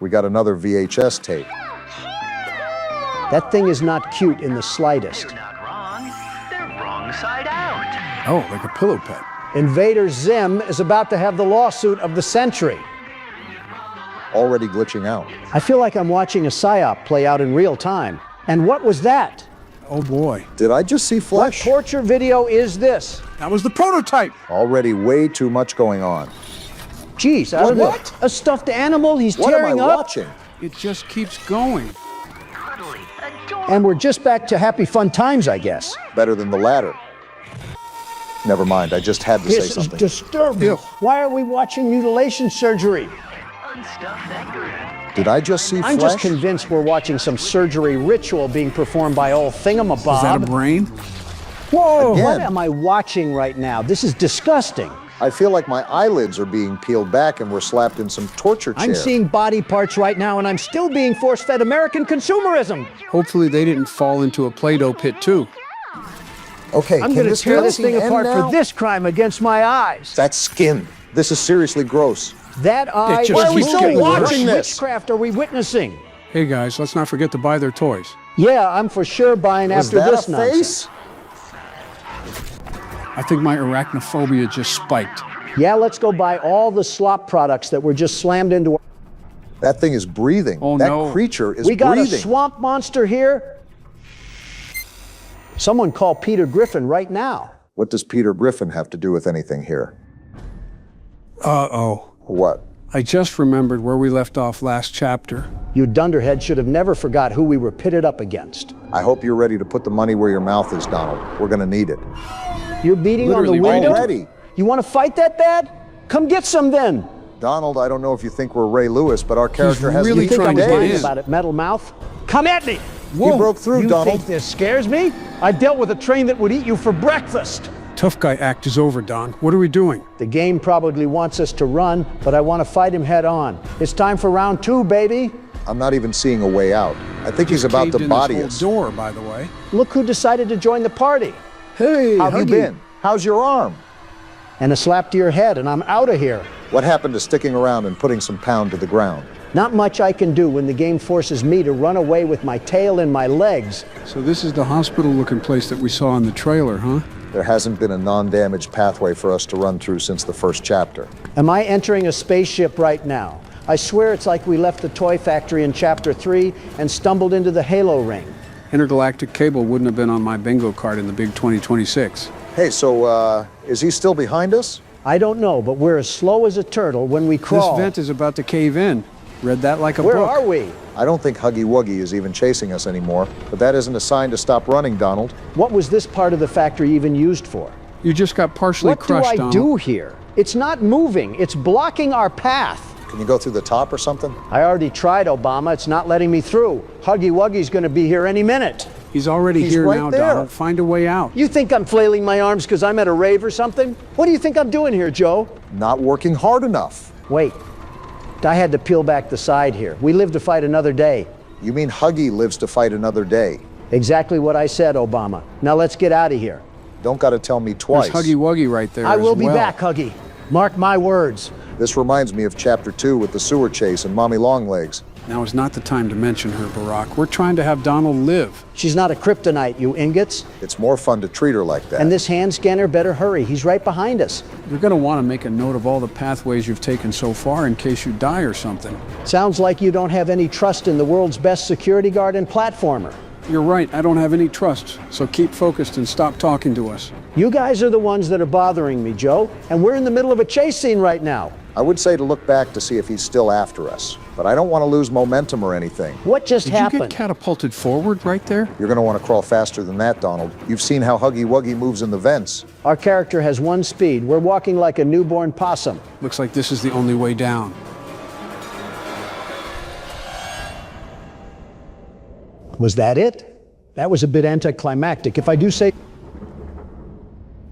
We got another VHS tape. That thing is not cute in the slightest. Wrong side out. Oh, like a pillow pet. Invader Zim is about to have the lawsuit of the century. Already glitching out. I feel like I'm watching a psyop play out in real time. And what was that? Oh boy. Did I just see flesh? What torture video is this? That was the prototype. Already way too much going on. Geez, out of What? a stuffed animal he's What am tearing I up? watching? It just keeps going. And we're just back to happy fun times, I guess. Better than the latter. Never mind, I just had to say This is something. disturbing. Ew. Why are we watching mutilation surgery? Did I just see I'm flesh? just convinced we're watching some surgery ritual being performed by old Thingamabob. Is that a brain? Whoa! Again. What am I watching right now? This is disgusting. I feel like my eyelids are being peeled back and we're slapped in some torture chair. I'm seeing body parts right now, and I'm still being force-fed American consumerism. Hopefully they didn't fall into a Play-Doh pit too. Okay, I'm can going to this tear this cutscene thing end apart now? for this crime against my eyes. That's skin. This is seriously gross. That eye. just Why are we keeps still getting worse. watching this? Witchcraft are we witnessing? Hey guys, let's not forget to buy their toys. Yeah, I'm for sure buying Was after that this a nonsense. face? I think my arachnophobia just spiked. Yeah, let's go buy all the slop products that were just slammed into. That thing is breathing. Oh, that no. creature is We got breathing. a swamp monster here. Someone call Peter Griffin right now. What does Peter Griffin have to do with anything here? Uh-oh. What? I just remembered where we left off last chapter. You dunderhead should have never forgot who we were pitted up against. I hope you're ready to put the money where your mouth is, Donald. We're going to need it. You're beating Literally on the window? Already. You want to fight that bad? Come get some then. Donald, I don't know if you think we're Ray Lewis, but our character has really You think trying I'm to get lying in. about it, metal mouth? Come at me. He broke through, You Donald. think this scares me? I dealt with a train that would eat you for breakfast. Tough guy act is over, Don. What are we doing? The game probably wants us to run, but I want to fight him head on. It's time for round 2, baby. I'm not even seeing a way out. I think he's about Caved to in body this us. whole door, by the way. Look who decided to join the party. Hey, How have you Huggy. been? How's your arm? And a slap to your head, and I'm out of here. What happened to sticking around and putting some pound to the ground? Not much I can do when the game forces me to run away with my tail and my legs. So this is the hospital-looking place that we saw in the trailer, huh? There hasn't been a non-damaged pathway for us to run through since the first chapter. Am I entering a spaceship right now? I swear it's like we left the toy factory in Chapter 3 and stumbled into the Halo ring. Intergalactic cable wouldn't have been on my bingo card in the big 2026. Hey, so, is he still behind us? I don't know, but we're as slow as a turtle when we crawl. This vent is about to cave in. Read that like a Where book. are we? I don't think Huggy Wuggy is even chasing us anymore, but that isn't a sign to stop running, Donald. What was this part of the factory even used for? You just got partially What crushed, do I Donald. do here? It's not moving. It's blocking our path. Can you go through the top or something? I already tried, Obama. It's not letting me through. Huggy Wuggy's going to be here any minute. He's already He's here right now, there. Donald. Find a way out. You think I'm flailing my arms because I'm at a rave or something? What do you think I'm doing here, Joe? Not working hard enough. Wait. I had to peel back the side here. We live to fight another day. You mean Huggy lives to fight another day? Exactly what I said, Obama. Now let's get out of here. Don't gotta tell me twice. There's Huggy Wuggy right there I will as be well. back, Huggy. Mark my words. This reminds me of Chapter 2 with the sewer chase and Mommy Longlegs. Now is not the time to mention her, Barack. We're trying to have Donald live. She's not a kryptonite, you ingots. It's more fun to treat her like that. And this hand scanner better hurry. He's right behind us. You're going to want to make a note of all the pathways you've taken so far in case you die or something. Sounds like you don't have any trust in the world's best security guard and platformer. You're right, I don't have any trust, so keep focused and stop talking to us. You guys are the ones that are bothering me, Joe, and we're in the middle of a chase scene right now. I would say to look back to see if he's still after us, but I don't want to lose momentum or anything. What just happened? Did you get catapulted forward right there? You're going to want to crawl faster than that, Donald. You've seen how Huggy Wuggy moves in the vents. Our character has one speed. We're walking like a newborn possum. Looks like this is the only way down. Was that it? That was a bit anticlimactic. If I do say,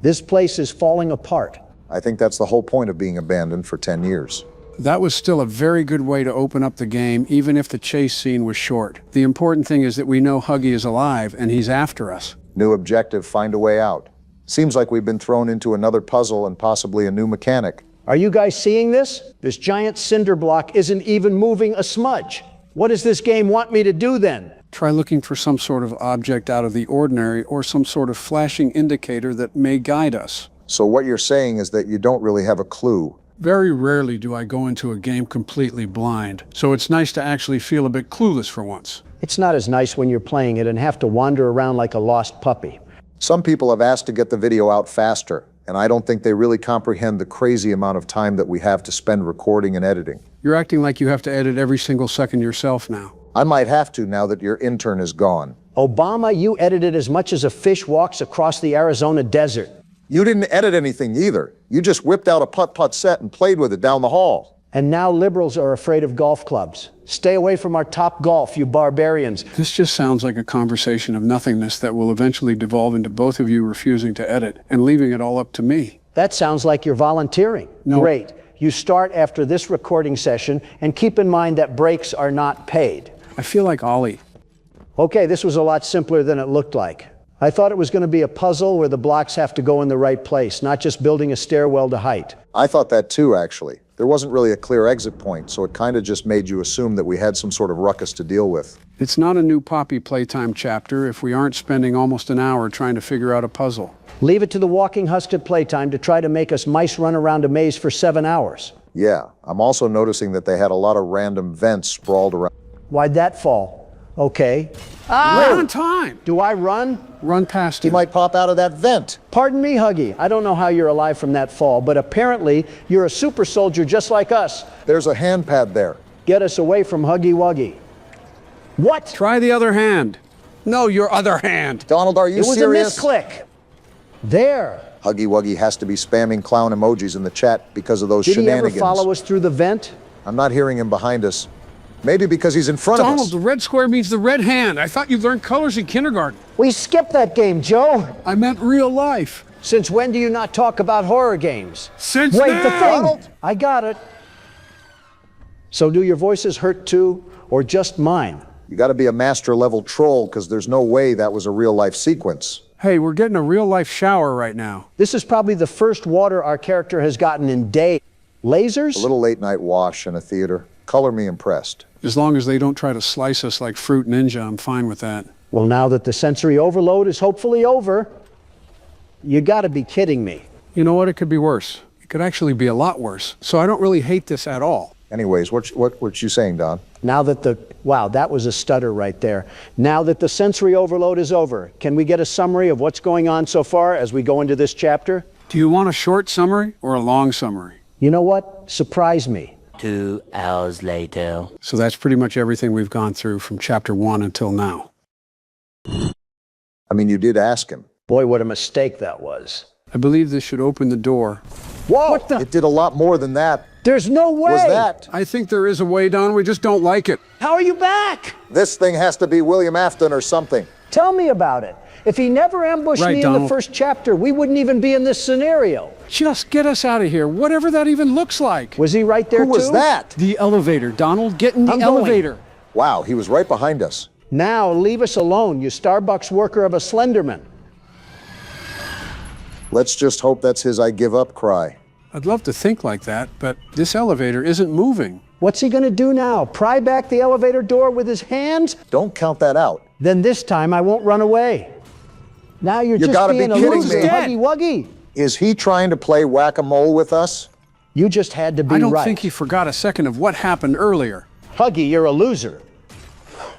this place is falling apart. I think that's the whole point of being abandoned for 10 years. That was still a very good way to open up the game, even if the chase scene was short. The important thing is that we know Huggy is alive and he's after us. New objective, find a way out. Seems like we've been thrown into another puzzle and possibly a new mechanic. Are you guys seeing this? This giant cinder block isn't even moving a smudge. What does this game want me to do then? Try looking for some sort of object out of the ordinary or some sort of flashing indicator that may guide us. So what you're saying is that you don't really have a clue. Very rarely do I go into a game completely blind, so it's nice to actually feel a bit clueless for once. It's not as nice when you're playing it and have to wander around like a lost puppy. Some people have asked to get the video out faster, and I don't think they really comprehend the crazy amount of time that we have to spend recording and editing. You're acting like you have to edit every single second yourself now. I might have to now that your intern is gone. Obama, you edited as much as a fish walks across the Arizona desert. You didn't edit anything either. You just whipped out a putt-putt set and played with it down the hall. And now liberals are afraid of golf clubs. Stay away from our top golf, you barbarians. This just sounds like a conversation of nothingness that will eventually devolve into both of you refusing to edit and leaving it all up to me. That sounds like you're volunteering. No. Great. You start after this recording session, and keep in mind that breaks are not paid. I feel like Ollie. Okay, this was a lot simpler than it looked like. I thought it was going to be a puzzle where the blocks have to go in the right place, not just building a stairwell to height. I thought that too, actually. There wasn't really a clear exit point, so it kind of just made you assume that we had some sort of ruckus to deal with. It's not a new Poppy Playtime chapter if we aren't spending almost an hour trying to figure out a puzzle. Leave it to the walking husk at Playtime to try to make us mice run around a maze for 7 hours. Yeah, I'm also noticing that they had a lot of random vents sprawled around. Why'd that fall? Okay. Right on time. Do I run? Run past him. He might pop out of that vent. Pardon me, Huggy. I don't know how you're alive from that fall, but apparently you're a super soldier just like us. There's a hand pad there. Get us away from Huggy Wuggy. What? Try the other hand. No, your other hand. Donald, are you serious? It was a misclick. There. Huggy Wuggy has to be spamming clown emojis in the chat because of those shenanigans. Did he ever follow us through the vent? I'm not hearing him behind us. Maybe because he's in front of us. Donald, the red square means the red hand. I thought you learned colors in kindergarten. We skipped that game, Joe. I meant real life. Since when do you not talk about horror games? Since Wait, now. the thing. Donald. I got it. So do your voices hurt too, or just mine? You got to be a master level troll because there's no way that was a real life sequence. Hey, we're getting a real life shower right now. This is probably the first water our character has gotten in days. Lasers? A little late night wash in a theater. Color me impressed. As long as they don't try to slice us like Fruit Ninja, I'm fine with that. Well, now that the sensory overload is hopefully over, you gotta be kidding me. You know what? It could be worse. It could actually be a lot worse. So I don't really hate this at all. Anyways, what you saying, Don? Now that wow, that was a stutter right there. Now that the sensory overload is over, can we get a summary of what's going on so far as we go into this chapter? Do you want a short summary or a long summary? You know what? Surprise me. 2 hours later. So that's pretty much everything we've gone through from chapter 1 until now. I mean, you did ask him. Boy, what a mistake that was. I believe this should open the door. Whoa! What the? It did a lot more than that. There's no way! Was that? I think there is a way, Don. We just don't like it. How are you back? This thing has to be William Afton or something. Tell me about it. If he never ambushed me in the first chapter, we wouldn't even be in this scenario. Just get us out of here, whatever that even looks like. Was he right there Who was that? The elevator, Donald. Get in the elevator. Wow, he was right behind us. Now leave us alone, you Starbucks worker of a Slenderman. Let's just hope that's his I give up cry. I'd love to think like that, but this elevator isn't moving. What's he gonna do now? Pry back the elevator door with his hands? Don't count that out. Then this time I won't run away. Now you're just gotta being be a kidding loser, me. Huggy Wuggy. Is he trying to play whack-a-mole with us? You just had to be right. I don't think he forgot a second of what happened earlier. Huggy, you're a loser.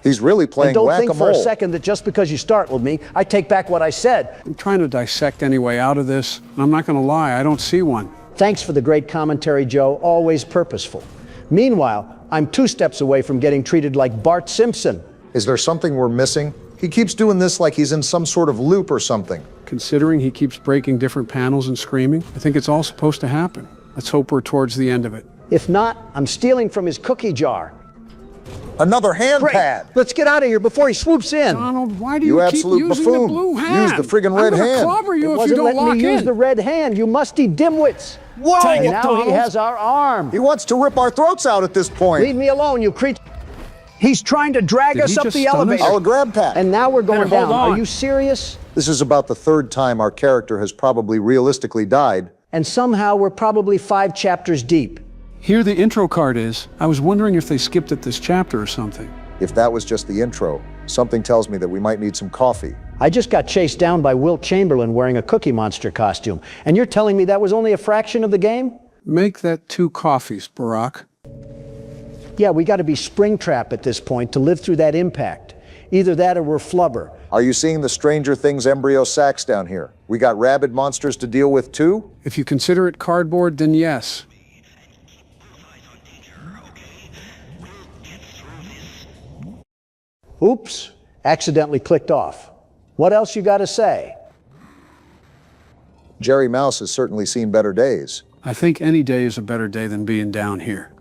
He's really playing and don't whack-a-mole. think for a second that just because you startled me, I take back what I said. I'm trying to dissect any way out of this, and I'm not going to lie, I don't see one. Thanks for the great commentary, Joe. Always purposeful. Meanwhile, I'm 2 steps away from getting treated like Bart Simpson. Is there something we're missing? He keeps doing this like he's in some sort of loop or something. Considering he keeps breaking different panels and screaming, I think it's all supposed to happen. Let's hope we're towards the end of it. If not, I'm stealing from his cookie jar. Another hand pad. Let's get out of here before he swoops in. Donald, why do you keep absolute using buffoon. the blue hand? Use the friggin' red I'm gonna hand. clobber you It if you wasn't don't letting lock me use in. the red hand, you musty dimwits. Whoa! Dang And it, now Donald. he has our arm. He wants to rip our throats out at this point. Leave me alone, you creature. He's trying to drag Did us he up just the stun us? elevator. Our grab pack. And now we're going Better hold down. Are on. you serious? This is about the 3rd time our character has probably realistically died. And somehow we're probably 5 chapters deep. Here the intro card is. I was wondering if they skipped at this chapter or something. If that was just the intro, something tells me that we might need some coffee. I just got chased down by Wilt Chamberlain wearing a Cookie Monster costume. And you're telling me that was only a fraction of the game? Make that 2 coffees, Barack. Yeah, we got to be Springtrap at this point to live through that impact. Either that or we're flubber. Are you seeing the Stranger Things embryo sacks down here? We got rabid monsters to deal with too? If you consider it cardboard, then yes. Oops, accidentally clicked off. What else you got to say? Jerry Mouse has certainly seen better days. I think any day is a better day than being down here.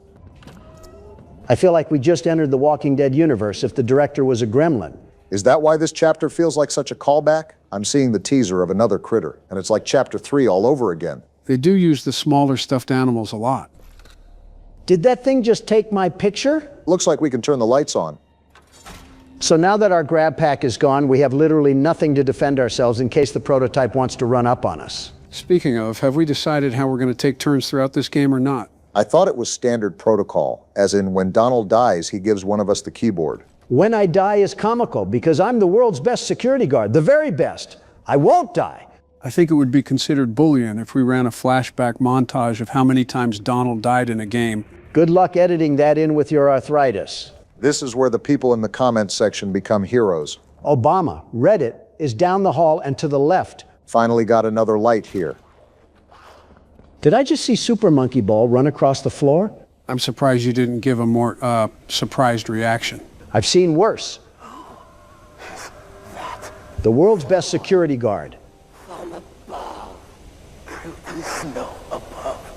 I feel like we just entered the Walking Dead universe if the director was a gremlin. Is that why this chapter feels like such a callback? I'm seeing the teaser of another critter, and it's like chapter 3 all over again. They do use the smaller stuffed animals a lot. Did that thing just take my picture? Looks like we can turn the lights on. So now that our grab pack is gone, we have literally nothing to defend ourselves in case the prototype wants to run up on us. Speaking of, have we decided how we're going to take turns throughout this game or not? I thought it was standard protocol, as in when Donald dies, he gives one of us the keyboard. When I die is comical because I'm the world's best security guard, the very best. I won't die. I think it would be considered bullying if we ran a flashback montage of how many times Donald died in a game. Good luck editing that in with your arthritis. This is where the people in the comments section become heroes. Obama, Reddit, is down the hall and to the left. Finally got another light here. Did I just see Super Monkey Ball run across the floor? I'm surprised you didn't give a more surprised reaction. I've seen worse. The world's best security guard. From above, through the snow above,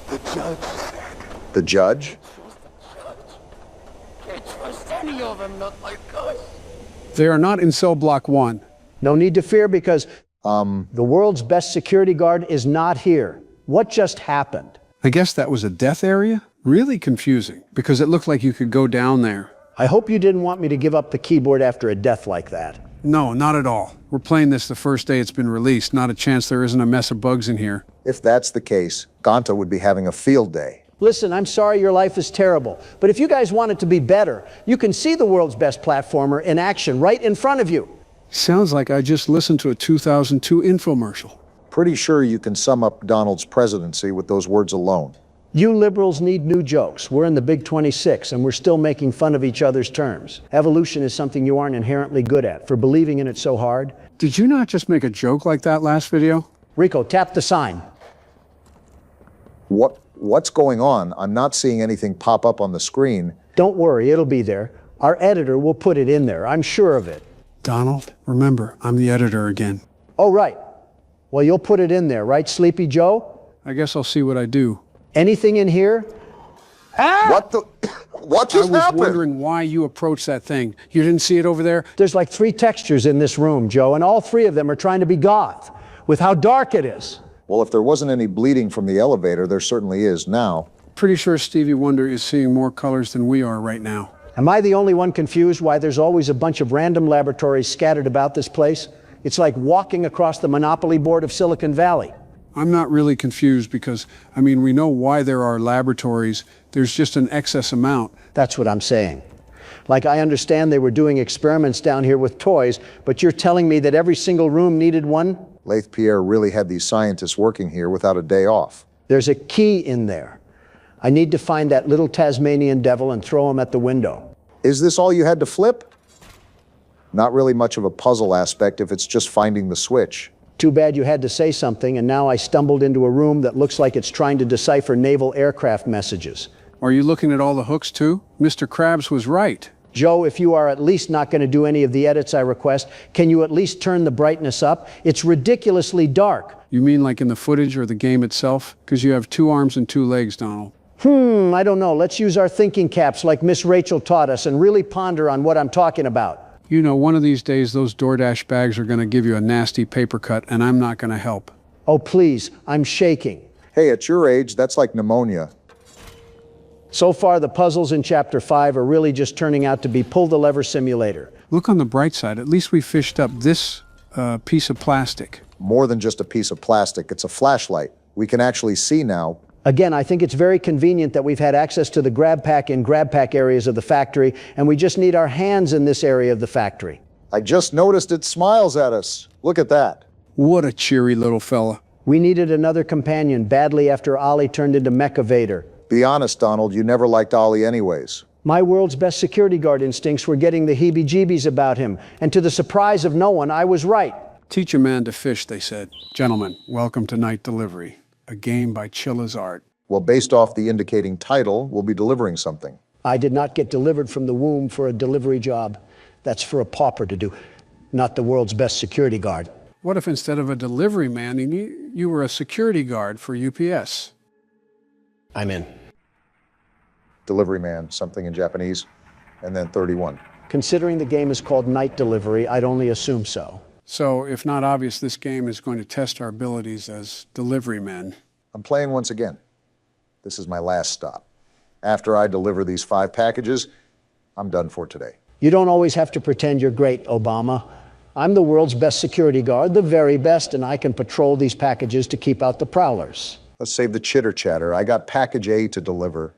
the judge said. The judge? Can't trust any of them, not like us. They are not in cell block 1. No need to fear because the world's best security guard is not here. What just happened? I guess that was a death area? Really confusing, because it looked like you could go down there. I hope you didn't want me to give up the keyboard after a death like that. No, not at all. We're playing this the first day it's been released. Not a chance there isn't a mess of bugs in here. If that's the case, Gonta would be having a field day. Listen, I'm sorry your life is terrible, but if you guys want it to be better, you can see the world's best platformer in action right in front of you. Sounds like I just listened to a 2002 infomercial. Pretty sure you can sum up Donald's presidency with those words alone. You liberals need new jokes. We're in the Big 26, and we're still making fun of each other's terms. Evolution is something you aren't inherently good at, for believing in it so hard. Did you not just make a joke like that last video? Rico, tap the sign. What's going on? I'm not seeing anything pop up on the screen. Don't worry, it'll be there. Our editor will put it in there, I'm sure of it. Donald, remember, I'm the editor again. Oh, right. Well, you'll put it in there, right, Sleepy Joe? I guess I'll see what I do. Anything in here? Ah! What just happened? I was wondering why you approached that thing. You didn't see it over there? There's like 3 textures in this room, Joe, and all 3 of them are trying to be goth, with how dark it is. Well, if there wasn't any bleeding from the elevator, there certainly is now. Pretty sure Stevie Wonder is seeing more colors than we are right now. Am I the only one confused why there's always a bunch of random laboratories scattered about this place? It's like walking across the Monopoly board of Silicon Valley. I'm not really confused because, I mean, we know why there are laboratories. There's just an excess amount. That's what I'm saying. Like, I understand they were doing experiments down here with toys, but you're telling me that every single room needed one? Laith Pierre really had these scientists working here without a day off. There's a key in there. I need to find that little Tasmanian devil and throw him at the window. Is this all you had to flip? Not really much of a puzzle aspect if it's just finding the switch. Too bad you had to say something, and now I stumbled into a room that looks like it's trying to decipher naval aircraft messages. Are you looking at all the hooks too? Mr. Krabs was right. Joe, if you are at least not going to do any of the edits I request, can you at least turn the brightness up? It's ridiculously dark. You mean like in the footage or the game itself? Because you have 2 arms and 2 legs, Donald. I don't know. Let's use our thinking caps like Miss Rachel taught us and really ponder on what I'm talking about. You know, one of these days those DoorDash bags are going to give you a nasty paper cut, and I'm not going to help. Oh, please, I'm shaking. Hey, at your age, that's like pneumonia. So far, the puzzles in Chapter 5 are really just turning out to be pull-the-lever simulator. Look on the bright side. At least we fished up this piece of plastic. More than just a piece of plastic. It's a flashlight. We can actually see now. Again, I think it's very convenient that we've had access to the grab pack and grab pack areas of the factory, and we just need our hands in this area of the factory. I just noticed it smiles at us. Look at that. What a cheery little fella. We needed another companion badly after Ollie turned into Mecha Vader. Be honest, Donald, you never liked Ollie anyways. My world's best security guard instincts were getting the heebie-jeebies about him, and to the surprise of no one, I was right. Teach a man to fish, they said. Gentlemen, welcome to Night Delivery, a game by Chilla's Art. Well, based off the indicating title, we'll be delivering something. I did not get delivered from the womb for a delivery job. That's for a pauper to do, not the world's best security guard. What if instead of a delivery man, you were a security guard for UPS? I'm in. Delivery man, something in Japanese, and then 31. Considering the game is called Night Delivery, I'd only assume so. So, if not obvious, this game is going to test our abilities as delivery men. I'm playing once again. This is my last stop. After I deliver these 5 packages, I'm done for today. You don't always have to pretend you're great, Obama. I'm the world's best security guard, the very best, and I can patrol these packages to keep out the prowlers. Let's save the chitter-chatter. I got package A to deliver.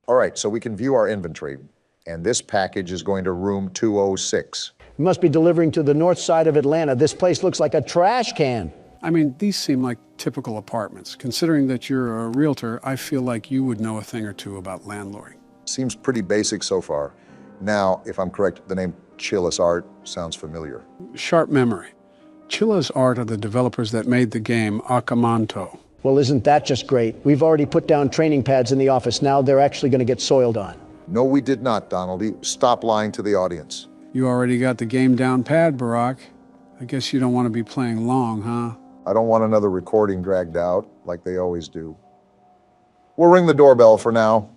All right, so we can view our inventory, and this package is going to room 206. You must be delivering to the north side of Atlanta. This place looks like a trash can. I mean, these seem like typical apartments. Considering that you're a realtor, I feel like you would know a thing or two about landlording. Seems pretty basic so far. Now, if I'm correct, the name Chilla's Art sounds familiar. Sharp memory. Chilla's Art are the developers that made the game Akamanto. Well, isn't that just great? We've already put down training pads in the office. Now they're actually going to get soiled on. No, we did not, Donald. Stop lying to the audience. You already got the game down pat, Barack. I guess you don't want to be playing long, huh? I don't want another recording dragged out, like they always do. We'll ring the doorbell for now.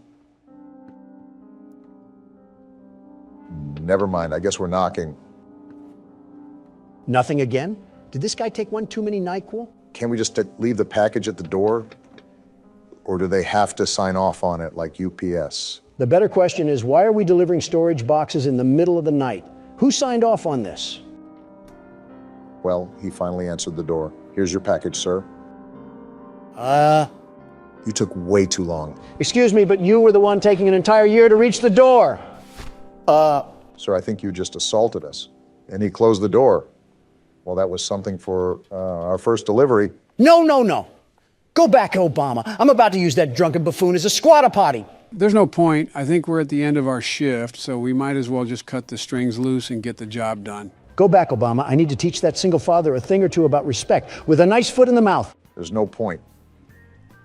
Never mind, I guess we're knocking. Nothing again? Did this guy take one too many NyQuil? Can't we just leave the package at the door? Or do they have to sign off on it like UPS? The better question is, why are we delivering storage boxes in the middle of the night? Who signed off on this? Well, he finally answered the door. Here's your package, sir. You took way too long. Excuse me, but you were the one taking an entire year to reach the door. Sir, I think you just assaulted us. And he closed the door. Well, that was something for our first delivery. No. Go back, Obama. I'm about to use that drunken buffoon as a squatter potty. There's no point. I think we're at the end of our shift, so we might as well just cut the strings loose and get the job done. Go back, Obama. I need to teach that single father a thing or two about respect, with a nice foot in the mouth. There's no point.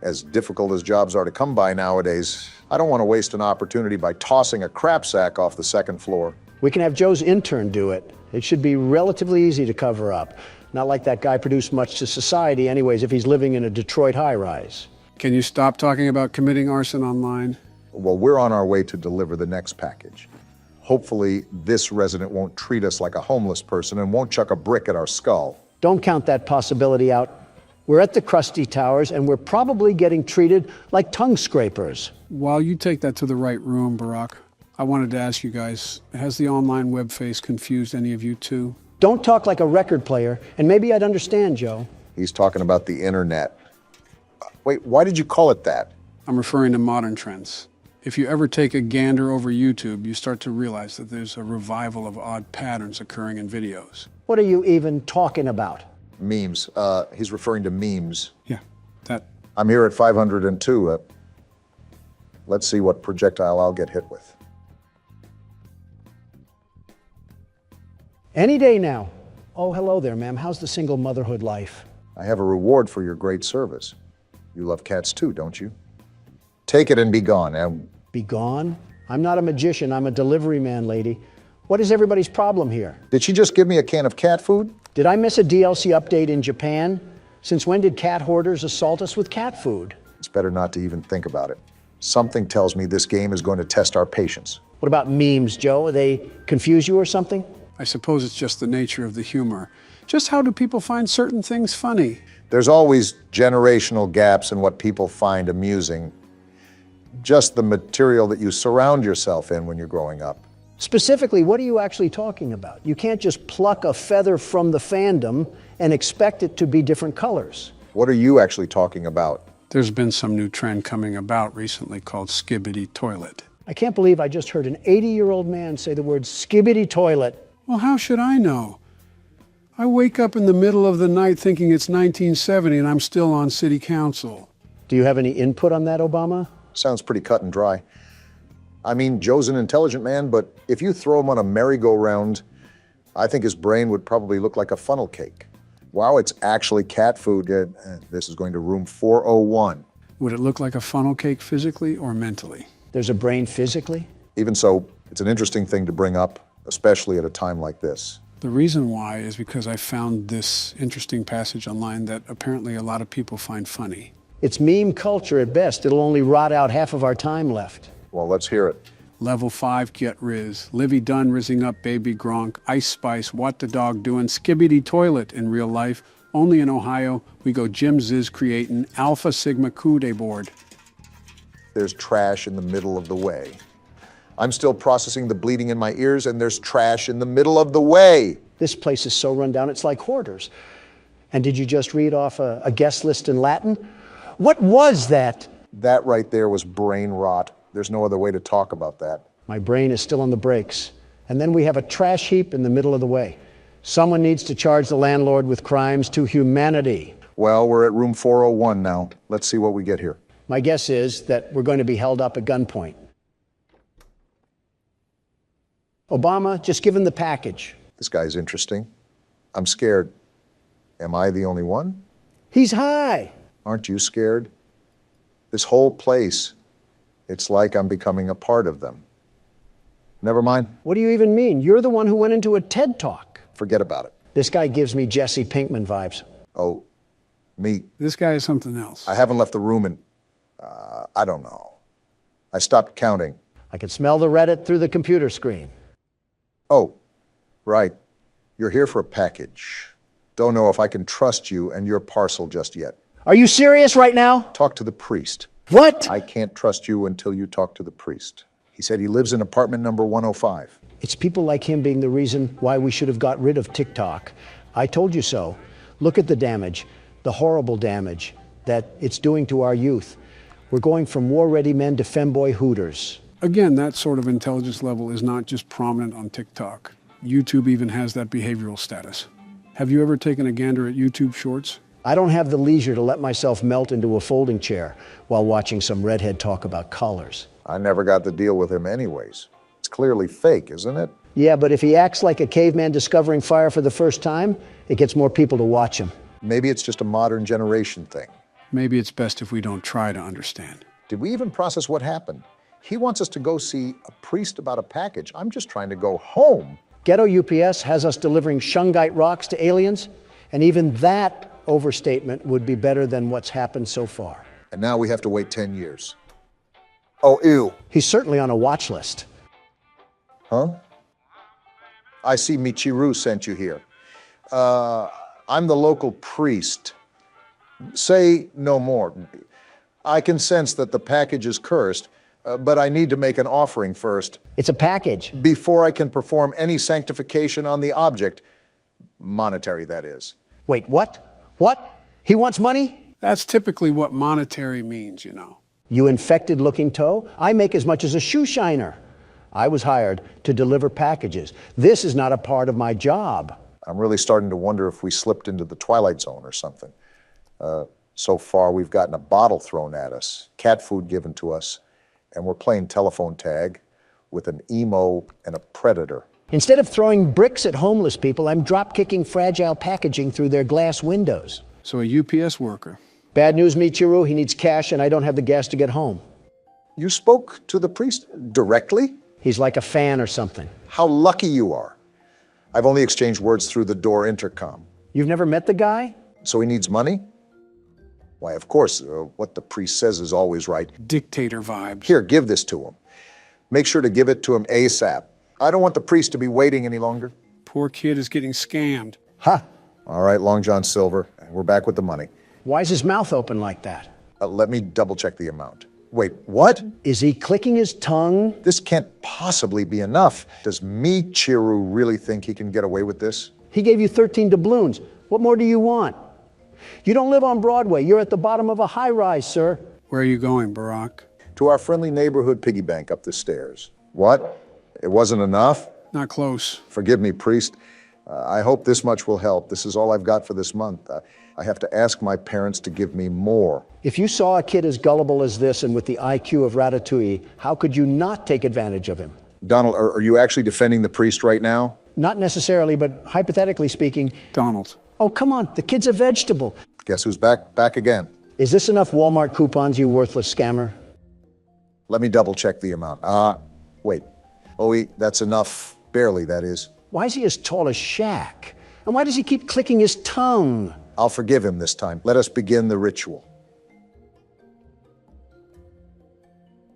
As difficult as jobs are to come by nowadays, I don't want to waste an opportunity by tossing a crap sack off the second floor. We can have Joe's intern do it. It should be relatively easy to cover up. Not like that guy produced much to society anyways if he's living in a Detroit high-rise. Can you stop talking about committing arson online? Well, we're on our way to deliver the next package. Hopefully, this resident won't treat us like a homeless person and won't chuck a brick at our skull. Don't count that possibility out. We're at the Krusty Towers, and we're probably getting treated like tongue scrapers. While you take that to the right room, Barack, I wanted to ask you guys, has the online web face confused any of you too? Don't talk like a record player, and maybe I'd understand, Joe. He's talking about the internet. Wait, why did you call it that? I'm referring to modern trends. If you ever take a gander over YouTube, you start to realize that there's a revival of odd patterns occurring in videos. What are you even talking about? Memes. He's referring to memes. Yeah, that. I'm here at 502. Let's see what projectile I'll get hit with. Any day now. Oh, hello there, ma'am. How's the single motherhood life? I have a reward for your great service. You love cats too, don't you? Take it and be gone. And Be gone? I'm not a magician. I'm a delivery man, lady. What is everybody's problem here? did she just give me a can of cat food? Did I miss a DLC update in Japan? Since when did cat hoarders assault us with cat food? It's better not to even think about it. Something tells me this game is going to test our patience. What about memes, Joe? They confuse you or something? I suppose it's just the nature of the humor. Just how do people find certain things funny? There's always generational gaps in what people find amusing. Just the material that you surround yourself in when you're growing up. Specifically, what are you actually talking about? You can't just pluck a feather from the fandom and expect it to be different colors. What are you actually talking about? There's been some new trend coming about recently called skibbity toilet. I can't believe I just heard an 80-year-old man say the word skibbity toilet. Well, how should I know? I wake up in the middle of the night thinking it's 1970 and I'm still on city council. Do you have any input on that, Obama? Sounds pretty cut and dry. I mean, Joe's an intelligent man, but if you throw him on a merry-go-round, I think his brain would probably look like a funnel cake. Wow, it's actually cat food. This is going to room 401. Would it look like a funnel cake physically or mentally? There's a brain physically? Even so, it's an interesting thing to bring up, especially at a time like this. The reason why is because I found this interesting passage online that apparently a lot of people find funny. It's meme culture at best. It'll only rot out half of our time left. Well, let's hear it. Level 5, get Riz. Livy Dunn rizzing up Baby Gronk. Ice Spice, what the dog doing? Skibbity toilet in real life. Only in Ohio, we go Jim Ziz creating Alpha Sigma Kude board. There's trash in the middle of the way. I'm still processing the bleeding in my ears, and there's trash in the middle of the way. This place is so run down, it's like hoarders. And did you just read off a guest list in Latin? What was that? That right there was brain rot. There's no other way to talk about that. My brain is still on the brakes. And then we have a trash heap in the middle of the way. Someone needs to charge the landlord with crimes to humanity. Well, we're at room 401 now. Let's see what we get here. My guess is that we're going to be held up at gunpoint. Obama, just give him the package. This guy's interesting. I'm scared. Am I the only one? He's high. Aren't you scared? This whole place, it's like I'm becoming a part of them. Never mind. What do you even mean? You're the one who went into a TED Talk. Forget about it. This guy gives me Jesse Pinkman vibes. Oh, me. This guy is something else. I haven't left the room in, I don't know. I stopped counting. I can smell the Reddit through the computer screen. Oh, right. You're here for a package. Don't know if I can trust you and your parcel just yet. Are you serious right now? Talk to the priest. What? I can't trust you until you talk to the priest. He said he lives in apartment number 105. It's people like him being the reason why we should have got rid of TikTok. I told you so. Look at the damage, the horrible damage that it's doing to our youth. We're going from war-ready men to femboy hooters. Again, that sort of intelligence level is not just prominent on TikTok. YouTube even has that behavioral status. Have you ever taken a gander at YouTube Shorts? I don't have the leisure to let myself melt into a folding chair while watching some redhead talk about collars. I never got to deal with him anyways. It's clearly fake, isn't it? Yeah, but if he acts like a caveman discovering fire for the first time, it gets more people to watch him. Maybe it's just a modern generation thing. Maybe it's best if we don't try to understand. Did we even process what happened? He wants us to go see a priest about a package. I'm just trying to go home. Ghetto UPS has us delivering shungite rocks to aliens, and even that overstatement would be better than what's happened so far. And now we have to wait 10 years. Oh, ew. He's certainly on a watch list. Huh? I see Michiru sent you here. I'm the local priest. Say no more. I can sense that the package is cursed, but I need to make an offering first. It's a package. Before I can perform any sanctification on the object. Monetary, that is. Wait, what? What? He wants money? That's typically what monetary means, you know. You infected-looking toe? I make as much as a shoe shiner. I was hired to deliver packages. This is not a part of my job. I'm really starting to wonder if we slipped into the Twilight Zone or something. So far, we've gotten a bottle thrown at us, cat food given to us, and we're playing telephone tag with an emo and a predator. Instead of throwing bricks at homeless people, I'm drop-kicking fragile packaging through their glass windows. So a UPS worker. Bad news, Michiru. He needs cash, and I don't have the gas to get home. You spoke to the priest directly? He's like a fan or something. How lucky you are. I've only exchanged words through the door intercom. You've never met the guy? So he needs money? Why, of course, what the priest says is always right. Dictator vibes. Here, give this to him. Make sure to give it to him ASAP. I don't want the priest to be waiting any longer. Poor kid is getting scammed. Huh. All right, Long John Silver. We're back with the money. Why is his mouth open like that? Let me double-check the amount. Wait, what? Is he clicking his tongue? This can't possibly be enough. Does Michiru really think he can get away with this? He gave you 13 doubloons. What more do you want? You don't live on Broadway. You're at the bottom of a high-rise, sir. Where are you going, Barack? To our friendly neighborhood piggy bank up the stairs. What? It wasn't enough? Not close. Forgive me, priest. I hope this much will help. This is all I've got for this month. I have to ask my parents to give me more. If you saw a kid as gullible as this and with the IQ of Ratatouille, how could you not take advantage of him? Donald, are you actually defending the priest right now? Not necessarily, but hypothetically speaking. Donald. Oh, come on. The kid's a vegetable. Guess who's back again? Is this enough Walmart coupons, you worthless scammer? Let me double-check the amount. Wait. Oh, that's enough. Barely, that is. Why is he as tall as Shaq? And why does he keep clicking his tongue? I'll forgive him this time. Let us begin the ritual.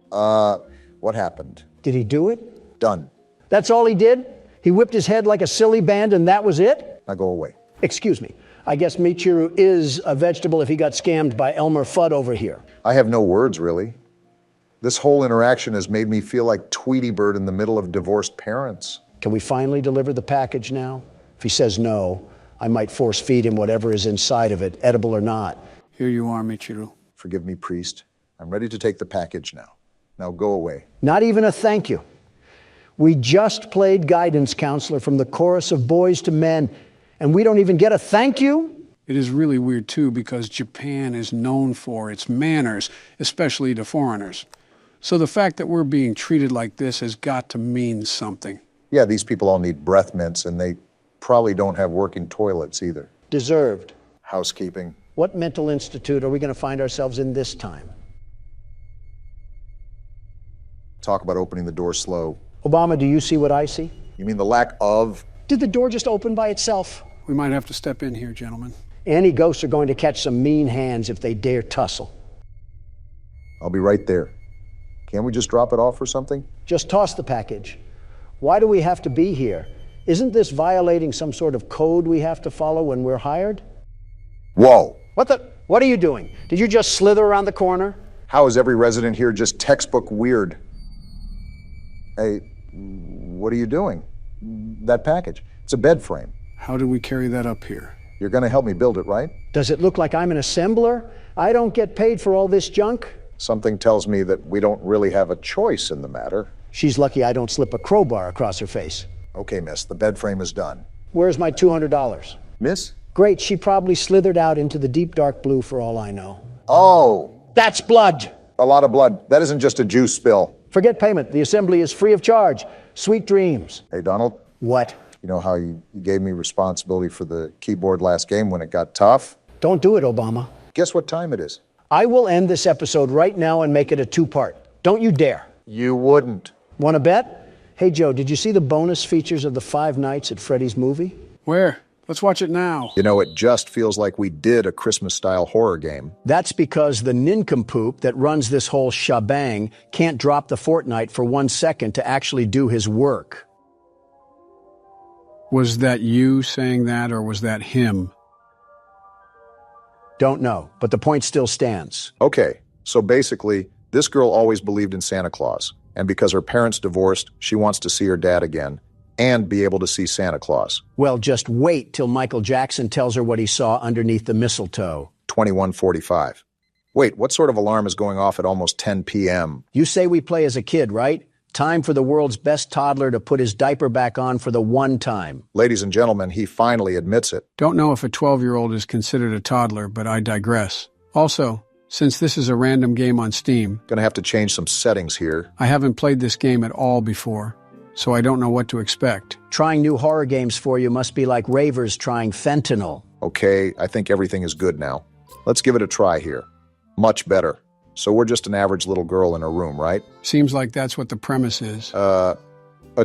What happened? Did he do it? Done. That's all he did? He whipped his head like a silly band and that was it? Now go away. Excuse me. I guess Michiru is a vegetable if he got scammed by Elmer Fudd over here. I have no words, really. This whole interaction has made me feel like Tweety Bird in the middle of divorced parents. Can we finally deliver the package now? If he says no, I might force feed him whatever is inside of it, edible or not. Here you are, Michiru. Forgive me, priest. I'm ready to take the package now. Now go away. Not even a thank you. We just played guidance counselor from the chorus of Boys to Men, and we don't even get a thank you? It is really weird, too, because Japan is known for its manners, especially to foreigners. So the fact that we're being treated like this has got to mean something. Yeah, these people all need breath mints, and they probably don't have working toilets either. Deserved. Housekeeping. What mental institute are we going to find ourselves in this time? Talk about opening the door slow. Obama, do you see what I see? You mean the lack of? Did the door just open by itself? We might have to step in here, gentlemen. Any ghosts are going to catch some mean hands if they dare tussle. I'll be right there. Can't we just drop it off or something? Just toss the package. Why do we have to be here? Isn't this violating some sort of code we have to follow when we're hired? Whoa! What are you doing? Did you just slither around the corner? How is every resident here just textbook weird? Hey, what are you doing? That package. It's a bed frame. How do we carry that up here? You're going to help me build it, right? Does it look like I'm an assembler? I don't get paid for all this junk? Something tells me that we don't really have a choice in the matter. She's lucky I don't slip a crowbar across her face. Okay, miss, the bed frame is done. Where's my $200? Miss? Great, she probably slithered out into the deep dark blue for all I know. Oh! That's blood! A lot of blood. That isn't just a juice spill. Forget payment. The assembly is free of charge. Sweet dreams. Hey, Donald? What? You know how you gave me responsibility for the keyboard last game when it got tough? Don't do it, Obama. Guess what time it is? I will end this episode right now and make it a two-part. Don't you dare. You wouldn't. Want to bet? Hey, Joe, did you see the bonus features of the 5 nights at Freddy's movie? Where? Let's watch it now. You know, it just feels like we did a Christmas-style horror game. That's because the nincompoop that runs this whole shebang can't drop the Fortnite for 1 second to actually do his work. Was that you saying that, or was that him? Don't know, but the point still stands. Okay, so basically, this girl always believed in Santa Claus, and because her parents divorced, she wants to see her dad again and be able to see Santa Claus. Well, just wait till Michael Jackson tells her what he saw underneath the mistletoe. 21:45. Wait, what sort of alarm is going off at almost 10 p.m.? You say we play as a kid, right? Time for the world's best toddler to put his diaper back on for the one time. Ladies and gentlemen, he finally admits it. Don't know if a 12-year-old is considered a toddler, but I digress. Also, since this is a random game on Steam, Gonna have to change some settings here. I haven't played this game at all before. so I don't know what to expect. Trying new horror games for you must be like ravers trying fentanyl. Okay, I think everything is good now. Let's give it a try here. Much better. So we're just an average little girl in a room, right? Seems like that's what the premise is. A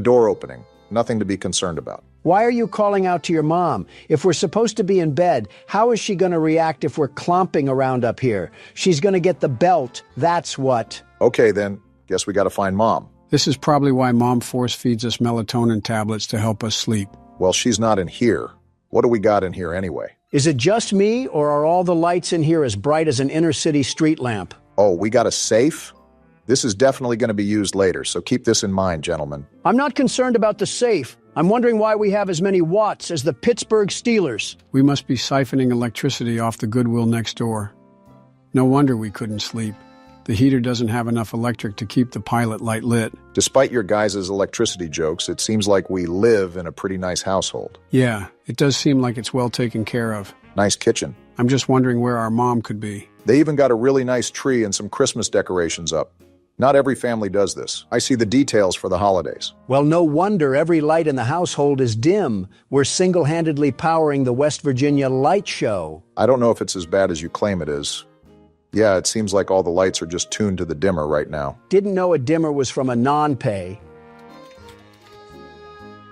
door opening. Nothing to be concerned about. Why are you calling out to your mom? If we're supposed to be in bed, how is she going to react if we're clomping around up here? She's going to get the belt, that's what. Okay then, guess we gotta find Mom. This is probably why Mom force feeds us melatonin tablets to help us sleep. Well, she's not in here. What do we got in here anyway? Is it just me, or are all the lights in here as bright as an inner-city street lamp? Oh, we got a safe? This is definitely going to be used later, so keep this in mind, gentlemen. I'm not concerned about the safe. I'm wondering why we have as many watts as the Pittsburgh Steelers. We must be siphoning electricity off the Goodwill next door. No wonder we couldn't sleep. The heater doesn't have enough electric to keep the pilot light lit. Despite your guys' electricity jokes, it seems like we live in a pretty nice household. Yeah, it does seem like it's well taken care of. Nice kitchen. I'm just wondering where our mom could be. They even got a really nice tree and some Christmas decorations up. Not every family does this. I see the details for the holidays. Well, no wonder every light in the household is dim. We're single-handedly powering the West Virginia light show. I don't know if it's as bad as you claim it is. Yeah, it seems like all the lights are just tuned to the dimmer right now. Didn't know a dimmer was from a non-pay.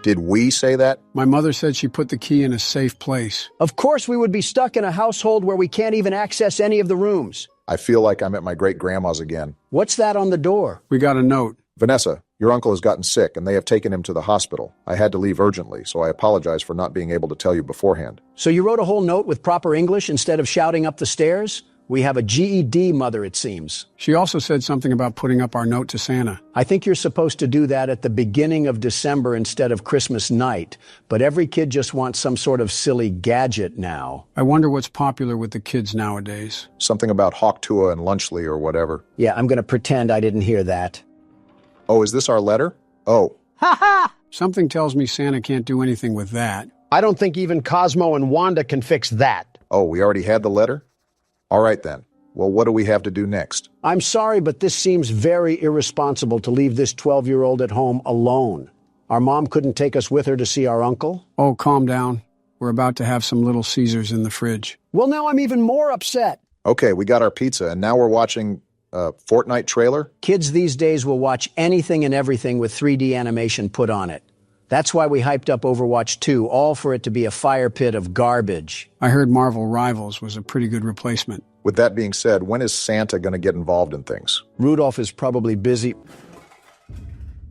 Did we say that? My mother said she put the key in a safe place. Of course we would be stuck in a household where we can't even access any of the rooms. I feel like I'm at my great-grandma's again. What's that on the door? We got a note. Vanessa, your uncle has gotten sick and they have taken him to the hospital. I had to leave urgently, so I apologize for not being able to tell you beforehand. So you wrote a whole note with proper English instead of shouting up the stairs? We have a GED mother, it seems. She also said something about putting up our note to Santa. I think you're supposed to do that at the beginning of December instead of Christmas night, but every kid just wants some sort of silly gadget now. I wonder what's popular with the kids nowadays. Something about Hawktua and Lunchley or whatever. Yeah, I'm going to pretend I didn't hear that. Oh, is this our letter? Oh. Ha ha! Something tells me Santa can't do anything with that. I don't think even Cosmo and Wanda can fix that. Oh, we already had the letter? All right, then. Well, what do we have to do next? I'm sorry, but this seems very irresponsible to leave this 12-year-old at home alone. Our mom couldn't take us with her to see our uncle? Oh, calm down. We're about to have some Little Caesars in the fridge. Well, now I'm even more upset. Okay, we got our pizza, and now we're watching a Fortnite trailer? Kids these days will watch anything and everything with 3D animation put on it. That's why we hyped up Overwatch 2, all for it to be a fire pit of garbage. I heard Marvel Rivals was a pretty good replacement. With that being said, when is Santa going to get involved in things? Rudolph is probably busy.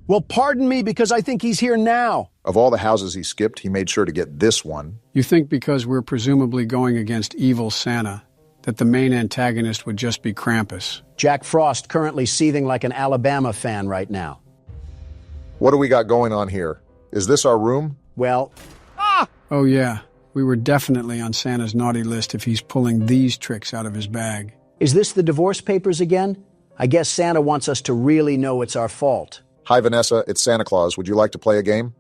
Well, pardon me, because I think he's here now. Of all the houses he skipped, he made sure to get this one. You think because we're presumably going against evil Santa, that the main antagonist would just be Krampus? Jack Frost currently seething like an Alabama fan right now. What do we got going on here? Is this our room? Well... Oh, yeah. We were definitely on Santa's naughty list if he's pulling these tricks out of his bag. Is this the divorce papers again? I guess Santa wants us to really know it's our fault. Hi, Vanessa. It's Santa Claus. Would you like to play a game?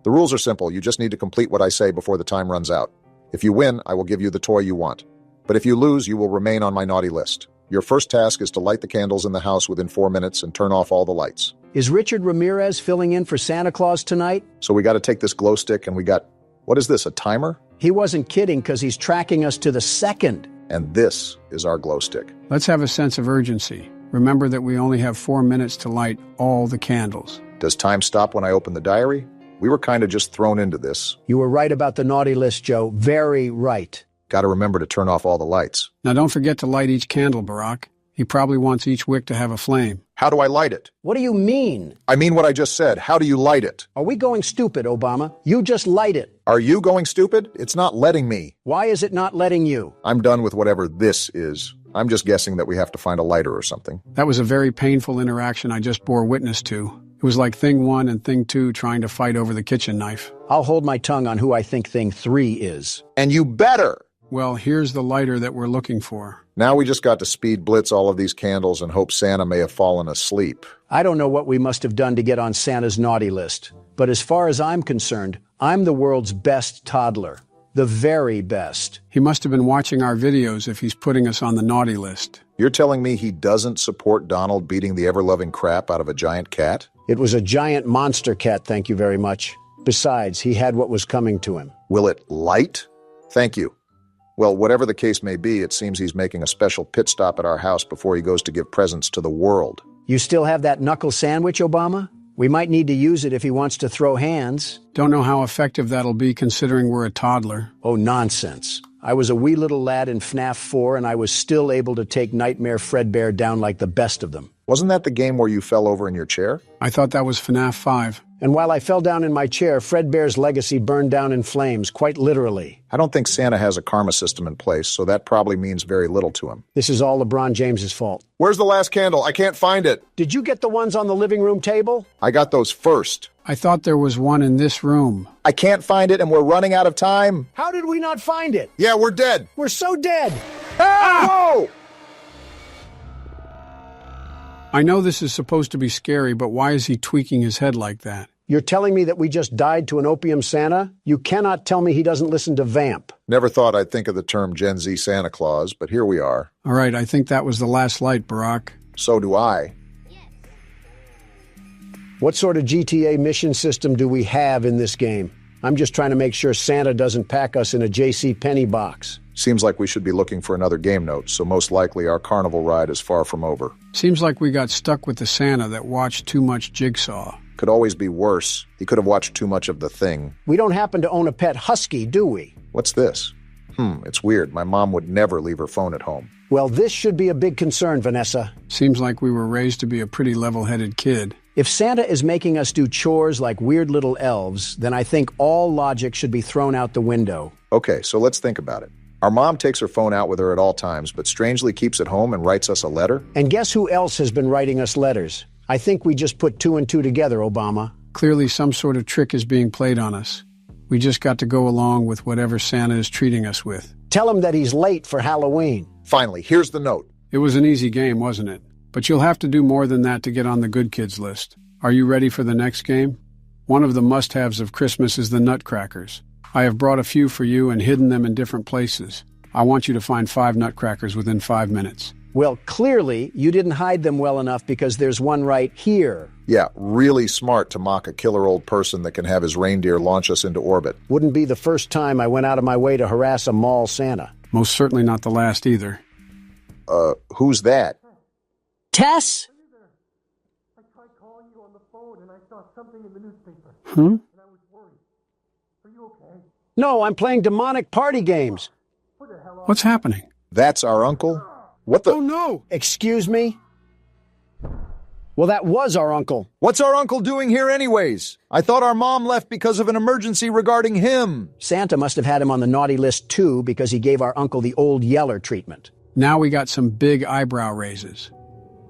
The rules are simple. You just need to complete what I say before the time runs out. If you win, I will give you the toy you want. But if you lose, you will remain on my naughty list. Your first task is to light the candles in the house within 4 minutes and turn off all the lights. Is Richard Ramirez filling in for Santa Claus tonight? So we got to take this glow stick and we got... What is this, a timer? He wasn't kidding because he's tracking us to the second. And this is our glow stick. Let's have a sense of urgency. Remember that we only have 4 minutes to light all the candles. Does time stop when I open the diary? We were kind of just thrown into this. You were right about the naughty list, Joe. Very right. Got to remember to turn off all the lights. Now don't forget to light each candle, Barack. He probably wants each wick to have a flame. How do I light it? What do you mean? I mean what I just said. How do you light it? Are we going stupid, Obama? You just light it. Are you going stupid? It's not letting me. Why is it not letting you? I'm done with whatever this is. I'm just guessing that we have to find a lighter or something. That was a very painful interaction I just bore witness to. It was like Thing 1 and Thing 2 trying to fight over the kitchen knife. I'll hold my tongue on who I think Thing 3 is. And you better! Well, here's the lighter that we're looking for. Now we just got to speed blitz all of these candles and hope Santa may have fallen asleep. I don't know what we must have done to get on Santa's naughty list. But as far as I'm concerned, I'm the world's best toddler. The very best. He must have been watching our videos if he's putting us on the naughty list. You're telling me he doesn't support Donald beating the ever-loving crap out of a giant cat? It was a giant monster cat, thank you very much. Besides, he had what was coming to him. Will it light? Thank you. Well, whatever the case may be, it seems he's making a special pit stop at our house before he goes to give presents to the world. You still have that knuckle sandwich, Obama? We might need to use it if he wants to throw hands. Don't know how effective that'll be considering we're a toddler. Oh, nonsense. I was a wee little lad in FNAF 4, and I was still able to take Nightmare Fredbear down like the best of them. Wasn't that the game where you fell over in your chair? I thought that was FNAF 5. And while I fell down in my chair, Fredbear's legacy burned down in flames, quite literally. I don't think Santa has a karma system in place, so that probably means very little to him. This is all LeBron James's fault. Where's the last candle? I can't find it. Did you get the ones on the living room table? I got those first. I thought there was one in this room. I can't find it, and we're running out of time. How did we not find it? Yeah, we're dead. We're so dead. Whoa! I know this is supposed to be scary, but why is he tweaking his head like that? You're telling me that we just died to an opium Santa? You cannot tell me he doesn't listen to Vamp. Never thought I'd think of the term Gen Z Santa Claus, but here we are. All right, I think that was the last light, Barack. So do I. What sort of GTA mission system do we have in this game? I'm just trying to make sure Santa doesn't pack us in a J.C. Penney box. Seems like we should be looking for another game note, so most likely our carnival ride is far from over. Seems like we got stuck with the Santa that watched too much Jigsaw. Could always be worse. He could have watched too much of The Thing. We don't happen to own a pet husky, do we? What's this? It's weird. My mom would never leave her phone at home. Well, this should be a big concern, Vanessa. Seems like we were raised to be a pretty level-headed kid. If Santa is making us do chores like weird little elves, then I think all logic should be thrown out the window. Okay, so let's think about it. Our mom takes her phone out with her at all times, but strangely keeps it home and writes us a letter. And guess who else has been writing us letters? I think we just put 2 and 2 together, Obama. Clearly some sort of trick is being played on us. We just got to go along with whatever Santa is treating us with. Tell him that he's late for Halloween. Finally, here's the note. It was an easy game, wasn't it? But you'll have to do more than that to get on the good kids list. Are you ready for the next game? One of the must-haves of Christmas is the nutcrackers. I have brought a few for you and hidden them in different places. I want you to find 5 nutcrackers within 5 minutes. Well, clearly, you didn't hide them well enough because there's one right here. Yeah, really smart to mock a killer old person that can have his reindeer launch us into orbit. Wouldn't be the first time I went out of my way to harass a mall Santa. Most certainly not the last either. Who's that? Tess? I tried calling you on the phone and I saw something in the newspaper. And I was worried. Are you okay? No, I'm playing demonic party games. What's happening? That's our uncle? What the? Oh, no! Excuse me? Well, that was our uncle. What's our uncle doing here anyways? I thought our mom left because of an emergency regarding him. Santa must have had him on the naughty list too because he gave our uncle the old yeller treatment. Now we got some big eyebrow raises.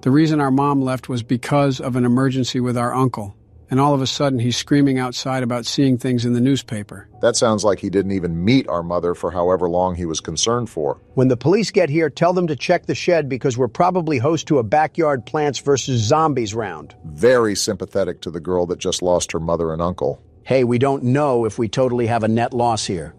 The reason our mom left was because of an emergency with our uncle. And all of a sudden, he's screaming outside about seeing things in the newspaper. That sounds like he didn't even meet our mother for however long he was concerned for. When the police get here, tell them to check the shed because we're probably host to a backyard Plants vs. Zombies round. Very sympathetic to the girl that just lost her mother and uncle. Hey, we don't know if we totally have a net loss here.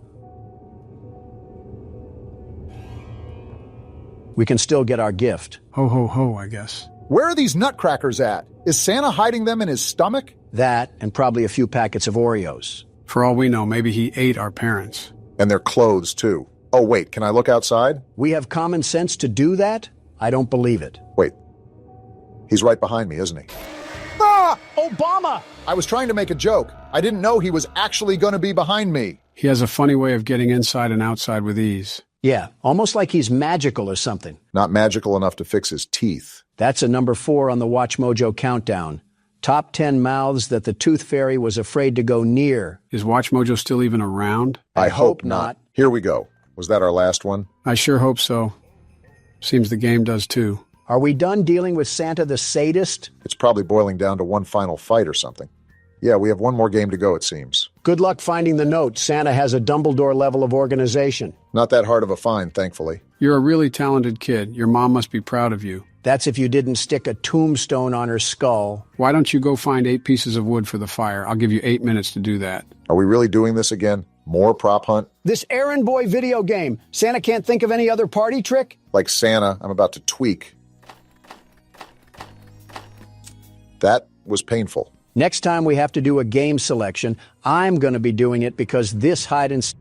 We can still get our gift. Ho, ho, ho, I guess. Where are these nutcrackers at? Is Santa hiding them in his stomach? That, and probably a few packets of Oreos. For all we know, maybe he ate our parents. And their clothes, too. Oh, wait, can I look outside? We have common sense to do that? I don't believe it. Wait. He's right behind me, isn't he? Ah! Obama! I was trying to make a joke. I didn't know he was actually going to be behind me. He has a funny way of getting inside and outside with ease. Yeah, almost like he's magical or something. Not magical enough to fix his teeth. That's a number 4 on the Watch Mojo countdown. Top 10 mouths that the Tooth Fairy was afraid to go near. Is Watch Mojo still even around? I hope not. Here we go. Was that our last one? I sure hope so. Seems the game does too. Are we done dealing with Santa the sadist? It's probably boiling down to one final fight or something. Yeah, we have one more game to go, it seems. Good luck finding the note. Santa has a Dumbledore level of organization. Not that hard of a find, thankfully. You're a really talented kid. Your mom must be proud of you. That's if you didn't stick a tombstone on her skull. Why don't you go find 8 pieces of wood for the fire? I'll give you 8 minutes to do that. Are we really doing this again? More prop hunt? This errand boy video game. Santa can't think of any other party trick? Like Santa, I'm about to tweak. That was painful. Next time we have to do a game selection, I'm going to be doing it because this hide and...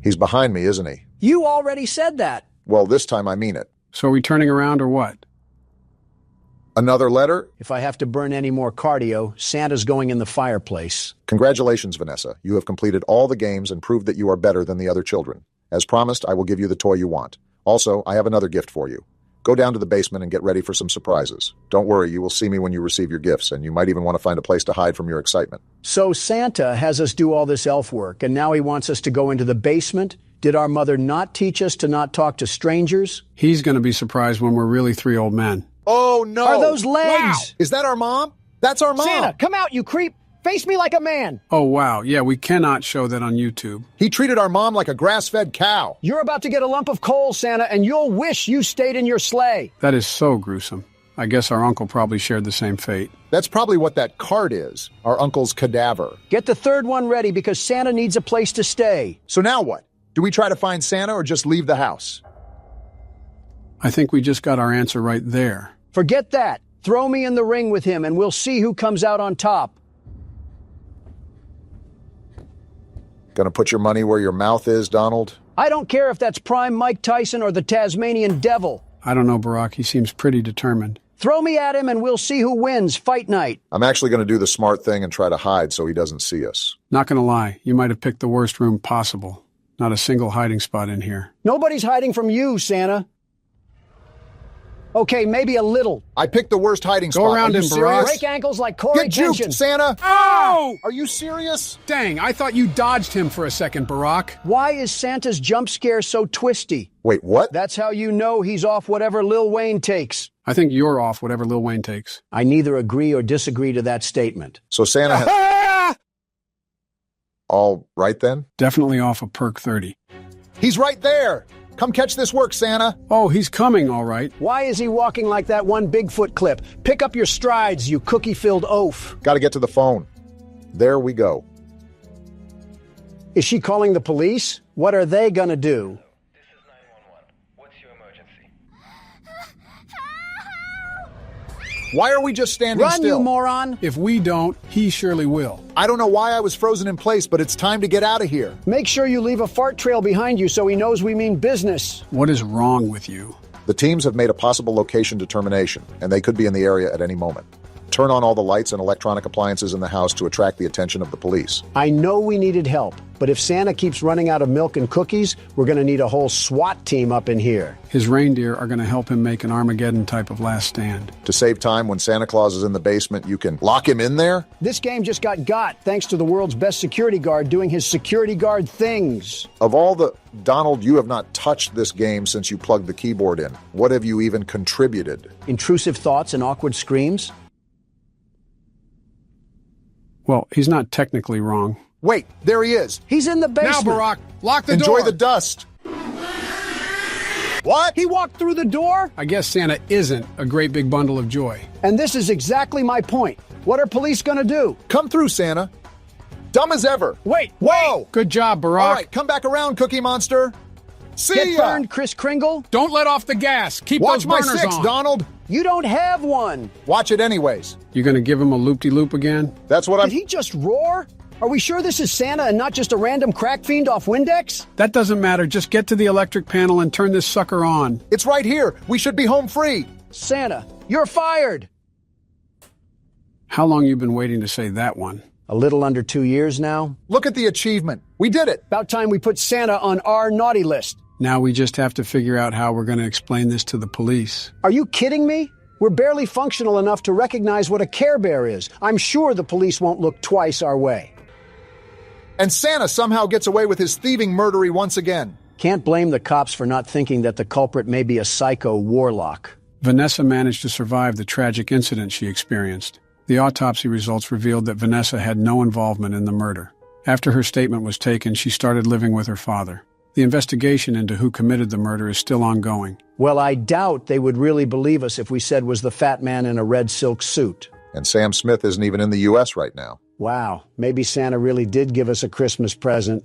He's behind me, isn't he? You already said that. Well, this time I mean it. So are we turning around or what? Another letter? If I have to burn any more cardio, Santa's going in the fireplace. Congratulations, Vanessa. You have completed all the games and proved that you are better than the other children. As promised, I will give you the toy you want. Also, I have another gift for you. Go down to the basement and get ready for some surprises. Don't worry, you will see me when you receive your gifts, and you might even want to find a place to hide from your excitement. So Santa has us do all this elf work, and now he wants us to go into the basement? Did our mother not teach us to not talk to strangers? He's going to be surprised when we're really three old men. Oh, no! Are those legs? Wow. Is that our mom? That's our mom! Santa, come out, you creep! Face me like a man! Oh, wow. Yeah, we cannot show that on YouTube. He treated our mom like a grass-fed cow. You're about to get a lump of coal, Santa, and you'll wish you stayed in your sleigh. That is so gruesome. I guess our uncle probably shared the same fate. That's probably what that card is, our uncle's cadaver. Get the third one ready because Santa needs a place to stay. So now what? Do we try to find Santa or just leave the house? I think we just got our answer right there. Forget that. Throw me in the ring with him and we'll see who comes out on top. Gonna put your money where your mouth is, Donald? I don't care if that's prime Mike Tyson or the Tasmanian Devil. I don't know, Barack. He seems pretty determined. Throw me at him and we'll see who wins. Fight night. I'm actually gonna do the smart thing and try to hide so he doesn't see us. Not gonna lie. You might have picked the worst room possible. Not a single hiding spot in here. Nobody's hiding from you, Santa. Okay, maybe a little. I picked the worst hiding spot. Go around him, Barack. Break ankles like Corey Get juked, Santa! Oh! Are you serious? Dang, I thought you dodged him for a second, Barack. Why is Santa's jump scare so twisty? Wait, what? That's how you know he's off whatever Lil Wayne takes. I think you're off whatever Lil Wayne takes. I neither agree or disagree to that statement. So Santa has... All right, then? Definitely off a perk 30. He's right there! Come catch this work, Santa. Oh, he's coming, all right. Why is he walking like that one Bigfoot clip? Pick up your strides, you cookie-filled oaf. Gotta get to the phone. There we go. Is she calling the police? What are they gonna do? This is 911. What's your emergency? Why are we just standing Run, still? you moron! If we don't, he surely will. I don't know why I was frozen in place, but it's time to get out of here. Make sure you leave a fart trail behind you so he knows we mean business. What is wrong with you? The teams have made a possible location determination, and they could be in the area at any moment. Turn on all the lights and electronic appliances in the house to attract the attention of the police. I know we needed help, but if Santa keeps running out of milk and cookies, we're going to need a whole SWAT team up in here. His reindeer are going to help him make an Armageddon type of last stand. To save time, when Santa Claus is in the basement, you can lock him in there? This game just got thanks to the world's best security guard doing his security guard things. Of all the... Donald, you have not touched this game since you plugged the keyboard in. What have you even contributed? Intrusive thoughts and awkward screams? Well, he's not technically wrong. Wait, there he is. He's in the basement. Now, Barack, lock the door. door. Enjoy the dust. What? He walked through the door? I guess Santa isn't a great big bundle of joy. And this is exactly my point. What are police gonna do? Come through, Santa. Dumb as ever. Wait, whoa! Good job, Barack. All right, come back around, Cookie Monster. See Get ya! burned, Kris Kringle. Don't let off the gas. Keep Watch those my burners 6, on. Donald. You don't have one. Watch it anyways. You gonna give him a loop-de-loop again? That's what Did he just roar? Are we sure this is Santa and not just a random crack fiend off Windex? That doesn't matter. Just get to the electric panel and turn this sucker on. It's right here. We should be home free. Santa, you're fired. How long you been waiting to say that one? A little under 2 years now. Look at the achievement. We did it. About time we put Santa on our naughty list. Now we just have to figure out how we're going to explain this to the police. Are you kidding me? We're barely functional enough to recognize what a Care Bear is. I'm sure the police won't look twice our way. And Santa somehow gets away with his thieving murdery once again. Can't blame the cops for not thinking that the culprit may be a psycho warlock. Vanessa managed to survive the tragic incident she experienced. The autopsy results revealed that Vanessa had no involvement in the murder. After her statement was taken, she started living with her father. The investigation into who committed the murder is still ongoing. Well, I doubt they would really believe us if we said was the fat man in a red silk suit. And Sam Smith isn't even in the U.S. right now. Wow, maybe Santa really did give us a Christmas present.